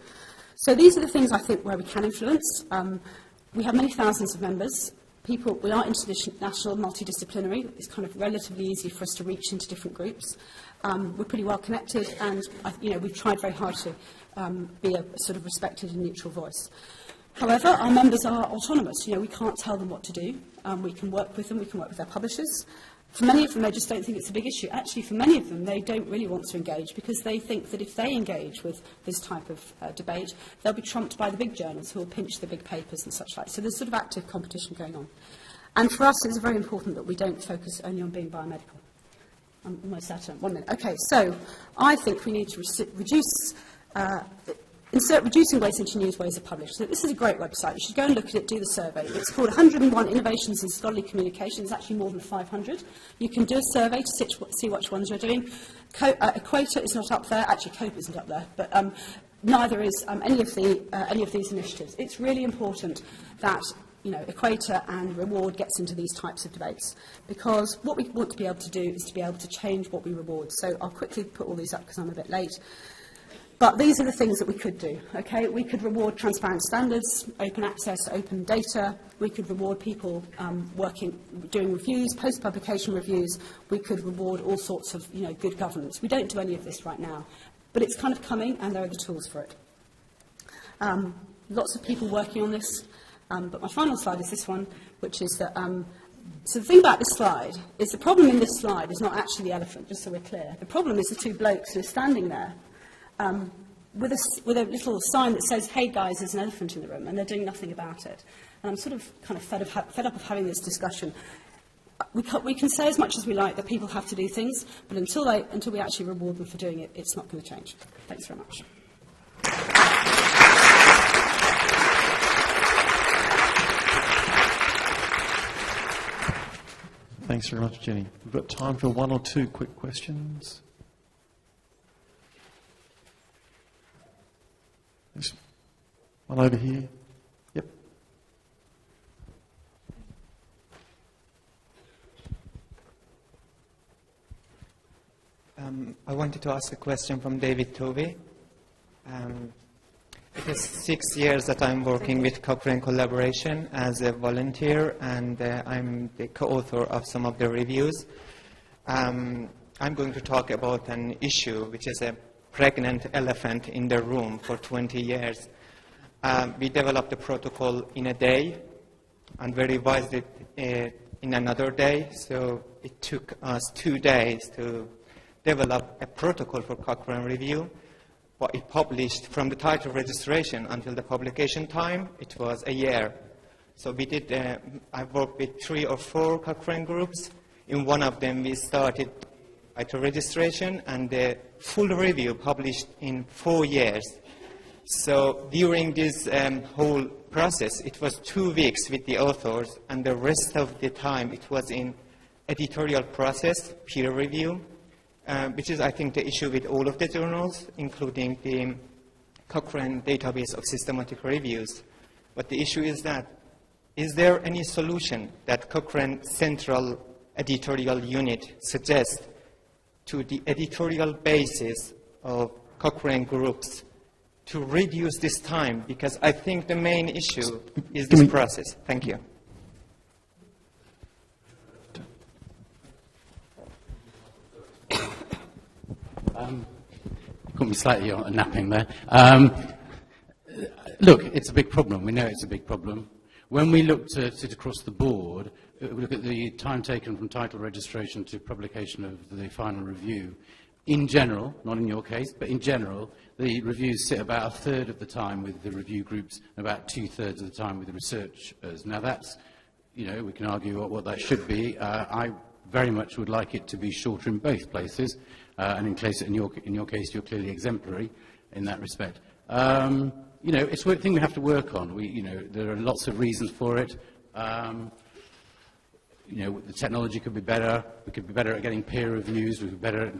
So these are the things I think where we can influence. We have many thousands of members. We are international, multidisciplinary. It's kind of relatively easy for us to reach into different groups. We're pretty well connected, and we've tried very hard to be a sort of respected and neutral voice. However, our members are autonomous. We can't tell them what to do. We can work with them. We can work with their publishers. For many of them, they just don't think it's a big issue. Actually, for many of them, they don't really want to engage because they think that if they engage with this type of debate, they'll be trumped by the big journals who will pinch the big papers and such like. So there's sort of active competition going on. And for us, it's very important that we don't focus only on being biomedical. I'm almost out of 1 minute. Okay, so I think we need to insert reducing waste into news ways of publishing. So this is a great website. You should go and look at it, do the survey. It's called 101 Innovations in Scholarly Communication. There's actually more than 500. You can do a survey to see which ones you're doing. EQUATOR is not up there. Actually, COPE isn't up there. But neither is any of these initiatives. It's really important that EQUATOR and reward gets into these types of debates, because what we want to be able to do is to be able to change what we reward. So I'll quickly put all these up because I'm a bit late. But these are the things that we could do, okay? We could reward transparent standards, open access, open data. We could reward people doing reviews, post-publication reviews. We could reward all sorts of, good governance. We don't do any of this right now, but it's kind of coming, and there are the tools for it. Lots of people working on this, but my final slide is this one, which is that, so the thing about this slide is the problem in this slide is not actually the elephant, just so we're clear. The problem is the two blokes who are standing there with a little sign that says, "Hey guys, there's an elephant in the room," and they're doing nothing about it. And I'm sort of kind of fed up of having this discussion. We can say as much as we like that people have to do things, but until we actually reward them for doing it, it's not going to change. Thanks very much. Thanks very much, Jenny. We've got time for one or two quick questions. There's one over here. Yep. I wanted to ask a question from David Tovey. It is 6 years that I'm working with Cochrane Collaboration as a volunteer, and I'm the co-author of some of the reviews. I'm going to talk about an issue which is a pregnant elephant in the room for 20 years. We developed a protocol in a day, and we revised it in another day, so it took us 2 days to develop a protocol for Cochrane review. What it published from the title registration until the publication time, it was a year. So we did, I worked with 3 or 4 Cochrane groups. In one of them we started title registration, and the full review published in 4 years. So during this whole process, it was 2 weeks with the authors, and the rest of the time it was in editorial process, peer review, which is, I think, the issue with all of the journals, including the Cochrane database of systematic reviews. But the issue is that, is there any solution that Cochrane central editorial unit suggests to the editorial basis of Cochrane groups to reduce this time? Because I think the main issue is this process. Thank you. Caught me slightly on napping there. Look, it's a big problem. We know it's a big problem. When we looked at it across the board, we look at the time taken from title registration to publication of the final review. In general, not in your case, but in general, the reviews sit about a third of the time with the review groups and about 2/3 of the time with the researchers. Now that's, you know, we can argue what that should be. I very much would like it to be shorter in both places. And in your case, you're clearly exemplary in that respect. You know, it's a thing we have to work on. There are lots of reasons for it. You know, the technology could be better. We could be better at getting peer reviews. We could be better at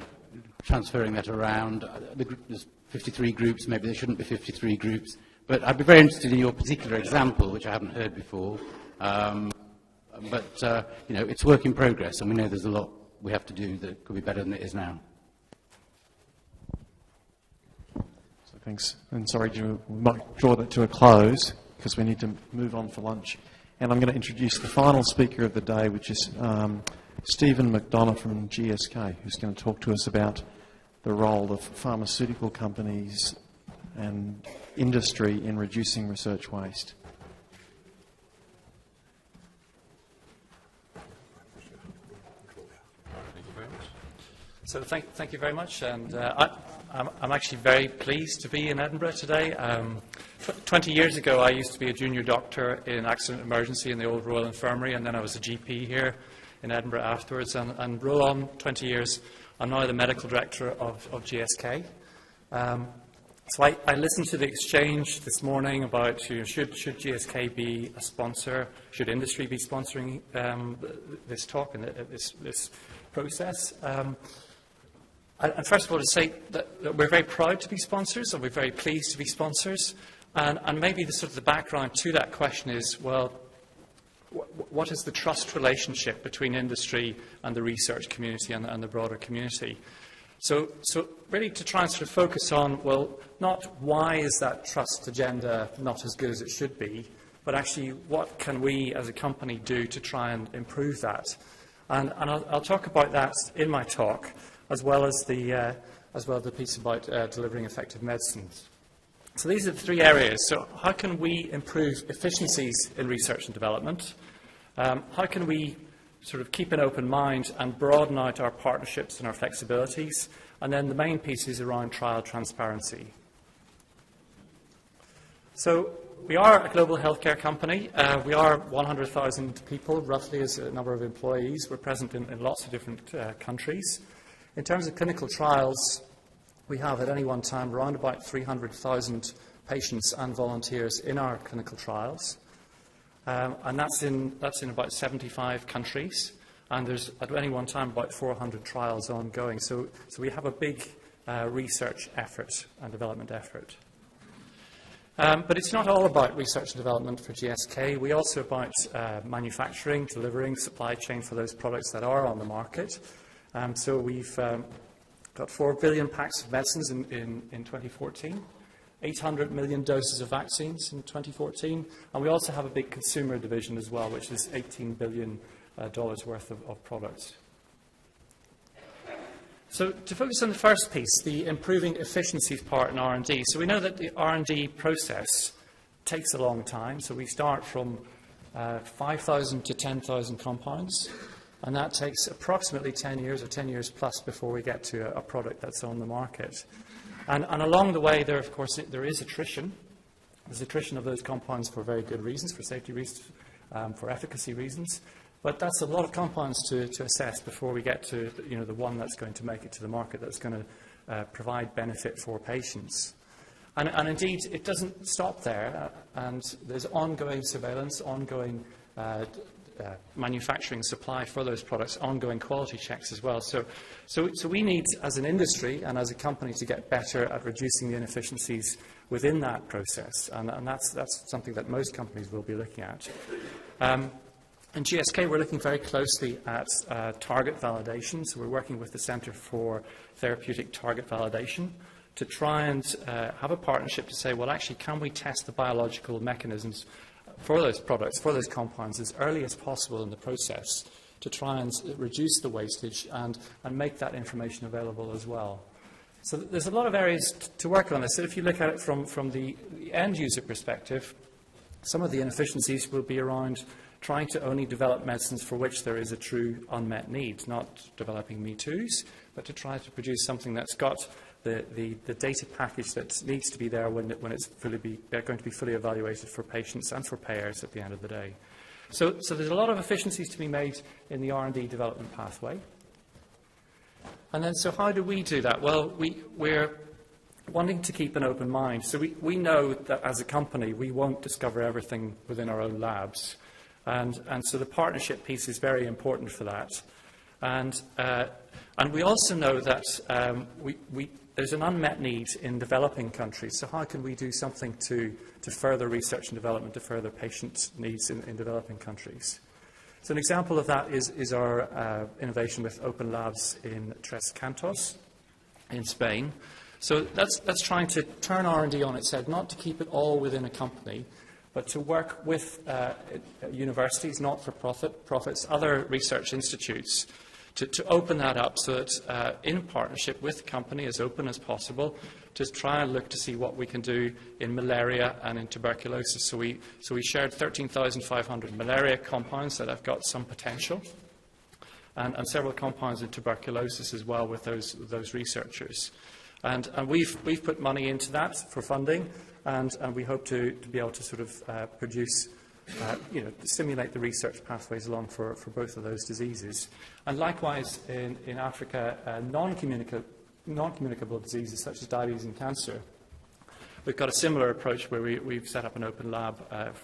transferring that around. There's 53 groups. Maybe there shouldn't be 53 groups. But I'd be very interested in your particular example, which I haven't heard before. But you know, it's work in progress, and we know there's a lot we have to do that could be better than it is now. Thanks. And sorry, we might draw that to a close because we need to move on for lunch. And I'm going to introduce the final speaker of the day, which is Stephen McDonough from GSK, who's going to talk to us about the role of pharmaceutical companies and industry in reducing research waste. So thank you very much, and I'm actually very pleased to be in Edinburgh today. 20 years ago, I used to be a junior doctor in accident emergency in the old Royal Infirmary, and then I was a GP here in Edinburgh afterwards. And roll on 20 years, I'm now the medical director of GSK. So I listened to the exchange this morning about should GSK be a sponsor, should industry be sponsoring this talk and this process. And first of all, to say that we're very proud to be sponsors, and we're very pleased to be sponsors. And maybe the sort of the background to that question is, well, what is the trust relationship between industry and the research community and the broader community? So really to try and sort of focus on, well, not why is that trust agenda not as good as it should be, but actually what can we as a company do to try and improve that? And I'll talk about that in my talk, as well as the piece about delivering effective medicines. So these are the 3 areas. So how can we improve efficiencies in research and development? How can we sort of keep an open mind and broaden out our partnerships and our flexibilities? And then the main piece is around trial transparency. So we are a global healthcare company. We are 100,000 people, roughly, as a number of employees. We're present in lots of different countries. In terms of clinical trials, we have at any one time around about 300,000 patients and volunteers in our clinical trials. And that's in about 75 countries. And there's at any one time about 400 trials ongoing. So we have a big research effort and development effort. But it's not all about research and development for GSK. We also about manufacturing, delivering, supply chain for those products that are on the market. So we've got 4 billion packs of medicines in 2014, 800 million doses of vaccines in 2014, and we also have a big consumer division as well, which is $18 billion worth of products. So to focus on the first piece, the improving efficiencies part in R&D. So we know that the R&D process takes a long time. So we start from 5,000 to 10,000 compounds, and that takes approximately 10 years or 10 years plus before we get to a product that's on the market. And along the way, there, of course, there is attrition. There's attrition of those compounds for very good reasons, for safety reasons, for efficacy reasons. But that's a lot of compounds to assess before we get to the one that's going to make it to the market, that's going to provide benefit for patients. And indeed, it doesn't stop there, and there's ongoing surveillance, ongoing manufacturing supply for those products, ongoing quality checks as well. So we need, as an industry and as a company, to get better at reducing the inefficiencies within that process, and that's something that most companies will be looking at. In GSK, we're looking very closely at target validation. So we're working with the Centre for Therapeutic Target Validation to try and have a partnership to say, well, actually, can we test the biological mechanisms for those products, for those compounds, as early as possible in the process to try and reduce the wastage and make that information available as well. So there's a lot of areas to work on this. So if you look at it from the end user perspective, some of the inefficiencies will be around trying to only develop medicines for which there is a true unmet need, not developing me-toos, but to try to produce something that's got the data package that needs to be there when it's going to be fully evaluated for patients and for payers at the end of the day. So there's a lot of efficiencies to be made in the R&D development pathway. And then, so how do we do that? Well, we're wanting to keep an open mind. So we know that as a company, we won't discover everything within our own labs. And so the partnership piece is very important for that. And we also know that there's an unmet need in developing countries. So how can we do something to further research and development, to further patient needs in developing countries? So an example of that is our innovation with Open Labs in Tres Cantos in Spain. So that's trying to turn R&D on its head, not to keep it all within a company, but to work with universities, not-for-profits, other research institutes, to open that up so that in partnership with the company, as open as possible, to try and look to see what we can do in malaria and in tuberculosis. So we shared 13,500 malaria compounds that have got some potential, and several compounds in tuberculosis as well with those researchers. And we've put money into that for funding, and we hope to be able to sort of produce, stimulate the research pathways along for both of those diseases. And likewise, in Africa, non-communicable diseases such as diabetes and cancer, we've got a similar approach where we've set up an open lab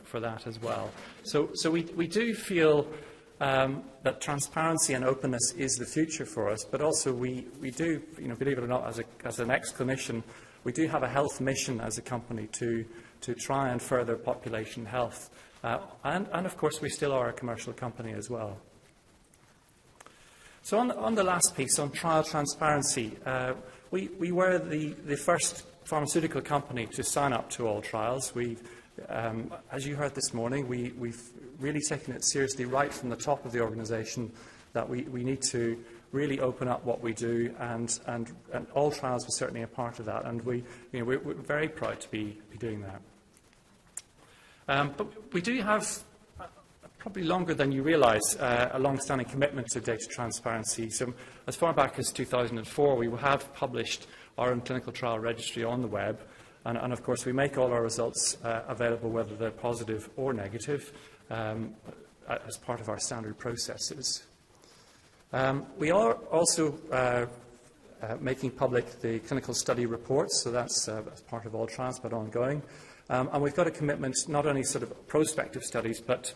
for that as well. So we do feel that transparency and openness is the future for us, but also we do, believe it or not, as an ex-clinician, we do have a health mission as a company to try and further population health. And of course, we still are a commercial company as well. So on the last piece, on trial transparency, we were the first pharmaceutical company to sign up to all trials. As you heard this morning, we've really taken it seriously right from the top of the organisation that we need to really open up what we do, and all trials were certainly a part of that, and we're very proud to be doing that. But we do have, probably longer than you realise, a long-standing commitment to data transparency. So as far back as 2004, we have published our own clinical trial registry on the web, and of course we make all our results available, whether they're positive or negative, as part of our standard processes. We are also making public the clinical study reports, so that's as part of all trials, but ongoing. And we've got a commitment, not only sort of prospective studies, but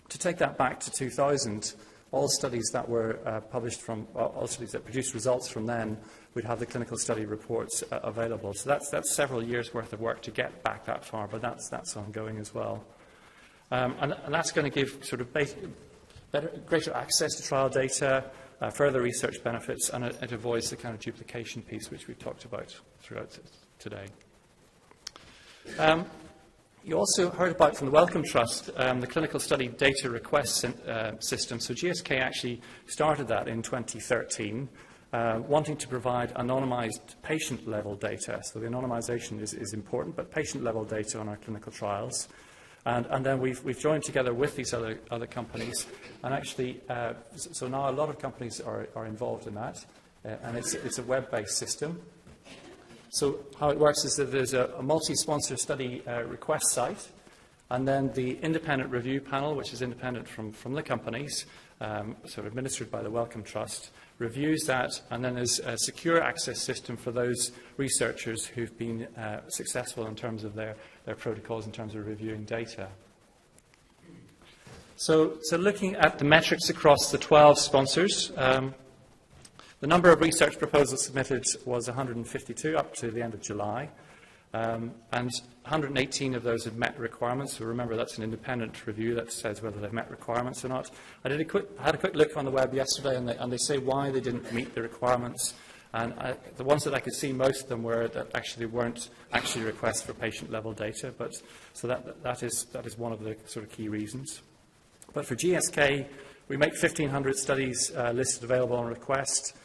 to take that back to 2000, all studies that were published all studies that produced results from then we'd have the clinical study reports available. So that's several years' worth of work to get back that far, but that's ongoing as well. And that's going to give sort of greater access to trial data, further research benefits, and it avoids the kind of duplication piece which we've talked about throughout today. You also heard about from the Wellcome Trust the clinical study data request system. So GSK actually started that in 2013, wanting to provide anonymised patient-level data. So the anonymisation is important, but patient-level data on our clinical trials. And then we've joined together with these other companies, and actually, so now a lot of companies are involved in that, and it's a web-based system. So how it works is that there's a multi-sponsor study request site, and then the independent review panel, which is independent from the companies, sort of administered by the Wellcome Trust, reviews that, and then there's a secure access system for those researchers who've been successful in terms of their protocols, in terms of reviewing data. So looking at the metrics across the 12 sponsors, the number of research proposals submitted was 152 up to the end of July, and 118 of those had met requirements. So remember, that's an independent review that says whether they've met requirements or not. I had a quick look on the web yesterday, and they say why they didn't meet the requirements. And the ones that I could see, most of them were that actually weren't actually requests for patient-level data. But so that is one of the sort of key reasons. But for GSK, we make 1,500 studies listed available on request.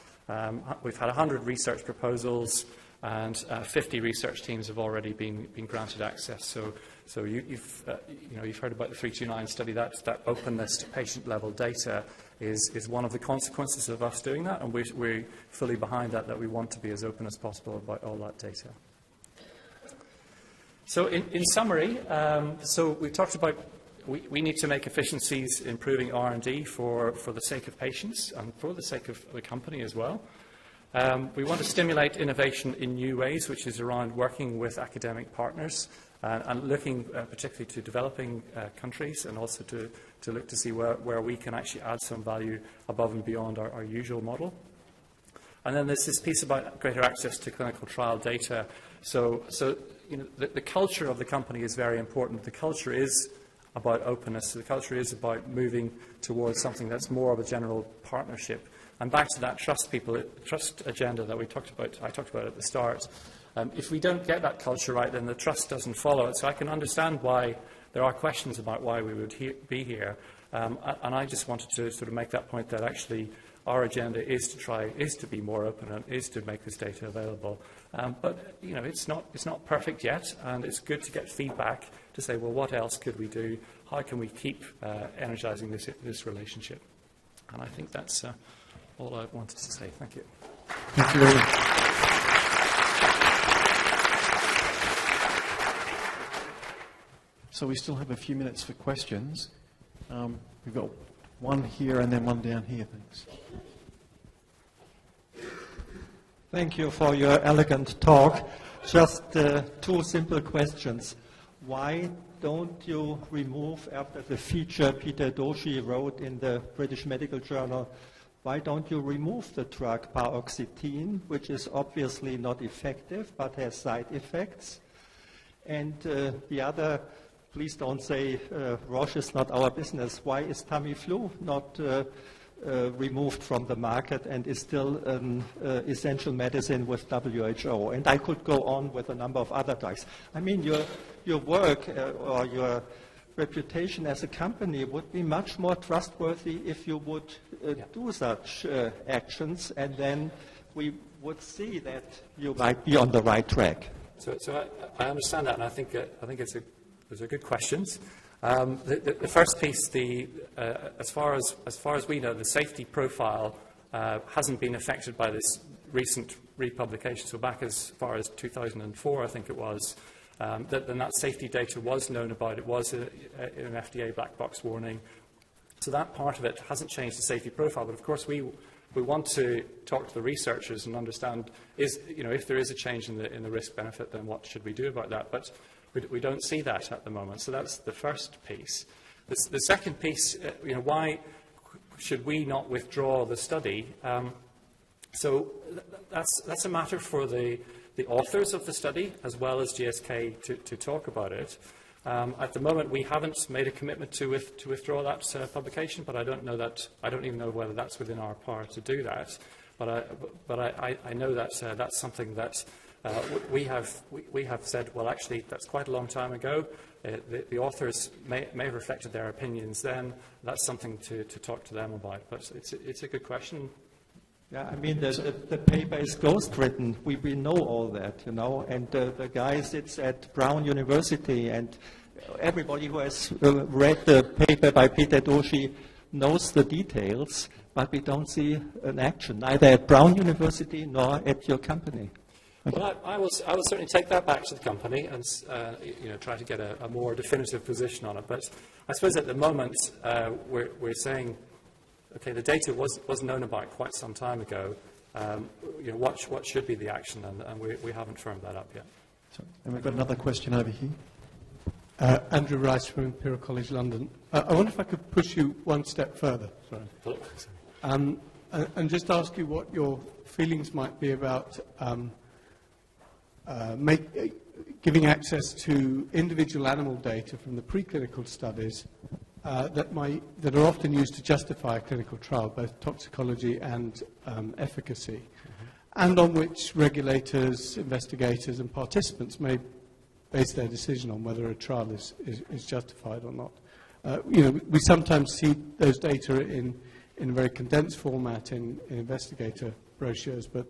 We've had 100 research proposals, and 50 research teams have already been granted access. So you've heard about the 329 study. That openness to patient-level data is one of the consequences of us doing that, and we're fully behind that we want to be as open as possible about all that data. So in summary, so we talked about we need to make efficiencies improving R&D for the sake of patients and for the sake of the company as well. We want to stimulate innovation in new ways, which is around working with academic partners and looking particularly to developing countries, and also to look to see where we can actually add some value above and beyond our usual model. And then there's this piece about greater access to clinical trial data. So the culture of the company is very important. The culture is about openness. The culture is about moving towards something that's more of a general partnership. And back to that trust agenda that I talked about at the start. If we don't get that culture right, then the trust doesn't follow it. So I can understand why there are questions about why we would be here. And I just wanted to sort of make that point that actually our agenda is to be more open and is to make this data available. But it's not perfect yet, and it's good to get feedback to say, well, what else could we do? How can we keep energizing this relationship? And I think that's all I wanted to say. Thank you. Thank you very much. So we still have a few minutes for questions. We've got one here and then one down here, thanks. Thank you for your elegant talk. Just two simple questions. Why don't you remove, after the feature Peter Doshi wrote in the British Medical Journal, why don't you remove the drug paroxetine, which is obviously not effective but has side effects? And the other, please don't say Roche is not our business. Why is Tamiflu not removed from the market and is still an essential medicine with WHO? And I could go on with a number of other drugs. I mean, your work or your reputation as a company would be much more trustworthy if you would do such actions, and then we would see that you might be on the right track. So I understand that, and I think those are good questions. The first piece, as far as we know, the safety profile hasn't been affected by this recent republication. So back as far as 2004, I think it was, that safety data was known about. It was an FDA black box warning. So that part of it hasn't changed the safety profile. But of course, we want to talk to the researchers and understand if there is a change in the risk benefit, then what should we do about that? But we don't see that at the moment. So that's the first piece. The second piece, why should we not withdraw the study? So that's a matter for the authors of the study as well as GSK to talk about it. At the moment, we haven't made a commitment to withdraw that publication, but I don't even know whether that's within our power to do that. But I know that that's something that we have said. Well, actually, that's quite a long time ago. The authors may have reflected their opinions then. That's something to talk to them about. But it's a good question. Yeah, I mean, the paper is ghostwritten. We know all that, you know, and the guy sits at Brown University, and everybody who has read the paper by Peter Doshi knows the details, but we don't see an action, neither at Brown University nor at your company. Well, I will certainly take that back to the company and try to get a more definitive position on it. But I suppose at the moment we're saying, okay, the data was known about quite some time ago. What should be the action, and we haven't firmed that up yet. And we've got another question over here. Andrew Rice from Imperial College London. I wonder if I could push you one step further. Sorry. And just ask you what your feelings might be about giving access to individual animal data from the preclinical studies that are often used to justify a clinical trial, both toxicology and efficacy, and on which regulators, investigators, and participants may base their decision on whether a trial is justified or not. We sometimes see those data in a very condensed format in investigator brochures, but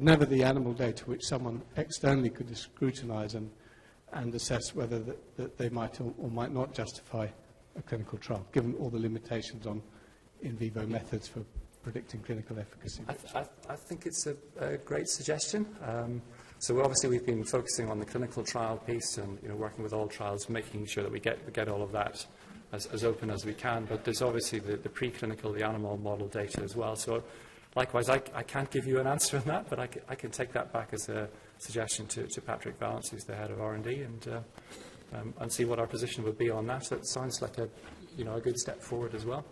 never the animal data which someone externally could scrutinize and assess whether that they might or might not justify a clinical trial, given all the limitations on in vivo methods for predicting clinical efficacy. I think it's a great suggestion. So obviously we've been focusing on the clinical trial piece and working with all trials, making sure that we get all of that as open as we can. But there's obviously the preclinical, the animal model data as well. So likewise, I can't give you an answer on that, but I can take that back as a suggestion to Patrick Vallance, who's the head of R&D, and see what our position would be on that. It sounds like a good step forward as well.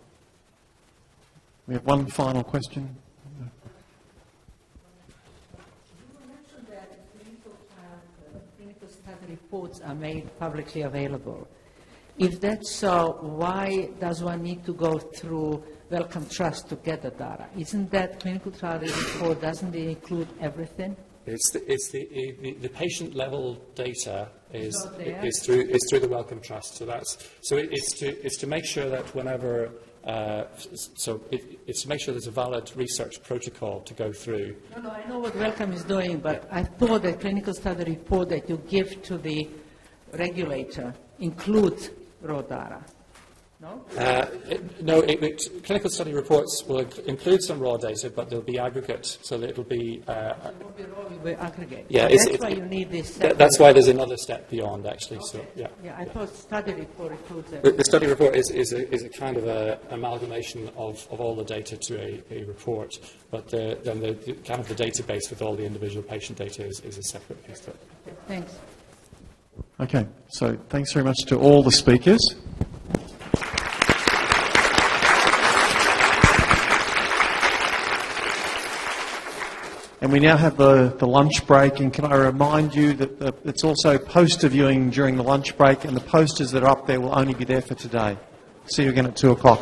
We have one final question. Clinical study reports are made publicly available. If that's so, why does one need to go through Wellcome Trust to get the data? Isn't that clinical trial report, doesn't it include everything? It's the patient level data is through the Wellcome Trust. So it's to make sure that whenever it's to make sure there's a valid research protocol to go through. No, I know what Wellcome is doing, but I thought the clinical study report that you give to the regulator includes raw data. No? Clinical study reports will include some raw data, but they'll be aggregate, so that it'll be. It won't be raw, it will be aggregate. Yeah, that's why you need this. That's why there's another step beyond, actually. Okay. So, yeah. Yeah, I thought study report includes everything. The study report is a kind of a amalgamation of all the data to a report, but then the kind of the database with all the individual patient data is a separate piece. Thanks. Okay, so thanks very much to all the speakers. And we now have the lunch break, and can I remind you that it's also poster viewing during the lunch break, and the posters that are up there will only be there for today. See you again at 2 o'clock.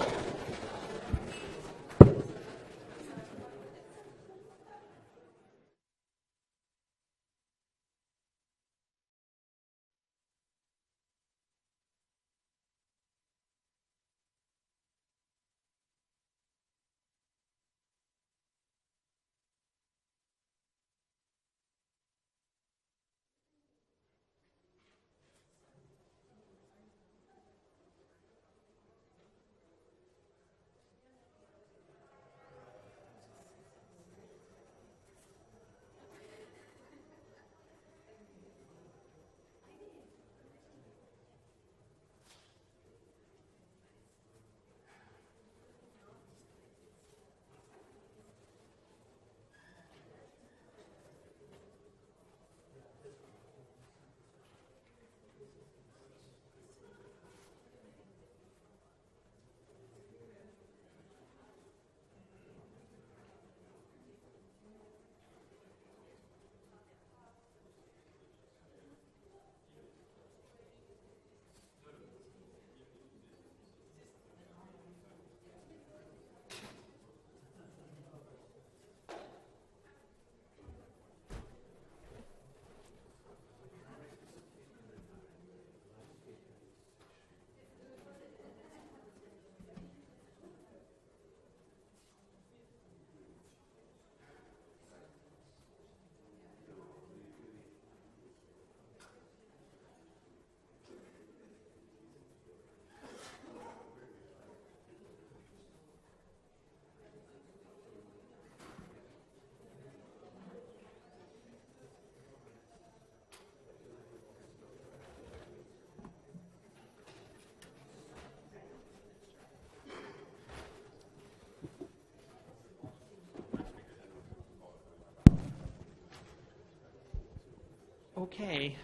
Okay,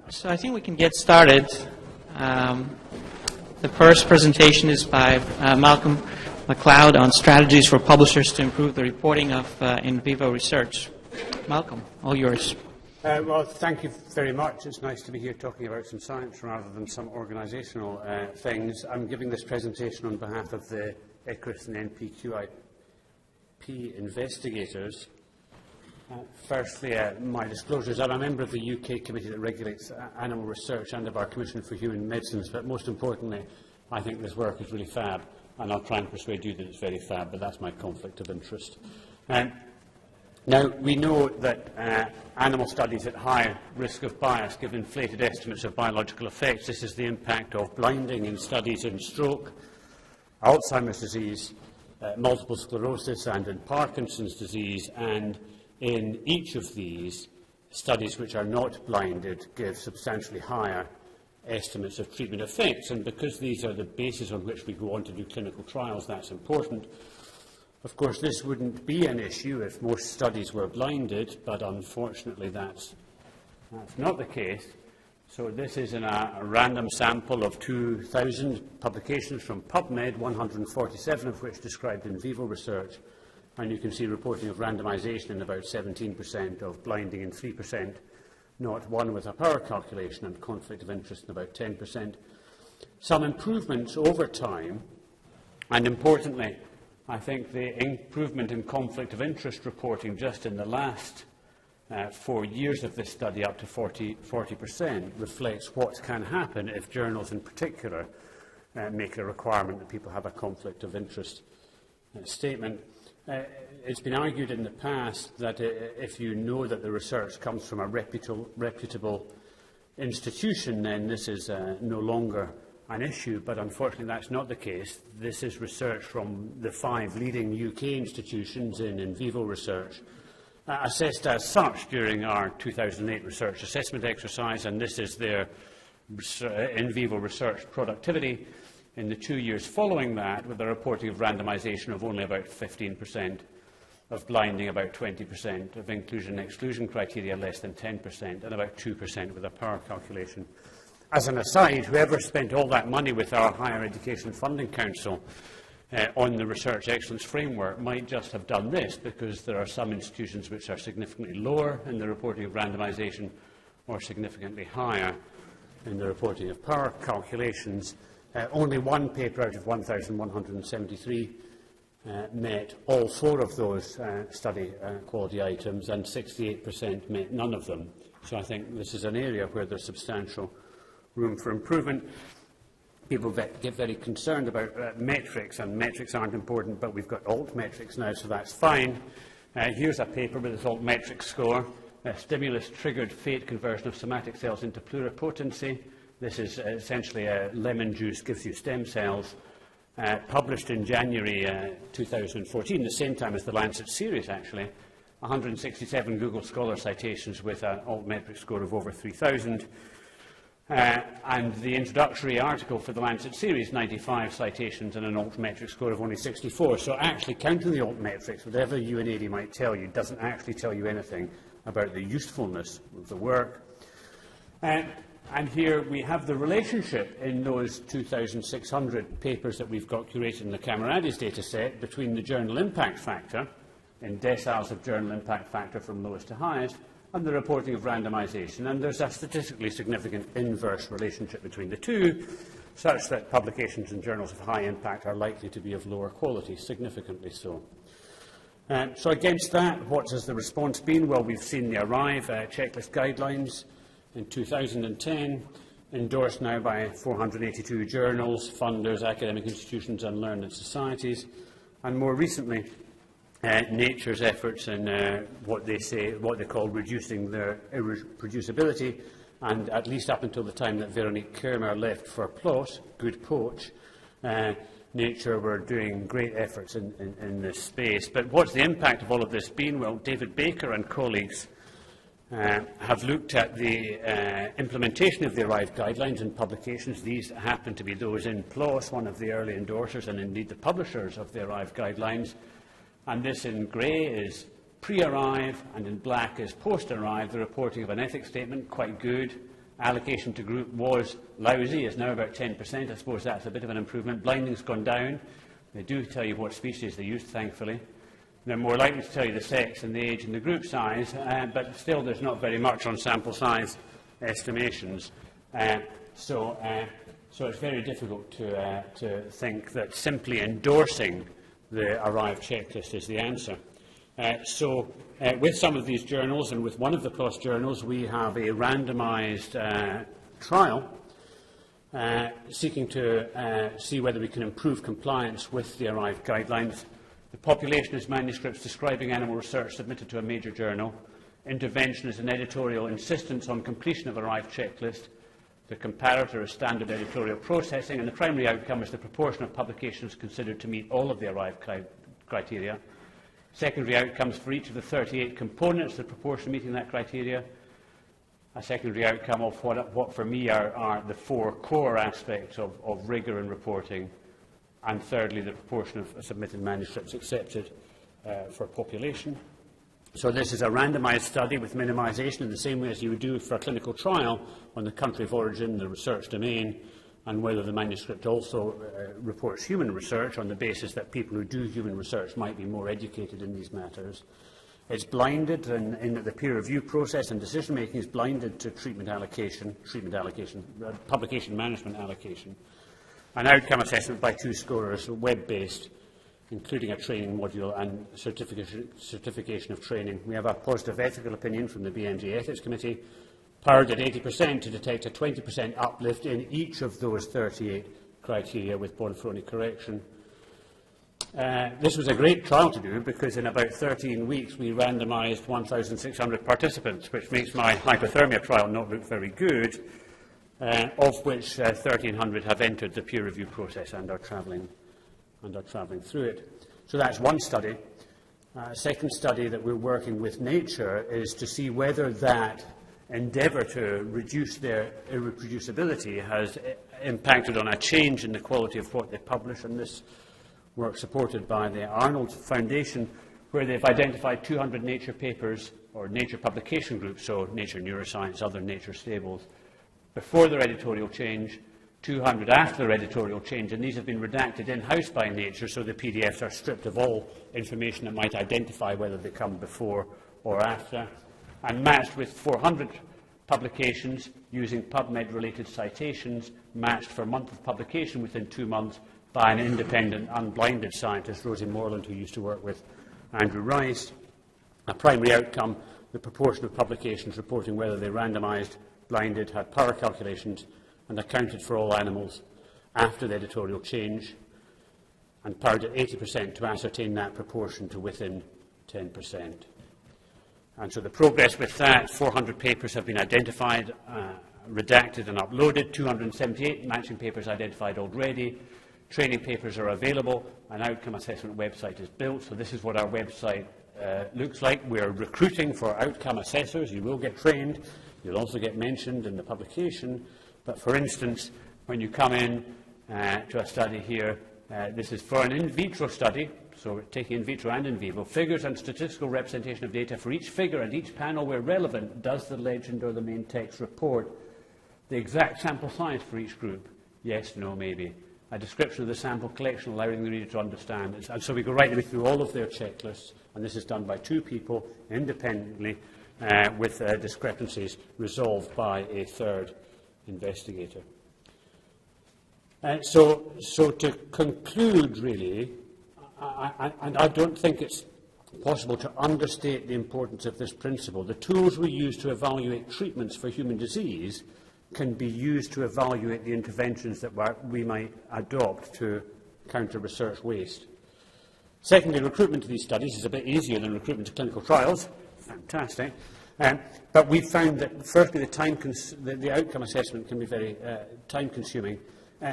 so I think we can get started. The first presentation is by Malcolm McLeod on strategies for publishers to improve the reporting of in vivo research. Malcolm, all yours. Well, thank you very much. It's nice to be here talking about some science rather than some organisational things. I'm giving this presentation on behalf of the EQUATOR and NPQIP investigators. Firstly, my disclosures. I'm a member of the UK committee that regulates animal research and of our Commission for Human Medicines, but most importantly, I think this work is really fab, and I'll try and persuade you that it's very fab, but that's my conflict of interest. Now, we know that animal studies at high risk of bias give inflated estimates of biological effects. This is the impact of blinding in studies in stroke, Alzheimer's disease, multiple sclerosis and in Parkinson's disease, and in each of these, studies which are not blinded give substantially higher estimates of treatment effects. And because these are the basis on which we go on to do clinical trials, that's important. Of course, this wouldn't be an issue if most studies were blinded, but unfortunately that's not the case. So this is in a random sample of 2,000 publications from PubMed, 147 of which described in vivo research. And you can see reporting of randomization in about 17%, of blinding in 3%, not one with a power calculation, and conflict of interest in about 10%. Some improvements over time, and importantly, I think the improvement in conflict of interest reporting just in the last 4 years of this study, up to 40%, reflects what can happen if journals in particular make a requirement that people have a conflict of interest statement. It's been argued in the past that if you know that the research comes from a reputable institution, then this is no longer an issue, but unfortunately that's not the case. This is research from the 5 leading UK institutions in vivo research, assessed as such during our 2008 research assessment exercise, and this is their in vivo research productivity in the 2 years following that, with a reporting of randomization of only about 15%, of blinding about 20%, of inclusion and exclusion criteria less than 10%, and about 2% with a power calculation. As an aside, whoever spent all that money with our Higher Education Funding Council on the Research Excellence Framework might just have done this, because there are some institutions which are significantly lower in the reporting of randomization or significantly higher in the reporting of power calculations. Only one paper out of 1,173 met all 4 of those study quality items, and 68% met none of them. So I think this is an area where there's substantial room for improvement. People get very concerned about metrics, and metrics aren't important, but we've got altmetrics now, so that's fine. Here's a paper with its altmetric score, stimulus-triggered fate conversion of somatic cells into pluripotency. This is essentially lemon juice gives you stem cells, published in January 2014, the same time as the Lancet series, actually. 167 Google Scholar citations with an altmetric score of over 3,000. And the introductory article for the Lancet series, 95 citations and an altmetric score of only 64. So actually counting the altmetrics, whatever UNAIDS might tell you, doesn't actually tell you anything about the usefulness of the work. And here we have the relationship in those 2,600 papers that we've got curated in the Camarades data set between the journal impact factor, in deciles of journal impact factor from lowest to highest, and the reporting of randomization. And there's a statistically significant inverse relationship between the two, such that publications in journals of high impact are likely to be of lower quality, significantly so. So against that, what has the response been? Well, we've seen the ARRIVE checklist guidelines in 2010, endorsed now by 482 journals, funders, academic institutions and learned societies, and more recently Nature's efforts in what they call reducing their reproducibility, and at least up until the time that Veronique Kermer left for PLOS, Good Poach, Nature were doing great efforts in this space. But what's the impact of all of this been? Well, David Baker and colleagues have looked at the implementation of the ARRIVE guidelines and publications. These happen to be those in PLOS, one of the early endorsers and indeed the publishers of the ARRIVE guidelines. And this in grey is pre-arrive, and in black is post-arrive. The reporting of an ethics statement, quite good. Allocation to group was lousy, it's now about 10%. I suppose that's a bit of an improvement. Blinding's gone down. They do tell you what species they used, thankfully. They're more likely to tell you the sex and the age and the group size, but still there's not very much on sample size estimations. So it's very difficult to think that simply endorsing the Arrive checklist is the answer. With some of these journals, and with one of the PLOS journals, we have a randomised trial seeking to see whether we can improve compliance with the Arrive guidelines. The population is manuscripts describing animal research submitted to a major journal. Intervention is an editorial insistence on completion of Arrive checklist. The comparator is standard editorial processing, and the primary outcome is the proportion of publications considered to meet all of the Arrive criteria. Secondary outcomes for each of the 38 components, the proportion meeting that criteria. A secondary outcome of what for me are the 4 core aspects of rigour in reporting. And thirdly, the proportion of submitted manuscripts accepted for population. So this is a randomised study with minimisation in the same way as you would do for a clinical trial on the country of origin, the research domain, and whether the manuscript also reports human research on the basis that people who do human research might be more educated in these matters. It's blinded in that the peer review process and decision making is blinded to publication management allocation. An outcome assessment by 2 scorers, web-based, including a training module and certification of training. We have a positive ethical opinion from the BMJ Ethics Committee, powered at 80% to detect a 20% uplift in each of those 38 criteria with Bonferroni correction. This was a great trial to do because in about 13 weeks we randomised 1,600 participants, which makes my hypothermia trial not look very good, of which 1,300 have entered the peer review process and are travelling through it. So that's one study. Second study that we're working with Nature is to see whether that endeavour to reduce their irreproducibility has impacted on a change in the quality of what they publish, and this work supported by the Arnold Foundation, where they've identified 200 Nature papers or Nature publication groups, so Nature Neuroscience, other Nature stables, before their editorial change, 200 after their editorial change, and these have been redacted in-house by Nature, so the PDFs are stripped of all information that might identify whether they come before or after, and matched with 400 publications using PubMed-related citations, matched for a month of publication within 2 months by an independent, unblinded scientist, Rosie Morland, who used to work with Andrew Rice. A primary outcome, the proportion of publications reporting whether they randomised, blinded, had power calculations, and accounted for all animals after the editorial change, and powered at 80% to ascertain that proportion to within 10%. And so the progress with that, 400 papers have been identified, redacted and uploaded, 278 matching papers identified already, training papers are available, an outcome assessment website is built, so this is what our website looks like. We're recruiting for outcome assessors. You will get trained, you'll also get mentioned in the publication, but for instance, when you come in to a study here, this is for an in vitro study, so we're taking in vitro and in vivo, figures and statistical representation of data for each figure and each panel where relevant. Does the legend or the main text report the exact sample size for each group? Yes, no, maybe. A description of the sample collection allowing the reader to understand it. And so we go right the way through all of their checklists, and this is done by 2 people independently with discrepancies resolved by a 3rd investigator. So to conclude, really, and I don't think it's possible to understate the importance of this principle. The tools we use to evaluate treatments for human disease can be used to evaluate the interventions that we might adopt to counter research waste. Secondly, recruitment to these studies is a bit easier than recruitment to clinical trials. Fantastic. But we've found that, firstly, the outcome assessment can be very time-consuming.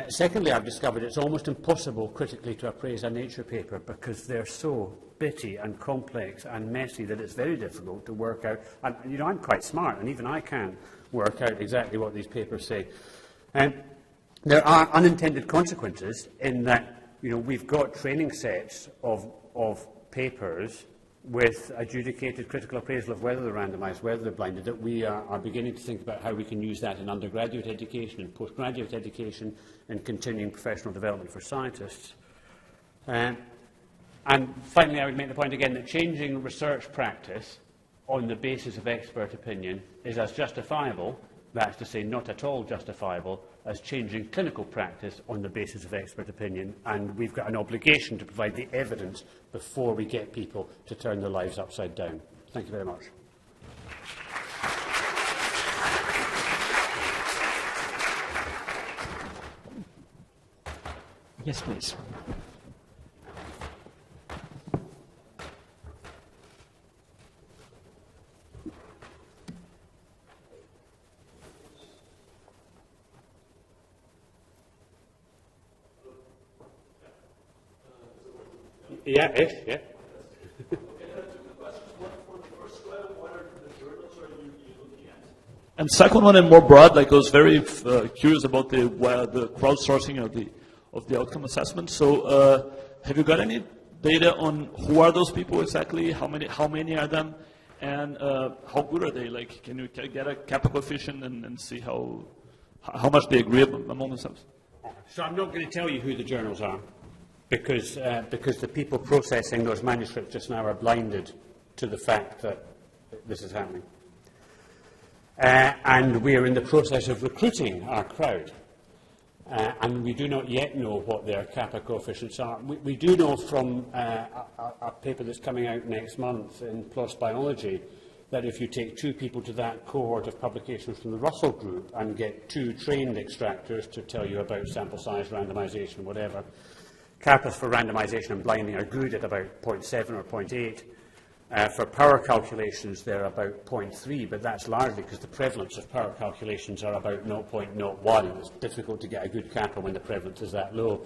Secondly, I've discovered it's almost impossible critically to appraise a Nature paper because they're so bitty and complex and messy that it's very difficult to work out. And, you know, I'm quite smart, and even I can't work out exactly what these papers say. There are unintended consequences in that, you know, we've got training sets of papers with adjudicated critical appraisal of whether they're randomised, whether they're blinded, that we are beginning to think about how we can use that in undergraduate education and postgraduate education and continuing professional development for scientists. And finally, I would make the point again that changing research practice on the basis of expert opinion is as justifiable, that's to say not at all justifiable, as changing clinical practice on the basis of expert opinion, and we've got an obligation to provide the evidence before we get people to turn their lives upside down. Thank you very much. Yes, please. Yeah, yeah. And second one, and more broad, like I was very curious about the crowdsourcing of the outcome assessment. So, have you got any data on who are those people exactly? How many are them, and how good are they? Like, can you get a kappa coefficient and see how much they agree among themselves? So I'm not going to tell you who the journals are, because the people processing those manuscripts just now are blinded to the fact that this is happening. And we are in the process of recruiting our crowd. And we do not yet know what their kappa coefficients are. We do know from a paper that's coming out next month in PLOS Biology that if you take 2 people to that cohort of publications from the Russell Group and get 2 trained extractors to tell you about sample size, randomization, whatever, kappas for randomization and blinding are good at about 0.7 or 0.8. For power calculations, they're about 0.3, but that's largely because the prevalence of power calculations are about 0.01. It's difficult to get a good kappa when the prevalence is that low.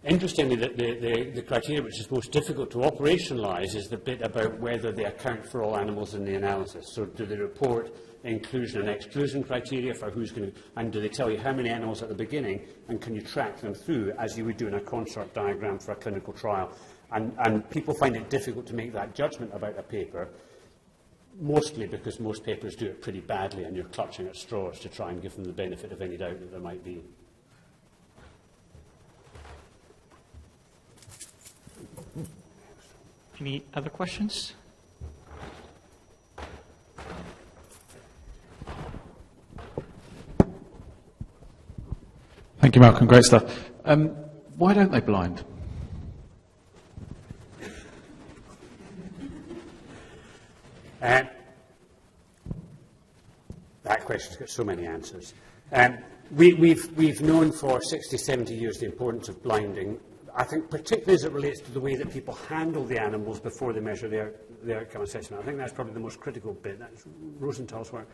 Interestingly, the criteria which is most difficult to operationalise is the bit about whether they account for all animals in the analysis. So do they report inclusion and exclusion criteria for who's going to, and do they tell you how many animals at the beginning, and can you track them through as you would do in a consort diagram for a clinical trial? And people find it difficult to make that judgment about a paper, mostly because most papers do it pretty badly and you're clutching at straws to try and give them the benefit of any doubt that there might be. Any other questions? Thank you, Malcolm. Great stuff. Why don't they blind? That question's got so many answers. We've known for 60, 70 years the importance of blinding, I think particularly as it relates to the way that people handle the animals before they measure their outcome assessment. I think that's probably the most critical bit. That's Rosenthal's work.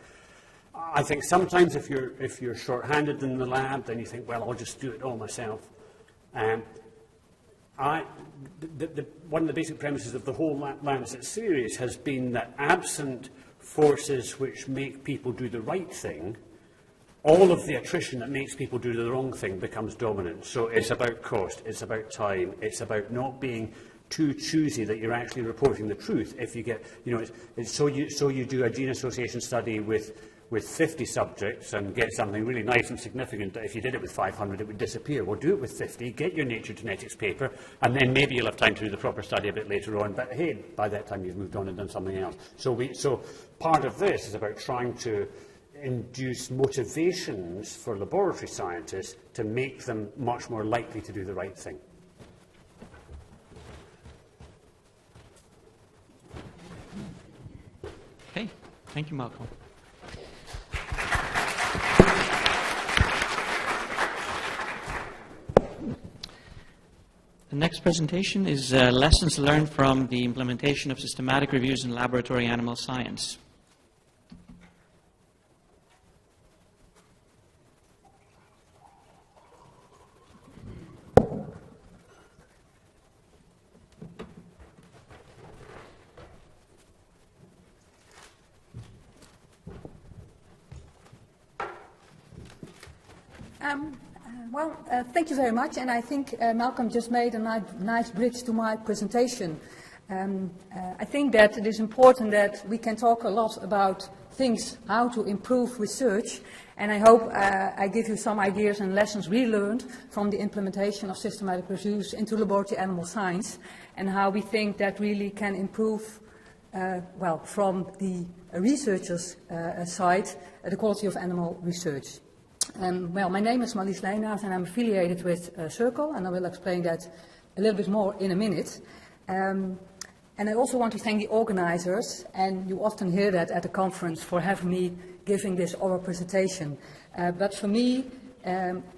I think sometimes if you're short-handed in the lab, then you think, well, I'll just do it all myself. One of the basic premises of the whole Lancet series has been that absent forces which make people do the right thing, all of the attrition that makes people do the wrong thing becomes dominant. So it's about cost, it's about time, it's about not being too choosy that you're actually reporting the truth. If you get, so you do a gene association study with 50 subjects and get something really nice and significant that if you did it with 500 it would disappear. Well, do it with 50, get your Nature Genetics paper, and then maybe you'll have time to do the proper study a bit later on, but hey, by that time you've moved on and done something else. So part of this is about trying to induce motivations for laboratory scientists to make them much more likely to do the right thing. Okay, thank you, Malcolm. The next presentation is lessons learned from the implementation of systematic reviews in laboratory animal science. Thank you very much, and I think Malcolm just made a nice bridge to my presentation. I think that it is important that we can talk a lot about things, how to improve research, and I hope I give you some ideas and lessons we learned from the implementation of systematic reviews into laboratory animal science, and how we think that really can improve, well, from the researchers' side, the quality of animal research. Well, my name is Marlies Leijnaert and I'm affiliated with Circle, and I will explain that a little bit more in a minute. And I also want to thank the organizers, and you often hear that at the conference, for having me giving this oral presentation. But for me,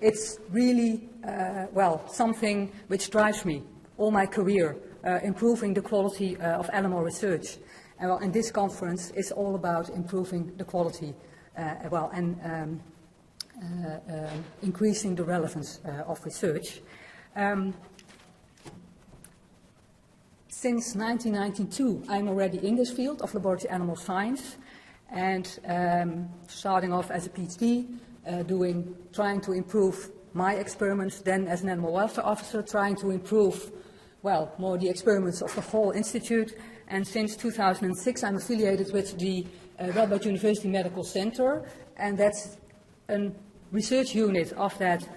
it's really, well, something which drives me all my career, improving the quality of animal research. And this conference is all about improving the quality, well, and increasing the relevance of research. Since 1992, I'm already in this field of laboratory animal science, and starting off as a PhD, trying to improve my experiments, then as an animal welfare officer, trying to improve, well, more the experiments of the whole institute. And since 2006, I'm affiliated with the Radboud University Medical Center, and that's a research unit of that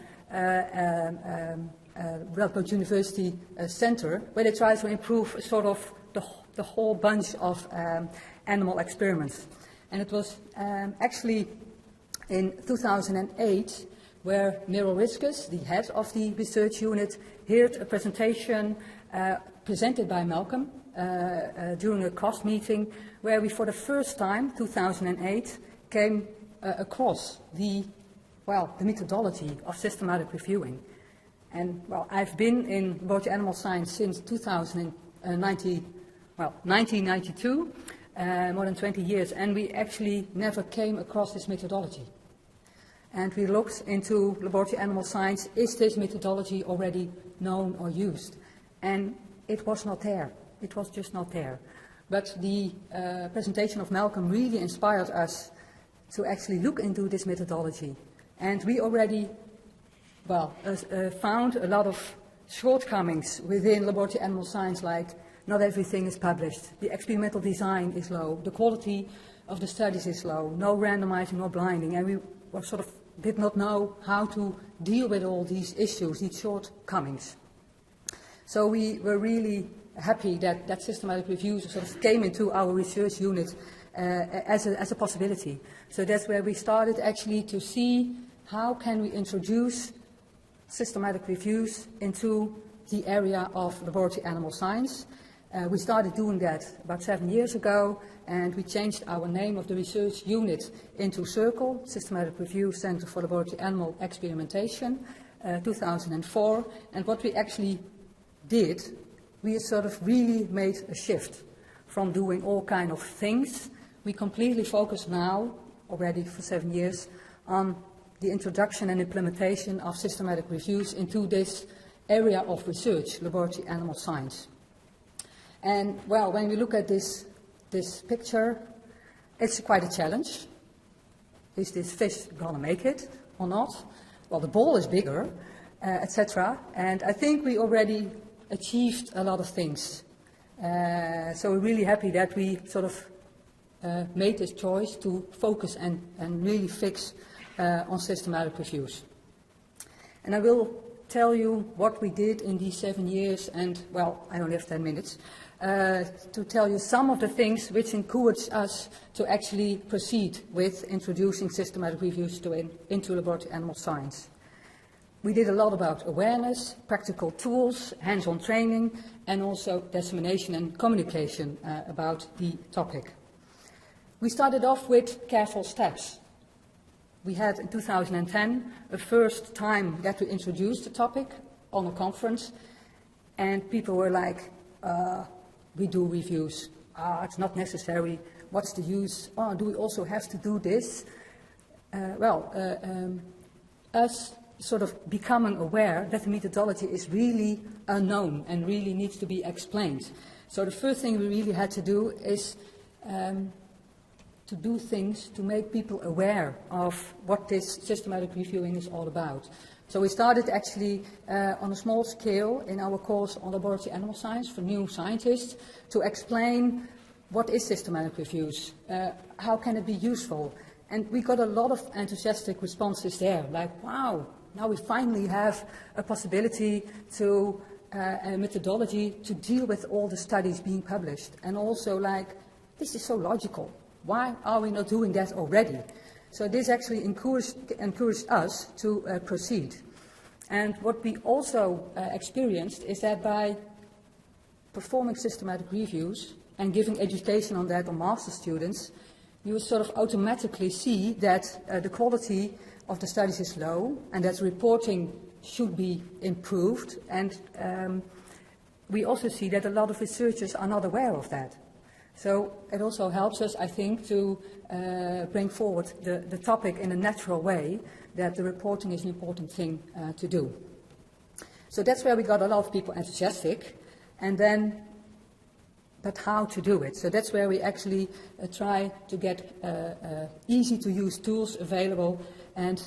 Radboud University Center, where they try to improve sort of the whole bunch of animal experiments. And it was actually in 2008 where Merel Riskus, the head of the research unit, heard a presentation presented by Malcolm during a COST meeting, where we for the first time, 2008, came across the methodology of systematic reviewing. And, well, I've been in laboratory animal science since 1992, more than 20 years, and we actually never came across this methodology. And we looked into laboratory animal science, is this methodology already known or used? And it was not there. It was just not there. But the presentation of Malcolm really inspired us to actually look into this methodology. And we already found a lot of shortcomings within laboratory animal science, like not everything is published, the experimental design is low, the quality of the studies is low, no randomizing, no blinding, and we sort of did not know how to deal with all these issues, these shortcomings. So we were really happy that systematic reviews sort of came into our research unit as a possibility. So that's where we started actually to see how can we introduce systematic reviews into the area of laboratory animal science. We started doing that about 7 years ago, and we changed our name of the research unit into Circle, Systematic Review Center for Laboratory Animal Experimentation, 2004. And what we actually did, we sort of really made a shift from doing all kind of things. We completely focus now, already for 7 years, on the introduction and implementation of systematic reviews into this area of research, laboratory animal science. And, well, when we look at this picture, it's quite a challenge. Is this fish going to make it or not? Well, the ball is bigger, etc. And I think we already achieved a lot of things. So we're really happy that we sort of made this choice to focus and really fix on systematic reviews. And I will tell you what we did in these 7 years, and, well, I only have 10 minutes, to tell you some of the things which encouraged us to actually proceed with introducing systematic reviews into laboratory animal science. We did a lot about awareness, practical tools, hands-on training, and also dissemination and communication about the topic. We started off with careful steps. We had in 2010 a first time that we introduced the topic on a conference, and people were like, we do reviews. It's not necessary. What's the use? Do we also have to do this? Us sort of becoming aware that the methodology is really unknown and really needs to be explained. So the first thing we really had to do is to to do things to make people aware of what this systematic reviewing is all about. So we started actually on a small scale in our course on laboratory animal science for new scientists to explain what is systematic reviews, how can it be useful. And we got a lot of enthusiastic responses there, like, wow, now we finally have a possibility to, a methodology to deal with all the studies being published. And also like, this is so logical. Why are we not doing that already? So this actually encouraged us to proceed. And what we also experienced is that by performing systematic reviews and giving education on that on master students, you sort of automatically see that the quality of the studies is low and that reporting should be improved. And we also see that a lot of researchers are not aware of that. So it also helps us, I think, to bring forward the topic in a natural way, that the reporting is an important thing to do. So that's where we got a lot of people enthusiastic. And then, but how to do it? So that's where we actually try to get easy-to-use tools available and,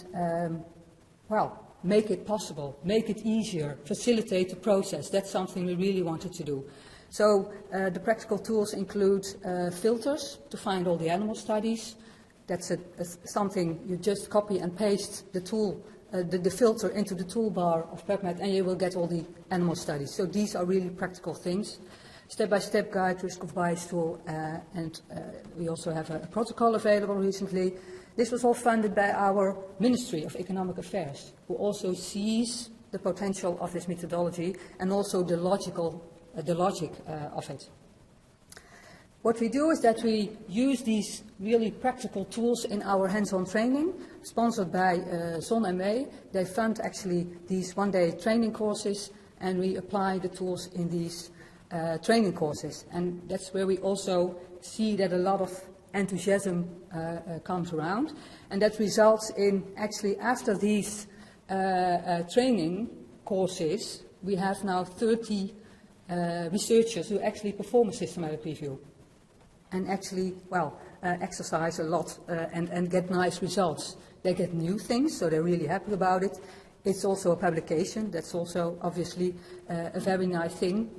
well, make it possible, make it easier, facilitate the process. That's something we really wanted to do. So the practical tools include filters to find all the animal studies. That's something you just copy and paste the tool, the filter into the toolbar of PubMed, and you will get all the animal studies. So these are really practical things. Step-by-step guide, risk of bias tool, and we also have a protocol available recently. This was all funded by our Ministry of Economic Affairs, who also sees the potential of this methodology and also the logic of it. What we do is that we use these really practical tools in our hands-on training, sponsored by Zon and May. They fund actually these one-day training courses, and we apply the tools in these training courses. And that's where we also see that a lot of enthusiasm comes around. And that results in, actually, after these training courses, we have now 30 researchers who actually perform a systematic review and actually, well, exercise a lot and get nice results. They get new things, so they're really happy about it. It's also a publication. That's also, obviously, a very nice thing.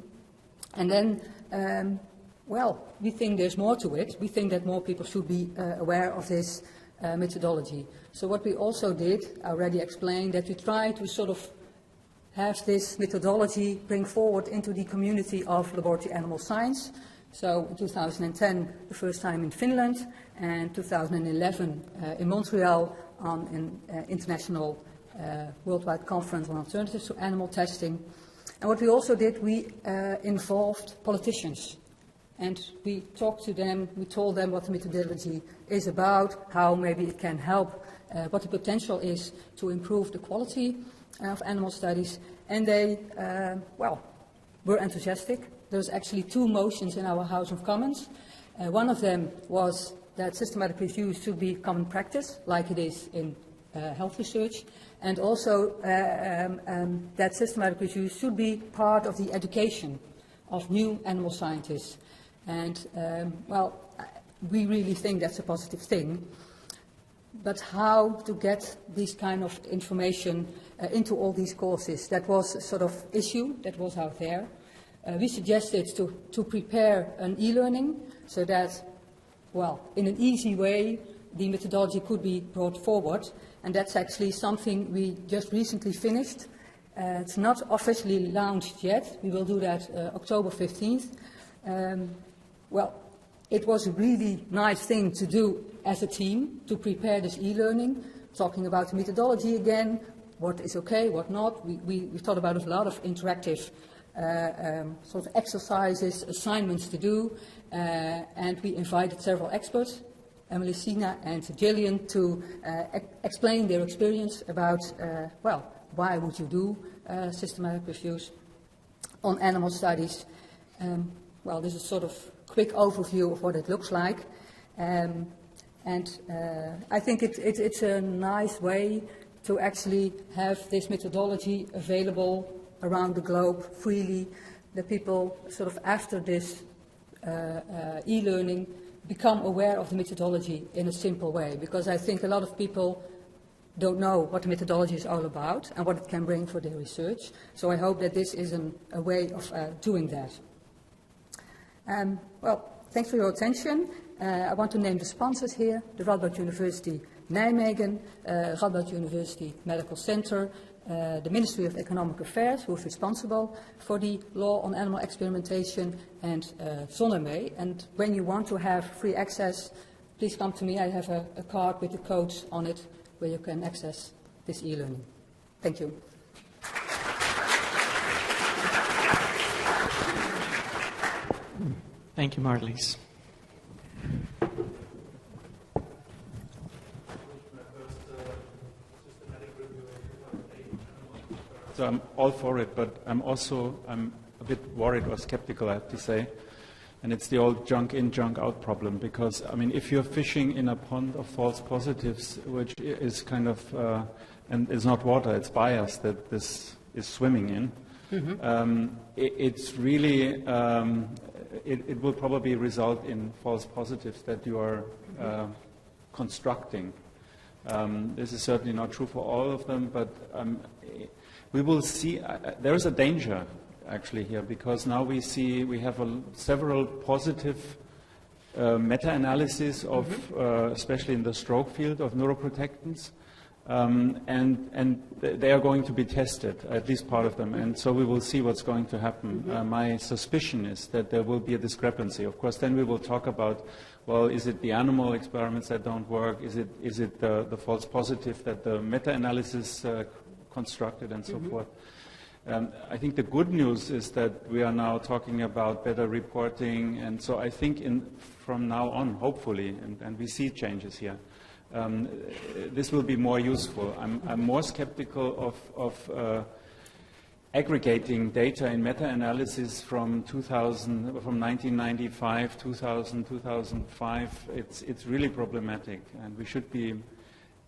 And then, well, we think there's more to it. We think that more people should be aware of this methodology. So what we also did, I already explained, that we try to sort of have this methodology bring forward into the community of laboratory animal science. So in 2010, the first time in Finland, and 2011 in Montreal on an international worldwide conference on alternatives to animal testing. And what we also did, we involved politicians. And we talked to them, we told them what the methodology is about, how maybe it can help, what the potential is to improve the quality of animal studies. And they, well, were enthusiastic. There's actually 2 motions in our House of Commons. One of them was that systematic reviews should be common practice, like it is in health research, and also that systematic reviews should be part of the education of new animal scientists. And, well, we really think that's a positive thing. But how to get this kind of information into all these courses, that was a sort of issue that was out there. We suggested to prepare an e-learning so that, well, in an easy way, the methodology could be brought forward. And that's actually something we just recently finished. It's not officially launched yet. We will do that October 15th. Well, it was a really nice thing to do as a team, to prepare this e-learning, talking about the methodology again, what is okay, what not. We thought about a lot of interactive sort of exercises, assignments to do, and we invited several experts, Emily Sina and Gillian, to explain their experience about, well, why would you do systematic reviews on animal studies. Well, this is sort of quick overview of what it looks like. And I think it's a nice way to actually have this methodology available around the globe freely. The people sort of after this e-learning, become aware of the methodology in a simple way, because I think a lot of people don't know what the methodology is all about and what it can bring for their research. So I hope that this is a way of doing that. Well, thanks for your attention. I want to name the sponsors here: the Radboud University Nijmegen, Radboud University Medical Center, the Ministry of Economic Affairs, who is responsible for the law on animal experimentation, and Zonnermee. And when you want to have free access, please come to me. I have a card with the codes on it where you can access this e-learning. Thank you. Thank you, Marlies. So I'm all for it, but I'm a bit worried or skeptical, I have to say. And it's the old junk in, junk out problem, because, I mean, if you're fishing in a pond of false positives, which is kind of, and it's not water, it's bias that this is swimming in, it's really, it will probably result in false positives that you are constructing. This is certainly not true for all of them, but we will see, there is a danger actually here, because now we have several positive meta-analyses of, especially in the stroke field, of neuroprotectants, and they are going to be tested, at least part of them, and so we will see what's going to happen. My suspicion is that there will be a discrepancy. Of course, then we will talk about, well, is it the animal experiments that don't work? Is it the false positive that the meta-analysis constructed, and so forth? I think the good news is that we are now talking about better reporting, and so I think from now on, hopefully, and we see changes here, this will be more useful. I'm more skeptical of aggregating data in meta-analysis from 1995, 2000, 2005. It's really problematic, and we should be.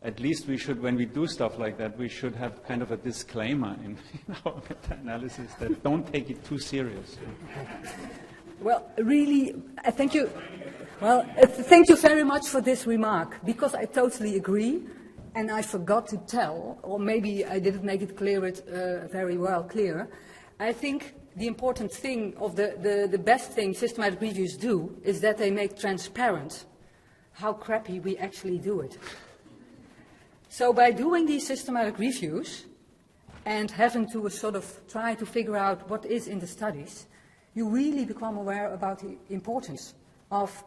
At least we should, when we do stuff like that, we should have kind of a disclaimer in our meta-analysis that don't take it too serious. Well, really, thank you. Well, thank you very much for this remark, because I totally agree, and I forgot to tell, or maybe I didn't make it very well clear. I think the important thing, of the best thing systematic reviews do, is that they make transparent how crappy we actually do it. So by doing these systematic reviews and having to sort of try to figure out what is in the studies, you really become aware about the importance of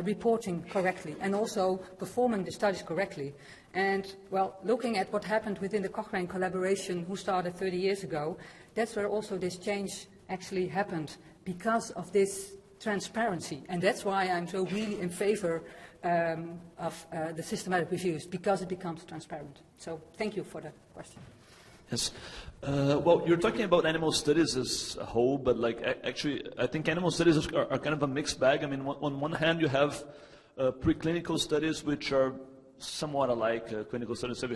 reporting correctly and also performing the studies correctly. And, well, looking at what happened within the Cochrane collaboration, who started 30 years ago, that's where also this change actually happened, because of this transparency. And that's why I'm so really in favor of the systematic reviews, because it becomes transparent. So thank you for the question. Yes. Well, you're talking about animal studies as a whole, but actually, I think animal studies are kind of a mixed bag. I mean, on one hand, you have preclinical studies, which are somewhat alike clinical studies. So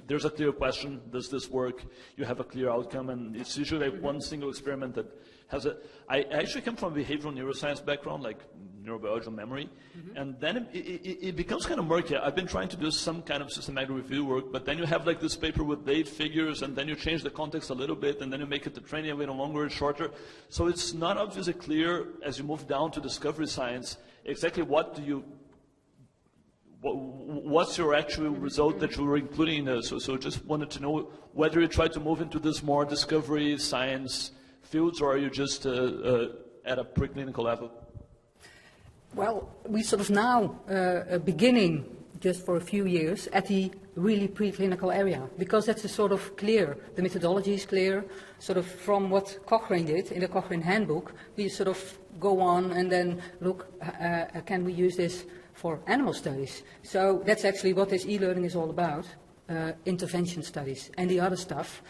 there's a clear question: does this work? You have a clear outcome, and it's usually one single experiment that has a. I actually come from a behavioral neuroscience background, like neurobiology memory, and then it becomes kind of murky. I've been trying to do some kind of systematic review work, but then you have like this paper with date figures, and then you change the context a little bit, and then you make it the training a little longer and shorter. So it's not obviously clear as you move down to discovery science exactly what's your actual result that you were including in this. So just wanted to know whether you try to move into this more discovery science fields, or are you just at a preclinical level? Well, we sort of now beginning just for a few years at the really preclinical area, because that's a sort of clear, the methodology is clear, sort of from what Cochrane did in the Cochrane handbook. We sort of go on and then look, can we use this for animal studies? So that's actually what this e-learning is all about, intervention studies. And the other stuff,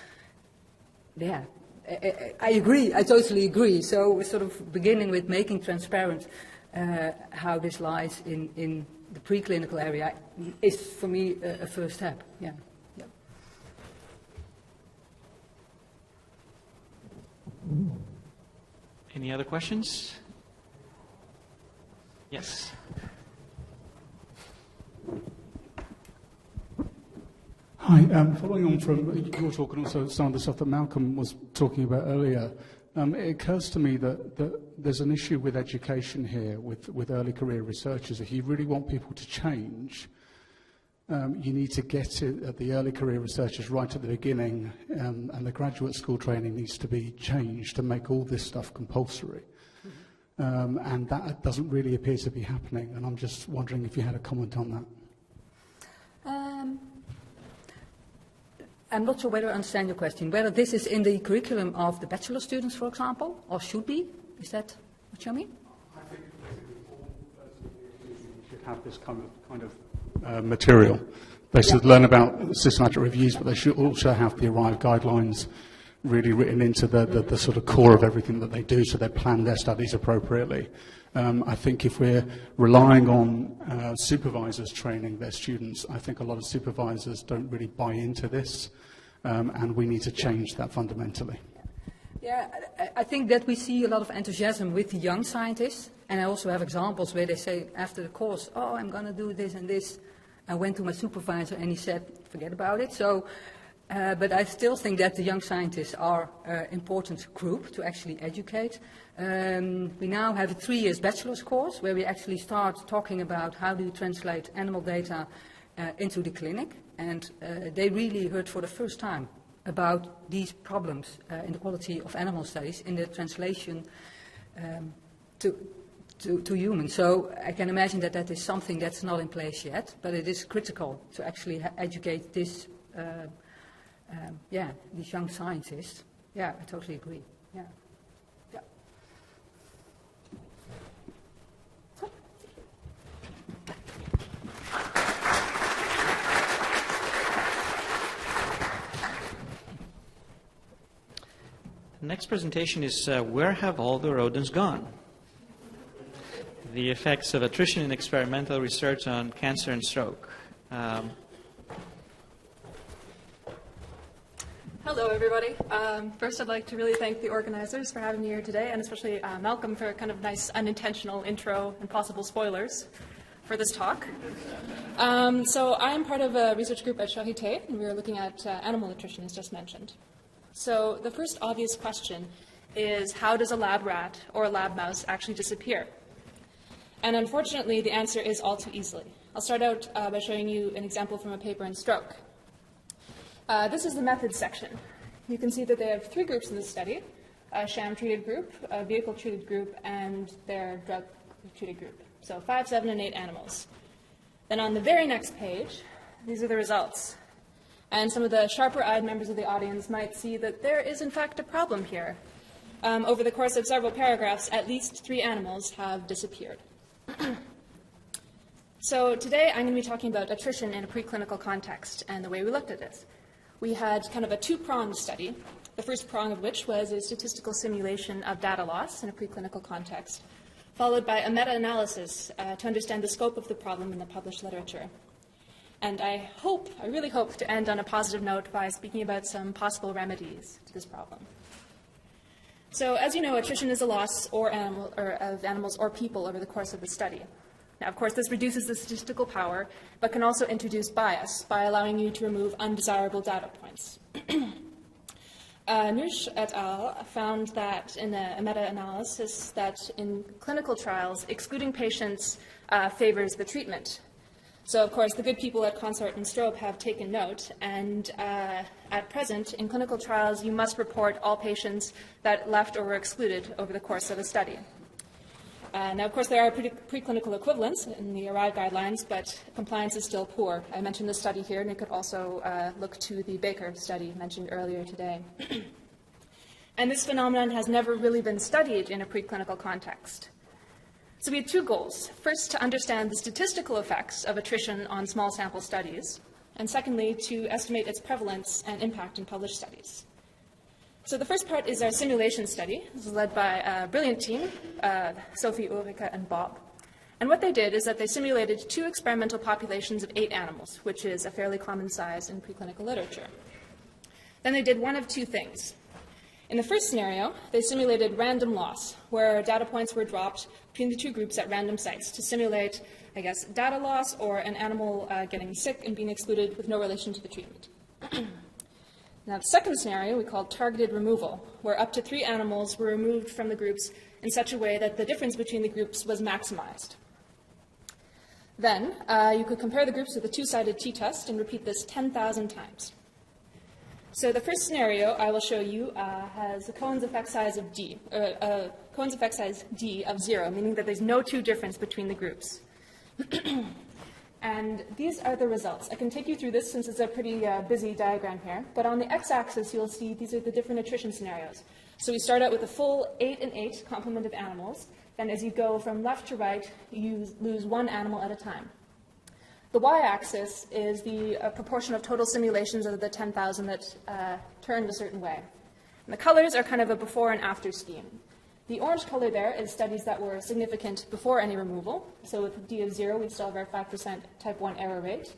yeah, I agree, I totally agree. So we're sort of beginning with making transparent how this lies in the preclinical area is, for me, a first step. Yeah. Yeah. Any other questions? Yes. Hi, following on from your talk and also some of the stuff that Malcolm was talking about earlier, it occurs to me that there's an issue with education here with early career researchers. If you really want people to change, you need to get it at the early career researchers right at the beginning, and the graduate school training needs to be changed to make all this stuff compulsory. And that doesn't really appear to be happening, and I'm just wondering if you had a comment on that. I'm not sure whether I understand your question. Whether this is in the curriculum of the bachelor students, for example, or should be? Is that what you mean? I think you should have this kind of material. They should learn about systematic reviews, but they should also have the arrived guidelines really written into the sort of core of everything that they do, so they plan their studies appropriately. I think if we're relying on supervisors training their students, I think a lot of supervisors don't really buy into this, and we need to change that fundamentally. Yeah, I think that we see a lot of enthusiasm with the young scientists, and I also have examples where they say after the course, oh, I'm going to do this and this. I went to my supervisor and he said, forget about it. So, but I still think that the young scientists are an important group to actually educate. We now have a 3 years bachelor's course where we actually start talking about how do you translate animal data into the clinic, and they really heard for the first time about these problems in the quality of animal studies in the translation to humans. So I can imagine that that is something that's not in place yet, but it is critical to actually educate this, these young scientists. Yeah, I totally agree. Yeah. Yeah. The next presentation is Where Have All the Rodents Gone? The effects of attrition in experimental research on cancer and stroke. Hello, everybody. First, I'd like to really thank the organizers for having me here today, and especially Malcolm for a kind of nice unintentional intro and possible spoilers for this talk. So I'm part of a research group at Charité, and we are looking at animal nutrition, as just mentioned. So the first obvious question is, how does a lab rat or a lab mouse actually disappear? And unfortunately, the answer is all too easily. I'll start out by showing you an example from a paper in Stroke. This is the methods section. You can see that they have 3 groups in this study, a sham-treated group, a vehicle-treated group, and their drug-treated group. So 5, 7, and 8 animals. Then on the very next page, these are the results. And some of the sharper-eyed members of the audience might see that there is, in fact, a problem here. Over the course of several paragraphs, at least 3 animals have disappeared. So today I'm going to be talking about attrition in a preclinical context and the way we looked at this. We had kind of a 2-pronged study, the first prong of which was a statistical simulation of data loss in a preclinical context, followed by a meta-analysis to understand the scope of the problem in the published literature. And I really hope to end on a positive note by speaking about some possible remedies to this problem. So as you know, attrition is a loss of animals or people over the course of the study. Now, of course, this reduces the statistical power, but can also introduce bias by allowing you to remove undesirable data points. Nush et al. Found that in a meta-analysis that in clinical trials, excluding patients favors the treatment. So, of course, the good people at Consort and Strobe have taken note, and at present, in clinical trials, you must report all patients that left or were excluded over the course of a study. Now, of course, there are preclinical equivalents in the ARRIVE guidelines, but compliance is still poor. I mentioned this study here, and it could also look to the Baker study mentioned earlier today. And this phenomenon has never really been studied in a preclinical context. So we had 2 goals. First, to understand the statistical effects of attrition on small sample studies, and secondly, to estimate its prevalence and impact in published studies. So the first part is our simulation study. This is led by a brilliant team, Sophie, Ulrike, and Bob. And what they did is that they simulated 2 experimental populations of 8 animals, which is a fairly common size in preclinical literature. Then they did one of 2 things. In the first scenario, they simulated random loss, where data points were dropped between the 2 groups at random sites to simulate, I guess, data loss or an animal getting sick and being excluded with no relation to the treatment. Now, the second scenario we called targeted removal, where up to 3 animals were removed from the groups in such a way that the difference between the groups was maximized. Then, you could compare the groups with a 2-sided t-test and repeat this 10,000 times. So the first scenario I will show you has a Cohen's effect size of D, Cohen's effect size D of 0, meaning that there's no 2 difference between the groups. And these are the results. I can take you through this since it's a pretty busy diagram here. But on the x-axis, you'll see these are the different attrition scenarios. So we start out with a full 8 and 8 complement of animals. Then as you go from left to right, you lose 1 animal at a time. The y-axis is the proportion of total simulations of the 10,000 that turned a certain way. And the colors are kind of a before and after scheme. The orange color there is studies that were significant before any removal. So with D of 0, we'd still have our 5% type 1 error rate.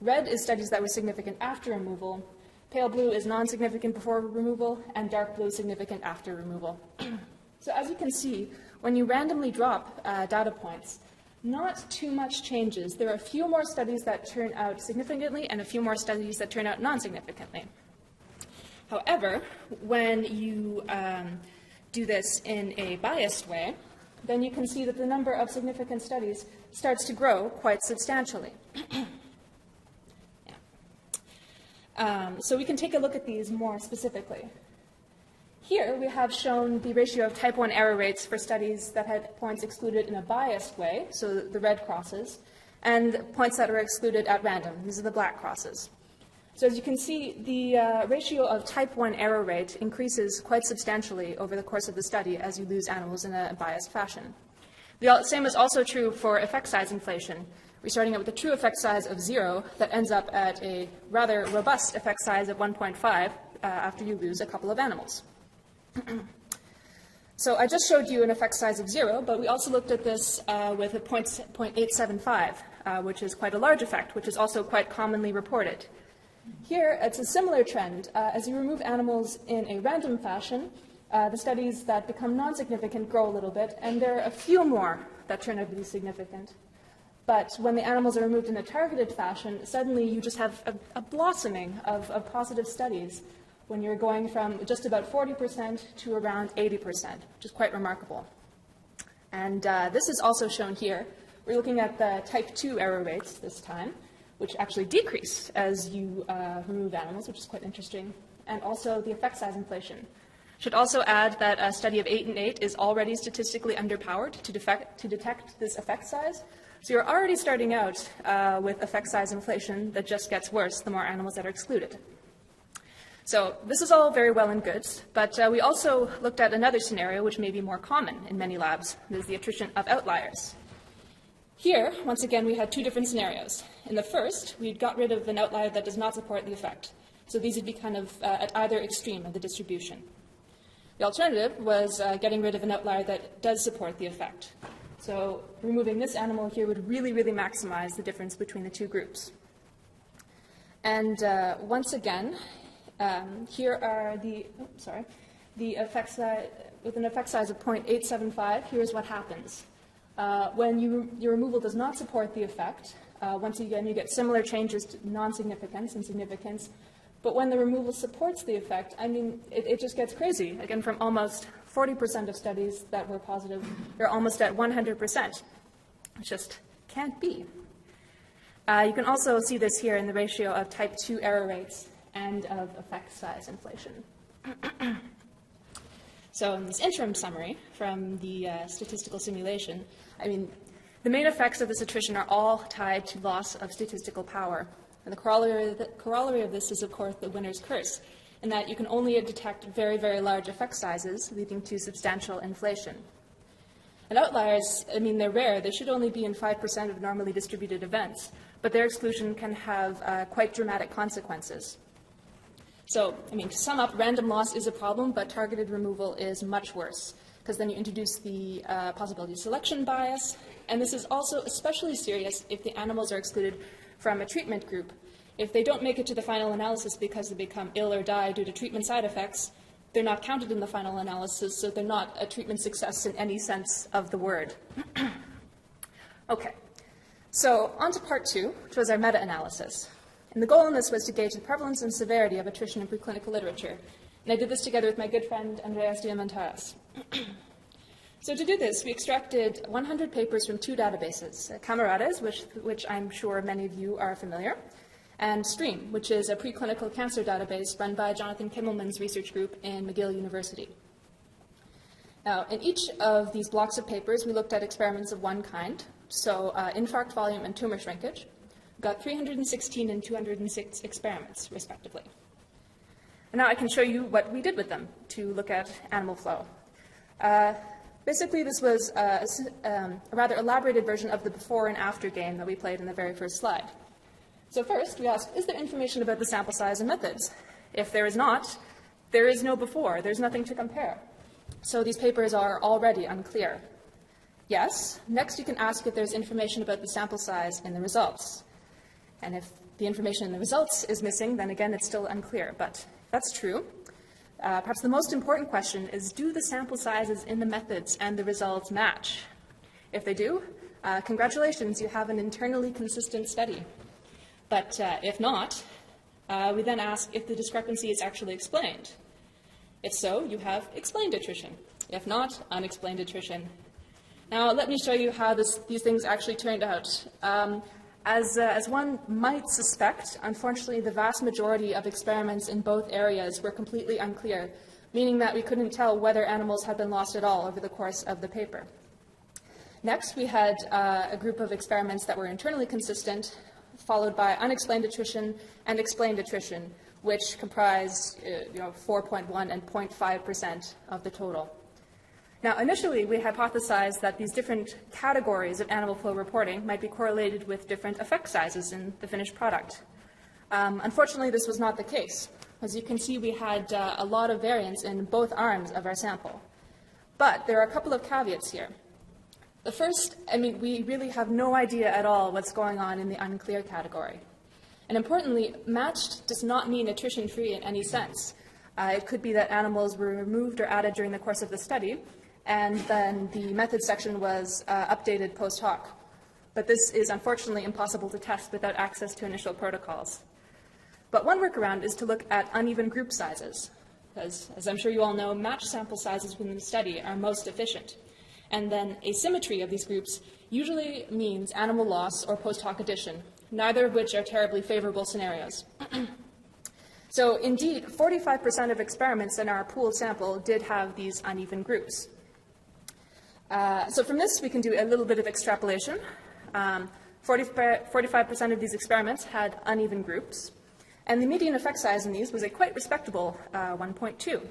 Red is studies that were significant after removal. Pale blue is non-significant before removal, and dark blue is significant after removal. So as you can see, when you randomly drop data points, not too much changes. There are a few more studies that turn out significantly and a few more studies that turn out non-significantly. However, when you do this in a biased way, then you can see that the number of significant studies starts to grow quite substantially. So we can take a look at these more specifically. Here we have shown the ratio of type 1 error rates for studies that had points excluded in a biased way, so the red crosses, and points that were excluded at random. These are the black crosses. So as you can see, the ratio of type 1 error rate increases quite substantially over the course of the study as you lose animals in a biased fashion. The same is also true for effect size inflation. We're starting out with a true effect size of 0 that ends up at a rather robust effect size of 1.5 after you lose a couple of animals. So I just showed you an effect size of 0, but we also looked at this with a 0.875, which is quite a large effect, which is also quite commonly reported. Here, it's a similar trend. As you remove animals in a random fashion, the studies that become non-significant grow a little bit, and there are a few more that turn out to be significant. But when the animals are removed in a targeted fashion, suddenly you just have a blossoming of positive studies when you're going from just about 40% to around 80%, which is quite remarkable. And this is also shown here. We're looking at the type 2 error rates this time, which actually decrease as you remove animals, which is quite interesting, and also the effect size inflation. Should also add that a study of 8 and 8 is already statistically underpowered to detect this effect size. So you're already starting out with effect size inflation that just gets worse the more animals that are excluded. So this is all very well and good, but we also looked at another scenario which may be more common in many labs. This is the attrition of outliers. Here, once again, we had 2 different scenarios. In the first, we got rid of an outlier that does not support the effect. So these would be kind of at either extreme of the distribution. The alternative was getting rid of an outlier that does support the effect. So removing this animal here would really, really maximize the difference between the 2 groups. And once again, here are the effect size, with an effect size of 0.875, here's what happens. When your removal does not support the effect, once again you get similar changes to non-significance and significance, but when the removal supports the effect, I mean, it just gets crazy. Again, from almost 40% of studies that were positive, you're almost at 100%. It just can't be. You can also see this here in the ratio of type 2 error rates and of effect size inflation. So in this interim summary from the statistical simulation, I mean, the main effects of this attrition are all tied to loss of statistical power. And the corollary of this is, of course, the winner's curse, in that you can only detect very, very large effect sizes, leading to substantial inflation. And outliers, I mean, they're rare. They should only be in 5% of normally distributed events, but their exclusion can have quite dramatic consequences. So, I mean, to sum up, random loss is a problem, but targeted removal is much worse, because then you introduce the possibility of selection bias, and this is also especially serious if the animals are excluded from a treatment group. If they don't make it to the final analysis because they become ill or die due to treatment side effects, they're not counted in the final analysis, so they're not a treatment success in any sense of the word. Okay, so on to part 2, which was our meta-analysis. And the goal in this was to gauge the prevalence and severity of attrition in preclinical literature. And I did this together with my good friend Andreas Diamantaras. So to do this, we extracted 100 papers from two databases, Camarades, which I'm sure many of you are familiar, and STREAM, which is a preclinical cancer database run by Jonathan Kimmelman's research group in McGill University. Now, in each of these blocks of papers, we looked at experiments of one kind, so infarct volume and tumor shrinkage. We got 316 and 206 experiments, respectively. And now I can show you what we did with them to look at animal flow. Basically, this was a rather elaborated version of the before and after game that we played in the very first slide. So first, we asked, is there information about the sample size and methods? If there is not, there is no before. There's nothing to compare. So these papers are already unclear. Yes. Next, you can ask if there's information about the sample size in the results. And if the information in the results is missing, then again, it's still unclear. But that's true. Perhaps the most important question is, do the sample sizes in the methods and the results match? If they do, congratulations, you have an internally consistent study. But if not, we then ask if the discrepancy is actually explained. If so, you have explained attrition. If not, unexplained attrition. Now, let me show you how these things actually turned out. As one might suspect, unfortunately, the vast majority of experiments in both areas were completely unclear, meaning that we couldn't tell whether animals had been lost at all over the course of the paper. Next, we had a group of experiments that were internally consistent, followed by unexplained attrition and explained attrition, which comprised 4.1 and 0.5% of the total. Now, initially, we hypothesized that these different categories of animal flow reporting might be correlated with different effect sizes in the finished product. Unfortunately, this was not the case. As you can see, we had a lot of variance in both arms of our sample. But there are a couple of caveats here. The first, we really have no idea at all what's going on in the unclear category. And importantly, matched does not mean attrition-free in any sense. It could be that animals were removed or added during the course of the study, and then the method section was updated post hoc. But this is unfortunately impossible to test without access to initial protocols. But one workaround is to look at uneven group sizes, because, as I'm sure you all know, matched sample sizes within the study are most efficient. And then asymmetry of these groups usually means animal loss or post hoc addition, neither of which are terribly favorable scenarios. So indeed, 45% of experiments in our pooled sample did have these uneven groups. So from this, we can do a little bit of extrapolation. 45% of these experiments had uneven groups, and the median effect size in these was a quite respectable 1.2.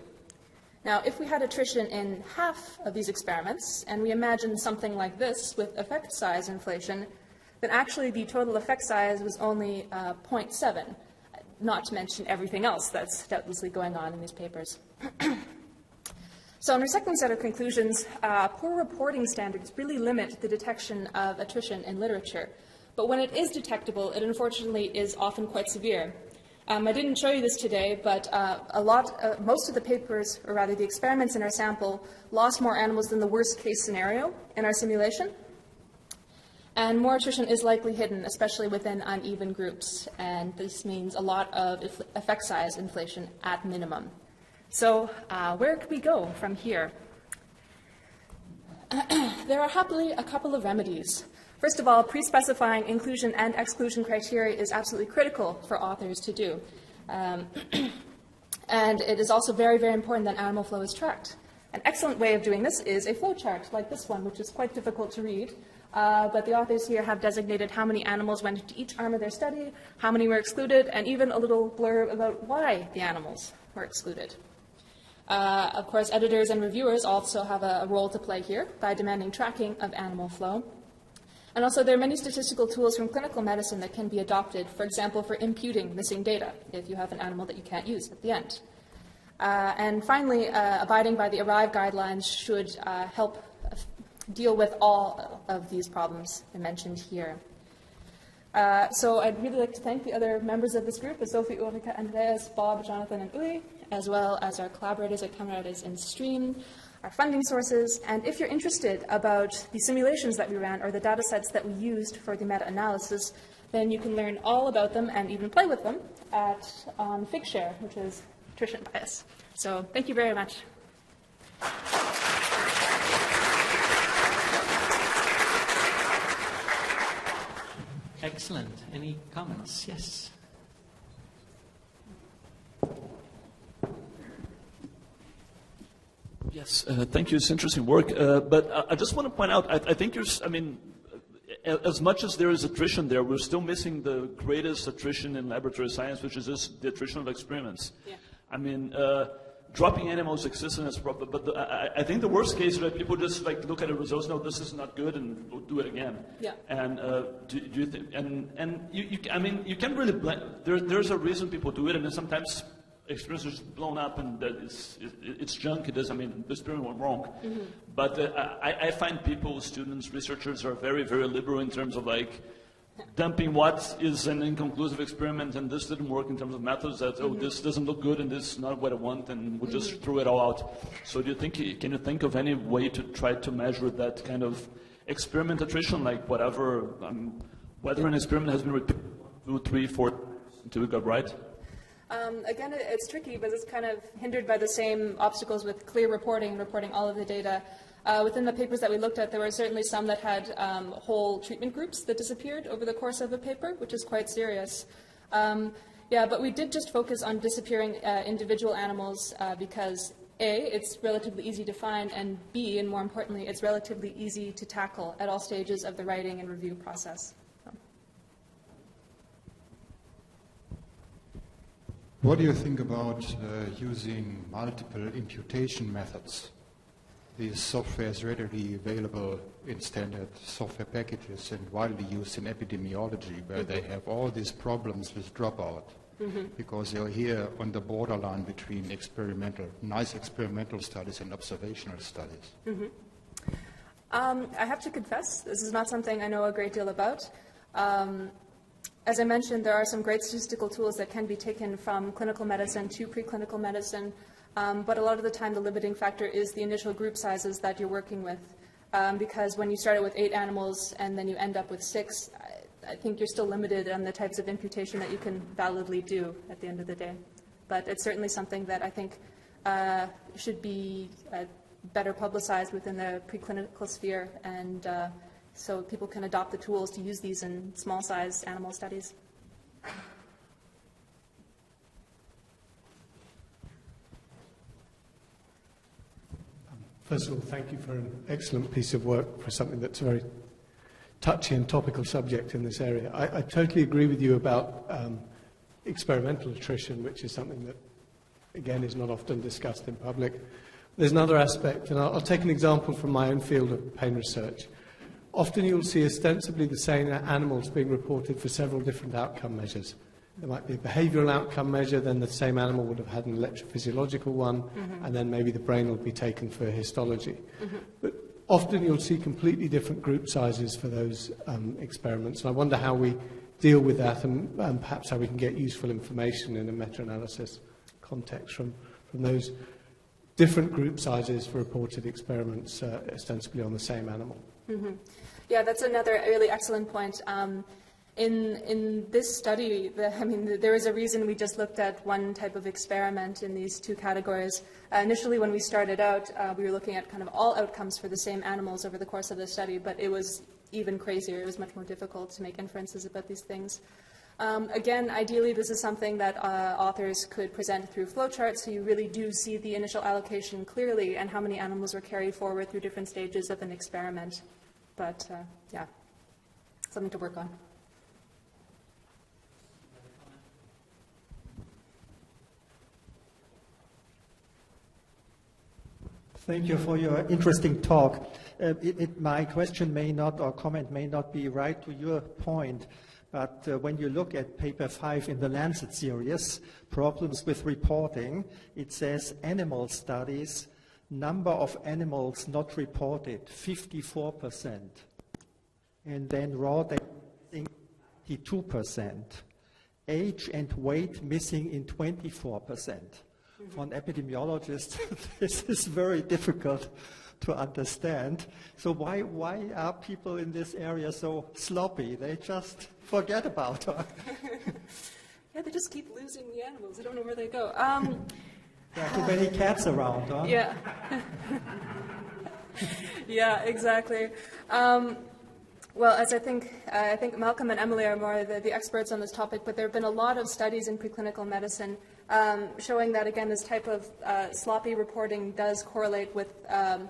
Now, if we had attrition in half of these experiments, and we imagine something like this with effect size inflation, then actually the total effect size was only 0.7, not to mention everything else that's doubtlessly going on in these papers. So in our second set of conclusions, poor reporting standards really limit the detection of attrition in literature. But when it is detectable, it unfortunately is often quite severe. I didn't show you this today, but most of the papers, or rather the experiments in our sample, lost more animals than the worst case scenario in our simulation. And more attrition is likely hidden, especially within uneven groups. And this means a lot of effect size inflation at minimum. So where could we go from here? There are happily a couple of remedies. First of all, pre-specifying inclusion and exclusion criteria is absolutely critical for authors to do. And it is also very, very important that animal flow is tracked. An excellent way of doing this is a flow chart like this one, which is quite difficult to read. But the authors here have designated how many animals went into each arm of their study, how many were excluded, and even a little blurb about why the animals were excluded. Of course, editors and reviewers also have a role to play here by demanding tracking of animal flow. And also, there are many statistical tools from clinical medicine that can be adopted, for example, for imputing missing data if you have an animal that you can't use at the end. And finally, abiding by the ARRIVE guidelines should help deal with all of these problems I mentioned here. So I'd really like to thank the other members of this group, Sophie, Ulrika, Andreas, Bob, Jonathan, and Uli, as well as our collaborators at Camarades in STREAM, our funding sources, and if you're interested about the simulations that we ran or the data sets that we used for the meta-analysis, then you can learn all about them and even play with them on Figshare, which is attrition bias. So thank you very much. Excellent. Any comments? Yes. Yes, thank you. It's interesting work. But I just want to point out, I think as much as there is attrition there, we're still missing the greatest attrition in laboratory science, which is just the attrition of experiments. Yeah. I mean, dropping animals exists in its proper, but I think the worst case is that people just like look at the results, no, this is not good, and we'll do it again. Yeah. And do you think? And I mean, you can't really blame. There's a reason people do it, and then sometimes experience is blown up and that it's junk. It is. I mean, the experiment went wrong. Mm-hmm. But I find people, students, researchers are very, very liberal in terms of like dumping what is an inconclusive experiment and this didn't work in terms of methods. That this doesn't look good and this is not what I want, and we'll just throw it all out. So do you think? Can you think of any way to try to measure that kind of experiment attrition, like whatever, whether an experiment has been repeated 2, 3, 4 until we got right? Again, it's tricky, but it's kind of hindered by the same obstacles with clear reporting all of the data. Within the papers that we looked at, there were certainly some that had whole treatment groups that disappeared over the course of a paper, which is quite serious. Yeah, but we did just focus on disappearing individual animals because A, it's relatively easy to find, and B, and more importantly, it's relatively easy to tackle at all stages of the writing and review process. What do you think about using multiple imputation methods? This software is readily available in standard software packages and widely used in epidemiology, where they have all these problems with dropout, because they're here on the borderline between nice experimental studies and observational studies. I have to confess, this is not something I know a great deal about. As I mentioned, there are some great statistical tools that can be taken from clinical medicine to preclinical medicine, but a lot of the time the limiting factor is the initial group sizes that you're working with, because when you started with 8 animals and then you end up with 6, I think you're still limited on the types of imputation that you can validly do at the end of the day. But it's certainly something that I think should be better publicized within the preclinical sphere, and so people can adopt the tools to use these in small-sized animal studies. First of all, thank you for an excellent piece of work for something that's a very touchy and topical subject in this area. I totally agree with you about experimental attrition, which is something that, again, is not often discussed in public. There's another aspect, and I'll take an example from my own field of pain research. Often you'll see ostensibly the same animals being reported for several different outcome measures. There might be a behavioural outcome measure, then the same animal would have had an electrophysiological one, and then maybe the brain will be taken for histology. But often you'll see completely different group sizes for those experiments, and I wonder how we deal with that and perhaps how we can get useful information in a meta-analysis context from those different group sizes for reported experiments ostensibly on the same animal. Yeah, that's another really excellent point. In this study, there is a reason we just looked at one type of experiment in these 2 categories. Initially, when we started out, we were looking at kind of all outcomes for the same animals over the course of the study, but it was even crazier. It was much more difficult to make inferences about these things. Again, ideally, this is something that authors could present through flowcharts, so you really do see the initial allocation clearly and how many animals were carried forward through different stages of an experiment. But, yeah, something to work on. Thank you for your interesting talk. My question may not, or comment may not be right to your point, but when you look at paper 5 in the Lancet series, Problems with Reporting, it says animal studies, number of animals not reported, 54%. And then raw data, 82%. Age and weight missing in 24%. For an epidemiologist, this is very difficult to understand. So why are people in this area so sloppy? They just forget about her. Yeah, they just keep losing the animals. I don't know where they go. There are too many cats around, huh? Yeah. Yeah, exactly. Well, as I think Malcolm and Emily are more the experts on this topic, but there have been a lot of studies in preclinical medicine showing that, again, this type of sloppy reporting does correlate with kind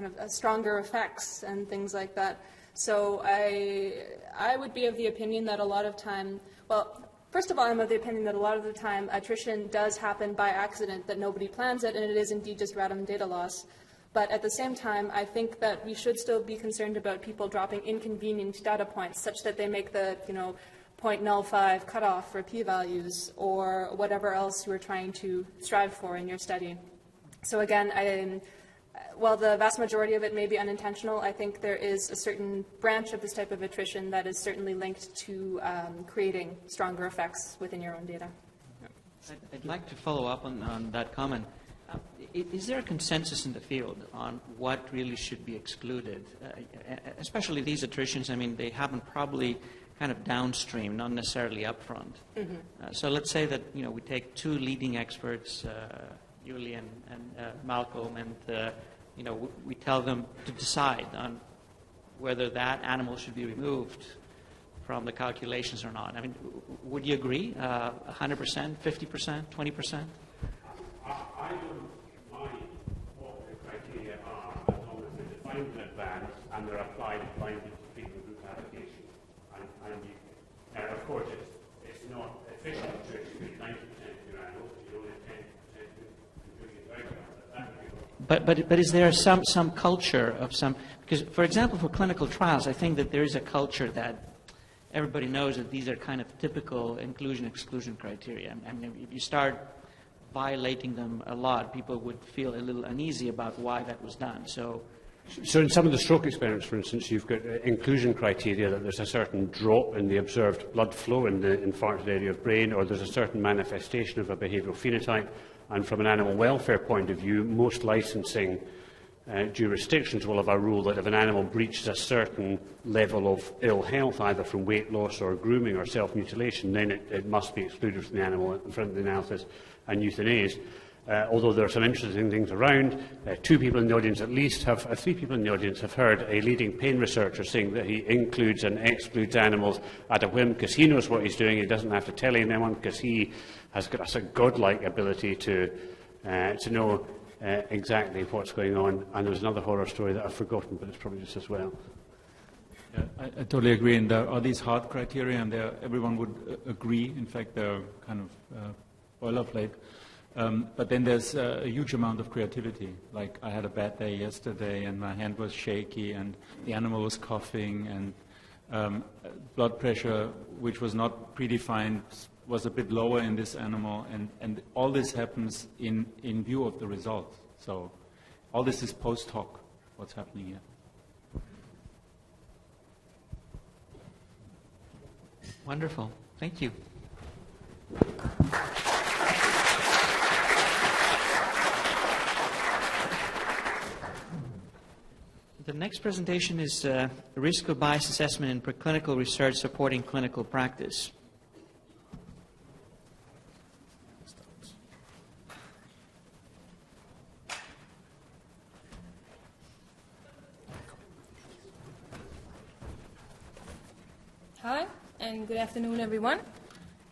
of stronger effects and things like that. So I would be of the opinion that a lot of time, well, first of all, I'm of the opinion that a lot of the time attrition does happen by accident, that nobody plans it, and it is indeed just random data loss. But at the same time, I think that we should still be concerned about people dropping inconvenient data points such that they make the, 0.05 cutoff for p-values or whatever else you are trying to strive for in your study. So again, while the vast majority of it may be unintentional, I think there is a certain branch of this type of attrition that is certainly linked to creating stronger effects within your own data. I'd like to follow up on that comment. Is there a consensus in the field on what really should be excluded, especially these attritions? I mean, they happen probably kind of downstream, not necessarily upfront. Mm-hmm. So let's say that we take two leading experts, Yuli and Malcolm, and we tell them to decide on whether that animal should be removed from the calculations or not. I mean, would you agree? 100%, 50%, 20%? I don't mind what the criteria are as long as they're defined in advance and they're applied blindly to treatment group applications. And of course, it's not efficient to exclude 90% of your animals, you only 10% contribute out. But is there some culture of some, because for example for clinical trials, I think that there is a culture that everybody knows that these are kind of typical inclusion-exclusion criteria. I mean, if you start violating them a lot, people would feel a little uneasy about why that was done. So in some of the stroke experiments, for instance, you've got inclusion criteria that there's a certain drop in the observed blood flow in the infarcted area of brain, or there's a certain manifestation of a behavioural phenotype. And from an animal welfare point of view, most licensing jurisdictions will have a rule that if an animal breaches a certain level of ill health, either from weight loss or grooming or self-mutilation, then it must be excluded from the animal in front of the analysis and euthanized. Although there are some interesting things around, 2 people in the audience at least have, 3 people in the audience have heard a leading pain researcher saying that he includes and excludes animals at a whim because he knows what he's doing. He doesn't have to tell anyone because he has got a godlike ability to know exactly what's going on. And there's another horror story that I've forgotten, but it's probably just as well. Yeah, I totally agree. And there are these hard criteria, and everyone would agree. In fact, they're kind of boilerplate. But then there's a huge amount of creativity. Like I had a bad day yesterday and my hand was shaky and the animal was coughing and blood pressure, which was not predefined, was a bit lower in this animal. And all this happens in view of the result. So all this is post hoc, what's happening here. Wonderful. Thank you. The next presentation is Risk of Bias Assessment in Preclinical Research Supporting Clinical Practice. Hi, and good afternoon, everyone.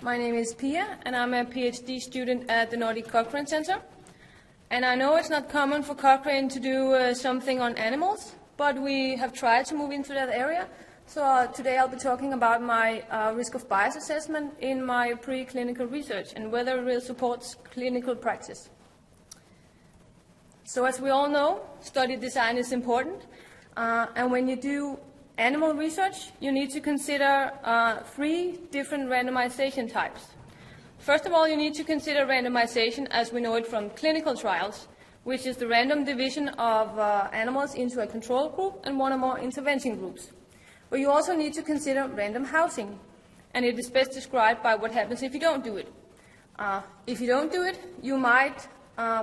My name is Pia, and I'm a PhD student at the Nordic Cochrane Center. And I know it's not common for Cochrane to do something on animals, but we have tried to move into that area. So today I'll be talking about my risk of bias assessment in my preclinical research and whether it really supports clinical practice. So as we all know, study design is important. And when you do animal research, you need to consider 3 different randomization types. First of all, you need to consider randomization as we know it from clinical trials, which is the random division of animals into a control group and 1 or more intervention groups. But you also need to consider random housing, and it is best described by what happens if you don't do it. If you don't do it, you might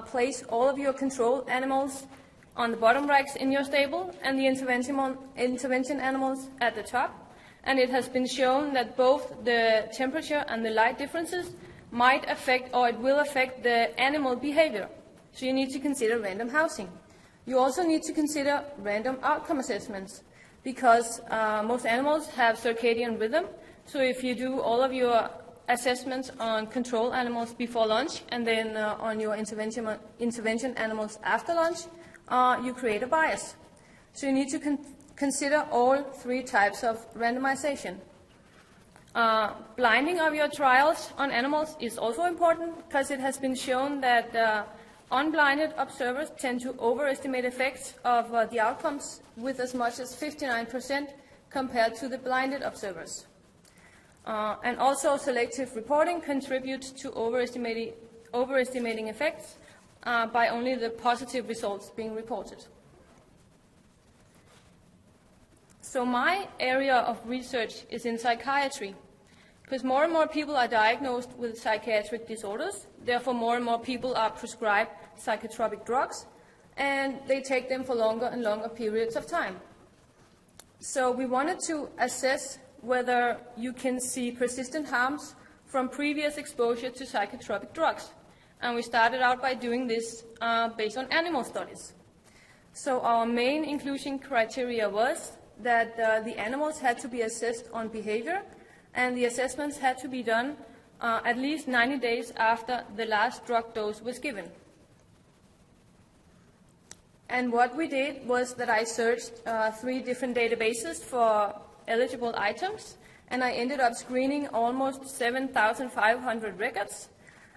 place all of your control animals on the bottom racks in your stable and the intervention animals at the top. And it has been shown that both the temperature and the light differences might affect, or it will affect, the animal behavior. So you need to consider random housing. You also need to consider random outcome assessments, because most animals have circadian rhythm. So if you do all of your assessments on control animals before lunch and then on your intervention animals after lunch, you create a bias. So you need to consider all three types of randomization. Blinding of your trials on animals is also important, because it has been shown that unblinded observers tend to overestimate effects of the outcomes with as much as 59% compared to the blinded observers. And also selective reporting contributes to overestimating effects by only the positive results being reported. So my area of research is in psychiatry, because more and more people are diagnosed with psychiatric disorders. Therefore, more and more people are prescribed psychotropic drugs, and they take them for longer and longer periods of time. So we wanted to assess whether you can see persistent harms from previous exposure to psychotropic drugs. And we started out by doing this based on animal studies. So our main inclusion criteria was that the animals had to be assessed on behavior, and the assessments had to be done at least 90 days after the last drug dose was given. And what we did was that I searched 3 different databases for eligible items, and I ended up screening almost 7,500 records.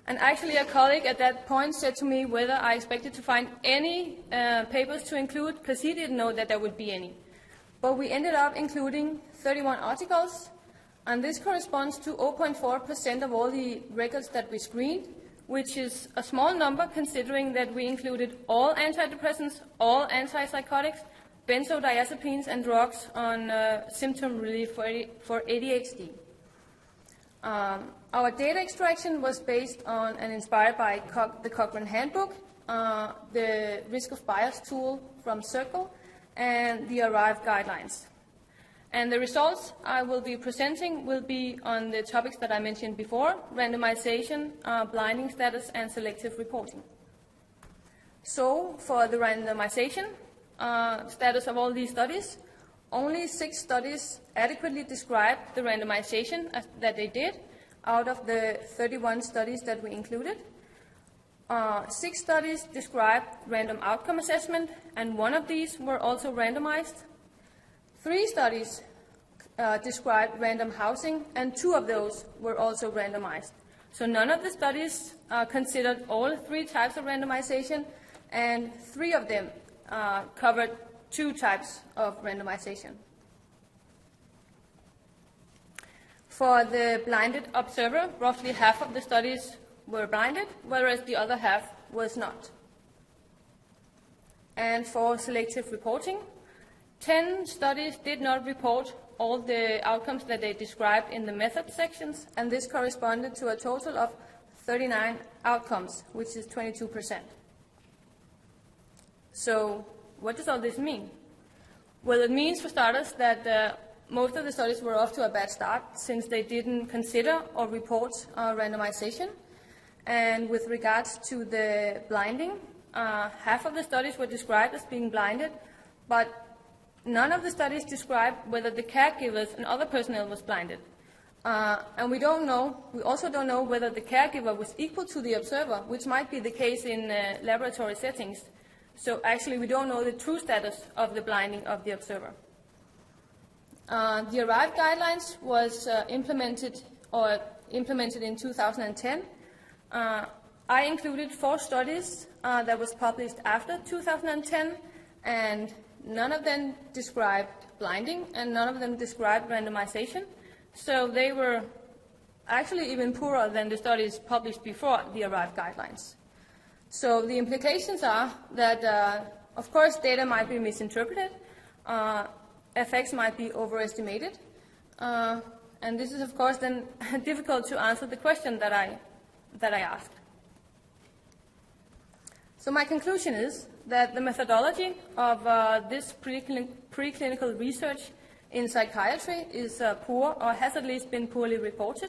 And actually a colleague at that point said to me whether I expected to find any papers to include, because he didn't know that there would be any. But we ended up including 31 articles, and this corresponds to 0.4% of all the records that we screened, which is a small number considering that we included all antidepressants, all antipsychotics, benzodiazepines, and drugs on symptom relief for ADHD. Our data extraction was based on and inspired by the Cochrane Handbook, the risk of bias tool from Circle, and the ARRIVE guidelines. And the results I will be presenting will be on the topics that I mentioned before: randomization, blinding status, and selective reporting. So for the randomization status of all these studies, only 6 studies adequately describe the randomization that they did out of the 31 studies that we included. 6 studies described random outcome assessment, and 1 of these were also randomized. 3 studies described random housing, and 2 of those were also randomized. So none of the studies considered all 3 types of randomization, and 3 of them covered 2 types of randomization. For the blinded observer, roughly half of the studies were blinded, whereas the other half was not. And for selective reporting, 10 studies did not report all the outcomes that they described in the method sections, and this corresponded to a total of 39 outcomes, which is 22%. So what does all this mean? Well, it means, for starters, that most of the studies were off to a bad start, since they didn't consider or report randomization. And with regards to the blinding, half of the studies were described as being blinded, but none of the studies described whether the caregivers and other personnel was blinded. And we also don't know whether the caregiver was equal to the observer, which might be the case in laboratory settings. So actually we don't know the true status of the blinding of the observer. The ARRIVE guidelines was implemented in 2010. I included 4 studies that was published after 2010, and none of them described blinding, and none of them described randomization. So they were actually even poorer than the studies published before the ARRIVE guidelines. So the implications are that, of course, data might be misinterpreted, effects might be overestimated, and this is, of course, then difficult to answer the question that I asked. So my conclusion is that the methodology of this preclinical research in psychiatry is poor, or has at least been poorly reported.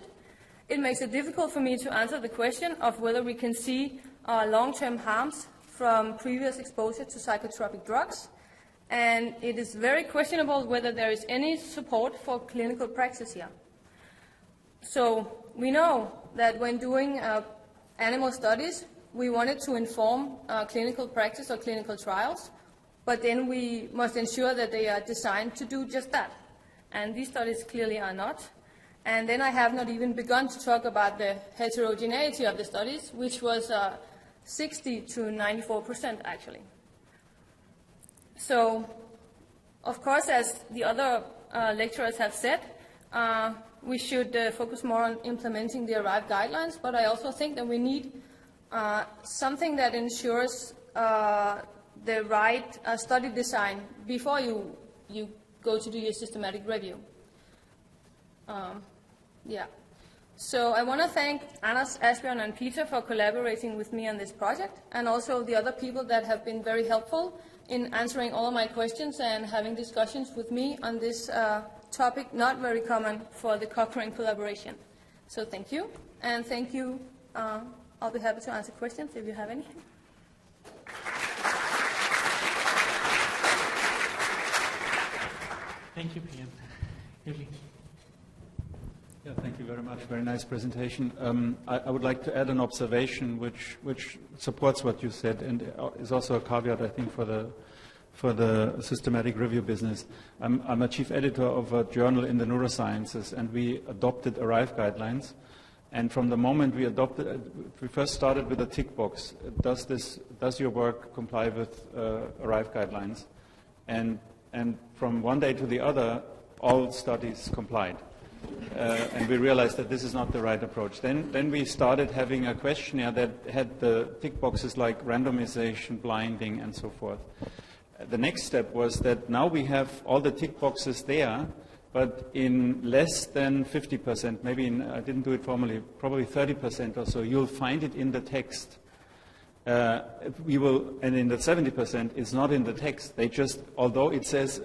It makes it difficult for me to answer the question of whether we can see long-term harms from previous exposure to psychotropic drugs, and it is very questionable whether there is any support for clinical practice here. So we know that when doing animal studies, we wanted to inform clinical practice or clinical trials, but then we must ensure that they are designed to do just that. And these studies clearly are not. And then I have not even begun to talk about the heterogeneity of the studies, which was 60 to 94% actually. So, of course, as the other lecturers have said, we should focus more on implementing the arrived guidelines, but I also think that we need something that ensures the right study design before you go to do your systematic review. Yeah. So I want to thank Anders, Asbjørn, and Peter for collaborating with me on this project, and also the other people that have been very helpful in answering all of my questions and having discussions with me on this topic, not very common for the Cochrane collaboration. So thank you, and thank you. I'll be happy to answer questions if you have any. Thank you, Pia. Really. Yeah, thank you very much. Very nice presentation. I would like to add an observation which supports what you said, and is also a caveat, I think, for the systematic review business. I'm a chief editor of a journal in the neurosciences, and we adopted ARRIVE guidelines. And from the moment we adopted, we first started with a tick box. Does your work comply with ARRIVE guidelines? And from one day to the other, all studies complied. And we realized that this is not the right approach. Then we started having a questionnaire that had the tick boxes like randomization, blinding, and so forth. The next step was that now we have all the tick boxes there, but in less than 50%, maybe I didn't do it formally, probably 30% or so, you'll find it in the text. And in the 70%, it's not in the text. They just, although it says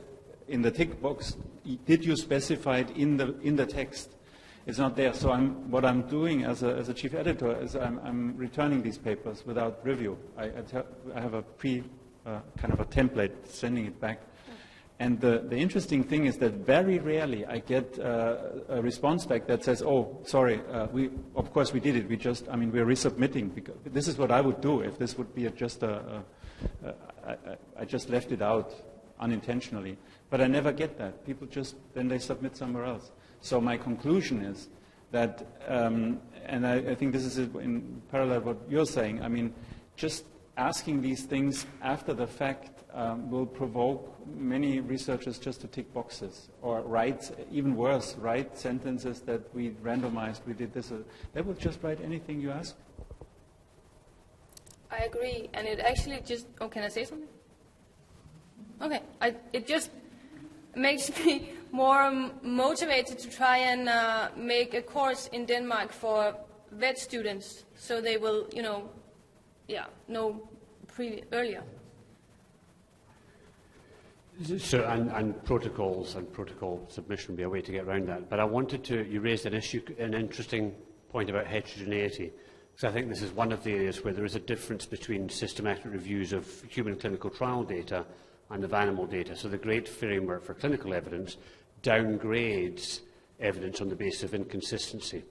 in the tick box, did you specify it in the text? It's not there. So what I'm doing as a chief editor is I'm returning these papers without review. I have a kind of a template, sending it back. And the interesting thing is that very rarely I get a response back that says, oh, sorry, of course we did it. We're resubmitting. Because this is what I would do if this would be I just left it out unintentionally. But I never get that. People then they submit somewhere else. So my conclusion is that, and I think this is in parallel what you're saying, just asking these things after the fact will provoke many researchers just to tick boxes, or write, even worse, write sentences that we randomized, we did this. They will just write anything you ask. I agree, and it actually just, can I say something? Okay, it just makes me more motivated to try and make a course in Denmark for vet students, so they will, know earlier. So, and protocols and protocol submission would be a way to get around that. But I wanted you raised an interesting point about heterogeneity, because I think this is one of the areas where there is a difference between systematic reviews of human clinical trial data and of animal data. So the great framework for clinical evidence downgrades evidence on the basis of inconsistency.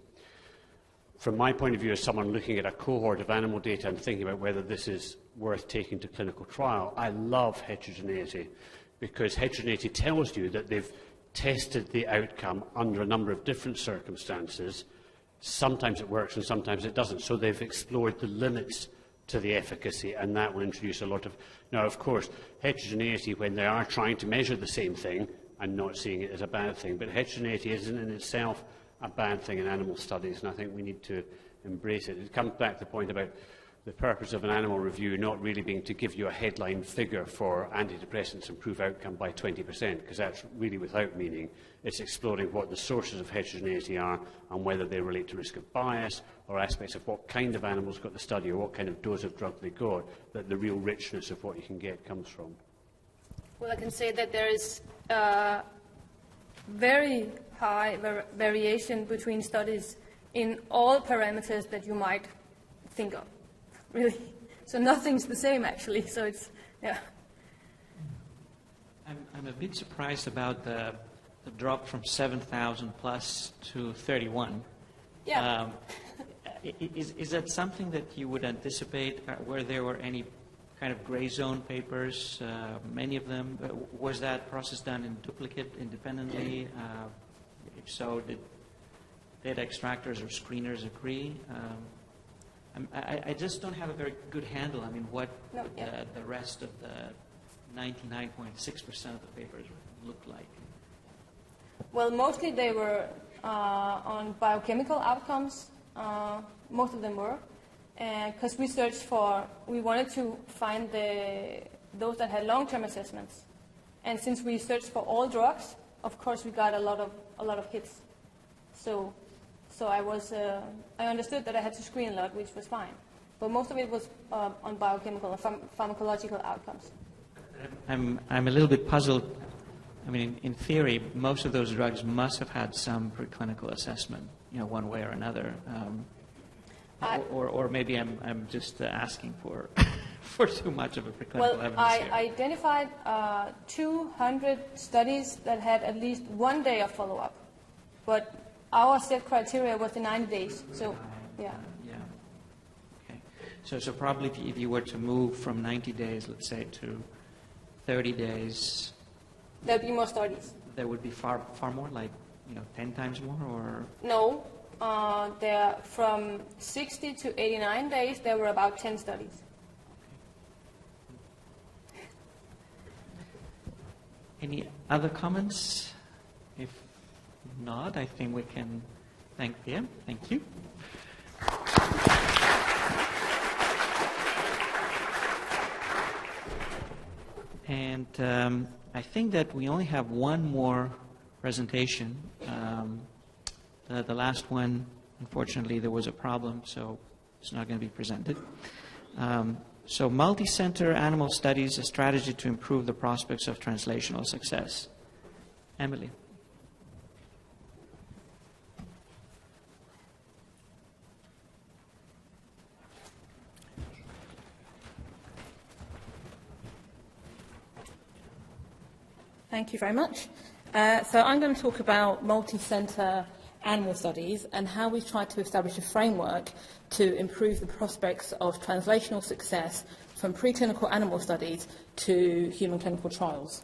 From my point of view, as someone looking at a cohort of animal data and thinking about whether this is worth taking to clinical trial, I love heterogeneity, because heterogeneity tells you that they've tested the outcome under a number of different circumstances. Sometimes it works and sometimes it doesn't. So they've explored the limits to the efficacy, and that will introduce a lot of... Now, of course, heterogeneity, when they are trying to measure the same thing, I'm not seeing it as a bad thing, but heterogeneity isn't in itself a bad thing in animal studies, and I think we need to embrace it. It comes back to the point about the purpose of an animal review not really being to give you a headline figure for antidepressants improve outcome by 20%, because that's really without meaning. It's exploring what the sources of heterogeneity are and whether they relate to risk of bias or aspects of what kind of animals got the study or what kind of dose of drug they got, that the real richness of what you can get comes from. Well, I can say that there is very high variation between studies in all parameters that you might think of, really. So nothing's the same, actually. So it's, yeah. I'm a bit surprised about the drop from 7,000 plus to 31. Yeah. Is that something that you would anticipate, where there were any kind of gray zone papers, many of them? Was that process done in duplicate, independently? If so, did data extractors or screeners agree? I just don't have a very good handle. I mean, what the rest of the 99.6% of the papers looked like. Well, mostly they were on biochemical outcomes. Most of them were. Because we wanted to find those that had long-term assessments. And since we searched for all drugs, of course we got a lot of hits. So I understood that I had to screen a lot, which was fine. But most of it was on biochemical and pharmacological outcomes. I'm a little bit puzzled. I mean, in theory, most of those drugs must have had some preclinical assessment, one way or another. Or maybe I'm just asking for for too much of a preclinical evidence. Well, I identified 200 studies that had at least 1 day of follow-up, but our set criteria was the 90 days. So, yeah. Yeah. Okay. So probably if you were to move from 90 days, let's say, to 30 days, there'd be more studies. There would be far more, like 10 times more, or no. There, from 60 to 89 days, there were about 10 studies. Any other comments? If not, I think we can thank Pia. Thank you. And I think that we only have one more presentation. The last one, unfortunately, there was a problem, so it's not going to be presented. So multi-center animal studies, a strategy to improve the prospects of translational success. Emily. Thank you very much. So I'm going to talk about multi-center animal studies and how we've tried to establish a framework to improve the prospects of translational success from preclinical animal studies to human clinical trials.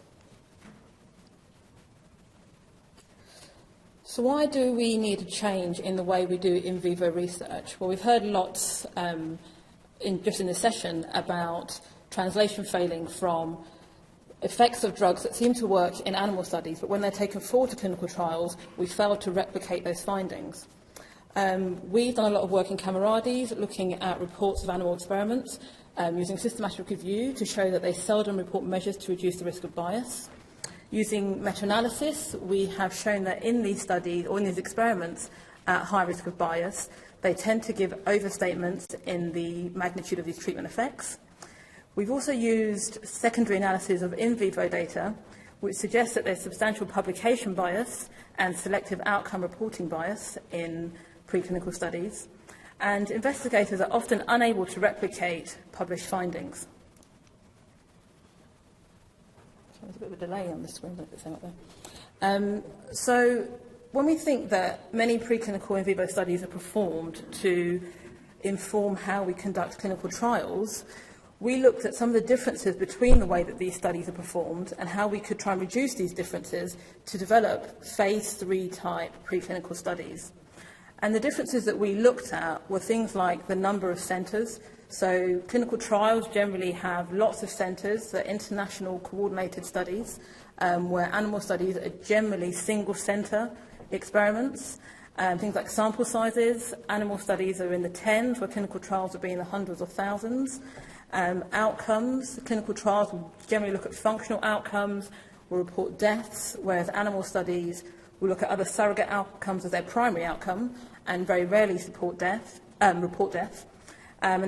So why do we need a change in the way we do in vivo research? Well, we've heard lots just in this session about translation failing from effects of drugs that seem to work in animal studies, but when they're taken forward to clinical trials, we fail to replicate those findings. We've done a lot of work in camarades, looking at reports of animal experiments, using systematic review to show that they seldom report measures to reduce the risk of bias. Using meta-analysis, we have shown that in these studies, or in these experiments at high risk of bias, they tend to give overstatements in the magnitude of these treatment effects. We've also used secondary analysis of in vivo data, which suggests that there's substantial publication bias and selective outcome reporting bias in preclinical studies, and investigators are often unable to replicate published findings. So there's a bit of a delay on the screen, but it's out there. So when we think that many preclinical in vivo studies are performed to inform how we conduct clinical trials, we looked at some of the differences between the way that these studies are performed and how we could try and reduce these differences to develop phase 3 type preclinical studies. And the differences that we looked at were things like the number of centres. So clinical trials generally have lots of centres, they're international coordinated studies, where animal studies are generally single centre experiments. Things like sample sizes. Animal studies are in the tens, where clinical trials would be in the hundreds or thousands. Outcomes. Clinical trials will generally look at functional outcomes, will report deaths, whereas animal studies will look at other surrogate outcomes as their primary outcome and very rarely report death. And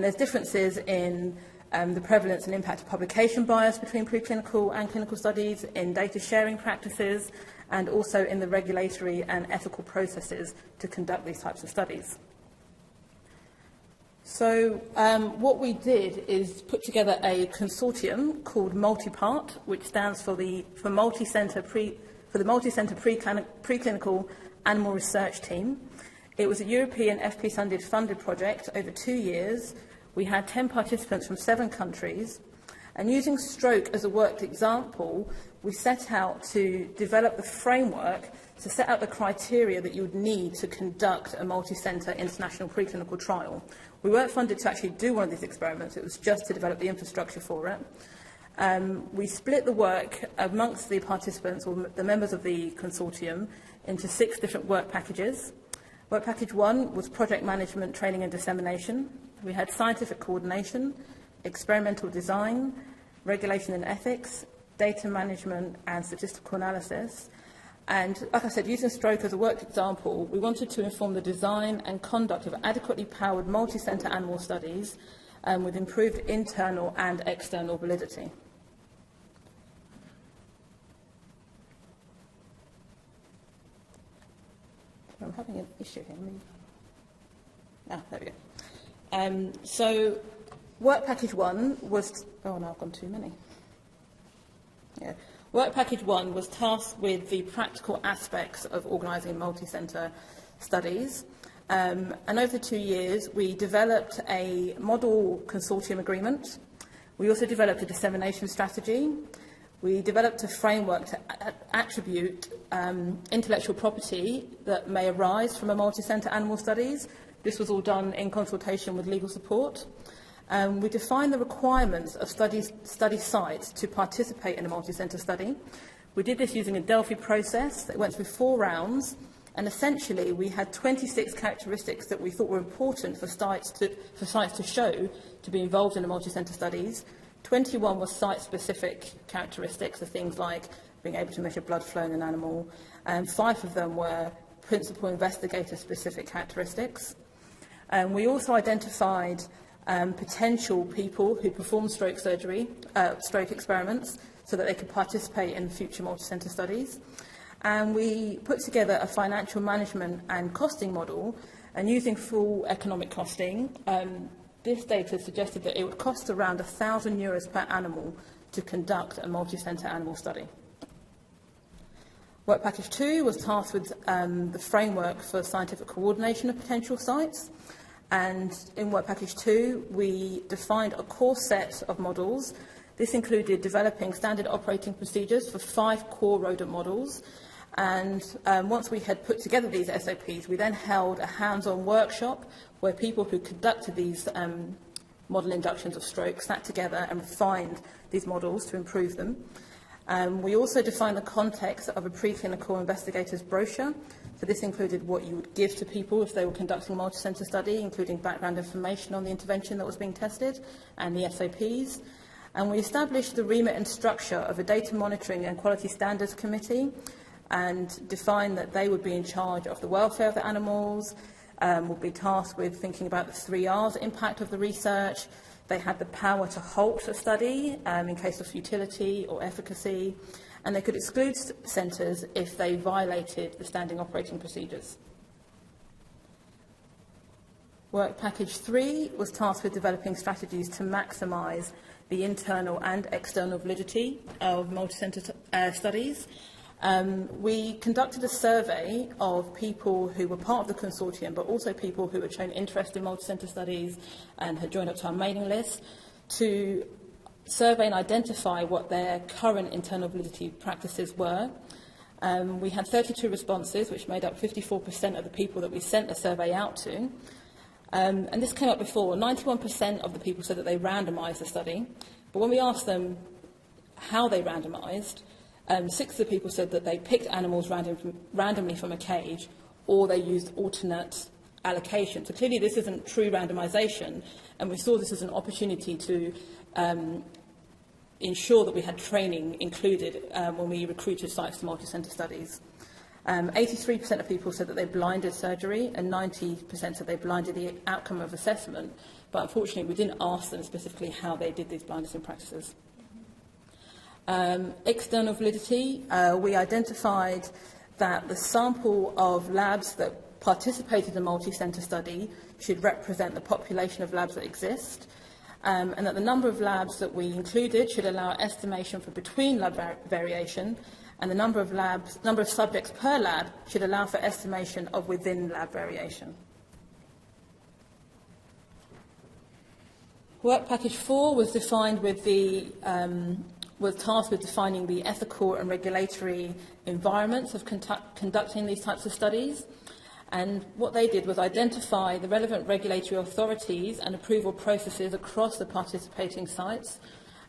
there's differences in the prevalence and impact of publication bias between preclinical and clinical studies, in data sharing practices, and also in the regulatory and ethical processes to conduct these types of studies. So what we did is put together a consortium called Multipart, which stands for the multi-centre preclinical animal research team. It was a European FP funded project over 2 years. We had 10 participants from 7 countries. And using stroke as a worked example, we set out to develop the framework to set out the criteria that you would need to conduct a multi-centre international preclinical trial. We weren't funded to actually do one of these experiments, it was just to develop the infrastructure for it. We split the work amongst the participants, or the members of the consortium, into 6 different work packages. Work package 1 was project management, training and dissemination. We had scientific coordination, experimental design, regulation and ethics, data management and statistical analysis. And like I said, using stroke as a worked example, we wanted to inform the design and conduct of adequately powered multi-centre animal studies with improved internal and external validity. I'm having an issue here. There we go. So work package 1 was... Oh, no, I've gone too many. Yeah. Work package 1 was tasked with the practical aspects of organising multi-centre studies. And over 2 years, we developed a model consortium agreement. We also developed a dissemination strategy. We developed a framework to attribute intellectual property that may arise from a multi-centre animal studies. This was all done in consultation with legal support. We defined the requirements of study sites to participate in a multi-centre study. We did this using a Delphi process that went through 4 rounds, and essentially we had 26 characteristics that we thought were important for sites to show to be involved in a multi-centre studies. 21 were site-specific characteristics, so things like being able to measure blood flow in an animal, and 5 of them were principal investigator-specific characteristics. We also identified potential people who perform stroke experiments, so that they could participate in future multi-centre studies. And we put together a financial management and costing model, and using full economic costing, this data suggested that it would cost around €1,000 per animal to conduct a multi-centre animal study. Work package 2 was tasked with the framework for scientific coordination of potential sites. And in work package 2, we defined a core set of models. This included developing standard operating procedures for 5 core rodent models. And once we had put together these SOPs, we then held a hands-on workshop where people who conducted these model inductions of stroke sat together and refined these models to improve them. We also defined the context of a preclinical investigator's brochure. So this included what you would give to people if they were conducting a multi-centre study, including background information on the intervention that was being tested and the SOPs. And we established the remit and structure of a data monitoring and quality standards committee, and defined that they would be in charge of the welfare of the animals, would be tasked with thinking about the 3 R's impact of the research. They had the power to halt a study in case of futility or efficacy, and they could exclude centres if they violated the standing operating procedures. Work package 3 was tasked with developing strategies to maximise the internal and external validity of multi-centre studies. We conducted a survey of people who were part of the consortium, but also people who had shown interest in multi-centre studies and had joined up to our mailing list, to survey and identify what their current internal validity practices were. We had 32 responses, which made up 54% of the people that we sent the survey out to. And this came up before. 91% of the people said that they randomised the study, but when we asked them how they randomised, 6 of the people said that they picked animals randomly from a cage, or they used alternate allocation. So clearly this isn't true randomization, and we saw this as an opportunity to ensure that we had training included when we recruited sites to multi-centre studies. 83% of people said that they blinded surgery, and 90% said they blinded the outcome of assessment, but unfortunately we didn't ask them specifically how they did these blinding practices. External validity, we identified that the sample of labs that participated in the multi-centre study should represent the population of labs that exist, and that the number of labs that we included should allow estimation for between lab variation, and the number of subjects per lab should allow for estimation of within lab variation. Work package 4 was defined with the was tasked with defining the ethical and regulatory environments of conducting these types of studies. And what they did was identify the relevant regulatory authorities and approval processes across the participating sites.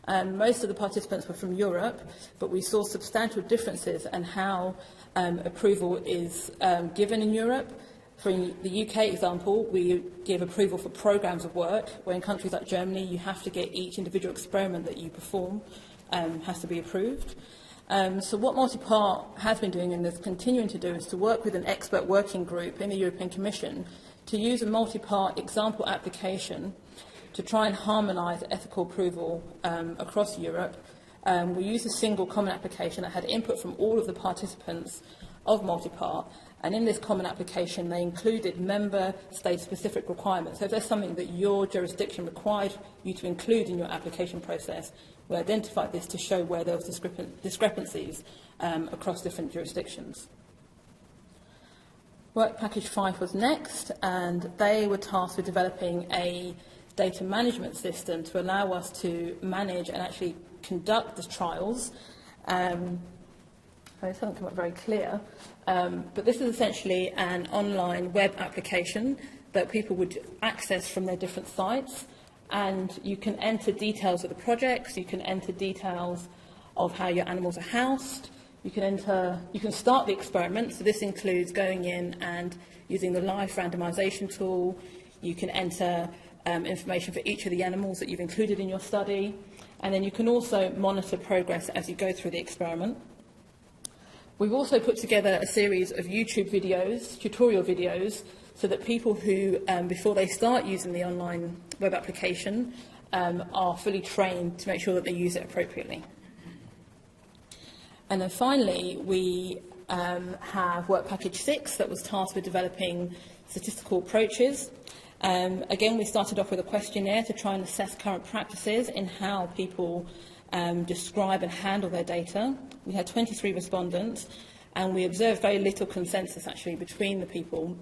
Most of the participants were from Europe, but we saw substantial differences in how approval is given in Europe. For the UK example, we give approval for programmes of work, where in countries like Germany, you have to get each individual experiment that you perform has to be approved. So what Multipart has been doing and is continuing to do is to work with an expert working group in the European Commission to use a Multipart example application to try and harmonise ethical approval across Europe. We used a single common application that had input from all of the participants of Multipart, and in this common application they included member state-specific requirements. So if there's something that your jurisdiction required you to include in your application process, we identified this to show where there was discrepancies across different jurisdictions. Work package 5 was next, and they were tasked with developing a data management system to allow us to manage and actually conduct the trials. It doesn't come up very clear, but this is essentially an online web application that people would access from their different sites, and you can enter details of the projects, you can enter details of how your animals are housed, you can start the experiment, so this includes going in and using the live randomization tool, you can enter information for each of the animals that you've included in your study, and then you can also monitor progress as you go through the experiment. We've also put together a series of YouTube videos, tutorial videos, so that people who, before they start using the online web application, are fully trained to make sure that they use it appropriately. And then finally, we have work package 6 that was tasked with developing statistical approaches. Again, we started off with a questionnaire to try and assess current practices in how people describe and handle their data. We had 23 respondents, and we observed very little consensus actually between the people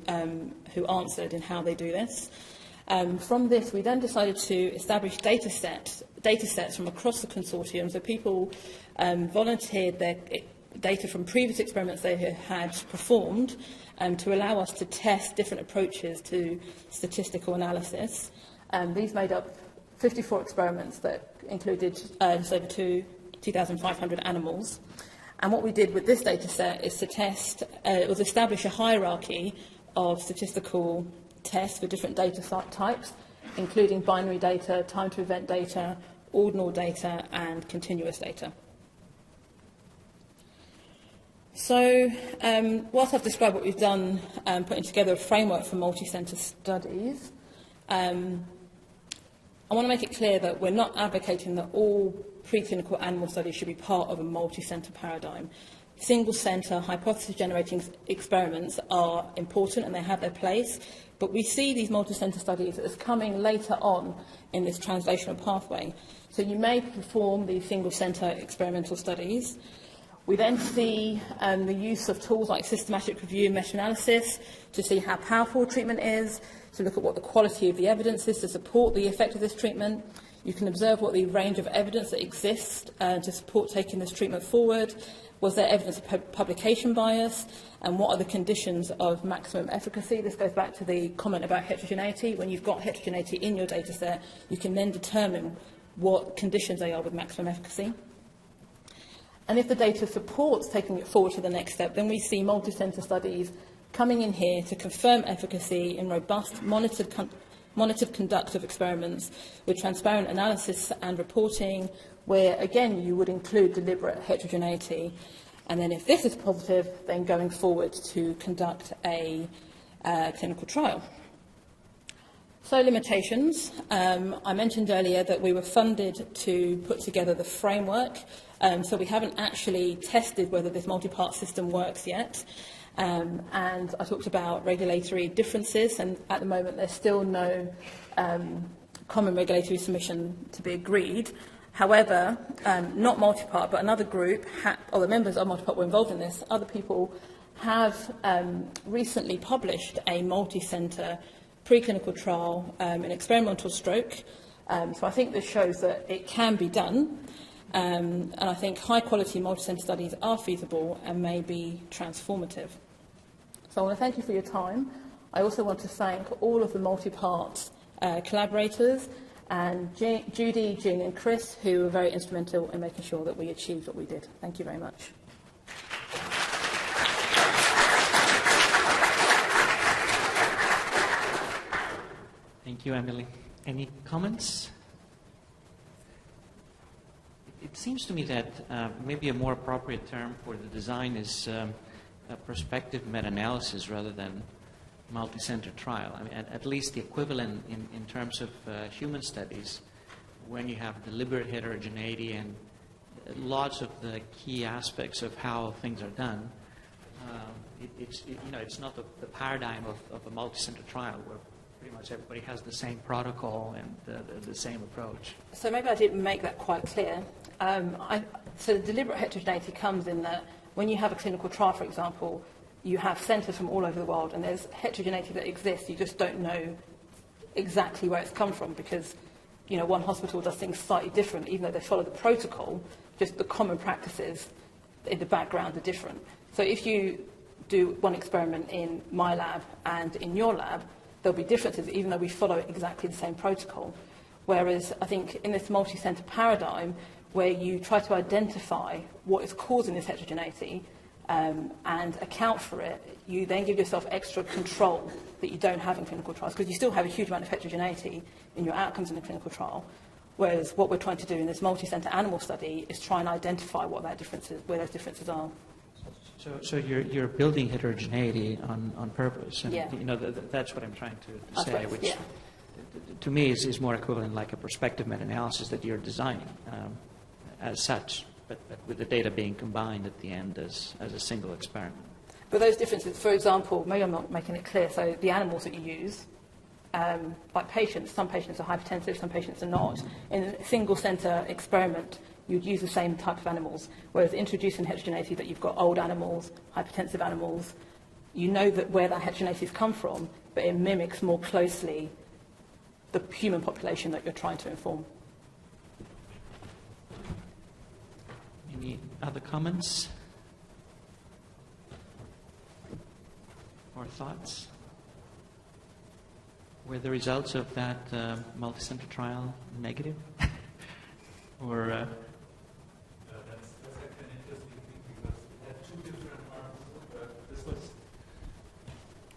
who answered in how they do this. From this, we then decided to establish data sets from across the consortium, so people volunteered their data from previous experiments they had performed to allow us to test different approaches to statistical analysis. These made up 54 experiments that included just over 2,500 animals. And what we did with this data set is to test, was establish a hierarchy of statistical tests for different data types, including binary data, time-to-event data, ordinal data, and continuous data. So, whilst I've described what we've done, putting together a framework for multi-centre studies, I want to make it clear that we're not advocating that all preclinical animal studies should be part of a multi-centre paradigm. Single-centre, hypothesis-generating experiments are important and they have their place, but we see these multi-centre studies as coming later on in this translational pathway. So you may perform these single-centre experimental studies. We then see the use of tools like systematic review and meta-analysis to see how powerful treatment is, to look at what the quality of the evidence is to support the effect of this treatment. You can observe what the range of evidence that exists to support taking this treatment forward. Was there evidence of publication bias? And what are the conditions of maximum efficacy? This goes back to the comment about heterogeneity. When you've got heterogeneity in your data set, you can then determine what conditions they are with maximum efficacy. And if the data supports taking it forward to the next step, then we see multi-centre studies coming in here to confirm efficacy in robust, monitored conduct of experiments with transparent analysis and reporting, where, again, you would include deliberate heterogeneity. And then if this is positive, then going forward to conduct a clinical trial. So limitations. I mentioned earlier that we were funded to put together the framework, so we haven't actually tested whether this multi-part system works yet. And I talked about regulatory differences, and at the moment there's still no common regulatory submission to be agreed. However, not multi-part, but another group, or the members of multi-part were involved in this, other people have recently published a multi-centre preclinical trial in experimental stroke. So I think this shows that it can be done. And I think high-quality multi-centre studies are feasible and may be transformative. So I want to thank you for your time. I also want to thank all of the multi-part collaborators and Judy, Jing and Chris, who were very instrumental in making sure that we achieved what we did. Thank you very much. Thank you, Emily. Any comments? It seems to me that maybe a more appropriate term for the design is a prospective meta-analysis rather than multi-center trial. I mean, at least the equivalent in terms of human studies, when you have deliberate heterogeneity and lots of the key aspects of how things are done. It's not the paradigm of a multi-center trial where pretty much everybody has the same protocol and the same approach. So maybe I didn't make that quite clear. So the deliberate heterogeneity comes in that when you have a clinical trial, for example, you have centres from all over the world, and there's heterogeneity that exists. You just don't know exactly where it's come from because, one hospital does things slightly different, even though they follow the protocol, just the common practices in the background are different. So if you do one experiment in my lab and in your lab, there'll be differences, even though we follow exactly the same protocol. Whereas I think in this multi-centre paradigm, where you try to identify what is causing this heterogeneity and account for it, you then give yourself extra control that you don't have in clinical trials, because you still have a huge amount of heterogeneity in your outcomes in a clinical trial. Whereas what we're trying to do in this multi-centre animal study is try and identify what that difference is, where those differences are. So you're building heterogeneity on purpose, and yeah. That's what I'm trying to say, right. which yeah. To me is more equivalent like a prospective meta-analysis that you're designing as such, but with the data being combined at the end as a single experiment. But those differences, for example, maybe I'm not making it clear, so the animals that you use, like patients, some patients are hypertensive, some patients are not. In a single-centre experiment, you'd use the same type of animals, whereas introducing heterogeneity that you've got old animals, hypertensive animals, you know that where that heterogeneity has come from, but it mimics more closely the human population that you're trying to inform. Any other comments or thoughts? Were the results of that multi-center trial negative? Or that's actually an interesting thing because it had two different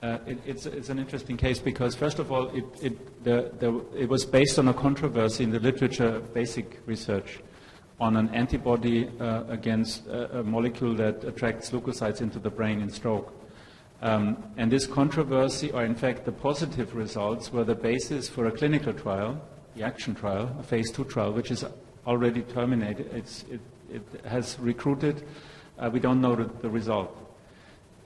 arms. It's an interesting case because, first of all, it was based on a controversy in the literature, basic research, on an antibody against a molecule that attracts leukocytes into the brain in stroke. And this controversy, or in fact the positive results, were the basis for a clinical trial, the ACTION trial, a phase 2 trial, which is already terminated. It has recruited. We don't know the result.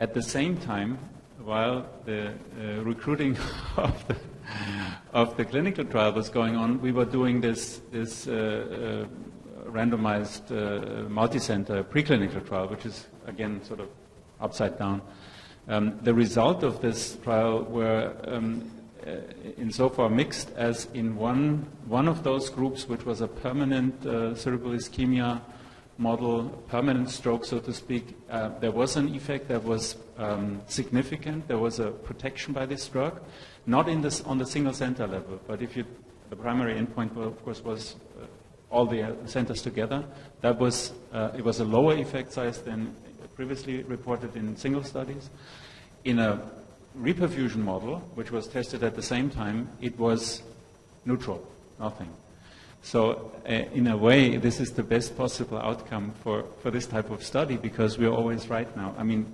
At the same time, while the recruiting of the clinical trial was going on, we were doing this randomized multi-center preclinical trial, which is, again, sort of upside down. The result of this trial were insofar mixed as in one of those groups, which was a permanent cerebral ischemia model, permanent stroke, so to speak, there was an effect that was significant. There was a protection by this drug, not on the single center level, but the primary endpoint, of course, was all the centers together. It was a lower effect size than previously reported in single studies. in a reperfusion model, which was tested at the same time, it was neutral, nothing. So in a way, this is the best possible outcome for this type of study, because we're always right now. I mean,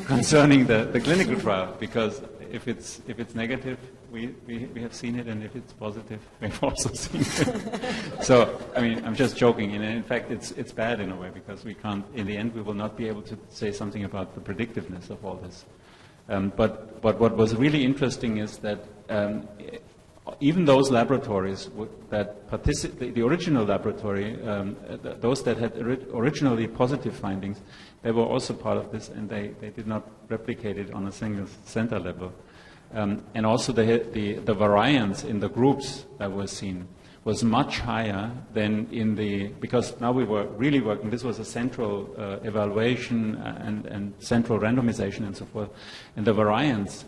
concerning the clinical trial, because if it's negative, we have seen it, and if it's positive, we've also seen it. So, I mean, I'm just joking. And in fact, it's bad in a way, because we can't, in the end, we will not be able to say something about the predictiveness of all this. But what was really interesting is that even those laboratories that participate, the original laboratory, those that had originally positive findings, they were also part of this, and they did not replicate it on a single center level. And also the variance in the groups that were seen was much higher than in the, because now we were really working, this was a central evaluation and central randomization and so forth, and the variance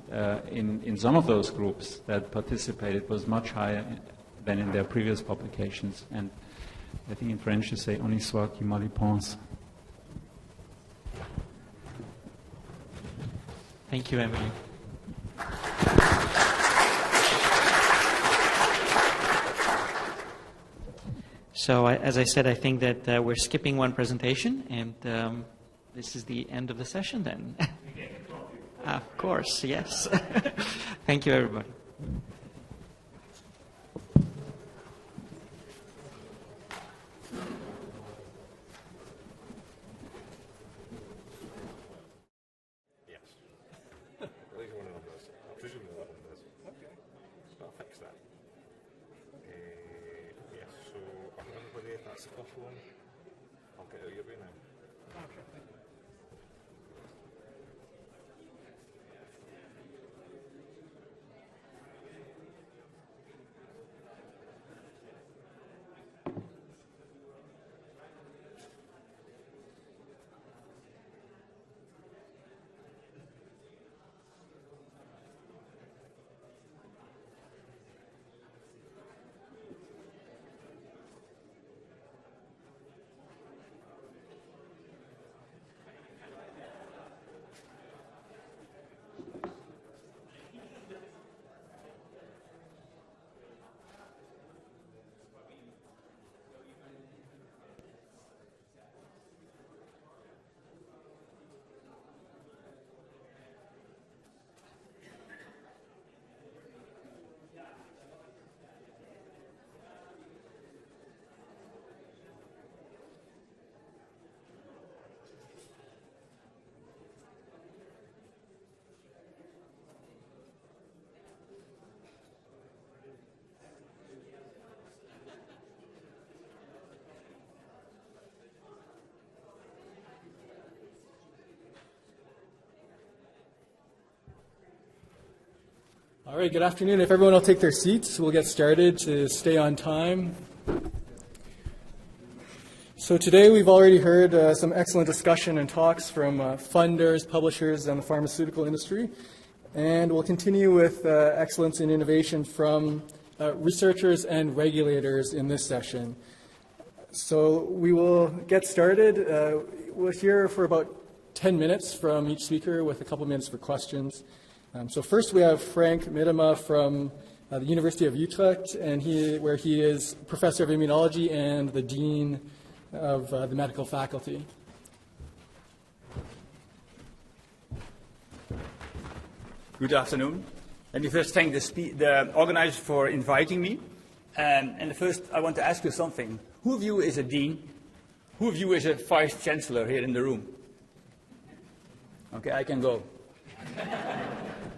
in some of those groups that participated was much higher than in their previous publications. And I think in French you say, on y soit qui mal y pense. Thank you, Emily. So, as I said, I think that we're skipping one presentation, and this is the end of the session then. Of course, yes. Thank you, everybody. All right, good afternoon. If everyone will take their seats, we'll get started to stay on time. So today we've already heard some excellent discussion and talks from funders, publishers, and the pharmaceutical industry. And we'll continue with excellence in innovation from researchers and regulators in this session. So we will get started. We'll hear for about 10 minutes from each speaker with a couple minutes for questions. So first we have Frank Miedema from the University of Utrecht, and where he is professor of immunology and the dean of the medical faculty. Good afternoon. Let me first thank the organizers for inviting me. And first I want to ask you something. Who of you is a dean? Who of you is a vice chancellor here in the room? Okay, I can go.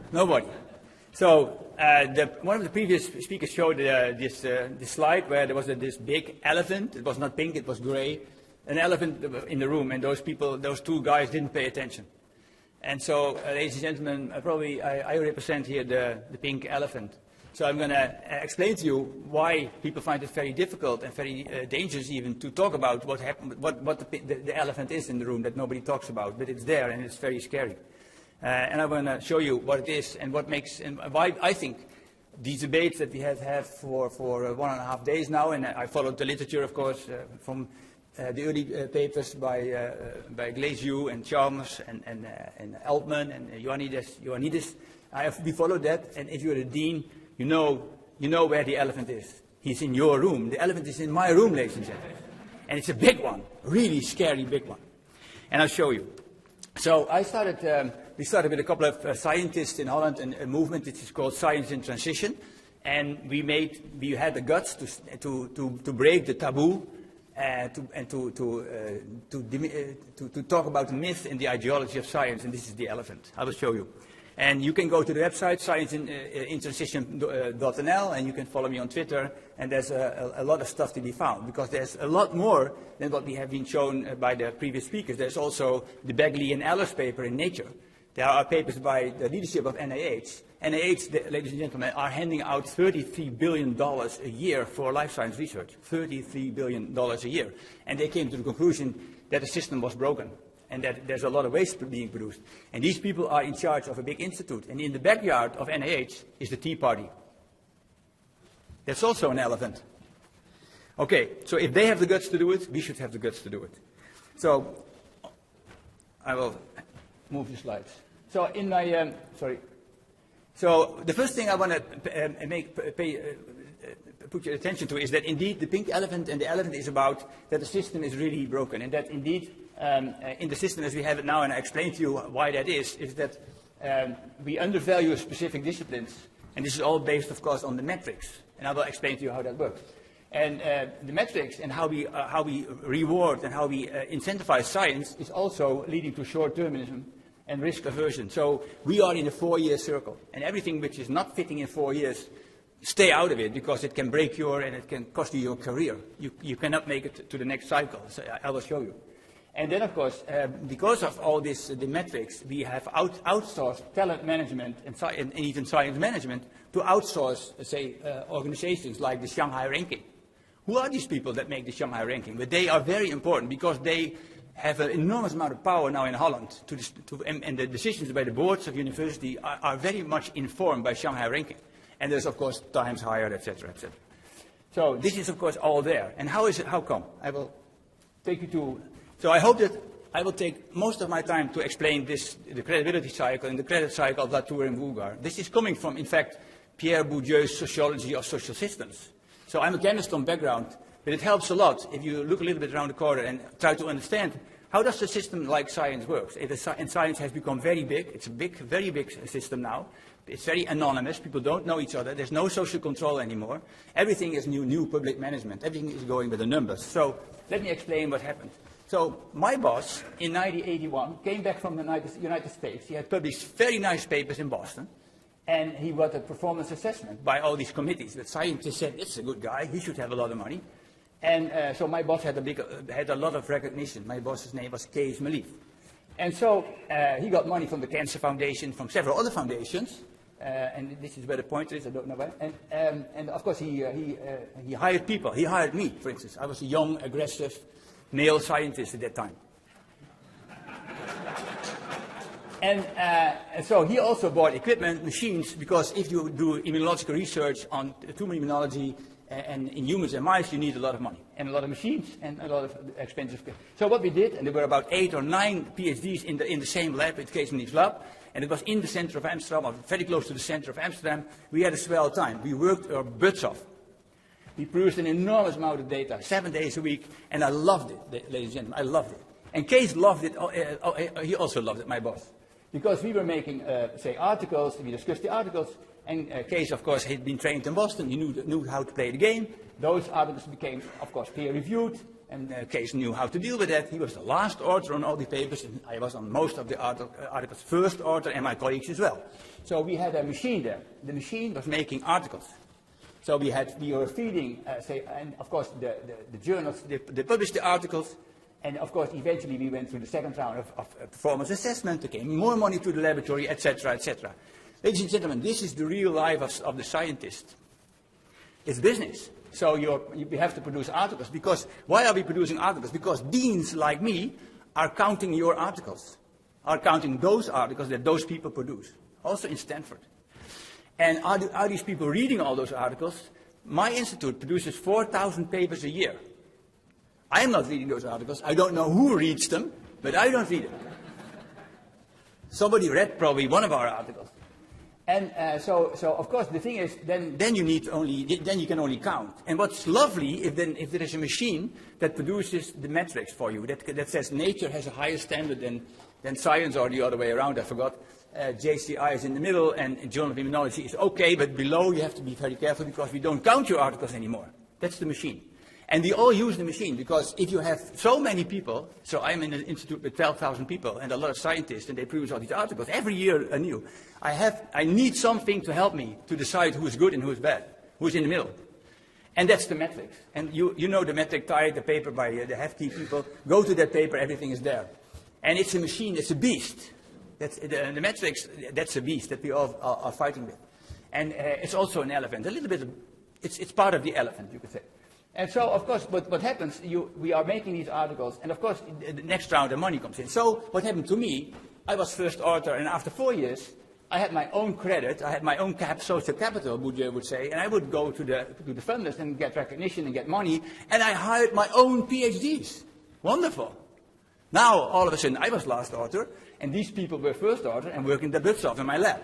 Nobody. So one of the previous speakers showed this slide where there was this big elephant. It was not pink, it was gray. An elephant in the room, and those two guys didn't pay attention. And so, ladies and gentlemen, probably I represent here the pink elephant. So I'm going to explain to you why people find it very difficult and very dangerous even to talk about what happened, what the elephant is in the room that nobody talks about, but it's there and it's very scary. And I want to show you what it is and what makes and why I think these debates that we have had for 1.5 days now, and I followed the literature, of course, from the early papers by Glaziou and Chalmers and Altman and Ioannidis. We followed that, and if you're a dean, you know where the elephant is. He's in your room. The elephant is in my room, ladies and gentlemen. And it's a big one, really scary big one. And I'll show you. So we started with a couple of scientists in Holland and a movement which is called Science in Transition. And we had the guts to break the taboo to talk about the myth and the ideology of science. And this is the elephant. I will show you. And you can go to the website, scienceinTransition.nl, and you can follow me on Twitter. And there's a lot of stuff to be found, because there's a lot more than what we have been shown by the previous speakers. There's also the Begley and Ellis paper in Nature. There are papers by the leadership of NIH. NIH, ladies and gentlemen, are handing out $33 billion a year for life science research. $33 billion a year. And they came to the conclusion that the system was broken, and that there's a lot of waste being produced. And these people are in charge of a big institute. And in the backyard of NIH is the Tea Party. That's also an elephant. Okay, so if they have the guts to do it, we should have the guts to do it. So I will move the slides. So in my, So the first thing I want to put your attention to is that indeed the pink elephant and the elephant is about that the system is really broken, and that indeed in the system as we have it now, and I explained to you why that is that we undervalue specific disciplines, and this is all based, of course, on the metrics, and I will explain to you how that works. And the metrics and how we reward and how we incentivize science is also leading to short-termism and risk aversion. So we are in a 4-year circle, and everything which is not fitting in 4 years, stay out of it, because it can break and it can cost you your career. You cannot make it to the next cycle. So I will show you. And then, of course, because of all this, the metrics, we have outsourced talent management and even science management to outsource, say, organizations like the Shanghai Ranking. Who are these people that make the Shanghai Ranking? But they are very important because they have an enormous amount of power now in Holland, and the decisions by the boards of university are very much informed by Shanghai Ranking. And there's, of course, times higher, etc., etc. So this is, of course, all there. And how is it? How come? I will take you to. So I hope that I will take most of my time to explain the credibility cycle and the credit cycle of Latour and Vulgar. This is coming from, in fact, Pierre Bourdieu's sociology of social systems. So I'm a chemist on background, but it helps a lot if you look a little bit around the corner and try to understand how does a system like science works. And science has become very big. It's a very big system now. It's very anonymous. People don't know each other. There's no social control anymore. Everything is new public management. Everything is going with the numbers. So let me explain what happened. So my boss, in 1981, came back from the United States. He had published very nice papers in Boston. And he got a performance assessment by all these committees. The scientists said, it's a good guy. He should have a lot of money. And so my boss had a lot of recognition. My boss's name was Kees Malief. And so he got money from the Cancer Foundation, from several other foundations. And this is where the pointer is, I don't know where. And of course, he hired people. He hired me, for instance. I was a young, aggressive male scientist at that time. And so he also bought equipment, machines, because if you do immunological research on tumor immunology and in humans and mice, you need a lot of money and a lot of machines and a lot of expensive. So what we did, and there were about 8 or 9 PhDs in the same lab, at Kees Malief's lab, and it was in the center of Amsterdam, or very close to the center of Amsterdam. We had a swell time. We worked our butts off. We produced an enormous amount of data, 7 days a week, and I loved it, ladies and gentlemen. I loved it. And Kees loved it. He also loved it, my boss. Because we were making, say, articles, we discussed the articles, and Kees, of course, had been trained in Boston. He knew how to play the game. Those articles became, of course, peer-reviewed, and Kees knew how to deal with that. He was the last author on all the papers, and I was on most of the articles, first author, and my colleagues as well. So we had a machine there. The machine was making articles. So we were feeding, and of course, the journals, they published the articles. And of course, eventually we went through the second round of performance assessment. There came more money to the laboratory, etc., etc. Ladies and gentlemen, this is the real life of the scientist. It's business. So we have to produce articles. Because why are we producing articles? Because deans like me are counting your articles, are counting those articles that those people produce, also in Stanford. And are these people reading all those articles? My institute produces 4,000 papers a year. I'm not reading those articles. I don't know who reads them, but I don't read them. Somebody read probably one of our articles. And so of course, the thing is, then you can only count. And what's lovely, if there is a machine that produces the metrics for you, that says nature has a higher standard than science, or the other way around, I forgot. JCI is in the middle, and Journal of Immunology is okay, but below you have to be very careful because we don't count your articles anymore. That's the machine. And we all use the machine because if you have so many people, so I'm in an institute with 12,000 people and a lot of scientists, and they produce all these articles every year anew. I need something to help me to decide who's good and who's bad, who's in the middle. And that's the metrics. And you know the metric type, the paper by the hefty people. Go to that paper, everything is there. And it's a machine, it's a beast. The metrics, that's a beast that we all are fighting with. And it's also an elephant. A little bit, it's part of the elephant, you could say. And so, of course, what happens, we are making these articles, and of course, the next round of money comes in. So what happened to me, I was first author, and after 4 years, I had my own credit, I had my own social capital, Bourdieu would say, and I would go to the funders and get recognition and get money, and I hired my own PhDs. Wonderful. Now, all of a sudden, I was last author, and these people were first author and working their butts off in my lab.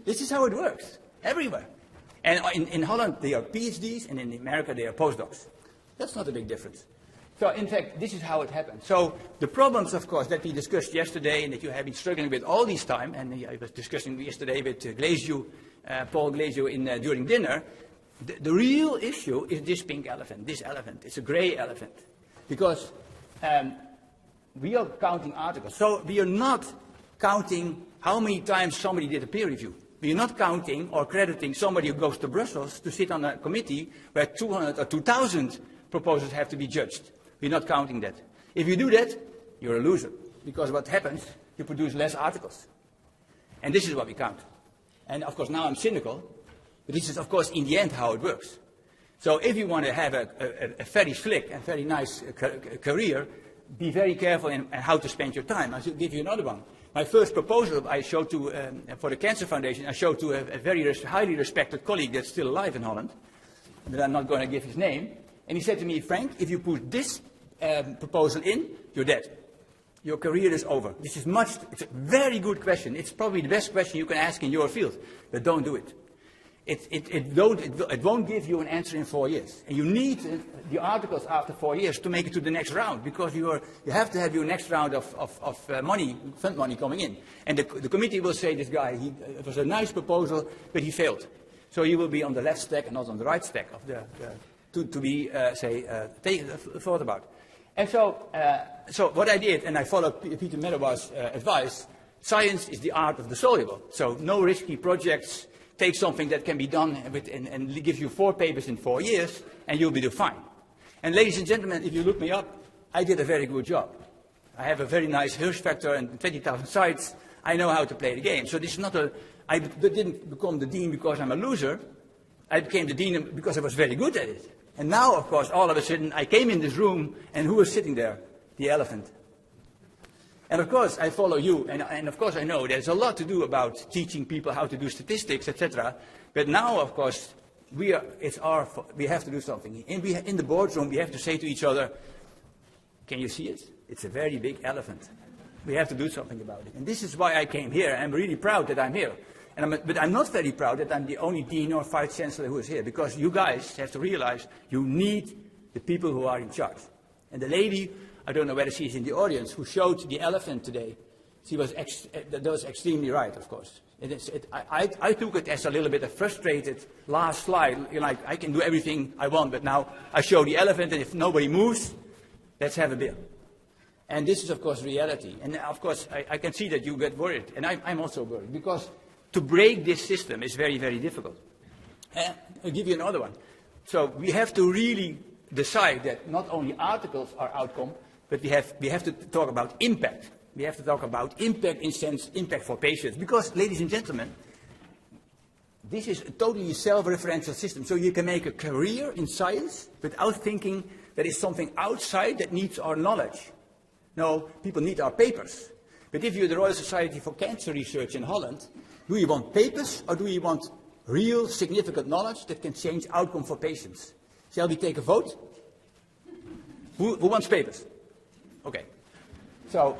This is how it works, everywhere. And in Holland, they are PhDs, and in America, they are postdocs. That's not a big difference. So, in fact, this is how it happened. So, the problems, of course, that we discussed yesterday and that you have been struggling with all this time, and I was discussing yesterday with Paul Glazio during dinner, the real issue is this pink elephant, this elephant. It's a gray elephant. Because we are counting articles. So, we are not counting how many times somebody did a peer review. We are not counting or crediting somebody who goes to Brussels to sit on a committee where 200 or 2,000 proposals have to be judged. We're not counting that. If you do that, you're a loser. Because what happens, you produce less articles. And this is what we count. And of course, now I'm cynical, but this is, of course, in the end how it works. So if you want to have a very slick and very nice career, be very careful in how to spend your time. I should give you another one. My first proposal I showed to, for the Cancer Foundation, I showed to a very highly respected colleague that's still alive in Holland, but I'm not going to give his name. And he said to me, Frank, if you put this proposal in, you're dead. Your career is over. It's a very good question. It's probably the best question you can ask in your field, but don't do it. It won't give you an answer in 4 years. And you need the articles after 4 years to make it to the next round, because you have to have your next round of fund money coming in. And the committee will say, this guy, it was a nice proposal, but he failed. So he will be on the left stack and not on the right stack of to be thought about. And so what I did, and I followed Peter Medawar's advice, science is the art of the soluble. So no risky projects. Take something that can be done and give you 4 papers in 4 years, and you'll be fine. And ladies and gentlemen, if you look me up, I did a very good job. I have a very nice Hirsch factor and 20,000 sites. I know how to play the game. So this is not I didn't become the dean because I'm a loser. I became the dean because I was very good at it. And now, of course, all of a sudden, I came in this room, and who was sitting there? The elephant. And of course, I follow you, and of course I know there's a lot to do about teaching people how to do statistics, etc. But now, of course, we have to do something. In the boardroom, we have to say to each other, can you see it? It's a very big elephant. We have to do something about it. And this is why I came here. I'm really proud that I'm here. But I'm not very proud that I'm the only dean or vice chancellor who is here, because you guys have to realize you need the people who are in charge. And the lady, I don't know whether she's in the audience, who showed the elephant today, that was extremely right, of course. I took it as a little bit of frustrated last slide, like I can do everything I want, but now I show the elephant, and if nobody moves, let's have a beer. And this is, of course, reality. And of course, I can see that you get worried, and I'm also worried, because to break this system is very, very difficult. I'll give you another one. So we have to really decide that not only articles are outcome, but we have to talk about impact. We have to talk about impact in sense, impact for patients. Because, ladies and gentlemen, this is a totally self-referential system. So you can make a career in science without thinking there is something outside that needs our knowledge. No, people need our papers. But if you're the Royal Society for Cancer Research in Holland, do you want papers or do you want real significant knowledge that can change outcome for patients? Shall we take a vote? Who wants papers? Okay. So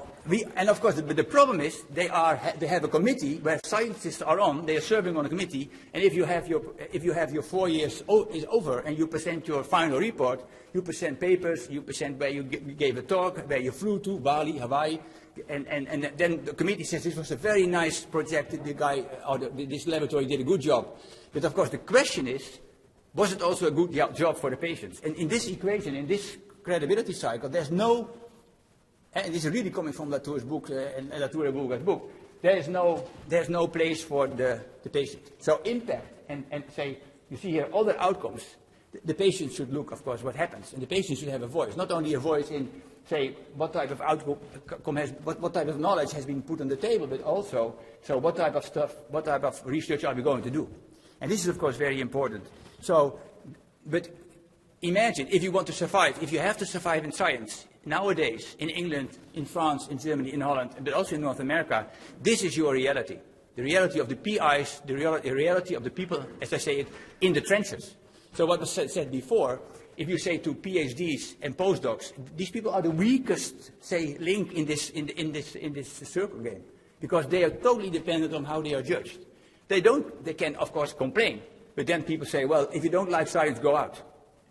and of course, the problem is they have a committee where scientists are on. They are serving on a committee, and if you have your 4 years is over and you present your final report, you present papers, you present where you gave a talk, where you flew to Bali, Hawaii, and then the committee says this was a very nice project. The guy or this laboratory did a good job. But of course, the question is, was it also a good job for the patients? And in this equation, in this credibility cycle, there's no. And this is really coming from Latour's book and Latour Bulgar's book. There's no place for the patient. So impact and say, you see here other outcomes. The patient should look, of course, what happens. And the patient should have a voice. Not only a voice in, say, what type of outcome what type of knowledge has been put on the table, but also, so what type of stuff, what type of research are we going to do? And this is, of course, very important. So, but imagine if you want to survive, if you have to survive in science, nowadays, in England, in France, in Germany, in Holland, but also in North America, this is your reality. The reality of the PIs, the reality of the people, as I say it, in the trenches. So what was said before, if you say to PhDs and postdocs, these people are the weakest, say, link in this circle game, because they are totally dependent on how they are judged. They can, of course, complain, but then people say, well, if you don't like science, go out.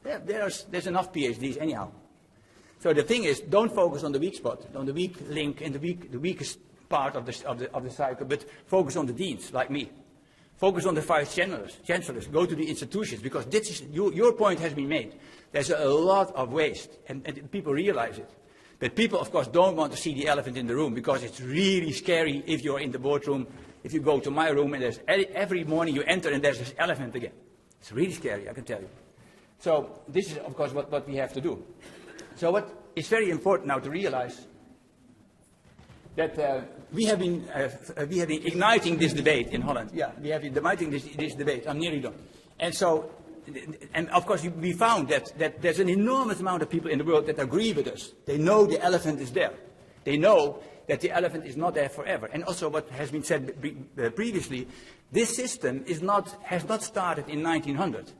There's enough PhDs anyhow. So the thing is, don't focus on the weak spot, on the weak link and the weakest part of the cycle, but focus on the deans, like me. Focus on the vice chancellors. Go to the institutions, because this is, your point has been made. There's a lot of waste, and people realize it. But people, of course, don't want to see the elephant in the room, because it's really scary if you're in the boardroom, if you go to my room, and every morning you enter and there's this elephant again. It's really scary, I can tell you. So this is, of course, what we have to do. So what is very important now to realize that we have been igniting this debate in Holland. Yeah, we have been igniting this debate. I'm nearly done. And so, and of course, we found that there's an enormous amount of people in the world that agree with us. They know the elephant is there. They know that the elephant is not there forever. And also what has been said previously, this system has not started in 1900.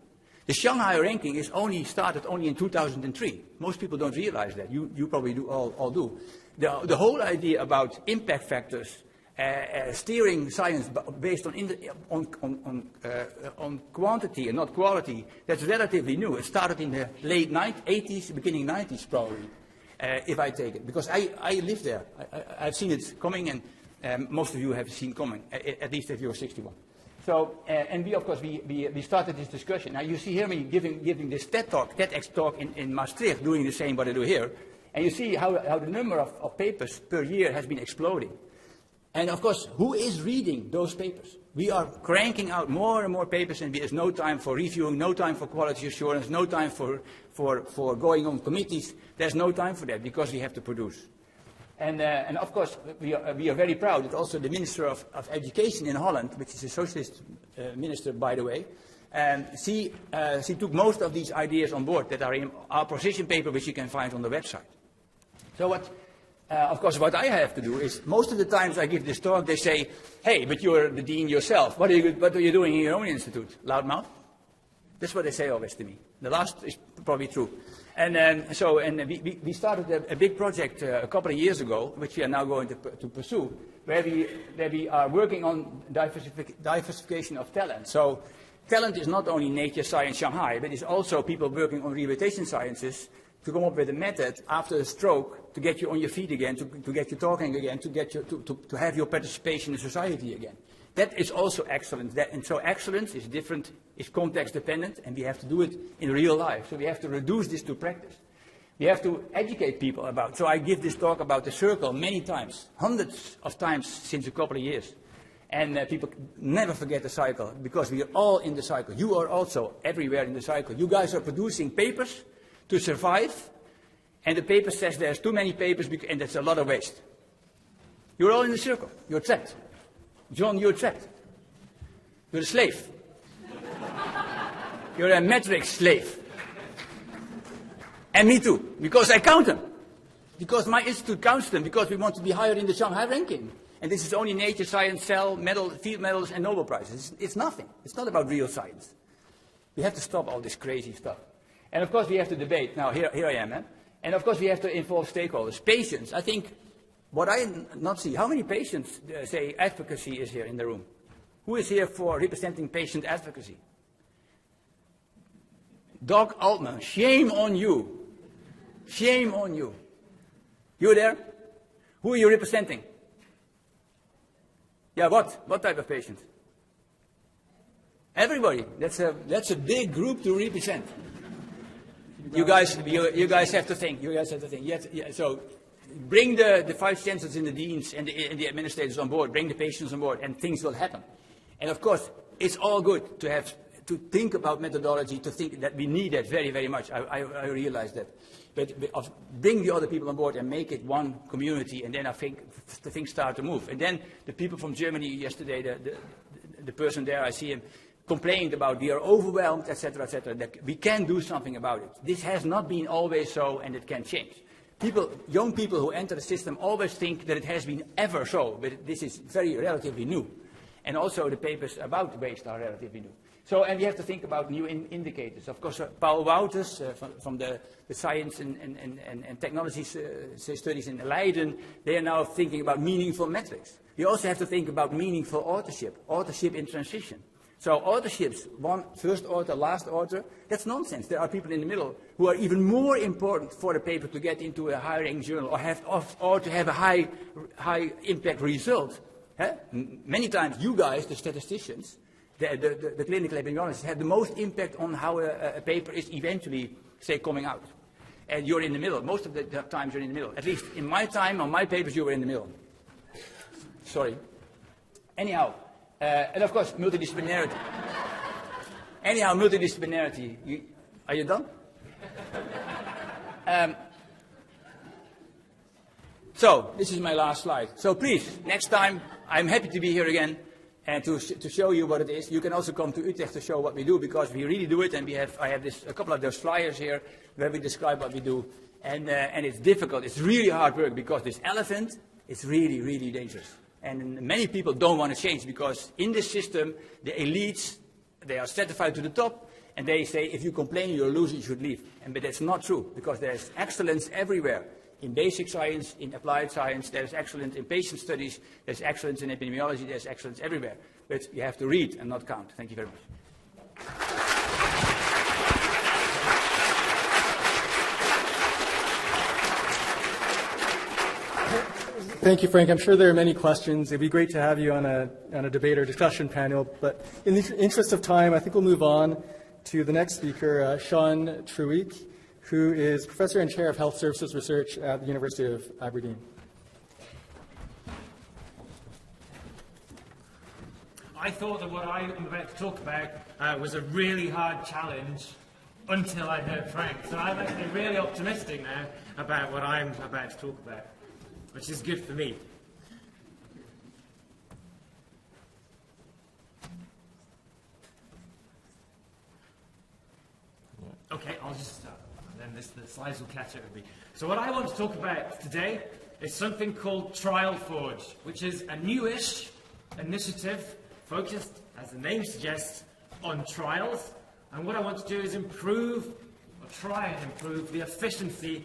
The Shanghai ranking is started only in 2003. Most people don't realize that. You probably all do. The whole idea about impact factors, steering science based on quantity and not quality, that's relatively new. It started in the late 80s, beginning 90s probably, if I take it. Because I live there. I've seen it coming, and most of you have seen coming, at least if you're 61. So, and we, of course, we started this discussion. Now, you see here me giving this TEDx talk in Maastricht, doing the same what I do here. And you see how the number of papers per year has been exploding. And, of course, who is reading those papers? We are cranking out more and more papers, and there's no time for reviewing, no time for quality assurance, no time for going on committees. There's no time for that, because we have to produce. And of course, we are very proud that also the Minister of Education in Holland, which is a socialist minister, by the way, she took most of these ideas on board that are in our position paper, which you can find on the website. So of course, what I have to do is, most of the times I give this talk, they say, hey, but you're the dean yourself. What are you doing in your own institute? Loudmouth? That's what they say always to me. The last is probably true. And we started a big project a couple of years ago, which we are now going to pursue, where we are working on diversification of talent. So talent is not only nature, science, Shanghai, but it's also people working on rehabilitation sciences to come up with a method after a stroke to get you on your feet again, to get you talking again, to get you to have your participation in society again. That is also excellence. And so excellence is different, is context dependent, and we have to do it in real life. So we have to reduce this to practice. We have to educate people about. So I give this talk about the circle many times, hundreds of times since a couple of years. And people never forget the cycle, because we are all in the cycle. You are also everywhere in the cycle. You guys are producing papers to survive, and the paper says there's too many papers, and that's a lot of waste. You're all in the circle. You're trapped. John, you're trapped. You're a slave. You're a metric slave. And me too, because I count them. Because my institute counts them, because we want to be higher in the Shanghai ranking. And this is only nature, science, cell, field medals, and Nobel Prizes. It's nothing. It's not about real science. We have to stop all this crazy stuff. And of course, we have to debate. Now, here I am. And of course, we have to involve stakeholders. Patients, I think, what I not see, how many patients say advocacy is here in the room? Who is here for representing patient advocacy? Doc Altman, shame on you. Shame on you. You there? Who are you representing? Yeah, what? What type of patient? Everybody. That's a big group to represent. You guys have to think. You guys have to think. So bring the vice chancellors and the deans and the administrators on board. Bring the patients on board, and things will happen. And of course, it's all good to think about methodology, to think that we need that very, very much. I realize that. But bring the other people on board and make it one community, and then I think the things start to move. And then the people from Germany yesterday, the person there, I see him, complained about we are overwhelmed, etc., etc., that we can do something about it. This has not been always so, and it can change. Young people who enter the system always think that it has been ever so, but this is very relatively new. And also the papers about waste are relatively new. So, and we have to think about new indicators. Of course, Paul Wouters from the science and technology studies in Leiden, they are now thinking about meaningful metrics. You also have to think about meaningful authorship in transition. So authorships, first author, last author, that's nonsense. There are people in the middle who are even more important for the paper to get into a high-ranking journal or to have a high impact result. Many times you guys, the statisticians, the clinical epidemiologists, have the most impact on how a paper is eventually, say, coming out. And you're in the middle. Most of the times you're in the middle. At least in my time, on my papers, you were in the middle. Sorry. Anyhow. And of course, multidisciplinarity. Anyhow, multidisciplinarity. Are you done? So, this is my last slide. So please, next time, I'm happy to be here again and to show you what it is. You can also come to Utrecht to show what we do, because we really do it, and I have a couple of those flyers here where we describe what we do. And it's difficult. It's really hard work, because this elephant is really, really dangerous. And many people don't want to change, because in this system, the elites, they are stratified to the top, and they say, if you complain, you're a loser, you should leave. But that's not true, because there's excellence everywhere. In basic science, in applied science, there's excellence in patient studies, there's excellence in epidemiology, there's excellence everywhere. But you have to read and not count. Thank you very much. Thank you, Frank. I'm sure there are many questions. It'd be great to have you on a debate or discussion panel. But in the interest of time, I think we'll move on to the next speaker, Sean Truick, who is Professor and Chair of Health Services Research at the University of Aberdeen. I thought that what I'm about to talk about was a really hard challenge until I heard Frank. So I'm actually really optimistic now about what I'm about to talk about, which is good for me. Okay, I'll just start, and then the slides will catch up with me. So what I want to talk about today is something called Trial Forge, which is a newish initiative focused, as the name suggests, on trials. And what I want to do is improve, or try and improve, the efficiency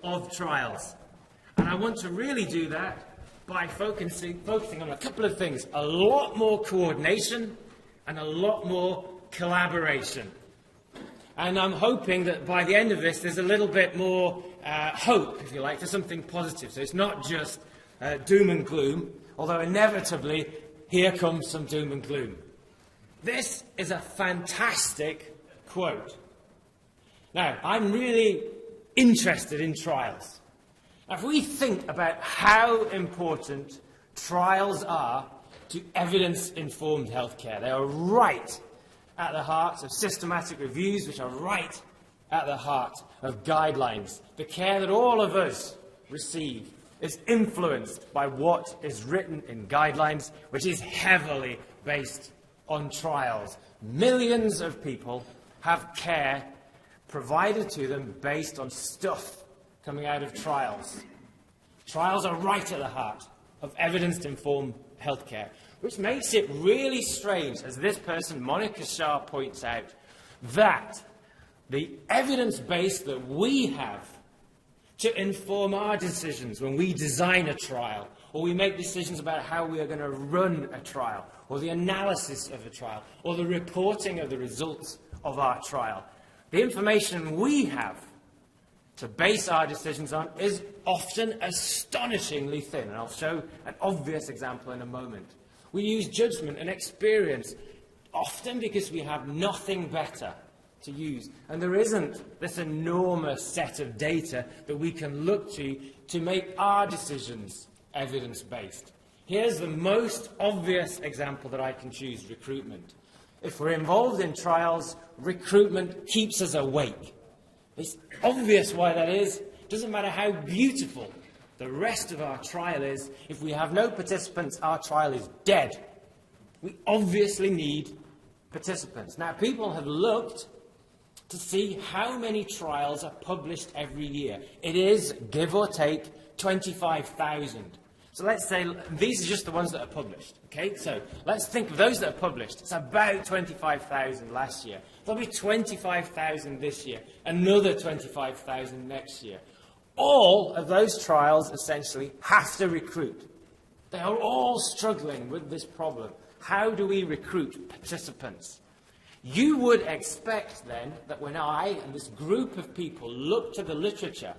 of trials. And I want to really do that by focusing on a couple of things. A lot more coordination and a lot more collaboration. And I'm hoping that by the end of this, there's a little bit more hope, if you like, for something positive. So it's not just doom and gloom, although inevitably, here comes some doom and gloom. This is a fantastic quote. Now, I'm really interested in trials. Now, if we think about how important trials are to evidence-informed healthcare, they are right at the heart of systematic reviews, which are right at the heart of guidelines. The care that all of us receive is influenced by what is written in guidelines, which is heavily based on trials. Millions of people have care provided to them based on stuff coming out of trials. Trials are right at the heart of evidence-informed healthcare, which makes it really strange, as this person, Monica Shah, points out, that the evidence base that we have to inform our decisions when we design a trial, or we make decisions about how we are going to run a trial, or the analysis of a trial, or the reporting of the results of our trial. The information we have to base our decisions on is often astonishingly thin, and I'll show an obvious example in a moment. We use judgment and experience, often because we have nothing better to use, and there isn't this enormous set of data that we can look to make our decisions evidence-based. Here's the most obvious example that I can choose: recruitment. If we're involved in trials, recruitment keeps us awake. It's obvious why that is. It doesn't matter how beautiful the rest of our trial is. If we have no participants, our trial is dead. We obviously need participants. Now, people have looked to see how many trials are published every year. It is, give or take, 25,000. So let's say these are just the ones that are published. Okay, so let's think of those that are published. It's about 25,000 last year. There'll be 25,000 this year, another 25,000 next year. All of those trials essentially have to recruit. They are all struggling with this problem. How do we recruit participants? You would expect then that when I and this group of people look to the literature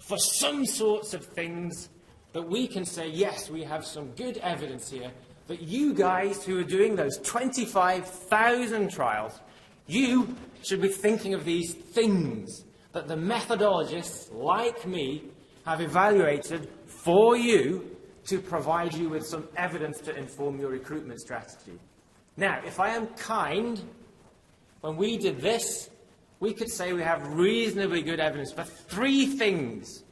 for some sorts of things that we can say, yes, we have some good evidence here, that you guys who are doing those 25,000 trials, you should be thinking of these things that the methodologists, like me, have evaluated for you to provide you with some evidence to inform your recruitment strategy. Now, if I am kind, when we did this, we could say we have reasonably good evidence for 3 things,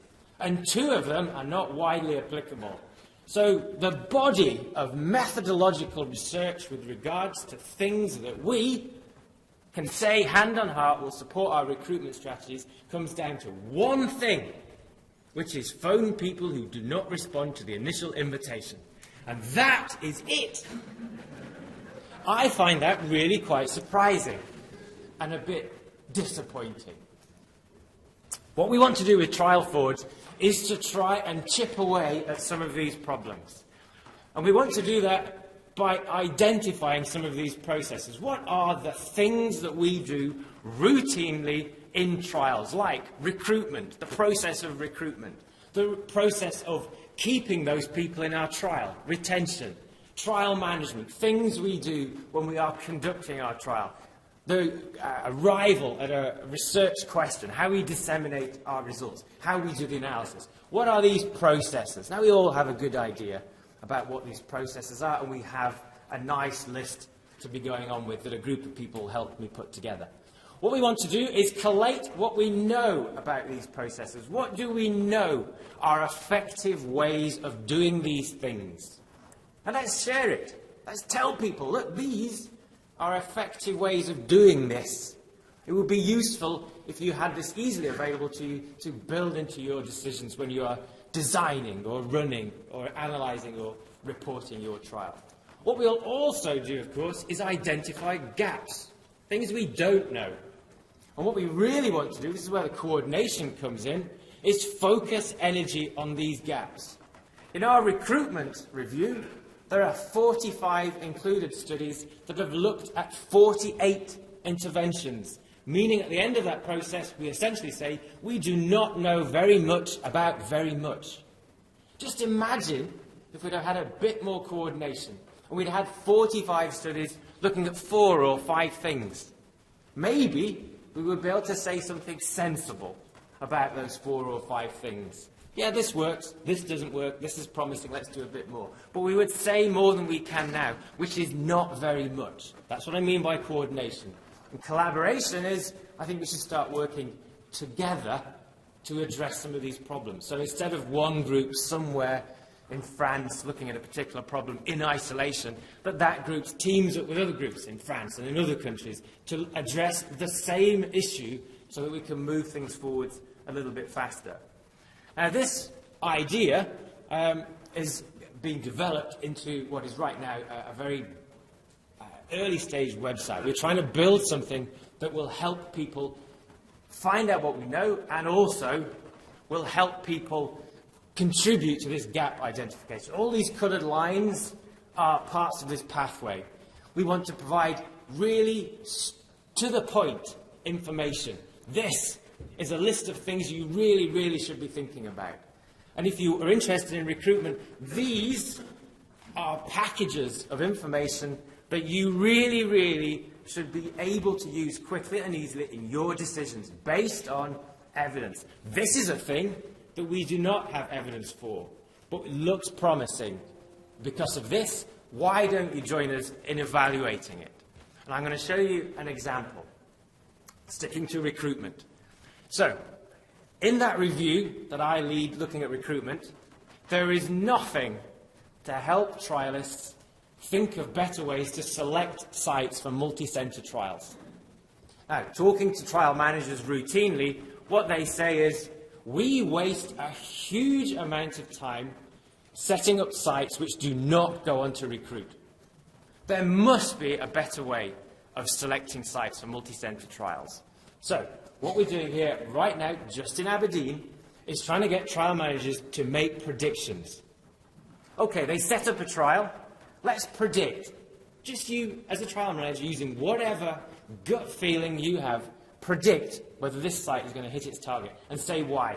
and 2 of them are not widely applicable. So the body of methodological research with regards to things that we can say, hand on heart, will support our recruitment strategies, comes down to one thing, which is phone people who do not respond to the initial invitation. And that is it. I find that really quite surprising and a bit disappointing. What we want to do with Trial Forge is to try and chip away at some of these problems. And we want to do that by identifying some of these processes. What are the things that we do routinely in trials, like recruitment, the process of recruitment, the process of keeping those people in our trial, retention, trial management, things we do when we are conducting our trial, the arrival at a research question, how we disseminate our results, how we do the analysis. What are these processes? Now, we all have a good idea about what these processes are, and we have a nice list to be going on with that a group of people helped me put together. What we want to do is collate what we know about these processes. What do we know are effective ways of doing these things? And let's share it. Let's tell people, look, these are effective ways of doing this. It would be useful if you had this easily available to you to build into your decisions when you are designing or running or analysing or reporting your trial. What we'll also do, of course, is identify gaps, things we don't know. And what we really want to do, this is where the coordination comes in, is focus energy on these gaps. In our recruitment review, there are 45 included studies that have looked at 48 interventions, meaning at the end of that process, we essentially say, we do not know very much about very much. Just imagine if we'd have had a bit more coordination, and we'd had 45 studies looking at 4 or 5 things. Maybe we would be able to say something sensible about those 4 or 5 things. Yeah, this works, this doesn't work, this is promising, let's do a bit more. But we would say more than we can now, which is not very much. That's what I mean by coordination. And collaboration is, I think we should start working together to address some of these problems. So instead of one group somewhere in France looking at a particular problem in isolation, that group teams up with other groups in France and in other countries to address the same issue so that we can move things forward a little bit faster. Now, this idea is being developed into what is right now a very early-stage website. We're trying to build something that will help people find out what we know and also will help people contribute to this gap identification. All these coloured lines are parts of this pathway. We want to provide really to-the-point information. This is a list of things you really, really should be thinking about. And if you are interested in recruitment, these are packages of information that you really, really should be able to use quickly and easily in your decisions based on evidence. This is a thing that we do not have evidence for, but it looks promising. Because of this, why don't you join us in evaluating it? And I'm going to show you an example, sticking to recruitment. So, in that review that I lead looking at recruitment, there is nothing to help trialists think of better ways to select sites for multi-centre trials. Now, talking to trial managers routinely, what they say is, we waste a huge amount of time setting up sites which do not go on to recruit. There must be a better way of selecting sites for multi-centre trials. So, what we're doing here right now, just in Aberdeen, is trying to get trial managers to make predictions. OK, they set up a trial. Let's predict. Just you, as a trial manager, using whatever gut feeling you have, predict whether this site is going to hit its target and say why.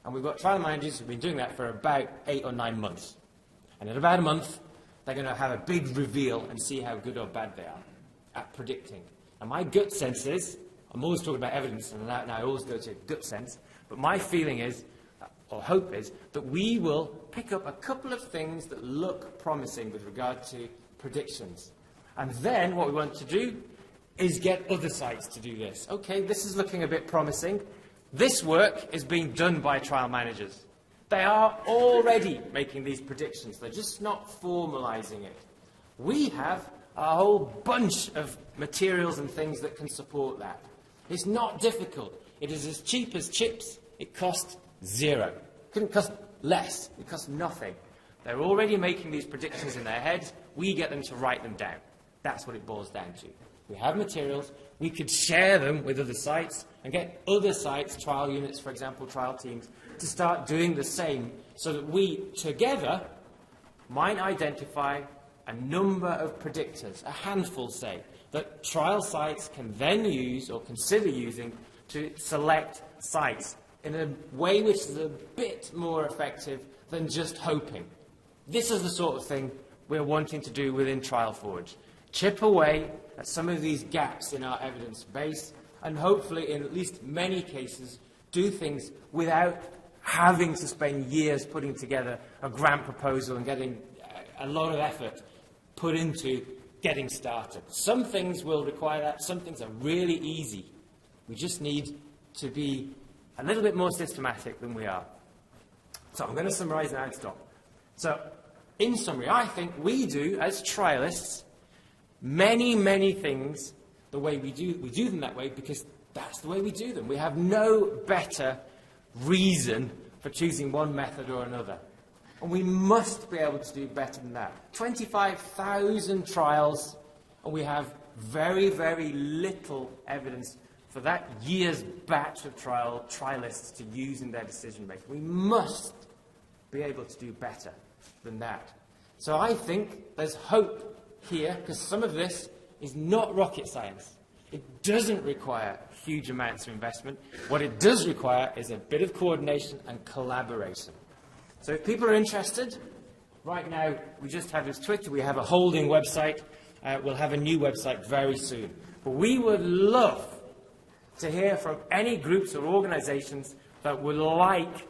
And we've got trial managers who've been doing that for about 8 or 9 months. And in about a month, they're going to have a big reveal and see how good or bad they are at predicting. And my gut sense is, I'm always talking about evidence, and now I always go to gut sense, but my feeling is, or hope is, that we will pick up a couple of things that look promising with regard to predictions. And then what we want to do is get other sites to do this. OK, this is looking a bit promising. This work is being done by trial managers. They are already making these predictions. They're just not formalising it. We have a whole bunch of materials and things that can support that. It's not difficult. It is as cheap as chips. It costs zero. It couldn't cost less. It costs nothing. They're already making these predictions in their heads. We get them to write them down. That's what it boils down to. We have materials. We could share them with other sites and get other sites, trial units, for example, trial teams, to start doing the same so that we, together, might identify a number of predictors, a handful, say, that trial sites can then use or consider using to select sites in a way which is a bit more effective than just hoping. This is the sort of thing we're wanting to do within Trial Forge. Chip away at some of these gaps in our evidence base and hopefully, in at least many cases, do things without having to spend years putting together a grant proposal and getting a lot of effort put into getting started. Some things will require that. Some things are really easy. We just need to be a little bit more systematic than we are. So I'm going to summarise now and stop. So, in summary, I think we do, as trialists, many, many things the way we do them that way because that's the way we do them. We have no better reason for choosing one method or another. And we must be able to do better than that. 25,000 trials, and we have very, very little evidence for that year's batch of trialists to use in their decision-making. We must be able to do better than that. So I think there's hope here, because some of this is not rocket science. It doesn't require huge amounts of investment. What it does require is a bit of coordination and collaboration. So if people are interested, right now we just have this Twitter, we have a holding website, we'll have a new website very soon. But we would love to hear from any groups or organisations that would like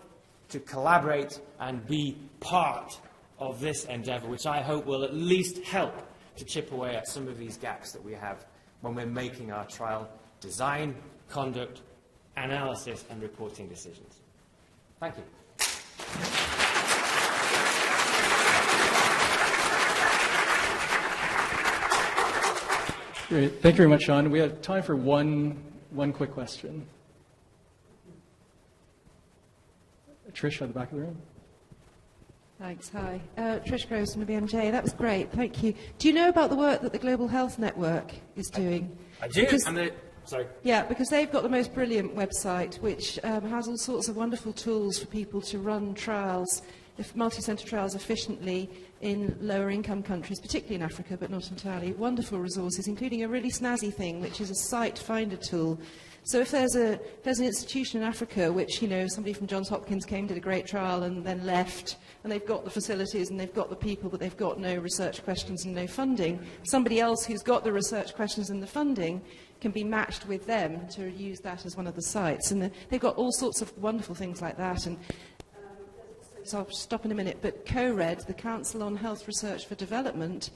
to collaborate and be part of this endeavour, which I hope will at least help to chip away at some of these gaps that we have when we're making our trial design, conduct, analysis and reporting decisions. Thank you. Great. Thank you very much, Sean. We have time for one quick question. Trish at the back of the room. Thanks. Hi. Trish Groves from the BMJ. That was great. Thank you. Do you know about the work that the Global Health Network is doing? I do. And Sorry. Yeah, because they've got the most brilliant website, which has all sorts of wonderful tools for people to run trials, multi-centre trials efficiently in lower income countries, particularly in Africa, but not entirely. Wonderful resources, including a really snazzy thing, which is a site finder tool. So if there's an institution in Africa which, you know, somebody from Johns Hopkins came, did a great trial and then left, and they've got the facilities and they've got the people, but they've got no research questions and no funding, somebody else who's got the research questions and the funding can be matched with them to use that as one of the sites. And they've got all sorts of wonderful things like that. And so I'll stop in a minute, but CORED, the Council on Health Research for Development,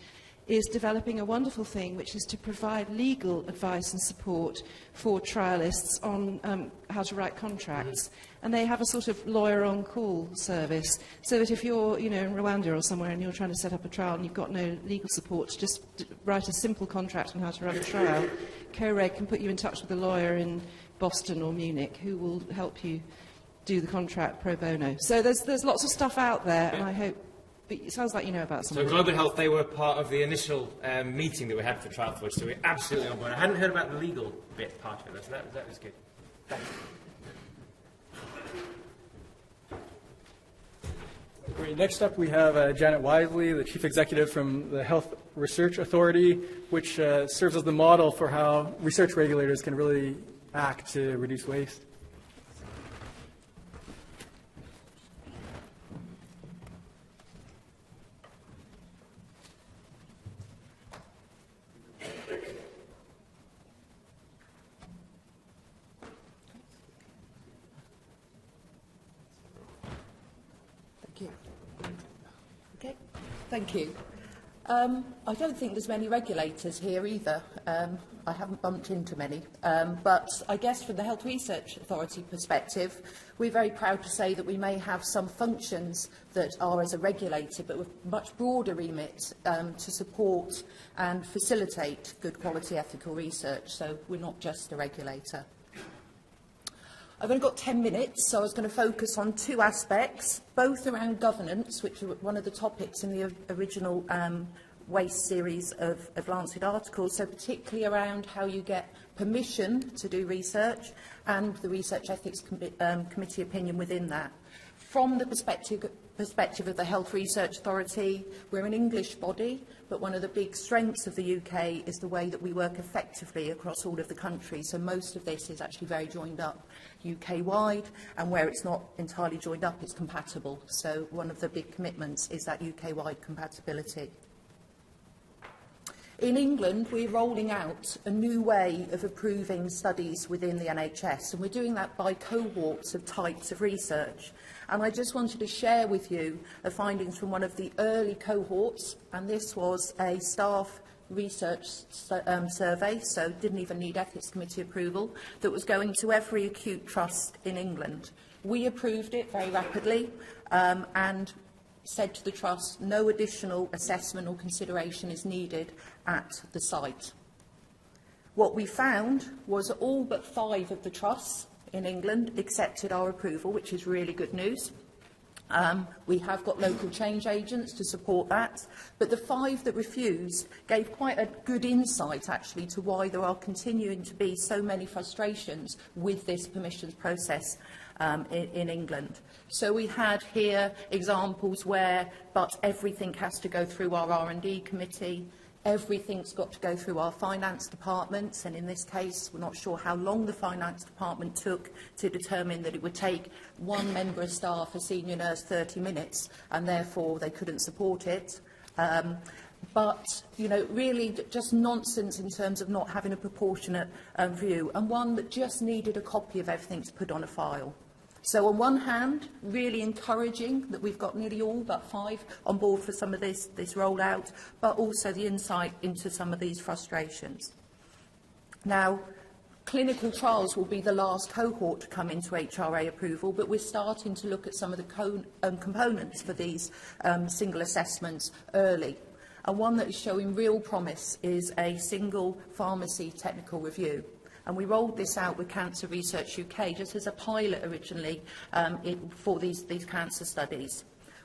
is developing a wonderful thing which is to provide legal advice and support for trialists on how to write contracts. And they have a sort of lawyer-on-call service, so that if you're, you know, in Rwanda or somewhere and you're trying to set up a trial and you've got no legal support, to just write a simple contract on how to run a trial, CORED can put you in touch with a lawyer in Boston or Munich who will help you do the contract pro bono. So there's lots of stuff out there, and I hope. But it sounds like you know about something. So Global Health, they were part of the initial meeting that we had for Trial Forge, so we're absolutely on board. I hadn't heard about the legal bit part of it, so that was good. Thank you. Great. Next up, we have Janet Wisely, the Chief Executive from the Health Research Authority, which serves as the model for how research regulators can really act to reduce waste. Thank you. I don't think there's many regulators here either. I haven't bumped into many. But I guess from the Health Research Authority perspective, we're very proud to say that we may have some functions that are as a regulator, but with much broader remit to support and facilitate good quality ethical research. So we're not just a regulator. I've only got 10 minutes, so I was going to focus on two aspects, both around governance, which are one of the topics in the original waste series of Lancet articles, so particularly around how you get permission to do research and the Research Ethics Committee opinion within that. From the perspective of the Health Research Authority, we're an English body, but one of the big strengths of the UK is the way that we work effectively across all of the countries. So most of this is actually very joined up UK-wide, and where it's not entirely joined up, it's compatible. So one of the big commitments is that UK-wide compatibility. In England, we're rolling out a new way of approving studies within the NHS, and we're doing that by cohorts of types of research. And I just wanted to share with you the findings from one of the early cohorts, and this was a staff research survey, so didn't even need Ethics Committee approval, that was going to every acute trust in England. We approved it very rapidly and said to the trust no additional assessment or consideration is needed at the site. What we found was all but 5 of the trusts in England accepted our approval, which is really good news. We have got local change agents to support that, but the 5 that refused gave quite a good insight actually to why there are continuing to be so many frustrations with this permissions process in England. So we had here examples where, but everything has to go through our R&D committee, everything's got to go through our finance departments, and in this case, we're not sure how long the finance department took to determine that it would take one member of staff, a senior nurse, 30 minutes, and therefore they couldn't support it. But, you know, really just nonsense in terms of not having a proportionate view, and one that just needed a copy of everything to put on a file. So on one hand, really encouraging that we've got nearly all but 5 on board for some of this rollout, but also the insight into some of these frustrations. Now, clinical trials will be the last cohort to come into HRA approval, but we're starting to look at some of the components for these single assessments early. And one that is showing real promise is a single pharmacy technical review. And we rolled this out with Cancer Research UK just as a pilot originally for these cancer studies.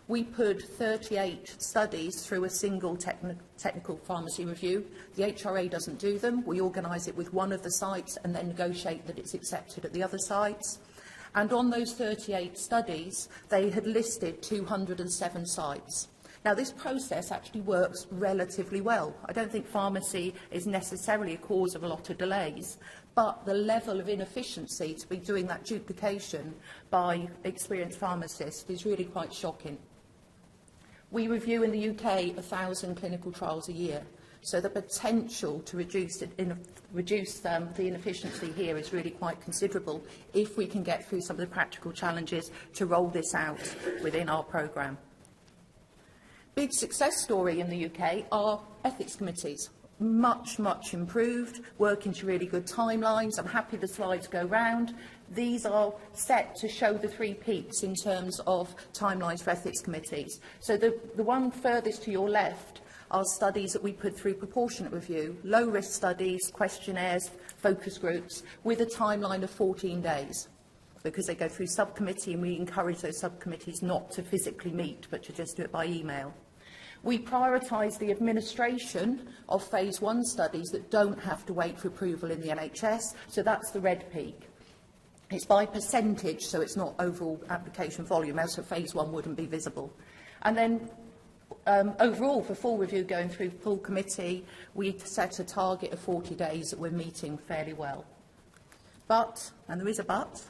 We put 38 studies through a single technical pharmacy review. The HRA doesn't do them. We organise it with one of the sites and then negotiate that it's accepted at the other sites. And on those 38 studies, they had listed 207 sites. Now, this process actually works relatively well. I don't think pharmacy is necessarily a cause of a lot of delays, but the level of inefficiency to be doing that duplication by experienced pharmacists is really quite shocking. We review in the UK 1,000 clinical trials a year, so the potential to reduce the inefficiency here is really quite considerable if we can get through some of the practical challenges to roll this out within our programme. Big success story in the UK are ethics committees. Much, much improved, working to really good timelines. I'm happy the slides go round. These are set to show the three peaks in terms of timelines for ethics committees. So the one furthest to your left are studies that we put through proportionate review, low-risk studies, questionnaires, focus groups, with a timeline of 14 days, because they go through subcommittee, and we encourage those subcommittees not to physically meet, but to just do it by email. We prioritise the administration of phase 1 studies that don't have to wait for approval in the NHS, so that's the red peak. It's by percentage, so it's not overall application volume, else for phase 1 wouldn't be visible. And then overall, for full review going through full committee, we set a target of 40 days that we're meeting fairly well. But, and there is a but,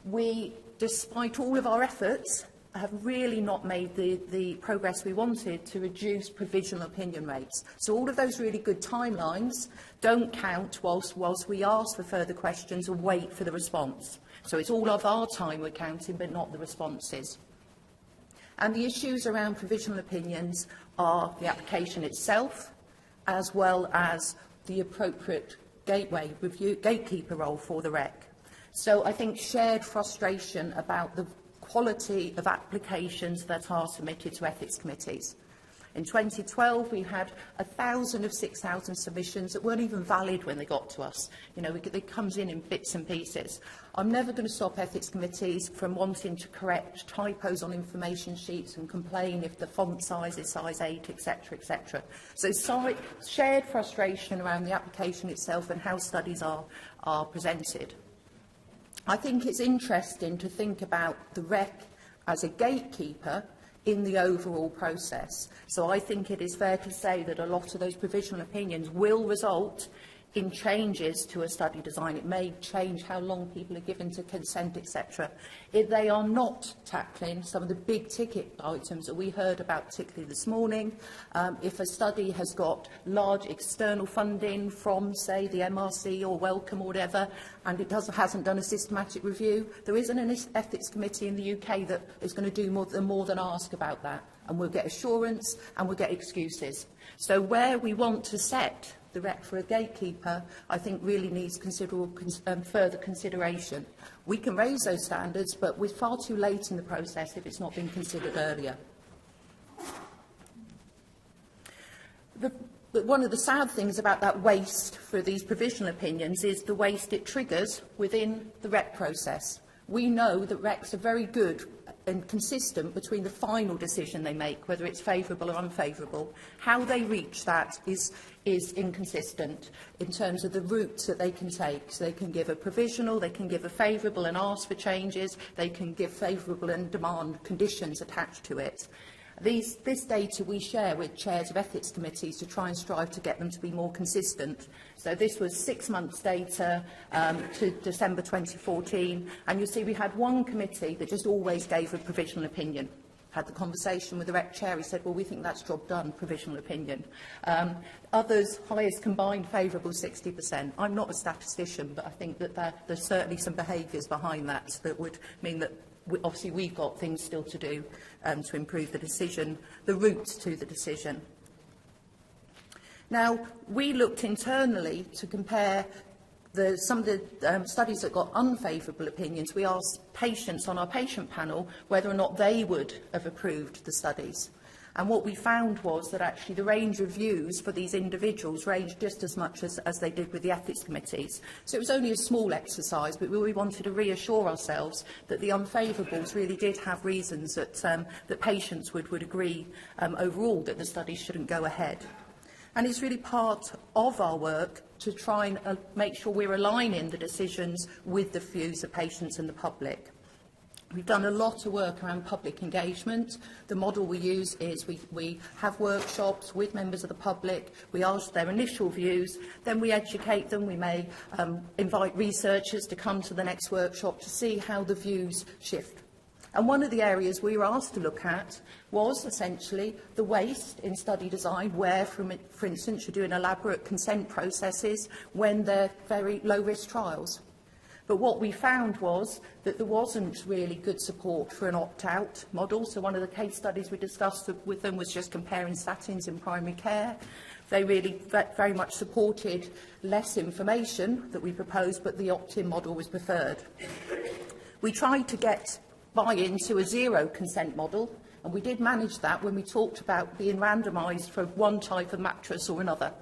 we, despite all of our efforts, have really not made the progress we wanted to reduce provisional opinion rates. So all of those really good timelines don't count whilst we ask for further questions and wait for the response. So it's all of our time we're counting, but not the responses. And the issues around provisional opinions are the application itself, as well as the appropriate gatekeeper role for the REC. So I think shared frustration about the quality of applications that are submitted to ethics committees. In 2012, we had 1,000 of 6,000 submissions that weren't even valid when they got to us. You know, it comes in bits and pieces. I'm never going to stop ethics committees from wanting to correct typos on information sheets and complain if the font size is size 8, etc., etc. So shared frustration around the application itself and how studies are presented. I think it's interesting to think about the REC as a gatekeeper in the overall process. So I think it is fair to say that a lot of those provisional opinions will result in changes to a study design. It may change how long people are given to consent, etc. If they are not tackling some of the big ticket items that we heard about, particularly this morning, if a study has got large external funding from, say, the MRC or Wellcome or whatever, and it hasn't done a systematic review, there isn't an ethics committee in the UK that is going to do more than ask about that. And we'll get assurance and we'll get excuses. So where we want to set the REC for a gatekeeper, I think really needs considerable further consideration. We can raise those standards, but we're far too late in the process if it's not been considered earlier. One of the sad things about that waste for these provisional opinions is the waste it triggers within the REC process. We know that RECs are very good and consistent between the final decision they make, whether it's favourable or unfavourable. How they reach that is inconsistent in terms of the routes that they can take. So they can give a provisional, they can give a favourable and ask for changes, they can give favourable and demand conditions attached to it. This data we share with chairs of ethics committees to try and strive to get them to be more consistent. So this was 6 months data to December 2014, and you'll see we had one committee that just always gave a provisional opinion. Had the conversation with the REC chair, he said, well, we think that's job done, provisional opinion. Others, highest combined favourable, 60%. I'm not a statistician, but I think that there's certainly some behaviours behind that that would mean that obviously we've got things still to do to improve the decision, the routes to the decision. Now, we looked internally to compare some of the studies that got unfavourable opinions. We asked patients on our patient panel whether or not they would have approved the studies. And what we found was that actually the range of views for these individuals ranged just as much as they did with the ethics committees. So it was only a small exercise, but we wanted to reassure ourselves that the unfavourables really did have reasons that, that patients would agree overall that the study shouldn't go ahead. And it's really part of our work to try and make sure we're aligning the decisions with the views of patients and the public. We've done a lot of work around public engagement. The model we use is we have workshops with members of the public, we ask their initial views, then we educate them, we may invite researchers to come to the next workshop to see how the views shift. And one of the areas we were asked to look at was essentially the waste in study design, where, for instance, you're doing elaborate consent processes when they're very low-risk trials. But what we found was that there wasn't really good support for an opt-out model. So one of the case studies we discussed with them was just comparing statins in primary care. They really very much supported less information that we proposed, but the opt-in model was preferred. We tried to get buy-in to a zero consent model, and we did manage that when we talked about being randomised for one type of mattress or another.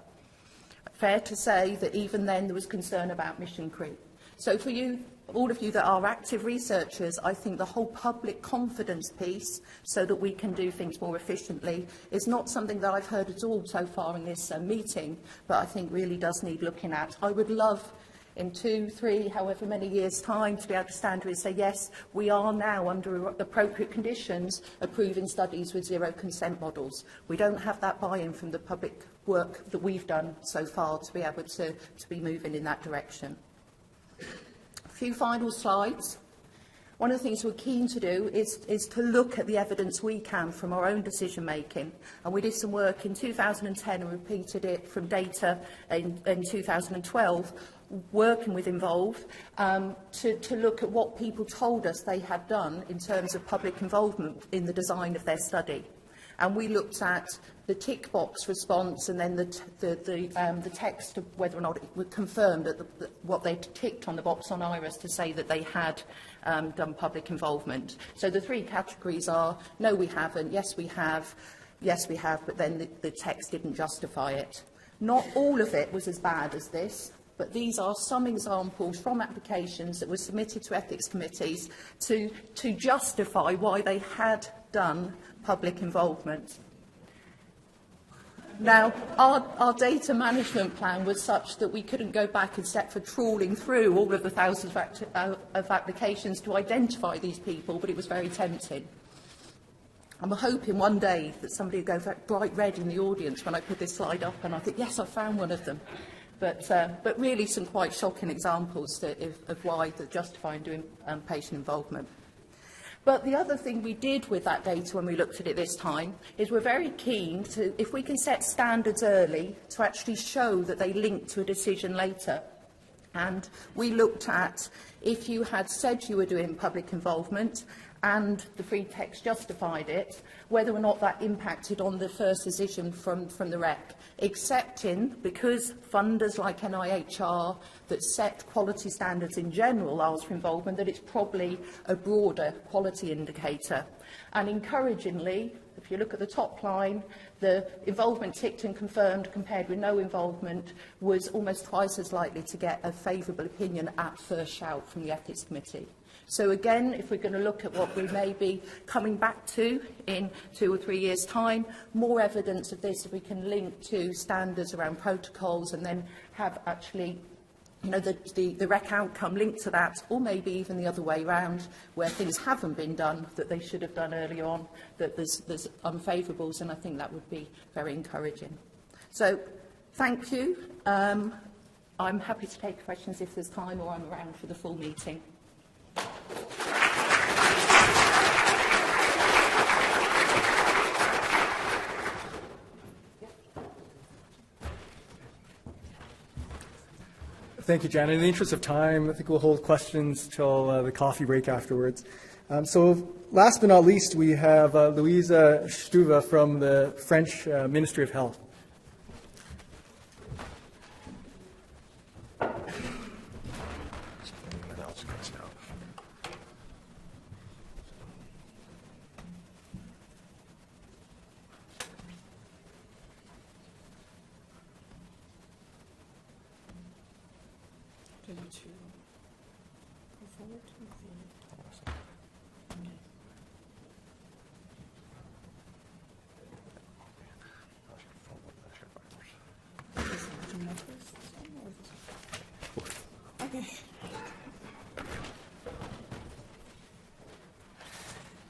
Fair to say that even then there was concern about mission creep. So for you, all of you that are active researchers, I think the whole public confidence piece, so that we can do things more efficiently, is not something that I've heard at all so far in this meeting, but I think really does need looking at. I would love in 2, 3, however many years' time to be able to stand here and say, yes, we are now under appropriate conditions approving studies with zero consent models. We don't have that buy-in from the public work that we've done so far to be able to be moving in that direction. A few final slides. One of the things we're keen to do is to look at the evidence we can from our own decision making, and we did some work in 2010 and repeated it from data in 2012, working with Involve to look at what people told us they had done in terms of public involvement in the design of their study. And we looked at the tick box response and then the text of whether or not it was confirmed that what they ticked on the box on IRIS to say that they had done public involvement. So the three categories are, no, we haven't, yes, we have, but then the text didn't justify it. Not all of it was as bad as this, but these are some examples from applications that were submitted to ethics committees to justify why they had done public involvement. Now, our data management plan was such that we couldn't go back except for trawling through all of the thousands of applications to identify these people, but it was very tempting. I'm hoping one day that somebody will go bright red in the audience when I put this slide up and I think, yes, I found one of them. But really some quite shocking examples of why they're justifying doing patient involvement. But the other thing we did with that data when we looked at it this time is we're very keen to, if we can set standards early, to actually show that they link to a decision later. And we looked at if you had said you were doing public involvement and the free text justified it, whether or not that impacted on the first decision from the REC, accepting, because funders like NIHR that set quality standards in general ask for involvement, that it's probably a broader quality indicator. And encouragingly, if you look at the top line, the involvement ticked and confirmed compared with no involvement was almost twice as likely to get a favourable opinion at first shout from the Ethics Committee. So again, if we're going to look at what we may be coming back to in 2 or 3 years' time, more evidence of this if we can link to standards around protocols and then have actually the REC outcome linked to that, or maybe even the other way around, where things haven't been done that they should have done early on, that there's unfavourables, and I think that would be very encouraging. So, thank you. I'm happy to take questions if there's time, or I'm around for the full meeting. Thank you, Jan. In the interest of time, I think we'll hold questions till the coffee break afterwards. So last but not least, we have Louisa Stuva from the French Ministry of Health. to go forward? Okay.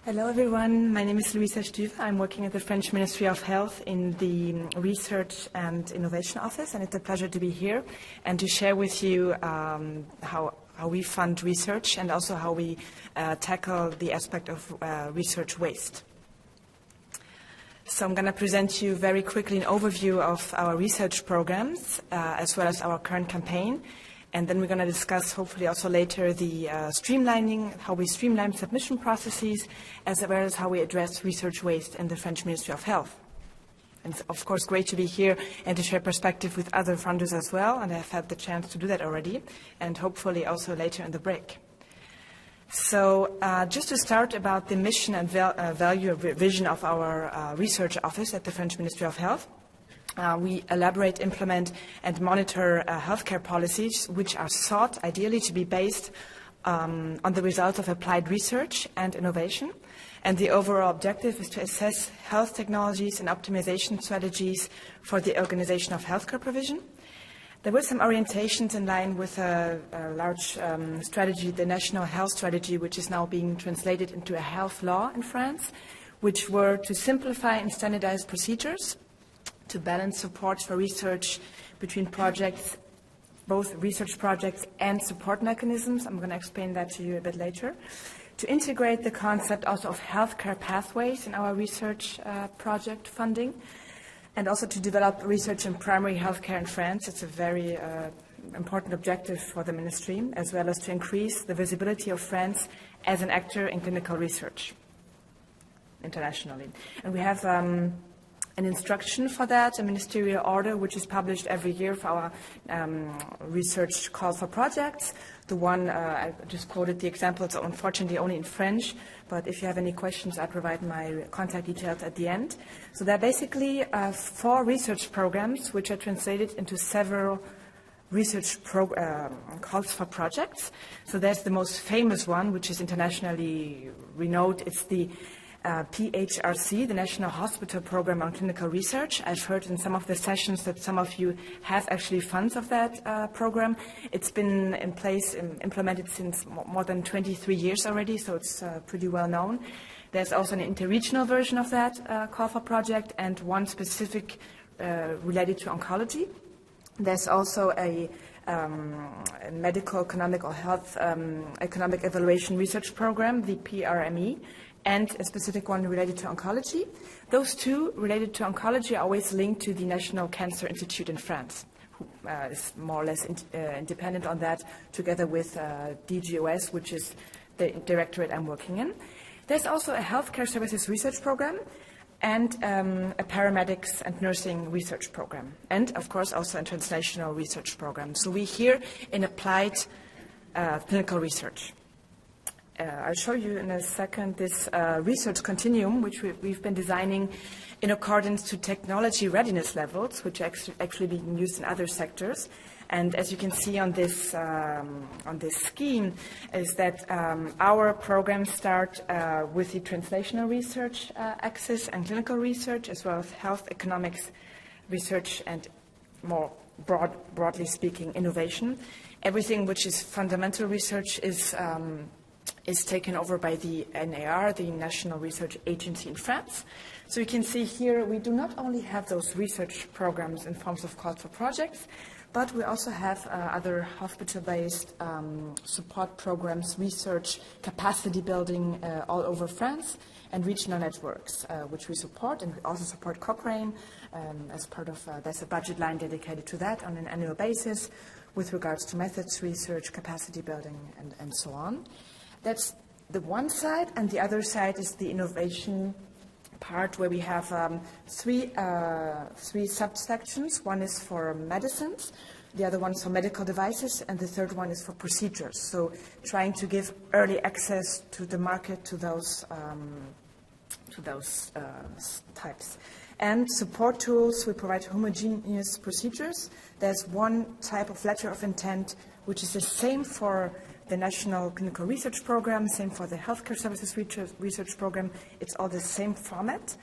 Hello everyone, my name is Louisa Stuve. I'm working at the French Ministry of Health in the Research and Innovation Office, and it's a pleasure to be here and to share with you how we fund research and also how we tackle the aspect of research waste. So I'm going to present you very quickly an overview of our research programs as well as our current campaign. And then we're going to discuss, hopefully also later, the streamlining, how we streamline submission processes, as well as how we address research waste in the French Ministry of Health. And it's, of course, great to be here and to share perspective with other funders as well, and I've had the chance to do that already, and hopefully also later in the break. So just to start about the mission and value vision of our research office at the French Ministry of Health. We elaborate, implement, and monitor healthcare policies which are sought ideally to be based on the results of applied research and innovation. And the overall objective is to assess health technologies and optimization strategies for the organization of healthcare provision. There were some orientations in line with a large strategy, the National Health Strategy, which is now being translated into a health law in France, which were to simplify and standardize procedures, to balance support for research between projects, both research projects and support mechanisms. I'm going to explain that to you a bit later. To integrate the concept also of healthcare pathways in our research project funding, and also to develop research in primary healthcare in France. It's a very important objective for the ministry, as well as to increase the visibility of France as an actor in clinical research internationally. And we have an instruction for that, a ministerial order, which is published every year for our research call for projects. The one, I just quoted the example, it's unfortunately only in French, but if you have any questions, I provide my contact details at the end. So there are basically 4 research programs which are translated into several research calls for projects. So there's the most famous one, which is internationally renowned. It's the PHRC, the National Hospital Program on Clinical Research. I've heard in some of the sessions that some of you have actually funds of that program. It's been in place, implemented since more than 23 years already, so it's pretty well known. There's also an interregional version of that call for project, and one specific related to oncology. There's also a medical, economic, or health economic evaluation research program, the PRME, and a specific one related to oncology. Those two related to oncology are always linked to the National Cancer Institute in France, who is more or less independent on that, together with DGOS, which is the directorate I'm working in. There's also a healthcare services research program and a paramedics and nursing research program, and of course also a translational research program. So we're here in applied clinical research. I'll show you in a second this research continuum, which we've been designing in accordance to technology readiness levels, which are actually being used in other sectors. And as you can see on this scheme, is that our programs start with the translational research axis and clinical research, as well as health economics research and more broadly speaking, innovation. Everything which is fundamental research is taken over by the NAR, the National Research Agency in France. So you can see here we do not only have those research programs in forms of calls for projects, but we also have other hospital-based support programs, research, capacity building all over France, and regional networks, which we support, and we also support Cochrane as part of, there's a budget line dedicated to that on an annual basis with regards to methods research, capacity building, and so on. That's the one side, and the other side is the innovation part, where we have three subsections. One is for medicines, the other one is for medical devices, and the third one is for procedures. So trying to give early access to the market to those types. And support tools, we provide homogeneous procedures. There's one type of letter of intent which is the same for the National Clinical Research Program, same for the Healthcare Services Research Program. It's all the same format.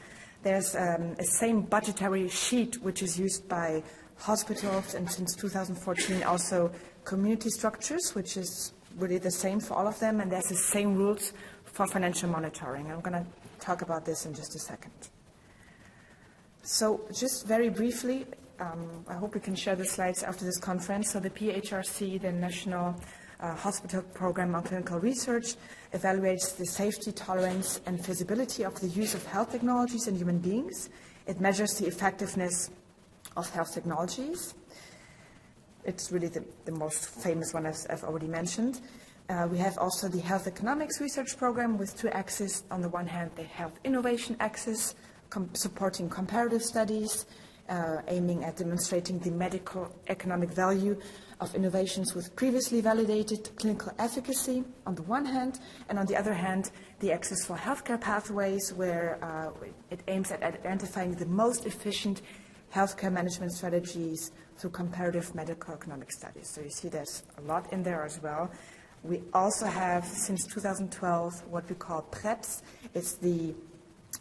There's a same budgetary sheet which is used by hospitals and since 2014 also community structures, which is really the same for all of them, and there's the same rules for financial monitoring. I'm going to talk about this in just a second. So just very briefly, I hope we can share the slides after this conference. So the PHRC, the National Hospital Program on Clinical Research, evaluates the safety, tolerance, and feasibility of the use of health technologies in human beings. It measures the effectiveness of health technologies. It's really the most famous one, as I've already mentioned. We have also the Health Economics Research Program with two axes. On the one hand, the Health Innovation axis, supporting comparative studies, aiming at demonstrating the medical economic value of innovations with previously validated clinical efficacy on the one hand, and on the other hand, the axis for healthcare pathways, where it aims at identifying the most efficient healthcare management strategies through comparative medical economic studies. So you see there's a lot in there as well. We also have, since 2012, what we call PREPS. It's the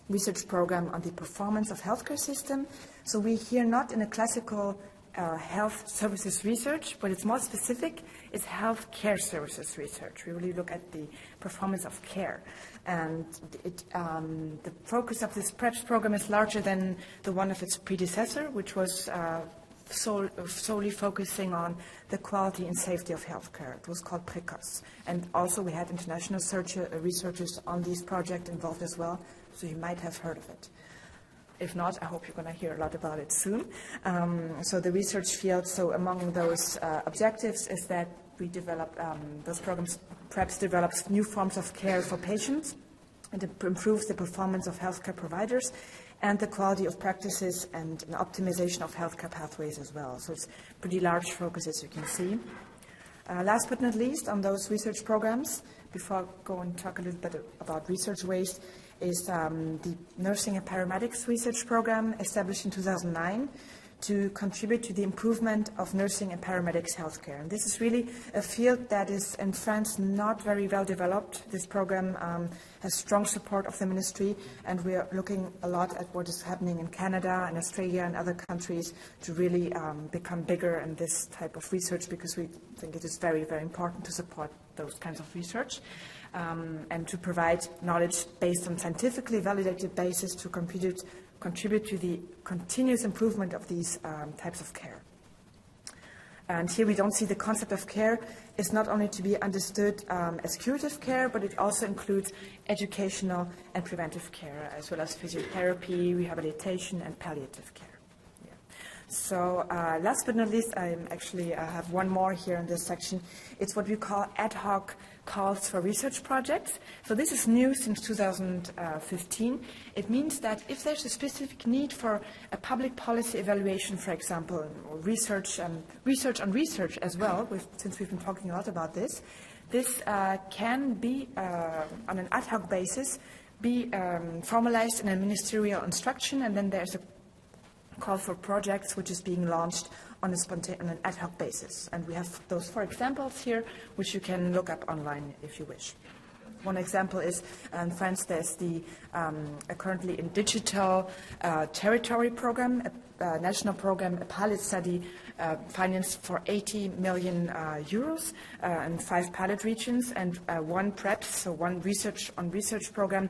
research program on the performance of healthcare system. So we're here not in a classical health services research, but it's more specific. It's health care services research. We really look at the performance of care. And the focus of this PREPS program is larger than the one of its predecessor, which was solely focusing on the quality and safety of healthcare. It was called PRECOS. And also we had international researchers on this project involved as well, so you might have heard of it. If not, I hope you're going to hear a lot about it soon. So the research field, so among those objectives is that we develop, those programs, PREPS develops new forms of care for patients, and it improves the performance of healthcare providers and the quality of practices and an optimization of healthcare pathways as well. So it's pretty large focus, as you can see. Last but not least, on those research programs, before I go and talk a little bit about research waste, is the Nursing and Paramedics Research Program established in 2009 to contribute to the improvement of nursing and paramedics healthcare. And this is really a field that is in France not very well developed. This program has strong support of the ministry, and we are looking a lot at what is happening in Canada and Australia and other countries to really become bigger in this type of research, because we think it is very, very important to support those kinds of research. And to provide knowledge based on scientifically validated basis to contribute to the continuous improvement of these types of care. And here we don't see the concept of care is not only to be understood as curative care, but it also includes educational and preventive care, as well as physiotherapy, rehabilitation, and palliative care. Yeah. So last but not least, I have one more here in this section. It's what we call ad hoc calls for research projects. So this is new since 2015. It means that if there's a specific need for a public policy evaluation, for example, or research on research as well, since we've been talking a lot about this, this can be, on an ad hoc basis, be formalized in a ministerial instruction, and then there's a call for projects which is being launched on an ad hoc basis. And we have those 4 examples here, which you can look up online if you wish. One example is, in France, there's the currently in digital territory program, a national program, a pilot study financed for 80 million euros in 5 pilot regions, and one PREPS, so one research program,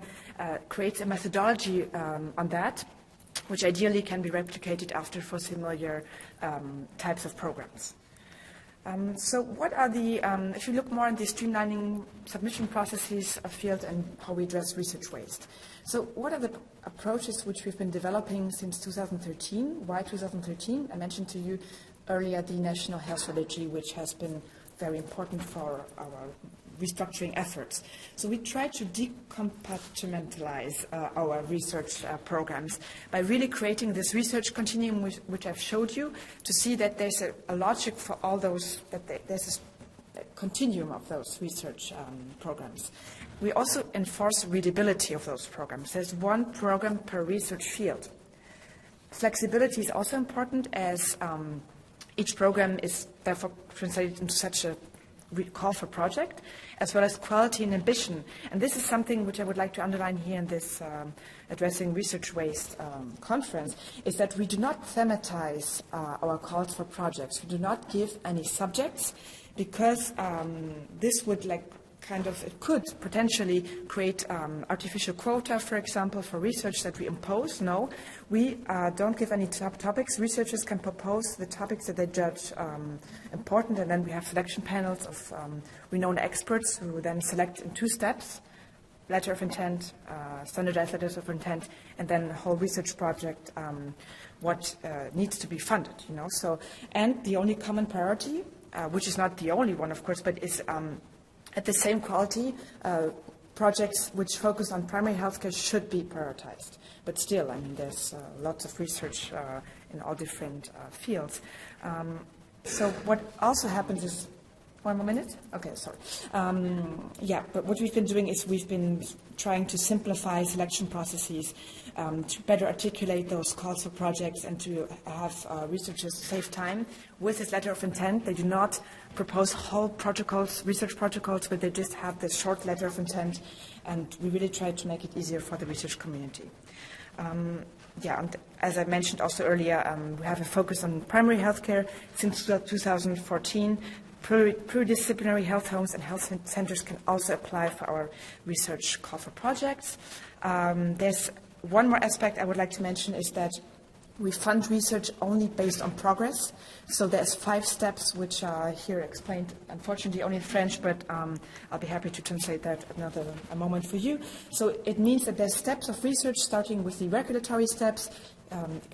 creates a methodology on that, which ideally can be replicated after for similar types of programs. So what are the, if you look more at the streamlining submission processes of field and how we address research waste. So what are the approaches which we've been developing since 2013? Why 2013? I mentioned to you earlier the National Health Strategy, which has been very important for our restructuring efforts. So we try to decompartmentalize our research programs by really creating this research continuum which I've showed you, to see that there's a logic for all those, that there's a continuum of those research programs. We also enforce readability of those programs. There's one program per research field. Flexibility is also important, as Each program is therefore translated into such a call for project, as well as quality and ambition. And this is something which I would like to underline here in this Addressing Research Waste conference, is that we do not thematize our calls for projects. We do not give any subjects, because this would it could potentially create artificial quota, for example, for research that we impose. No, we don't give any topics. Researchers can propose the topics that they judge important, and then we have selection panels of renowned experts who then select in 2 steps: letter of intent, standardized letters of intent, and then the whole research project, what needs to be funded. So, and the only common priority, which is not the only one, of course, but is at the same quality, projects which focus on primary healthcare should be prioritized. But still, there's lots of research in all different fields. So what also happens is, one more minute? Okay, sorry. But what we've been doing is we've been trying to simplify selection processes, to better articulate those calls for projects, and to have researchers save time. With this letter of intent, they do not propose whole protocols, research protocols, but they just have this short letter of intent, and we really try to make it easier for the research community. And as I mentioned also earlier, we have a focus on primary healthcare. Since 2014, pluridisciplinary health homes and health centers can also apply for our research call for projects. There's one more aspect I would like to mention, is that we fund research only based on progress. So there's 5 steps which are here explained, unfortunately only in French, but I'll be happy to translate that a moment for you. So it means that there's steps of research, starting with the regulatory steps,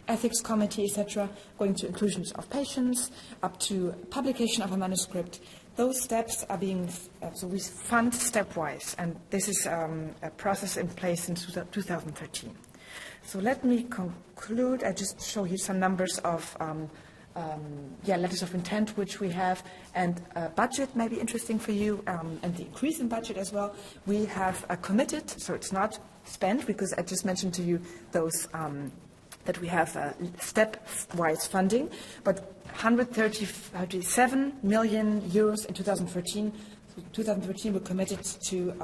ethics committee, etc., going to inclusions of patients, up to publication of a manuscript. Those steps are being, so we fund stepwise, and this is a process in place since 2013. So let me conclude. I just show you some numbers of letters of intent which we have, and budget may be interesting for you, and the increase in budget as well. We have committed, so it's not spent, because I just mentioned to you those that we have step-wise funding, but 137 million euros in 2013. So 2013 we're committed to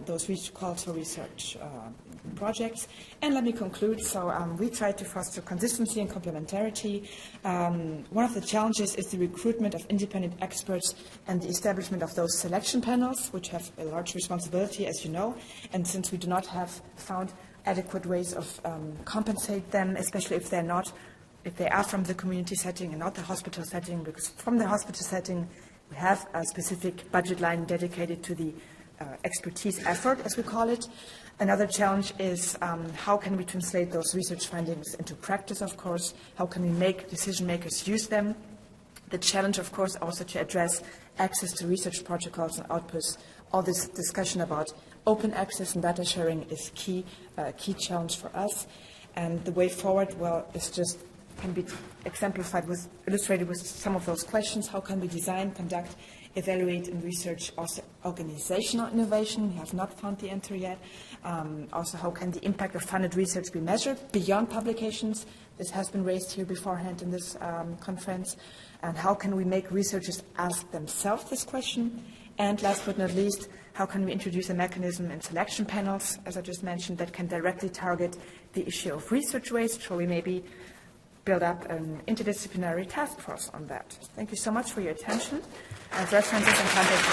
those calls for research projects. And let me conclude. So we try to foster consistency and complementarity. One of the challenges is the recruitment of independent experts and the establishment of those selection panels, which have a large responsibility, as you know. And since we do not have found adequate ways of compensate them, especially if they are from the community setting and not the hospital setting, because from the hospital setting we have a specific budget line dedicated to the expertise effort, as we call it. Another challenge is how can we translate those research findings into practice, of course? How can we make decision makers use them? The challenge, of course, also to address access to research protocols and outputs. All this discussion about open access and data sharing is key challenge for us. And the way forward, can be illustrated with some of those questions. How can we design, conduct, evaluate, and research also organizational innovation? We have not found the answer yet. Also, how can the impact of funded research be measured beyond publications? This has been raised here beforehand in this conference. And how can we make researchers ask themselves this question? And last but not least, how can we introduce a mechanism in selection panels, as I just mentioned, that can directly target the issue of research waste? Shall we maybe build up an interdisciplinary task force on that? Thank you so much for your attention. As references and contact.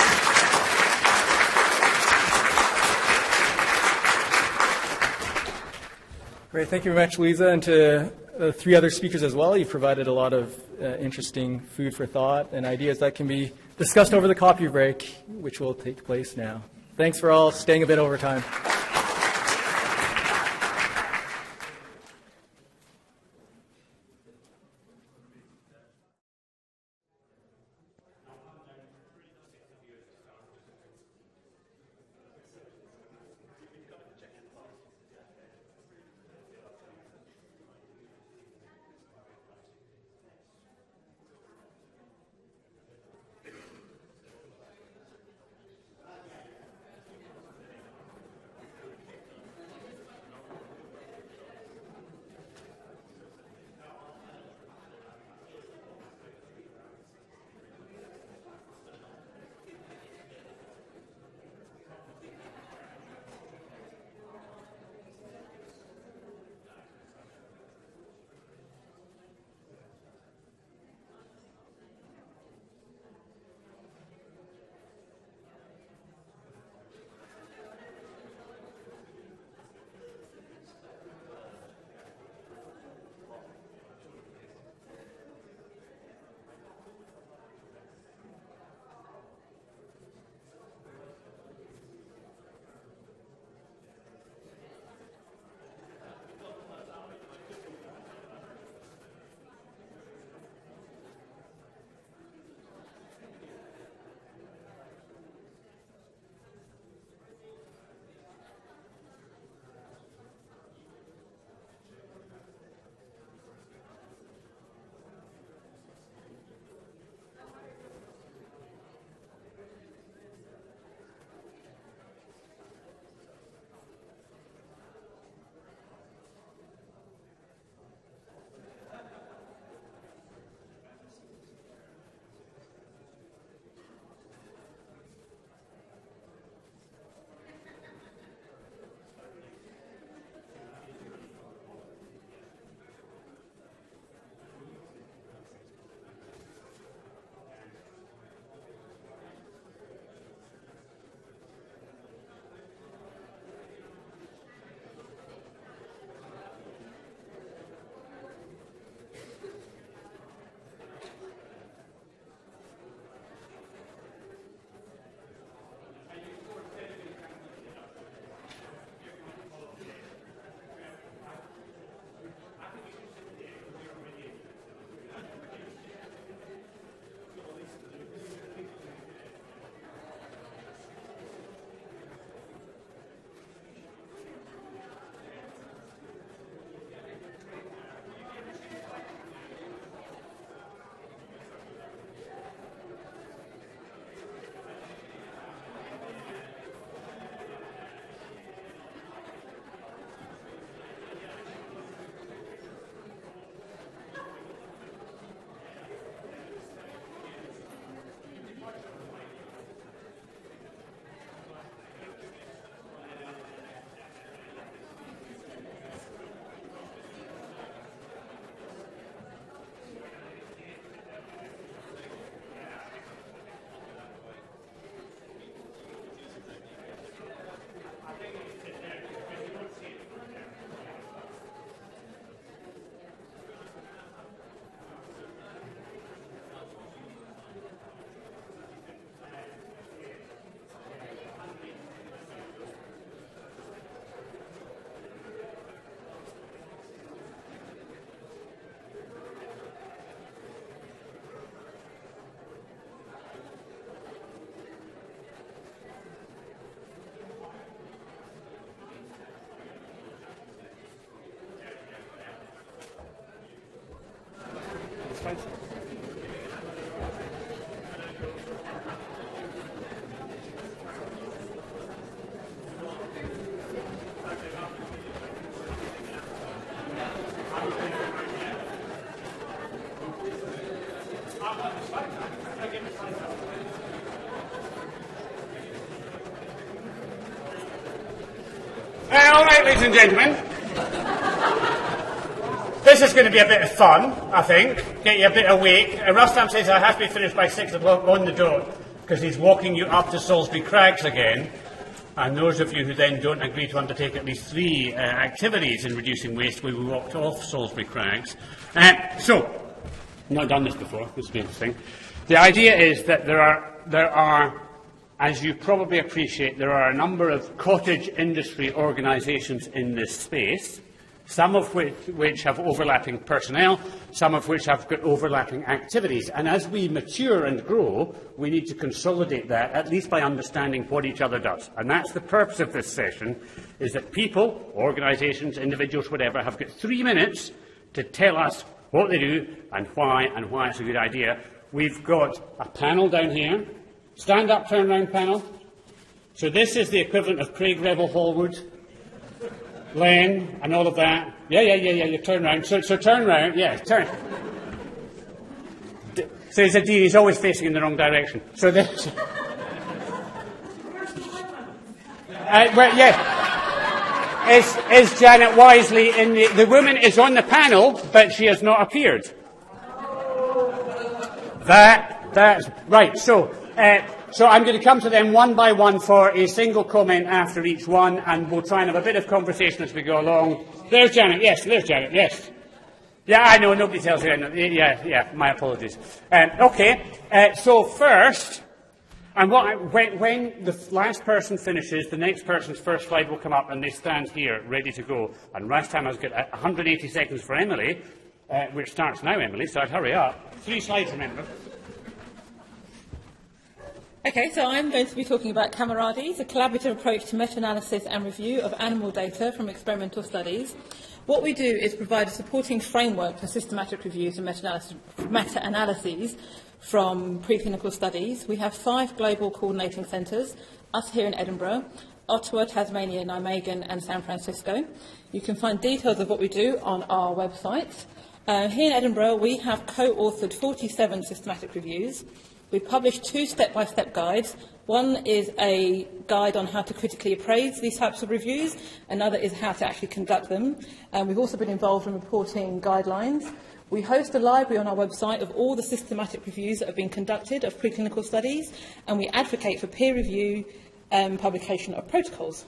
Great, thank you very much, Lisa, and to the 3 other speakers as well. You've provided a lot of interesting food for thought and ideas that can be discussed over the coffee break, which will take place now. Thanks for all staying a bit over time. all right, ladies and gentlemen. This is going to be a bit of fun, I think. Get you a bit awake. Rustam says I have to be finished by 6 o'clock on the dot because he's walking you up to Salisbury Crags again. And those of you who then don't agree to undertake at least 3 activities in reducing waste will be walked off Salisbury Crags. So, not done this before. This will be interesting. The idea is that there are, as you probably appreciate, there are a number of cottage industry organisations in this space. Some of which have overlapping personnel, some of which have got overlapping activities. And as we mature and grow, we need to consolidate that, at least by understanding what each other does. And that's the purpose of this session, is that people, organisations, individuals, whatever, have got 3 minutes to tell us what they do and why it's a good idea. We've got a panel down here, stand-up, turn-round panel. So this is the equivalent of Craig Revel Hallwood, Len, and all of that. Yeah, you turn round. So turn round, yeah, turn. So he's a dean, he's always facing in the wrong direction. So this. Well, yes. Is Janet Wisely in the woman is on the panel, but she has not appeared. That's right. So I'm going to come to them one by one for a single comment after each one, and we'll try and have a bit of conversation as we go along. There's Janet. Yes, there's Janet. Yes. Yeah, I know. Nobody tells her. Yeah. My apologies. Okay. So first, and when the last person finishes, the next person's first slide will come up, and they stand here ready to go. And Rustam has got 180 seconds for Emily, which starts now, Emily. So I'd hurry up. 3 slides, remember. Okay, so I'm going to be talking about Camarades, a collaborative approach to meta-analysis and review of animal data from experimental studies. What we do is provide a supporting framework for systematic reviews and meta-analyses from preclinical studies. We have 5 global coordinating centres, us here in Edinburgh, Ottawa, Tasmania, Nijmegen and San Francisco. You can find details of what we do on our website. Here in Edinburgh, we have co-authored 47 systematic reviews. We published 2 step-by-step guides. One is a guide on how to critically appraise these types of reviews. Another is how to actually conduct them. We've also been involved in reporting guidelines. We host a library on our website of all the systematic reviews that have been conducted of preclinical studies, and we advocate for peer review and publication of protocols.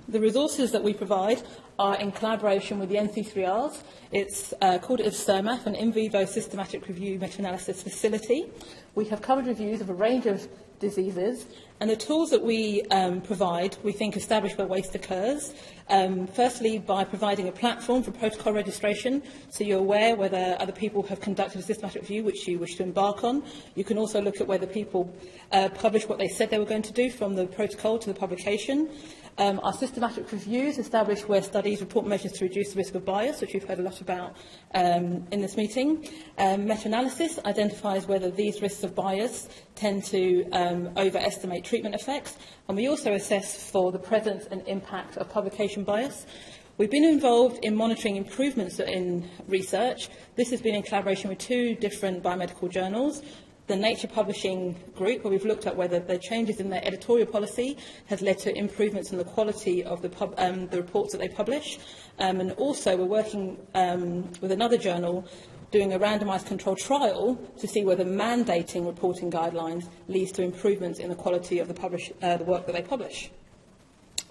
The resources that we provide are in collaboration with the NC3Rs. It's called SERMAF, an in vivo systematic review meta-analysis facility. We have covered reviews of a range of diseases, and the tools that we provide, we think, establish where waste occurs. Firstly, by providing a platform for protocol registration, so you're aware whether other people have conducted a systematic review which you wish to embark on. You can also look at whether people publish what they said they were going to do from the protocol to the publication. Our systematic reviews establish where studies report measures to reduce the risk of bias, which we've heard a lot about in this meeting. Meta-analysis identifies whether these risks of bias tend to overestimate treatment effects, and we also assess for the presence and impact of publication bias. We've been involved in monitoring improvements in research. This has been in collaboration with 2 different biomedical journals. The Nature Publishing Group, where we've looked at whether the changes in their editorial policy has led to improvements in the quality of the reports that they publish. And also we're working with another journal doing a randomised controlled trial to see whether mandating reporting guidelines leads to improvements in the quality of the work that they publish.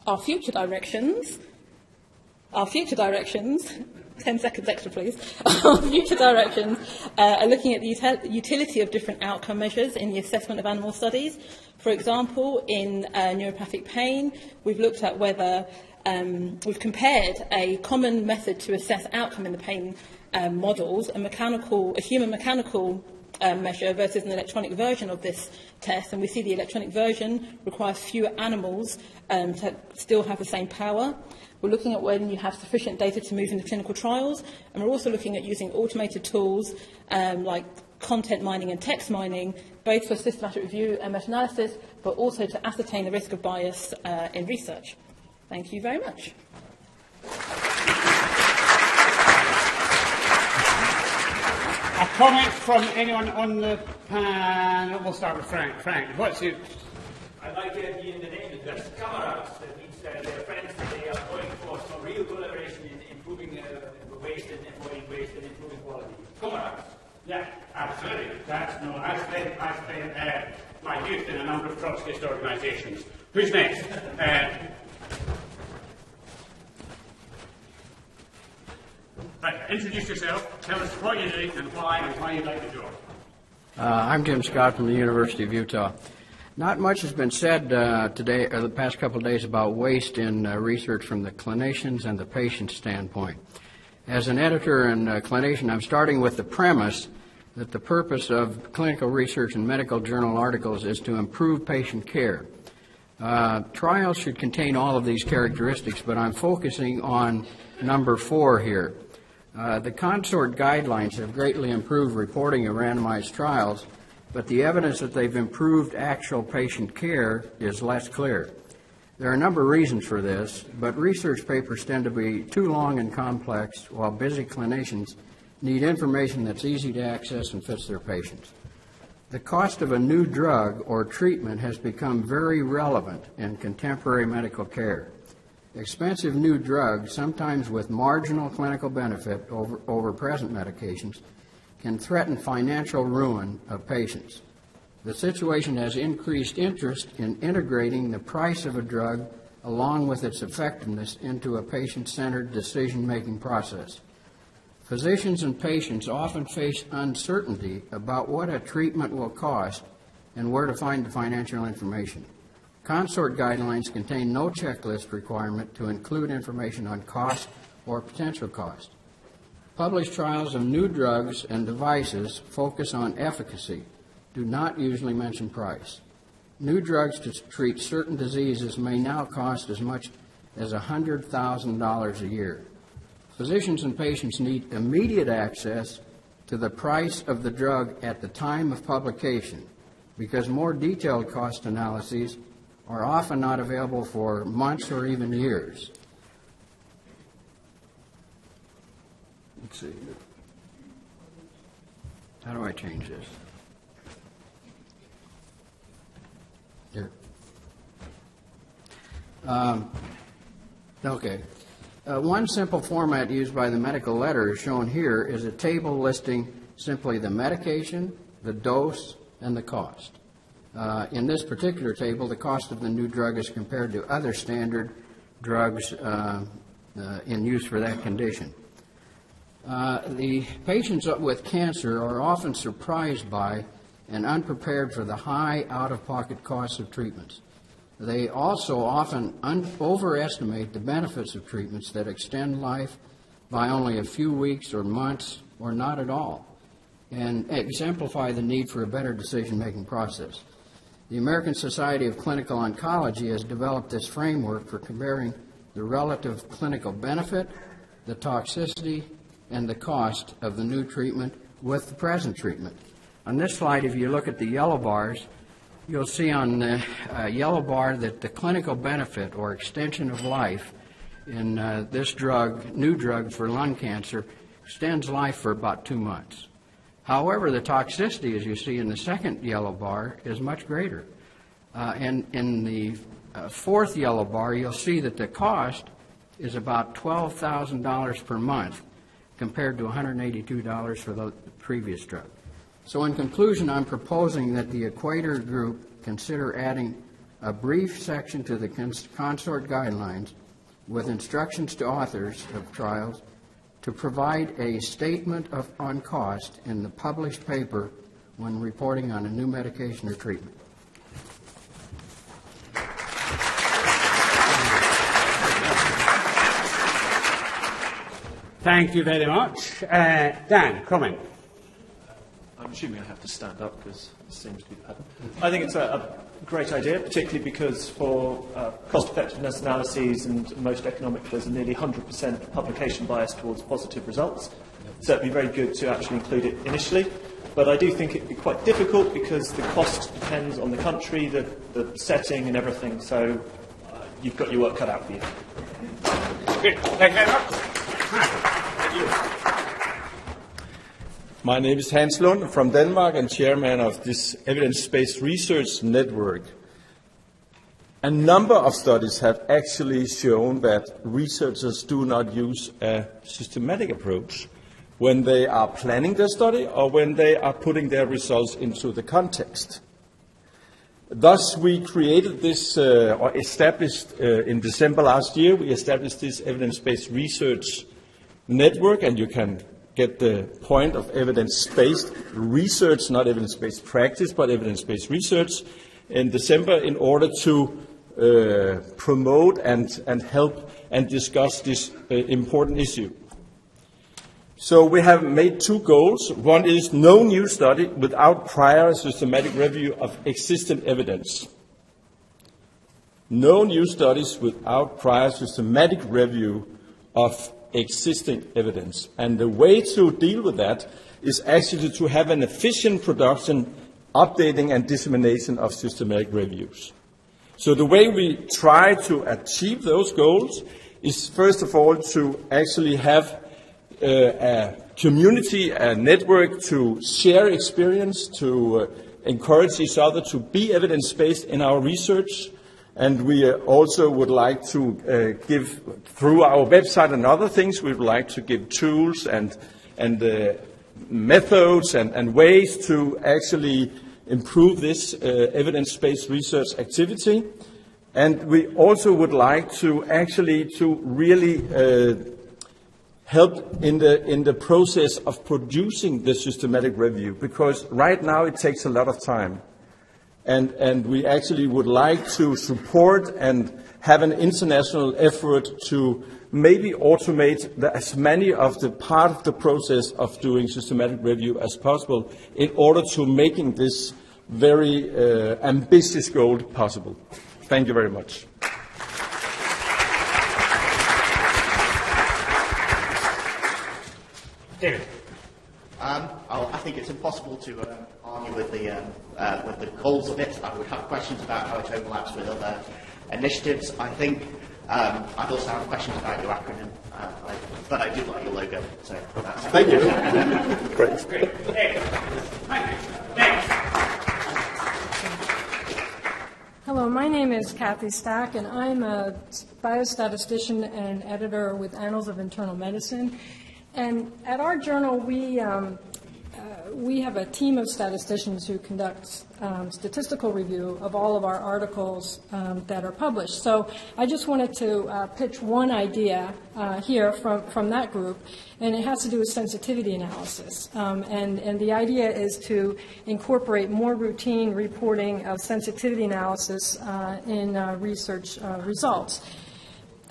Our future directions, 10 seconds extra, please. Our future directions are looking at the utility of different outcome measures in the assessment of animal studies. For example, in neuropathic pain, we've looked at whether we've compared a common method to assess outcome in the pain models, a human mechanical measure versus an electronic version of this test, and we see the electronic version requires fewer animals to still have the same power. We're looking at when you have sufficient data to move into clinical trials, and we're also looking at using automated tools like content mining and text mining, both for systematic review and meta-analysis, but also to ascertain the risk of bias in research. Thank you very much. A comment from anyone on the panel? We'll start with Frank. Frank, what's your... like the name it does, comrades. That means that they're friends, that they are going for some real collaboration in improving waste and avoiding waste and improving quality. Comrades. Yeah, absolutely. I spent my youth in a number of Trotskyist organizations. Who's next? Right, introduce yourself, tell us what you're doing and why you'd like the job. I'm Tim Scott from the University of Utah. Not much has been said today, or the past couple of days, about waste in research from the clinicians and the patient standpoint. As an editor and clinician, I'm starting with the premise that the purpose of clinical research and medical journal articles is to improve patient care. Trials should contain all of these characteristics, but I'm focusing on number 4 here. The consort guidelines have greatly improved reporting of randomized trials, but the evidence that they've improved actual patient care is less clear. There are a number of reasons for this, but research papers tend to be too long and complex, while busy clinicians need information that's easy to access and fits their patients. The cost of a new drug or treatment has become very relevant in contemporary medical care. Expensive new drugs, sometimes with marginal clinical benefit over present medications, can threaten financial ruin of patients. The situation has increased interest in integrating the price of a drug along with its effectiveness into a patient-centered decision-making process. Physicians and patients often face uncertainty about what a treatment will cost and where to find the financial information. Consort guidelines contain no checklist requirement to include information on cost or potential cost. Published trials of new drugs and devices focus on efficacy, do not usually mention price. New drugs to treat certain diseases may now cost as much as $100,000 a year. Physicians and patients need immediate access to the price of the drug at the time of publication, because more detailed cost analyses are often not available for months or even years. Let's see. How do I change this? Here. Okay. One simple format used by the medical letter is shown here is a table listing simply the medication, the dose, and the cost. In this particular table, the cost of the new drug is compared to other standard drugs in use for that condition. The patients with cancer are often surprised by and unprepared for the high out-of-pocket costs of treatments. They also often overestimate the benefits of treatments that extend life by only a few weeks or months or not at all, and exemplify the need for a better decision-making process. The American Society of Clinical Oncology has developed this framework for comparing the relative clinical benefit, the toxicity, and the cost of the new treatment with the present treatment. On this slide, if you look at the yellow bars, you'll see on the yellow bar that the clinical benefit or extension of life in this drug, new drug for lung cancer, extends life for about 2 months. However, the toxicity, as you see in the second yellow bar, is much greater. And in the fourth yellow bar, you'll see that the cost is about $12,000 per month compared to $182 for the previous drug. So in conclusion, I'm proposing that the EQUATOR group consider adding a brief section to the consort guidelines with instructions to authors of trials to provide a statement on cost in the published paper when reporting on a new medication or treatment. Thank you very much. Dan, comment. I'm assuming I have to stand up because it seems to be the pattern. I think it's a great idea, particularly because for cost-effectiveness analyses and most economic, there's a nearly 100% publication bias towards positive results. So it'd be very good to actually include it initially. But I do think it'd be quite difficult because the cost depends on the country, the setting and everything. So you've got your work cut out for you. Good. Thank you very much. Thank you. My name is Hans Lund from Denmark and chairman of this evidence-based research network. A number of studies have actually shown that researchers do not use a systematic approach when they are planning their study or when they are putting their results into the context. Thus, we created this, or established in December last year, we established this evidence-based research network, and you can get the point of evidence-based research, not evidence-based practice, but evidence-based research, in December in order to promote and help and discuss this important issue. So we have made two goals. One is no new study without prior systematic review of existing evidence. No new studies without prior systematic review of existing evidence. And the way to deal with that is actually to have an efficient production, updating and dissemination of systematic reviews. So the way we try to achieve those goals is first of all to actually have a community, a network to share experience, to encourage each other to be evidence-based in our research. And we also would like to give, through our website and other things, we would like to give tools and methods and ways to actually improve this evidence-based research activity. And we also would like to actually to really help in the process of producing the systematic review, because right now it takes a lot of time. And we actually would like to support and have an international effort to maybe automate as many of the part of the process of doing systematic review as possible in order to making this very ambitious goal possible. Thank you very much. David. I think it's impossible to argue with the goals of it. I would have questions about how it overlaps with other initiatives. I think I'd also have questions about your acronym, but I do like your logo. So that's thank you. Great. Hello, my name is Kathy Stack, and I'm a biostatistician and editor with Annals of Internal Medicine. And at our journal, we have a team of statisticians who conduct statistical review of all of our articles that are published. So I just wanted to pitch one idea here from that group, and it has to do with sensitivity analysis. And the idea is to incorporate more routine reporting of sensitivity analysis in research results.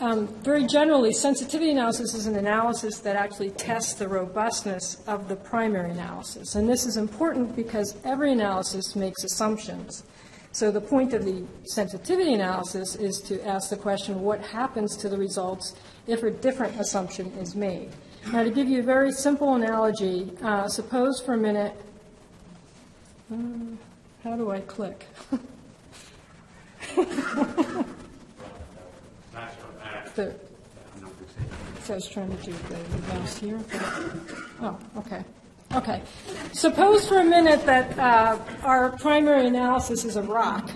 Very generally, sensitivity analysis is an analysis that actually tests the robustness of the primary analysis. And this is important because every analysis makes assumptions. So the point of the sensitivity analysis is to ask the question, what happens to the results if a different assumption is made? Now, to give you a very simple analogy, suppose for a minute, how do I click? So I was trying to do the mouse here. Oh, okay. Okay. Suppose for a minute that our primary analysis is a rock.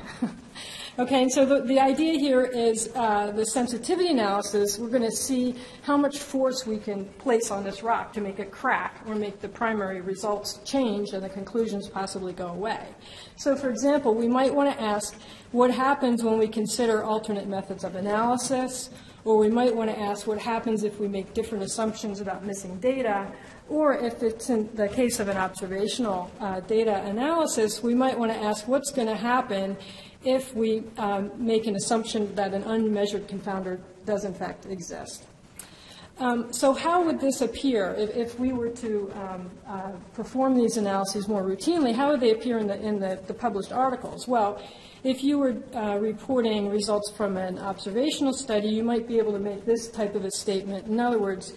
Okay, and so the idea here is the sensitivity analysis, we're going to see how much force we can place on this rock to make it crack or make the primary results change and the conclusions possibly go away. So, for example, we might want to ask what happens when we consider alternate methods of analysis, or we might want to ask what happens if we make different assumptions about missing data, or if it's in the case of an observational data analysis, we might want to ask what's going to happen if we make an assumption that an unmeasured confounder does in fact exist. So how would this appear if we were to perform these analyses more routinely? How would they appear in the published articles? Well, if you were reporting results from an observational study, you might be able to make this type of a statement. In other words,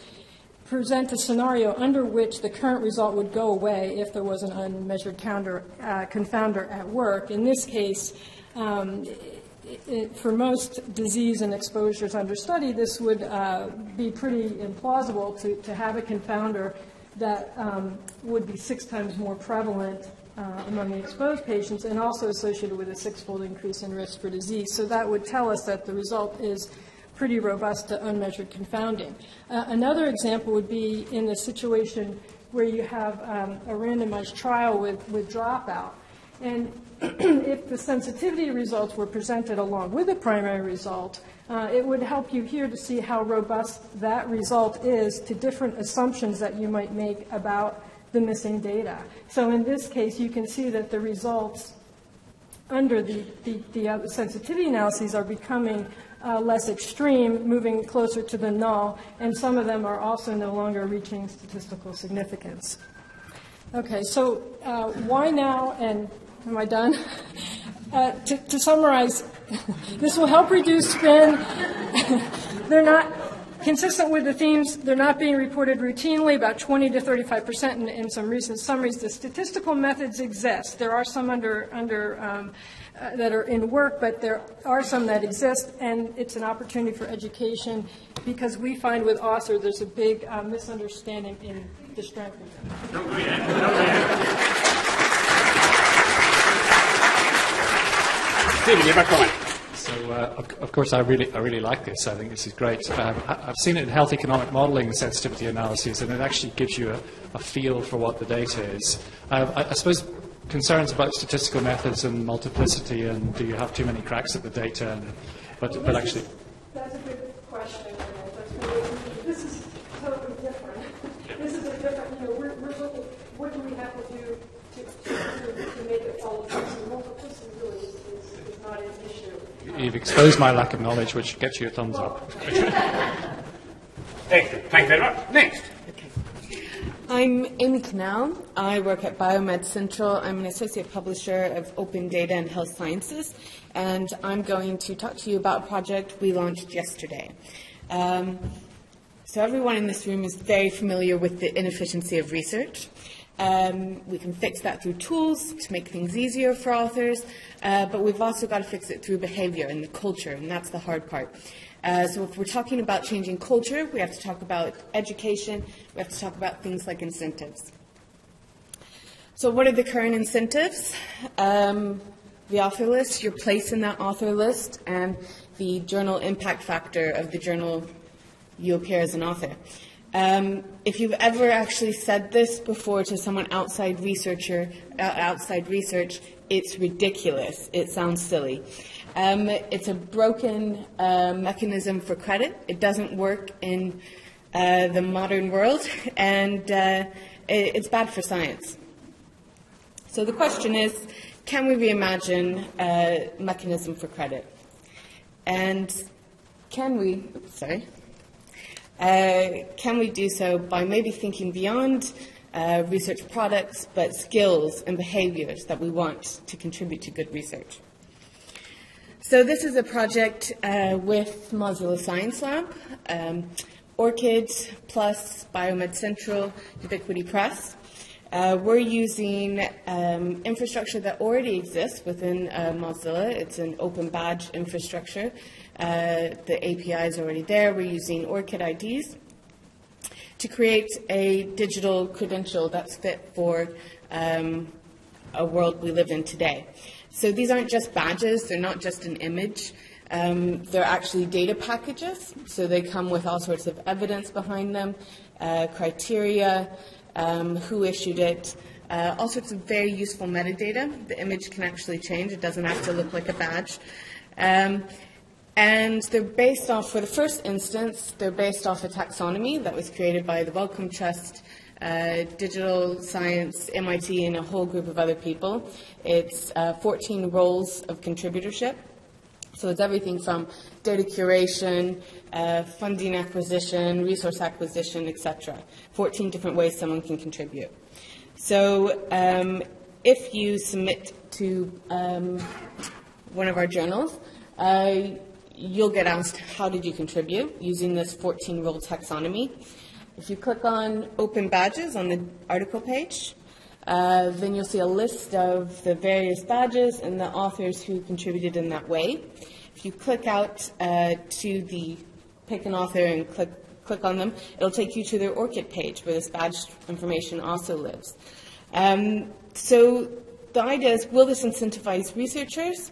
present a scenario under which the current result would go away if there was an unmeasured confounder at work. In this case, for most disease and exposures under study, this would be pretty implausible to have a confounder that would be 6 times more prevalent among the exposed patients, and also associated with a six-fold increase in risk for disease. So that would tell us that the result is pretty robust to unmeasured confounding. Another example would be in a situation where you have a randomized trial with dropout. And if the sensitivity results were presented along with the primary result, it would help you here to see how robust that result is to different assumptions that you might make about the missing data. So in this case, you can see that the results under the sensitivity analyses are becoming less extreme, moving closer to the null, and some of them are also no longer reaching statistical significance. Okay, so why now, and am I done? To summarize, this will help reduce spin. They're not consistent with the themes. They're not being reported routinely, about 20 to 35% in some recent summaries. The statistical methods exist. There are some that are in work, but there are some that exist, and it's an opportunity for education because we find with author there's a big misunderstanding in the strength of them. Don't go yet. Don't go yet. Stephen, you have a comment. So, of course, I really like this. I think this is great. I've seen it in health economic modelling sensitivity analyses, and it actually gives you a feel for what the data is. I suppose concerns about statistical methods and multiplicity, and do you have too many cracks at the data? But actually, that's a good question. This is totally different. This is a different. We're looking. What do we have to do to make it all effective? Multiplicity really is not an issue. you've exposed my lack of knowledge, which gets you a thumbs up. Thank you. Thank you very much. Next. I'm Amy Cannell. I work at Biomed Central. I'm an associate publisher of Open Data and Health Sciences, and I'm going to talk to you about a project we launched yesterday. So everyone in this room is very familiar with the inefficiency of research. We can fix that through tools to make things easier for authors, but we've also got to fix it through behavior and the culture, and that's the hard part. So if we're talking about changing culture, we have to talk about education, we have to talk about things like incentives. So what are the current incentives? The author list, your place in that author list, and the journal impact factor of the journal you appear as an author. If you've ever actually said this before to someone outside research, it's ridiculous. It sounds silly. It's a broken mechanism for credit. It doesn't work in the modern world, and it's bad for science. So the question is, can we reimagine a mechanism for credit? And can we do so by maybe thinking beyond research products, but skills and behaviors that we want to contribute to good research? So this is a project with Mozilla Science Lab, ORCID plus Biomed Central, Ubiquity Press. We're using infrastructure that already exists within Mozilla. It's an open badge infrastructure. The API is already there. We're using ORCID IDs to create a digital credential that's fit for a world we live in today. So these aren't just badges. They're not just an image. They're actually data packages. So they come with all sorts of evidence behind them, criteria, who issued it, all sorts of very useful metadata. The image can actually change. It doesn't have to look like a badge. And they're based off, for the first instance, they're based off a taxonomy that was created by the Wellcome Trust, Digital Science, MIT, and a whole group of other people. It's 14 roles of contributorship. So it's everything from data curation, funding acquisition, resource acquisition, etc. 14 different ways someone can contribute. So if you submit to one of our journals, you'll get asked, how did you contribute using this 14-role taxonomy? If you click on Open Badges on the article page, then you'll see a list of the various badges and the authors who contributed in that way. If you click out to the pick an author and click on them, it'll take you to their ORCID page where this badge information also lives. So the idea is, will this incentivize researchers?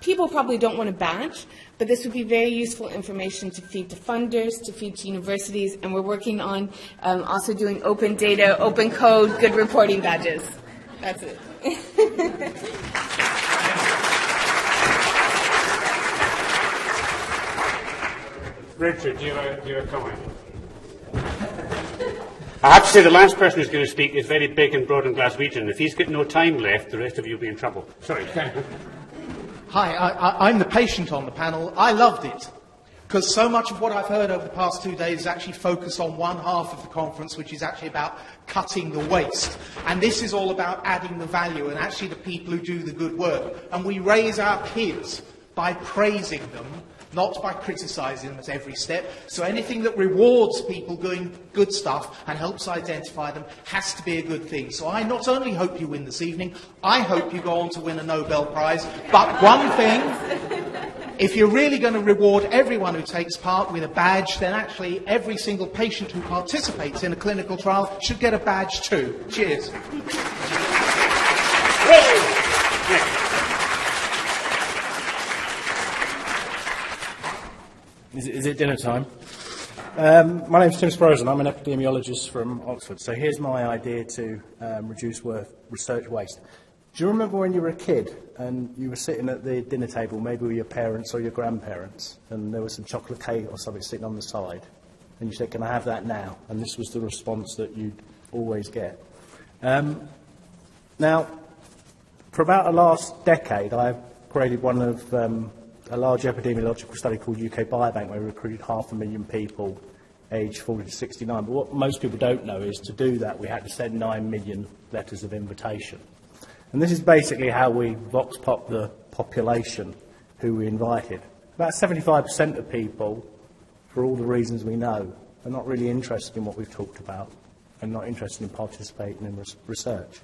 People probably don't want a badge, but this would be very useful information to feed to funders, to feed to universities, and we're working on also doing open data, open code, good reporting badges. That's it. Richard, do you have a comment? I have to say the last person who's going to speak is very big and broad in Glaswegian. If he's got no time left, the rest of you will be in trouble. Sorry. Hi, I'm the patient on the panel. I loved it, because so much of what I've heard over the past 2 days is actually focused on one half of the conference, which is actually about cutting the waste. And this is all about adding the value and actually the people who do the good work. And we raise our kids by praising them, not by criticising them at every step. So anything that rewards people doing good stuff and helps identify them has to be a good thing. So I not only hope you win this evening, I hope you go on to win a Nobel Prize. But one thing, if you're really going to reward everyone who takes part with a badge, then actually every single patient who participates in a clinical trial should get a badge too. Cheers. Is it dinner time? My name's Tim Sprose and I'm an epidemiologist from Oxford. So here's my idea to reduce research waste. Do you remember when you were a kid and you were sitting at the dinner table, maybe with your parents or your grandparents, and there was some chocolate cake or something sitting on the side, and you said, "Can I have that now?" And this was the response that you'd always get. Now, for about the last decade, I've created one of a large epidemiological study called UK Biobank, where we recruited 500,000 people aged 40 to 69. But what most people don't know is to do that, we had to send 9 million letters of invitation. And this is basically how we vox pop the population who we invited. About 75% of people, for all the reasons we know, are not really interested in what we've talked about and not interested in participating in research.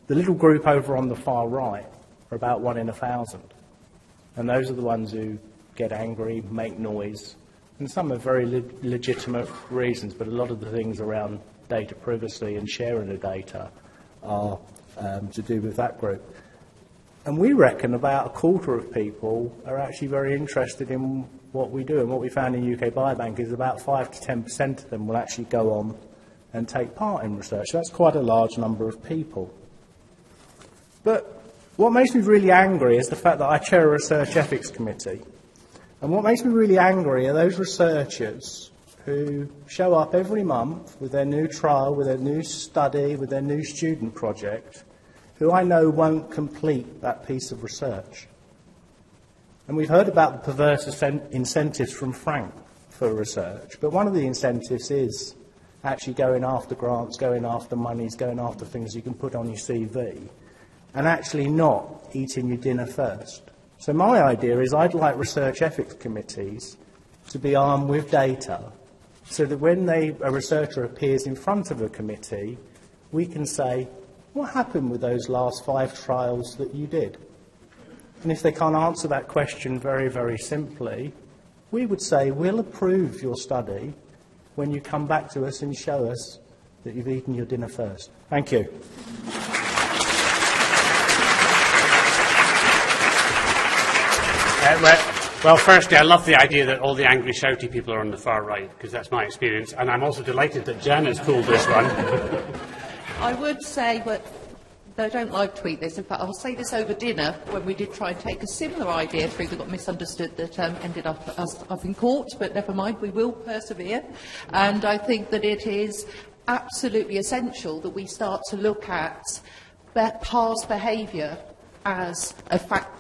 The little group over on the far right are about 1 in 1,000. And those are the ones who get angry, make noise, and some are very legitimate reasons, but a lot of the things around data privacy and sharing the data are to do with that group. And we reckon about a quarter of people are actually very interested in what we do, and what we found in UK Biobank is about 5 to 10% of them will actually go on and take part in research. So that's quite a large number of people. But what makes me really angry is the fact that I chair a research ethics committee. And what makes me really angry are those researchers who show up every month with their new trial, with their new study, with their new student project, who I know won't complete that piece of research. And we've heard about the perverse incentives from Frank for research, but one of the incentives is actually going after grants, going after monies, going after things you can put on your CV, and actually not eating your dinner first. So my idea is I'd like research ethics committees to be armed with data so that when a researcher appears in front of a committee, we can say, what happened with those last 5 trials that you did? And if they can't answer that question very, very simply, we would say, we'll approve your study when you come back to us and show us that you've eaten your dinner first. Thank you. Well, firstly, I love the idea that all the angry, shouty people are on the far right, because that's my experience, and I'm also delighted that Jan has pulled this one. I would say, but I don't like to eat this. In fact, I'll say this over dinner, when we did try and take a similar idea through that got misunderstood, that ended up in court, but never mind, we will persevere. And I think that it is absolutely essential that we start to look at past behaviour as a factor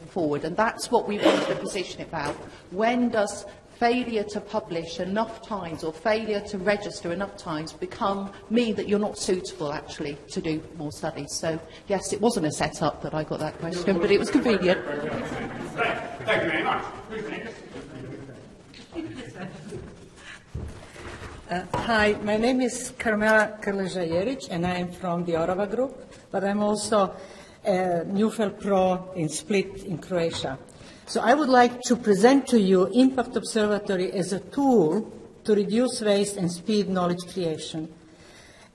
forward, and that's what we want to position it about. When does failure to publish enough times or failure to register enough times mean that you're not suitable actually to do more studies? So yes, it wasn't a set-up that I got that question, but it was convenient. Right. Thank you very much. Hi, my name is Carmela Krleža-Jeric and I am from the Orava Group, but I'm also a Newfeld Pro in Split in Croatia. So I would like to present to you Impact Observatory as a tool to reduce waste and speed knowledge creation.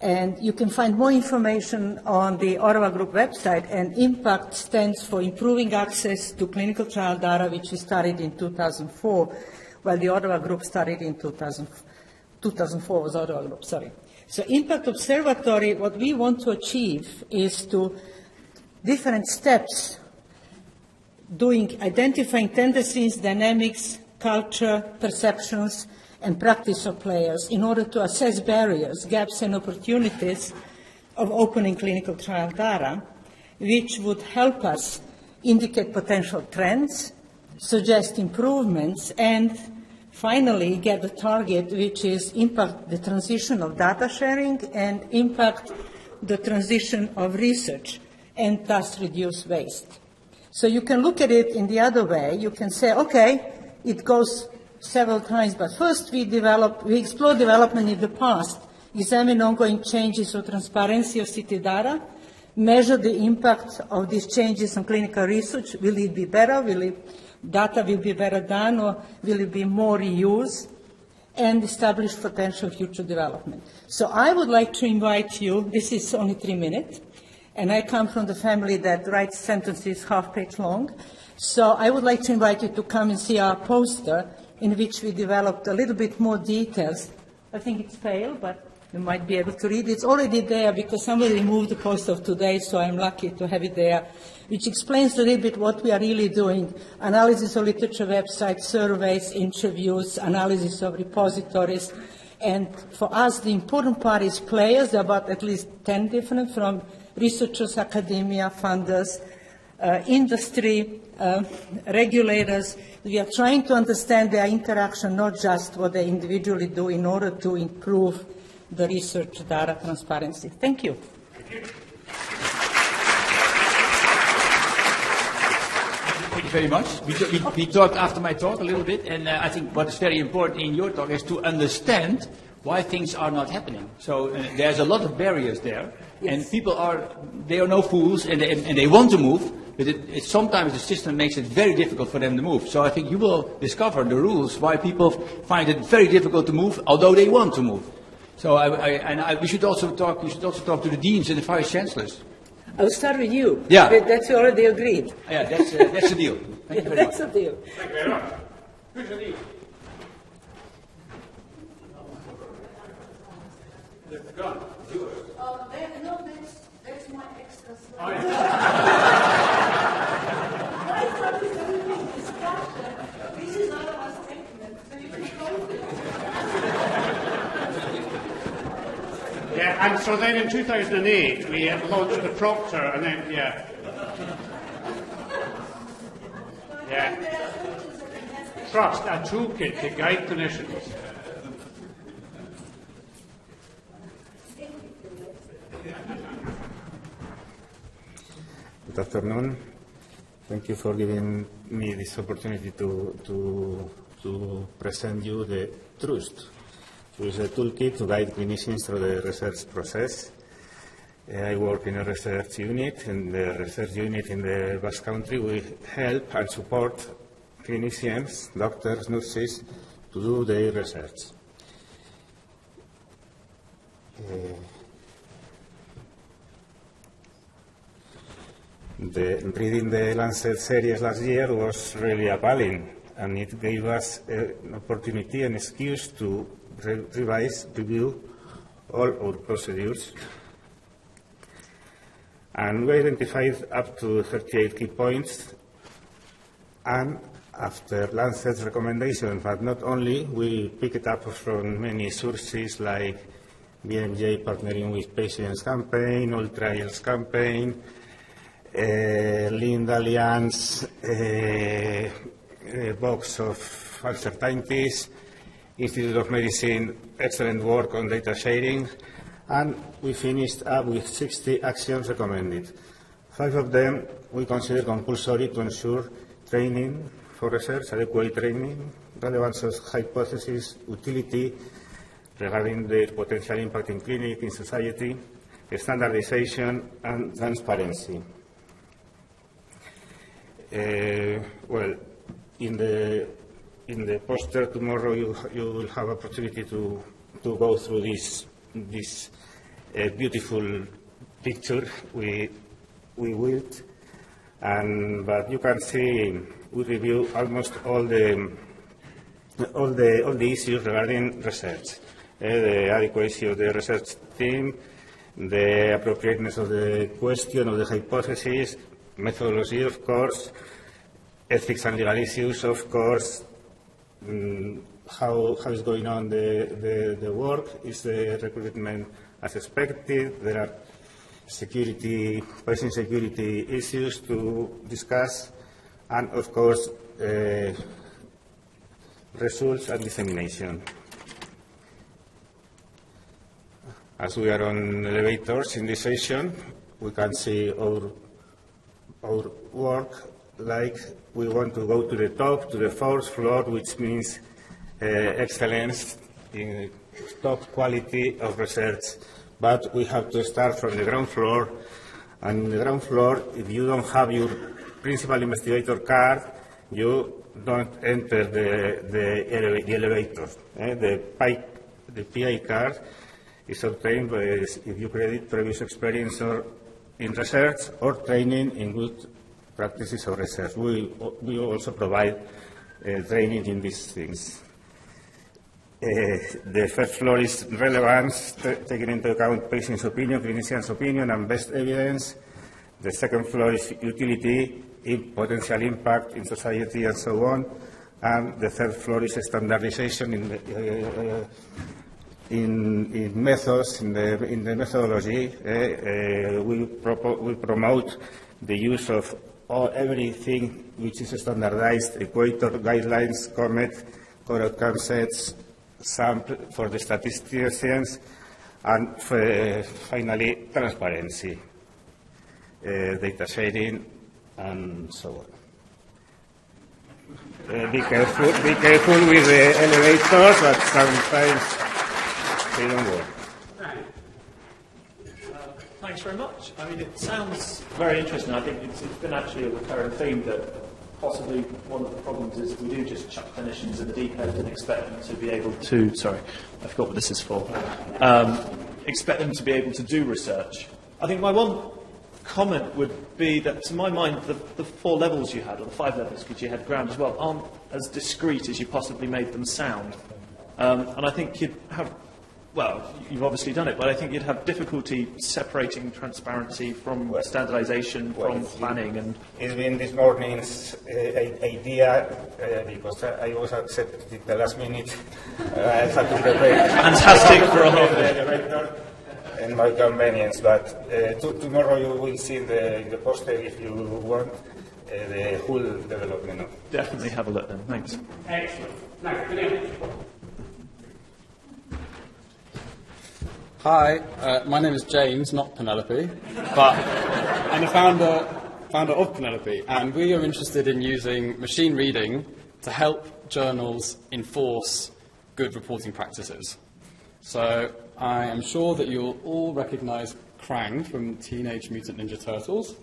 And you can find more information on the Ottawa Group website, and IMPACT stands for Improving Access to Clinical Trial Data, which we started in 2004, while the Ottawa Group started in 2004 was Ottawa Group, sorry. So Impact Observatory, what we want to achieve is to different steps identifying tendencies, dynamics, culture, perceptions, and practice of players in order to assess barriers, gaps, and opportunities of opening clinical trial data, which would help us indicate potential trends, suggest improvements, and finally get the target, which is impact the transition of data sharing and impact the transition of research and thus reduce waste. So you can look at it in the other way. You can say, okay, it goes several times, but first we explore development in the past, examine ongoing changes or transparency of CT data, measure the impact of these changes on clinical research. Will it be better? Data will be better done, or will it be more reused? And establish potential future development. So I would like to invite you, this is only 3 minutes, and I come from the family that writes sentences half-page long. So I would like to invite you to come and see our poster, in which we developed a little bit more details. I think it's pale, but you might be able to read it. It's already there because somebody removed the poster of today, so I'm lucky to have it there, which explains a little bit what we are really doing. Analysis of literature websites, surveys, interviews, analysis of repositories. And for us, the important part is players. There are about at least 10 different, from researchers, academia, funders, industry, regulators. We are trying to understand their interaction, not just what they individually do in order to improve the research data transparency. Thank you. Thank you very much. We talked after my talk a little bit, and I think what is very important in your talk is to understand why things are not happening. So there's a lot of barriers there, and people are no fools, and they want to move, but sometimes the system makes it very difficult for them to move. So I think you will discover the rules why people find it very difficult to move, although they want to move. So we should also talk to the deans and the vice chancellors. I'll start with you. Yeah. That's already agreed. Yeah, that's the deal. Thank you very that's much. a deal. Thank you very much. Who's the lead? It's gone. No, that's my extra slide. Oh, yeah. This is all of our statement, so you can go with it. Yeah, and so then in 2008 we had launched the Proctor, and then Trust, a toolkit to guide clinicians. Good afternoon. Thank you for giving me this opportunity to present you the Trust, which is a toolkit to guide clinicians through the research process. I work in a research unit, and the research unit in the Basque Country we help and support clinicians, doctors, nurses to do their research. Reading the Lancet series last year was really appalling, and it gave us an opportunity, an excuse to review all our procedures. And we identified up to 38 key points, and after Lancet's recommendation, but not only, we pick it up from many sources like BMJ Partnering with Patients campaign, All Trials campaign, Lind Alliance, box of uncertainties, Institute of Medicine, excellent work on data sharing, and we finished up with 60 actions recommended. 5 of them we consider compulsory to ensure training for research, adequate training, relevance of hypotheses, utility regarding their potential impact in clinic, in society, standardization, and transparency. Well, in the poster tomorrow you will have opportunity to go through these a beautiful picture we built. But you can see we review almost all the issues regarding research, the adequacy of the research team, the appropriateness of the question, of the hypothesis, methodology, of course, ethics and legal issues, of course, how is going on the work, is the recruitment as expected, there are patient security issues to discuss, and of course, results and dissemination. As we are on elevators in this session, we can see our work like we want to go to the top, to the fourth floor, which means excellence in top quality of research. But we have to start from the ground floor. And in the ground floor, if you don't have your principal investigator card, you don't enter the elevator. The PI card is obtained if you credit previous experience in research or training in good practices of research. We also provide training in these things. The first floor is relevance, taking into account patient's opinion, clinician's opinion, and best evidence. The second floor is utility, potential impact in society, and so on. And the third floor is standardization in methods, in the methodology. We promote the use of everything which is standardized: EQUATOR, guidelines, COMET, core outcome sets, sample for the statisticians, and finally transparency, data sharing, and so on. Be careful with the elevators, but sometimes they don't work. Thanks very much. I mean, it sounds very interesting. I think it's been actually a recurring theme that possibly one of the problems is we do just chuck clinicians in the deep end and expect them to be able to, sorry, I forgot what this is for, expect them to be able to do research. I think my one comment would be that, to my mind, the 4 levels you had, or the 5 levels, because you had ground as well, aren't as discrete as you possibly made them sound. And I think you'd have, well, you've obviously done it, but I think you'd have difficulty separating transparency from standardization, from planning. And it's been this morning's idea, because I was accepted at the last minute. I had to prepare. Fantastic for a holiday. And my convenience, but tomorrow you will see in the poster, if you want, the whole development. Definitely have a look then. Thanks. Excellent. Now, Penelope. Hi, my name is James, not Penelope, but I'm the founder of Penelope, and we are interested in using machine reading to help journals enforce good reporting practices. So I am sure that you'll all recognise Krang from Teenage Mutant Ninja Turtles.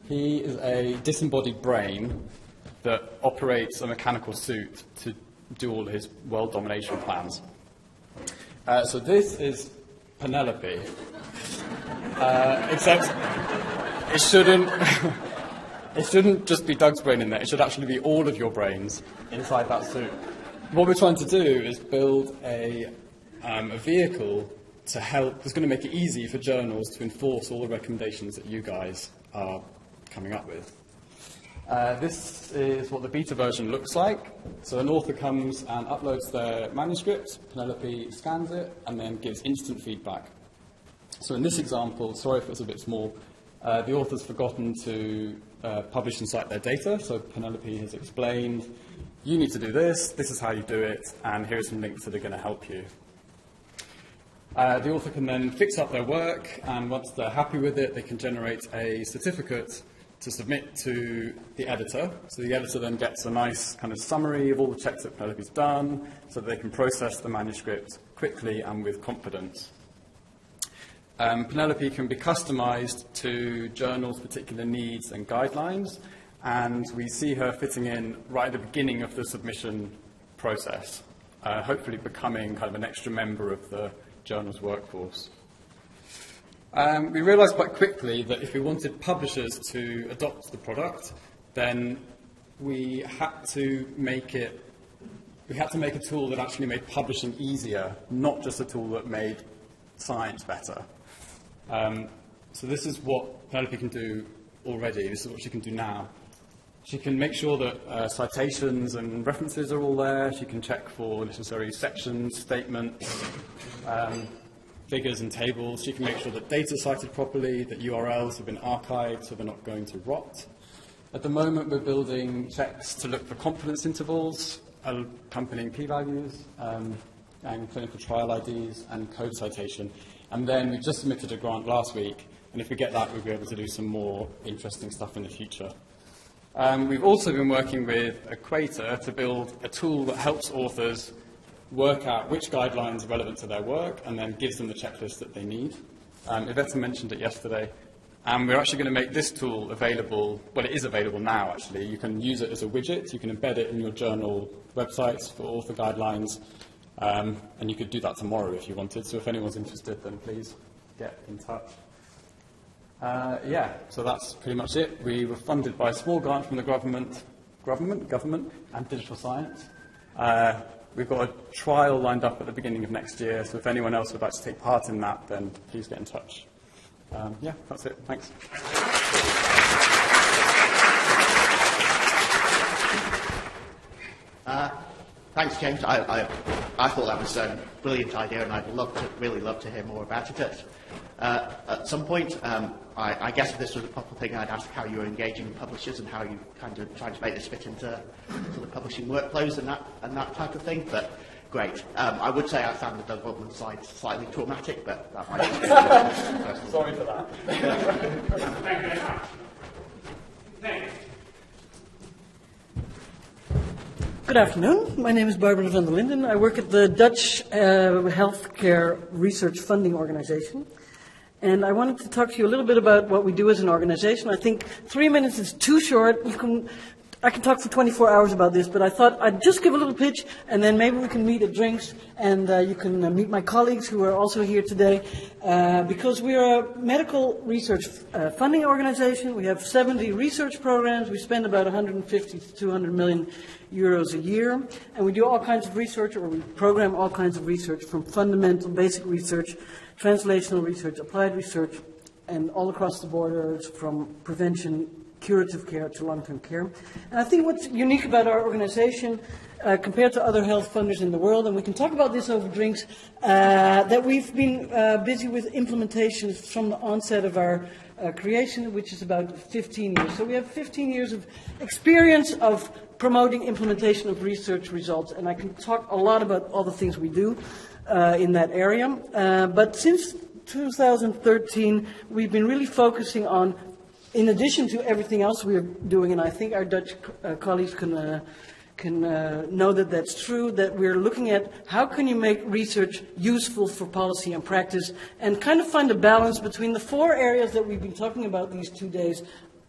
He is a disembodied brain that operates a mechanical suit to do all his world domination plans. So this is Penelope, except it shouldn't just be Doug's brain in there. It should actually be all of your brains inside that suit. What we're trying to do is build a vehicle to help. That's going to make it easy for journals to enforce all the recommendations that you guys are coming up with. This is what the beta version looks like. So an author comes and uploads their manuscript, Penelope scans it, and then gives instant feedback. So in this example, sorry if it's a bit small, the author's forgotten to publish and cite their data, so Penelope has explained, you need to do this is how you do it, and here are some links that are going to help you. The author can then fix up their work, and once they're happy with it, they can generate a certificate to submit to the editor. So the editor then gets a nice kind of summary of all the checks that Penelope's done, so that they can process the manuscript quickly and with confidence. Penelope can be customized to journals' particular needs and guidelines, and we see her fitting in right at the beginning of the submission process, hopefully becoming kind of an extra member of the journal's workforce. We realised quite quickly that if we wanted publishers to adopt the product, then we had to make a tool that actually made publishing easier, not just a tool that made science better. So this is what Penelope can do already. This is what she can do now. She can make sure that citations and references are all there. She can check for necessary sections, statements, figures and tables. She can make sure that data is cited properly, that URLs have been archived so they're not going to rot. At the moment, we're building checks to look for confidence intervals, accompanying p-values, and clinical trial IDs, and code citation. And then we just submitted a grant last week, and if we get that, we'll be able to do some more interesting stuff in the future. We've also been working with EQUATOR to build a tool that helps authors work out which guidelines are relevant to their work and then gives them the checklist that they need. Iveta mentioned it yesterday, and we're actually going to make this tool available. Well, it is available now, actually. You can use it as a widget. You can embed it in your journal websites for author guidelines, and you could do that tomorrow if you wanted. So if anyone's interested, then please get in touch. So that's pretty much it. We were funded by a small grant from the government and digital science. We've got a trial lined up at the beginning of next year, so if anyone else would like to take part in that, then please get in touch. That's it. Thanks. Thanks, James. I thought that was a brilliant idea, and I'd really love to hear more about it at some point. I guess if this was a proper thing, I'd ask how you were engaging publishers and how you kind of trying to make this fit into the publishing workflows and that type of thing. But great. I would say I found the development side slightly traumatic, but that might be Sorry for that. Thank you very much. Thanks. Good afternoon. My name is Barbara van der Linden. I work at the Dutch Healthcare Research Funding Organization. And I wanted to talk to you a little bit about what we do as an organization. I think 3 minutes is too short. I can talk for 24 hours about this, but I thought I'd just give a little pitch, and then maybe we can meet at drinks, and you can meet my colleagues who are also here today, because we are a medical research funding organization. We have 70 research programs. We spend about 150 to 200 million euros a year, and we do all kinds of research, or we program all kinds of research, from fundamental, basic research, translational research, applied research, and all across the borders, from prevention, curative care to long-term care. And I think what's unique about our organization compared to other health funders in the world, and we can talk about this over drinks, that we've been busy with implementations from the onset of our creation, which is about 15 years. So we have 15 years of experience of promoting implementation of research results, and I can talk a lot about all the things we do in that area. But since 2013, we've been really focusing on, in addition to everything else we're doing, and I think our Dutch colleagues can know that that's true, that we're looking at how can you make research useful for policy and practice, and kind of find a balance between the 4 areas that we've been talking about these 2 days.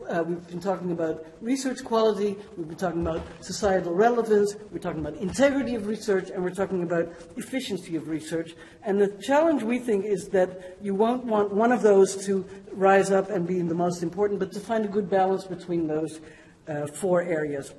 We've been talking about research quality, we've been talking about societal relevance, we're talking about integrity of research, and we're talking about efficiency of research. And the challenge, we think, is that you won't want one of those to rise up and be the most important, but to find a good balance between those 4 areas.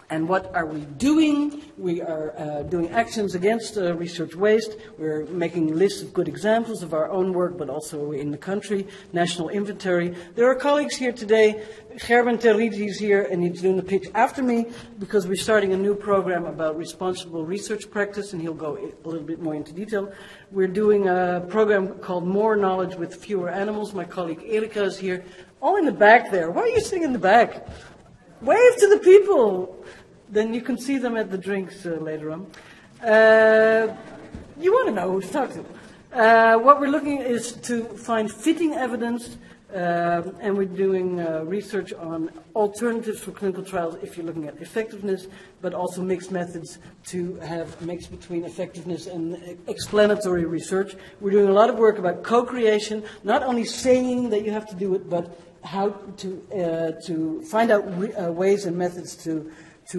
And what are we doing? We are doing actions against research waste. We're making lists of good examples of our own work, but also in the country, national inventory. There are colleagues here today. Gerben Terlidi is here, and he's doing the pitch after me, because we're starting a new program about responsible research practice, and he'll go a little bit more into detail. We're doing a program called More Knowledge with Fewer Animals. My colleague Erika is here. All in the back there. Why are you sitting in the back? Wave to the people. Then you can see them at the drinks later on. You want to know who to talk to. What we're looking at is to find fitting evidence, and we're doing research on alternatives for clinical trials if you're looking at effectiveness, but also mixed methods to have mix between effectiveness and explanatory research. We're doing a lot of work about co-creation, not only saying that you have to do it, but how to find out ways and methods to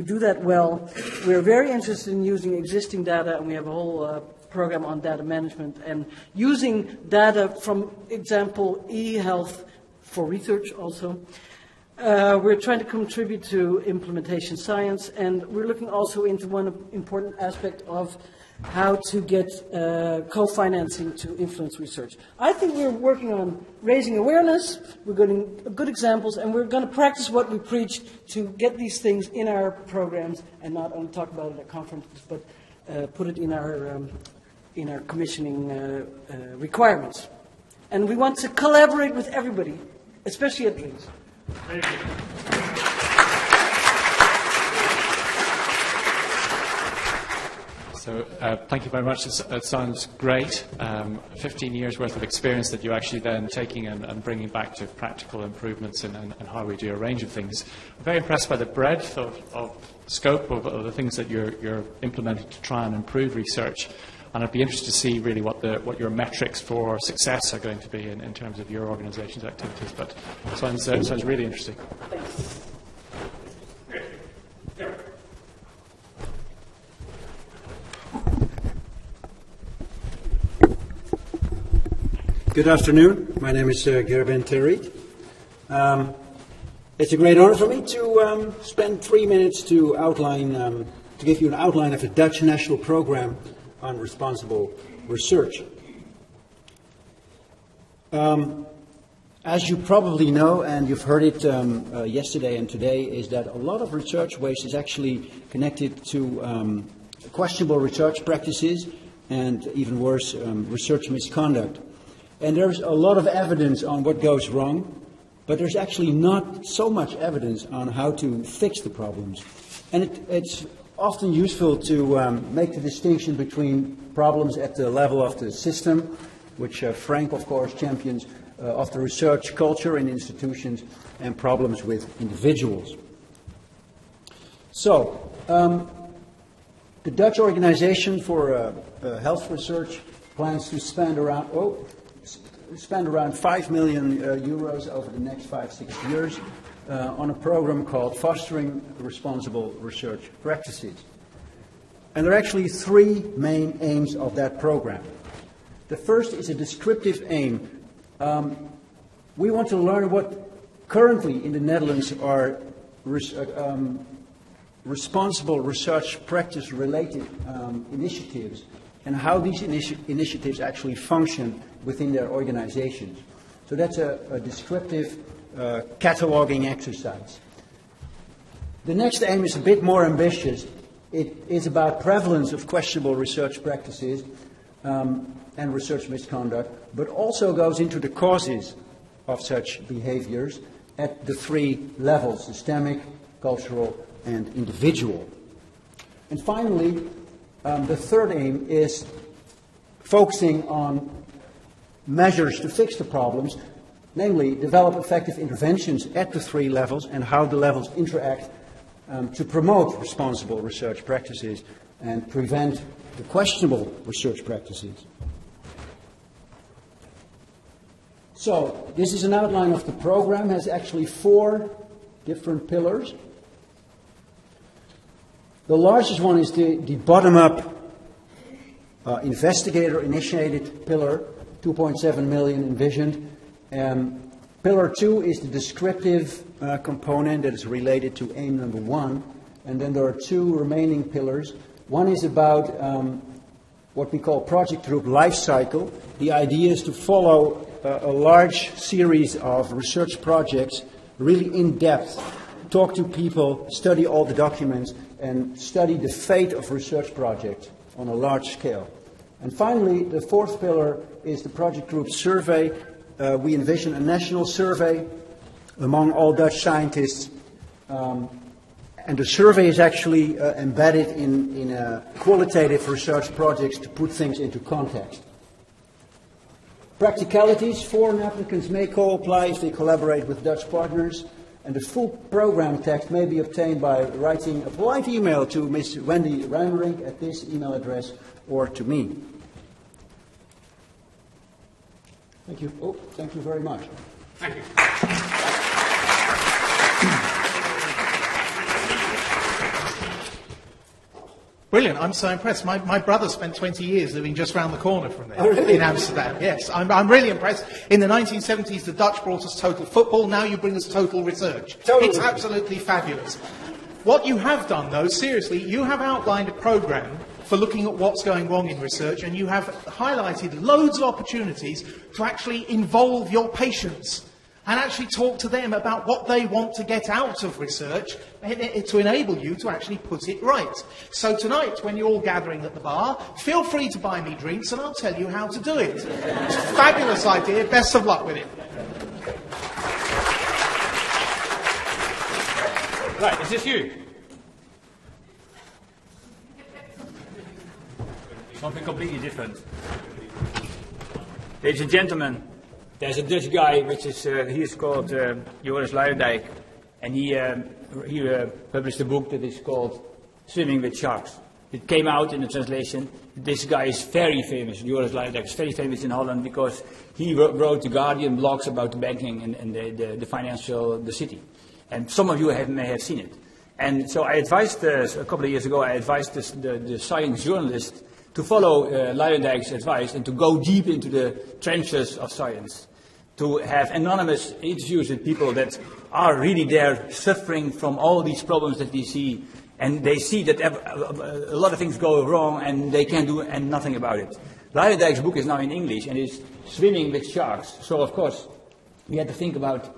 do that well. We're very interested in using existing data, and we have a whole program on data management and using data from, example, e-health for research also. We're trying to contribute to implementation science, and we're looking also into one important aspect of how to get co-financing to influence research. I think we're working on raising awareness, we're getting good examples, and we're going to practice what we preach to get these things in our programs and not only talk about it at conferences, but put it in our commissioning requirements. And we want to collaborate with everybody, especially at Leeds. Thank you. So thank you very much. It sounds great. 15 years worth of experience that you're actually then taking and bringing back to practical improvements and how we do a range of things. I'm very impressed by the breadth of scope of the things that you're implementing to try and improve research. And I'd be interested to see really what your metrics for success are going to be in terms of your organisation's activities. But it sounds really interesting. Thanks. Good afternoon. My name is Gerben Terriet. It's a great honor for me to spend 3 minutes to give you an outline of the Dutch national program on responsible research. As you probably know, and you've heard it yesterday and today, is that a lot of research waste is actually connected to questionable research practices and, even worse, research misconduct. And there's a lot of evidence on what goes wrong, but there's actually not so much evidence on how to fix the problems. And it's often useful to make the distinction between problems at the level of the system, which Frank, of course, champions, of the research culture in institutions, and problems with individuals. So, the Dutch Organization for Health Research plans to spend around 5 million euros over the next 5-6 years on a program called Fostering Responsible Research Practices. And there are actually 3 main aims of that program. The first is a descriptive aim. We want to learn what currently in the Netherlands are responsible research practice related initiatives and how these initiatives actually function within their organizations. So that's a descriptive cataloging exercise. The next aim is a bit more ambitious. It is about prevalence of questionable research practices and research misconduct, but also goes into the causes of such behaviors at the 3 levels: systemic, cultural, and individual. And finally, the third aim is focusing on measures to fix the problems, namely develop effective interventions at the 3 levels and how the levels interact to promote responsible research practices and prevent the questionable research practices. So, this is an outline of the program. It has actually 4 different pillars. The largest one is the bottom-up investigator-initiated pillar, 2.7 million envisioned. Pillar 2 is the descriptive component that is related to aim number 1. And then there are 2 remaining pillars. One is about what we call project group life cycle. The idea is to follow a large series of research projects really in depth, talk to people, study all the documents, and study the fate of research projects on a large scale. And finally, the 4th pillar is the project group survey. We envision a national survey among all Dutch scientists, and the survey is actually embedded in qualitative research projects to put things into context. Practicalities: foreign applicants may co-apply if they collaborate with Dutch partners, and the full program text may be obtained by writing a polite email to Ms. Wendy Rijmerink at this email address or to me. Thank you. Oh, thank you very much. Thank you. Brilliant. I'm so impressed. My brother spent 20 years living just round the corner from there in Amsterdam. Yes, I'm really impressed. In the 1970s, the Dutch brought us total football. Now you bring us total research. It's absolutely fabulous. What you have done, though, seriously, you have outlined a programme for looking at what's going wrong in research, and you have highlighted loads of opportunities to actually involve your patients and actually talk to them about what they want to get out of research to enable you to actually put it right. So tonight, when you're all gathering at the bar, feel free to buy me drinks and I'll tell you how to do it. It's a fabulous idea. Best of luck with it. Right, is this you? Something completely different. Ladies and gentlemen, there's a Dutch guy, which is he is called Joris Luijendijk, and he published a book that is called Swimming with Sharks. It came out in the translation. This guy is very famous. Joris Luijendijk is very famous in Holland because he wrote the Guardian blogs about the banking and the financial, the city. And some of you may have seen it. And so I advised, a couple of years ago, I advised the science journalist to follow Luijendijk's advice and to go deep into the trenches of science, to have anonymous interviews with people that are really there suffering from all these problems that we see, and they see that a lot of things go wrong and they can't do nothing about it. Luijendijk's book is now in English and is Swimming with Sharks. So of course we had to think about,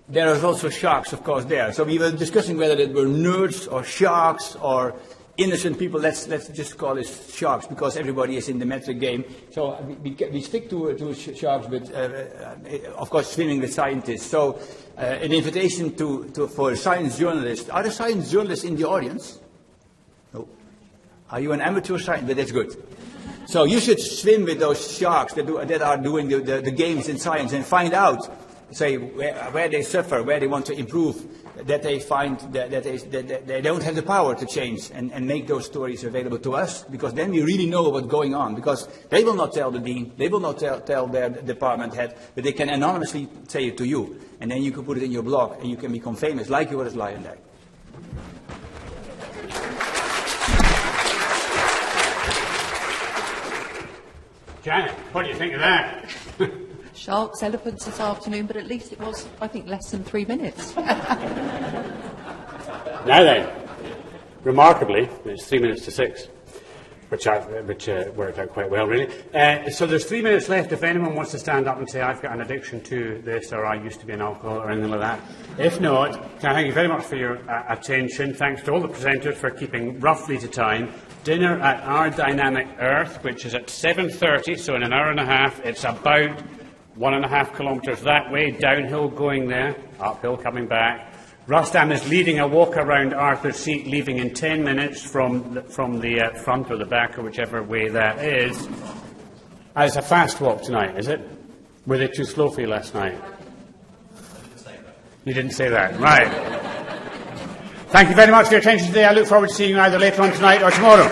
there are also sharks of course there. So we were discussing whether it were nerds or sharks or innocent people. Let's just call it sharks because everybody is in the metric game. So we stick to sharks, but of course swimming with scientists. So an invitation for science journalists. Are there science journalists in the audience? No. Are you an amateur scientist? But that's good. So you should swim with those sharks that are doing the games in science and find out, say, where they suffer, where they want to improve, that they find that they don't have the power to change and make those stories available to us, because then we really know what's going on, because they will not tell the dean, they will not tell their department head, but they can anonymously say it to you, and then you can put it in your blog and you can become famous like Joris Luijendijk. Janet, what do you think of that? Sharks, elephants this afternoon, but at least it was, I think, less than 3 minutes. Now then, remarkably, it's 3 minutes to 6, which worked out quite well, really. So there's 3 minutes left if anyone wants to stand up and say, I've got an addiction to this, or I used to be an alcoholic, or anything like that. If not, can I thank you very much for your attention. Thanks to all the presenters for keeping roughly to time. Dinner at Our Dynamic Earth, which is at 7:30, so in an hour and a half. It's about 1.5 kilometres that way, downhill going there, uphill coming back. Rustam is leading a walk around Arthur's Seat, leaving in 10 minutes from the front or the back, or whichever way that is. It's a fast walk tonight, is it? Were they too slow for you last night? You didn't say that, right. Thank you very much for your attention today. I look forward to seeing you either later on tonight or tomorrow.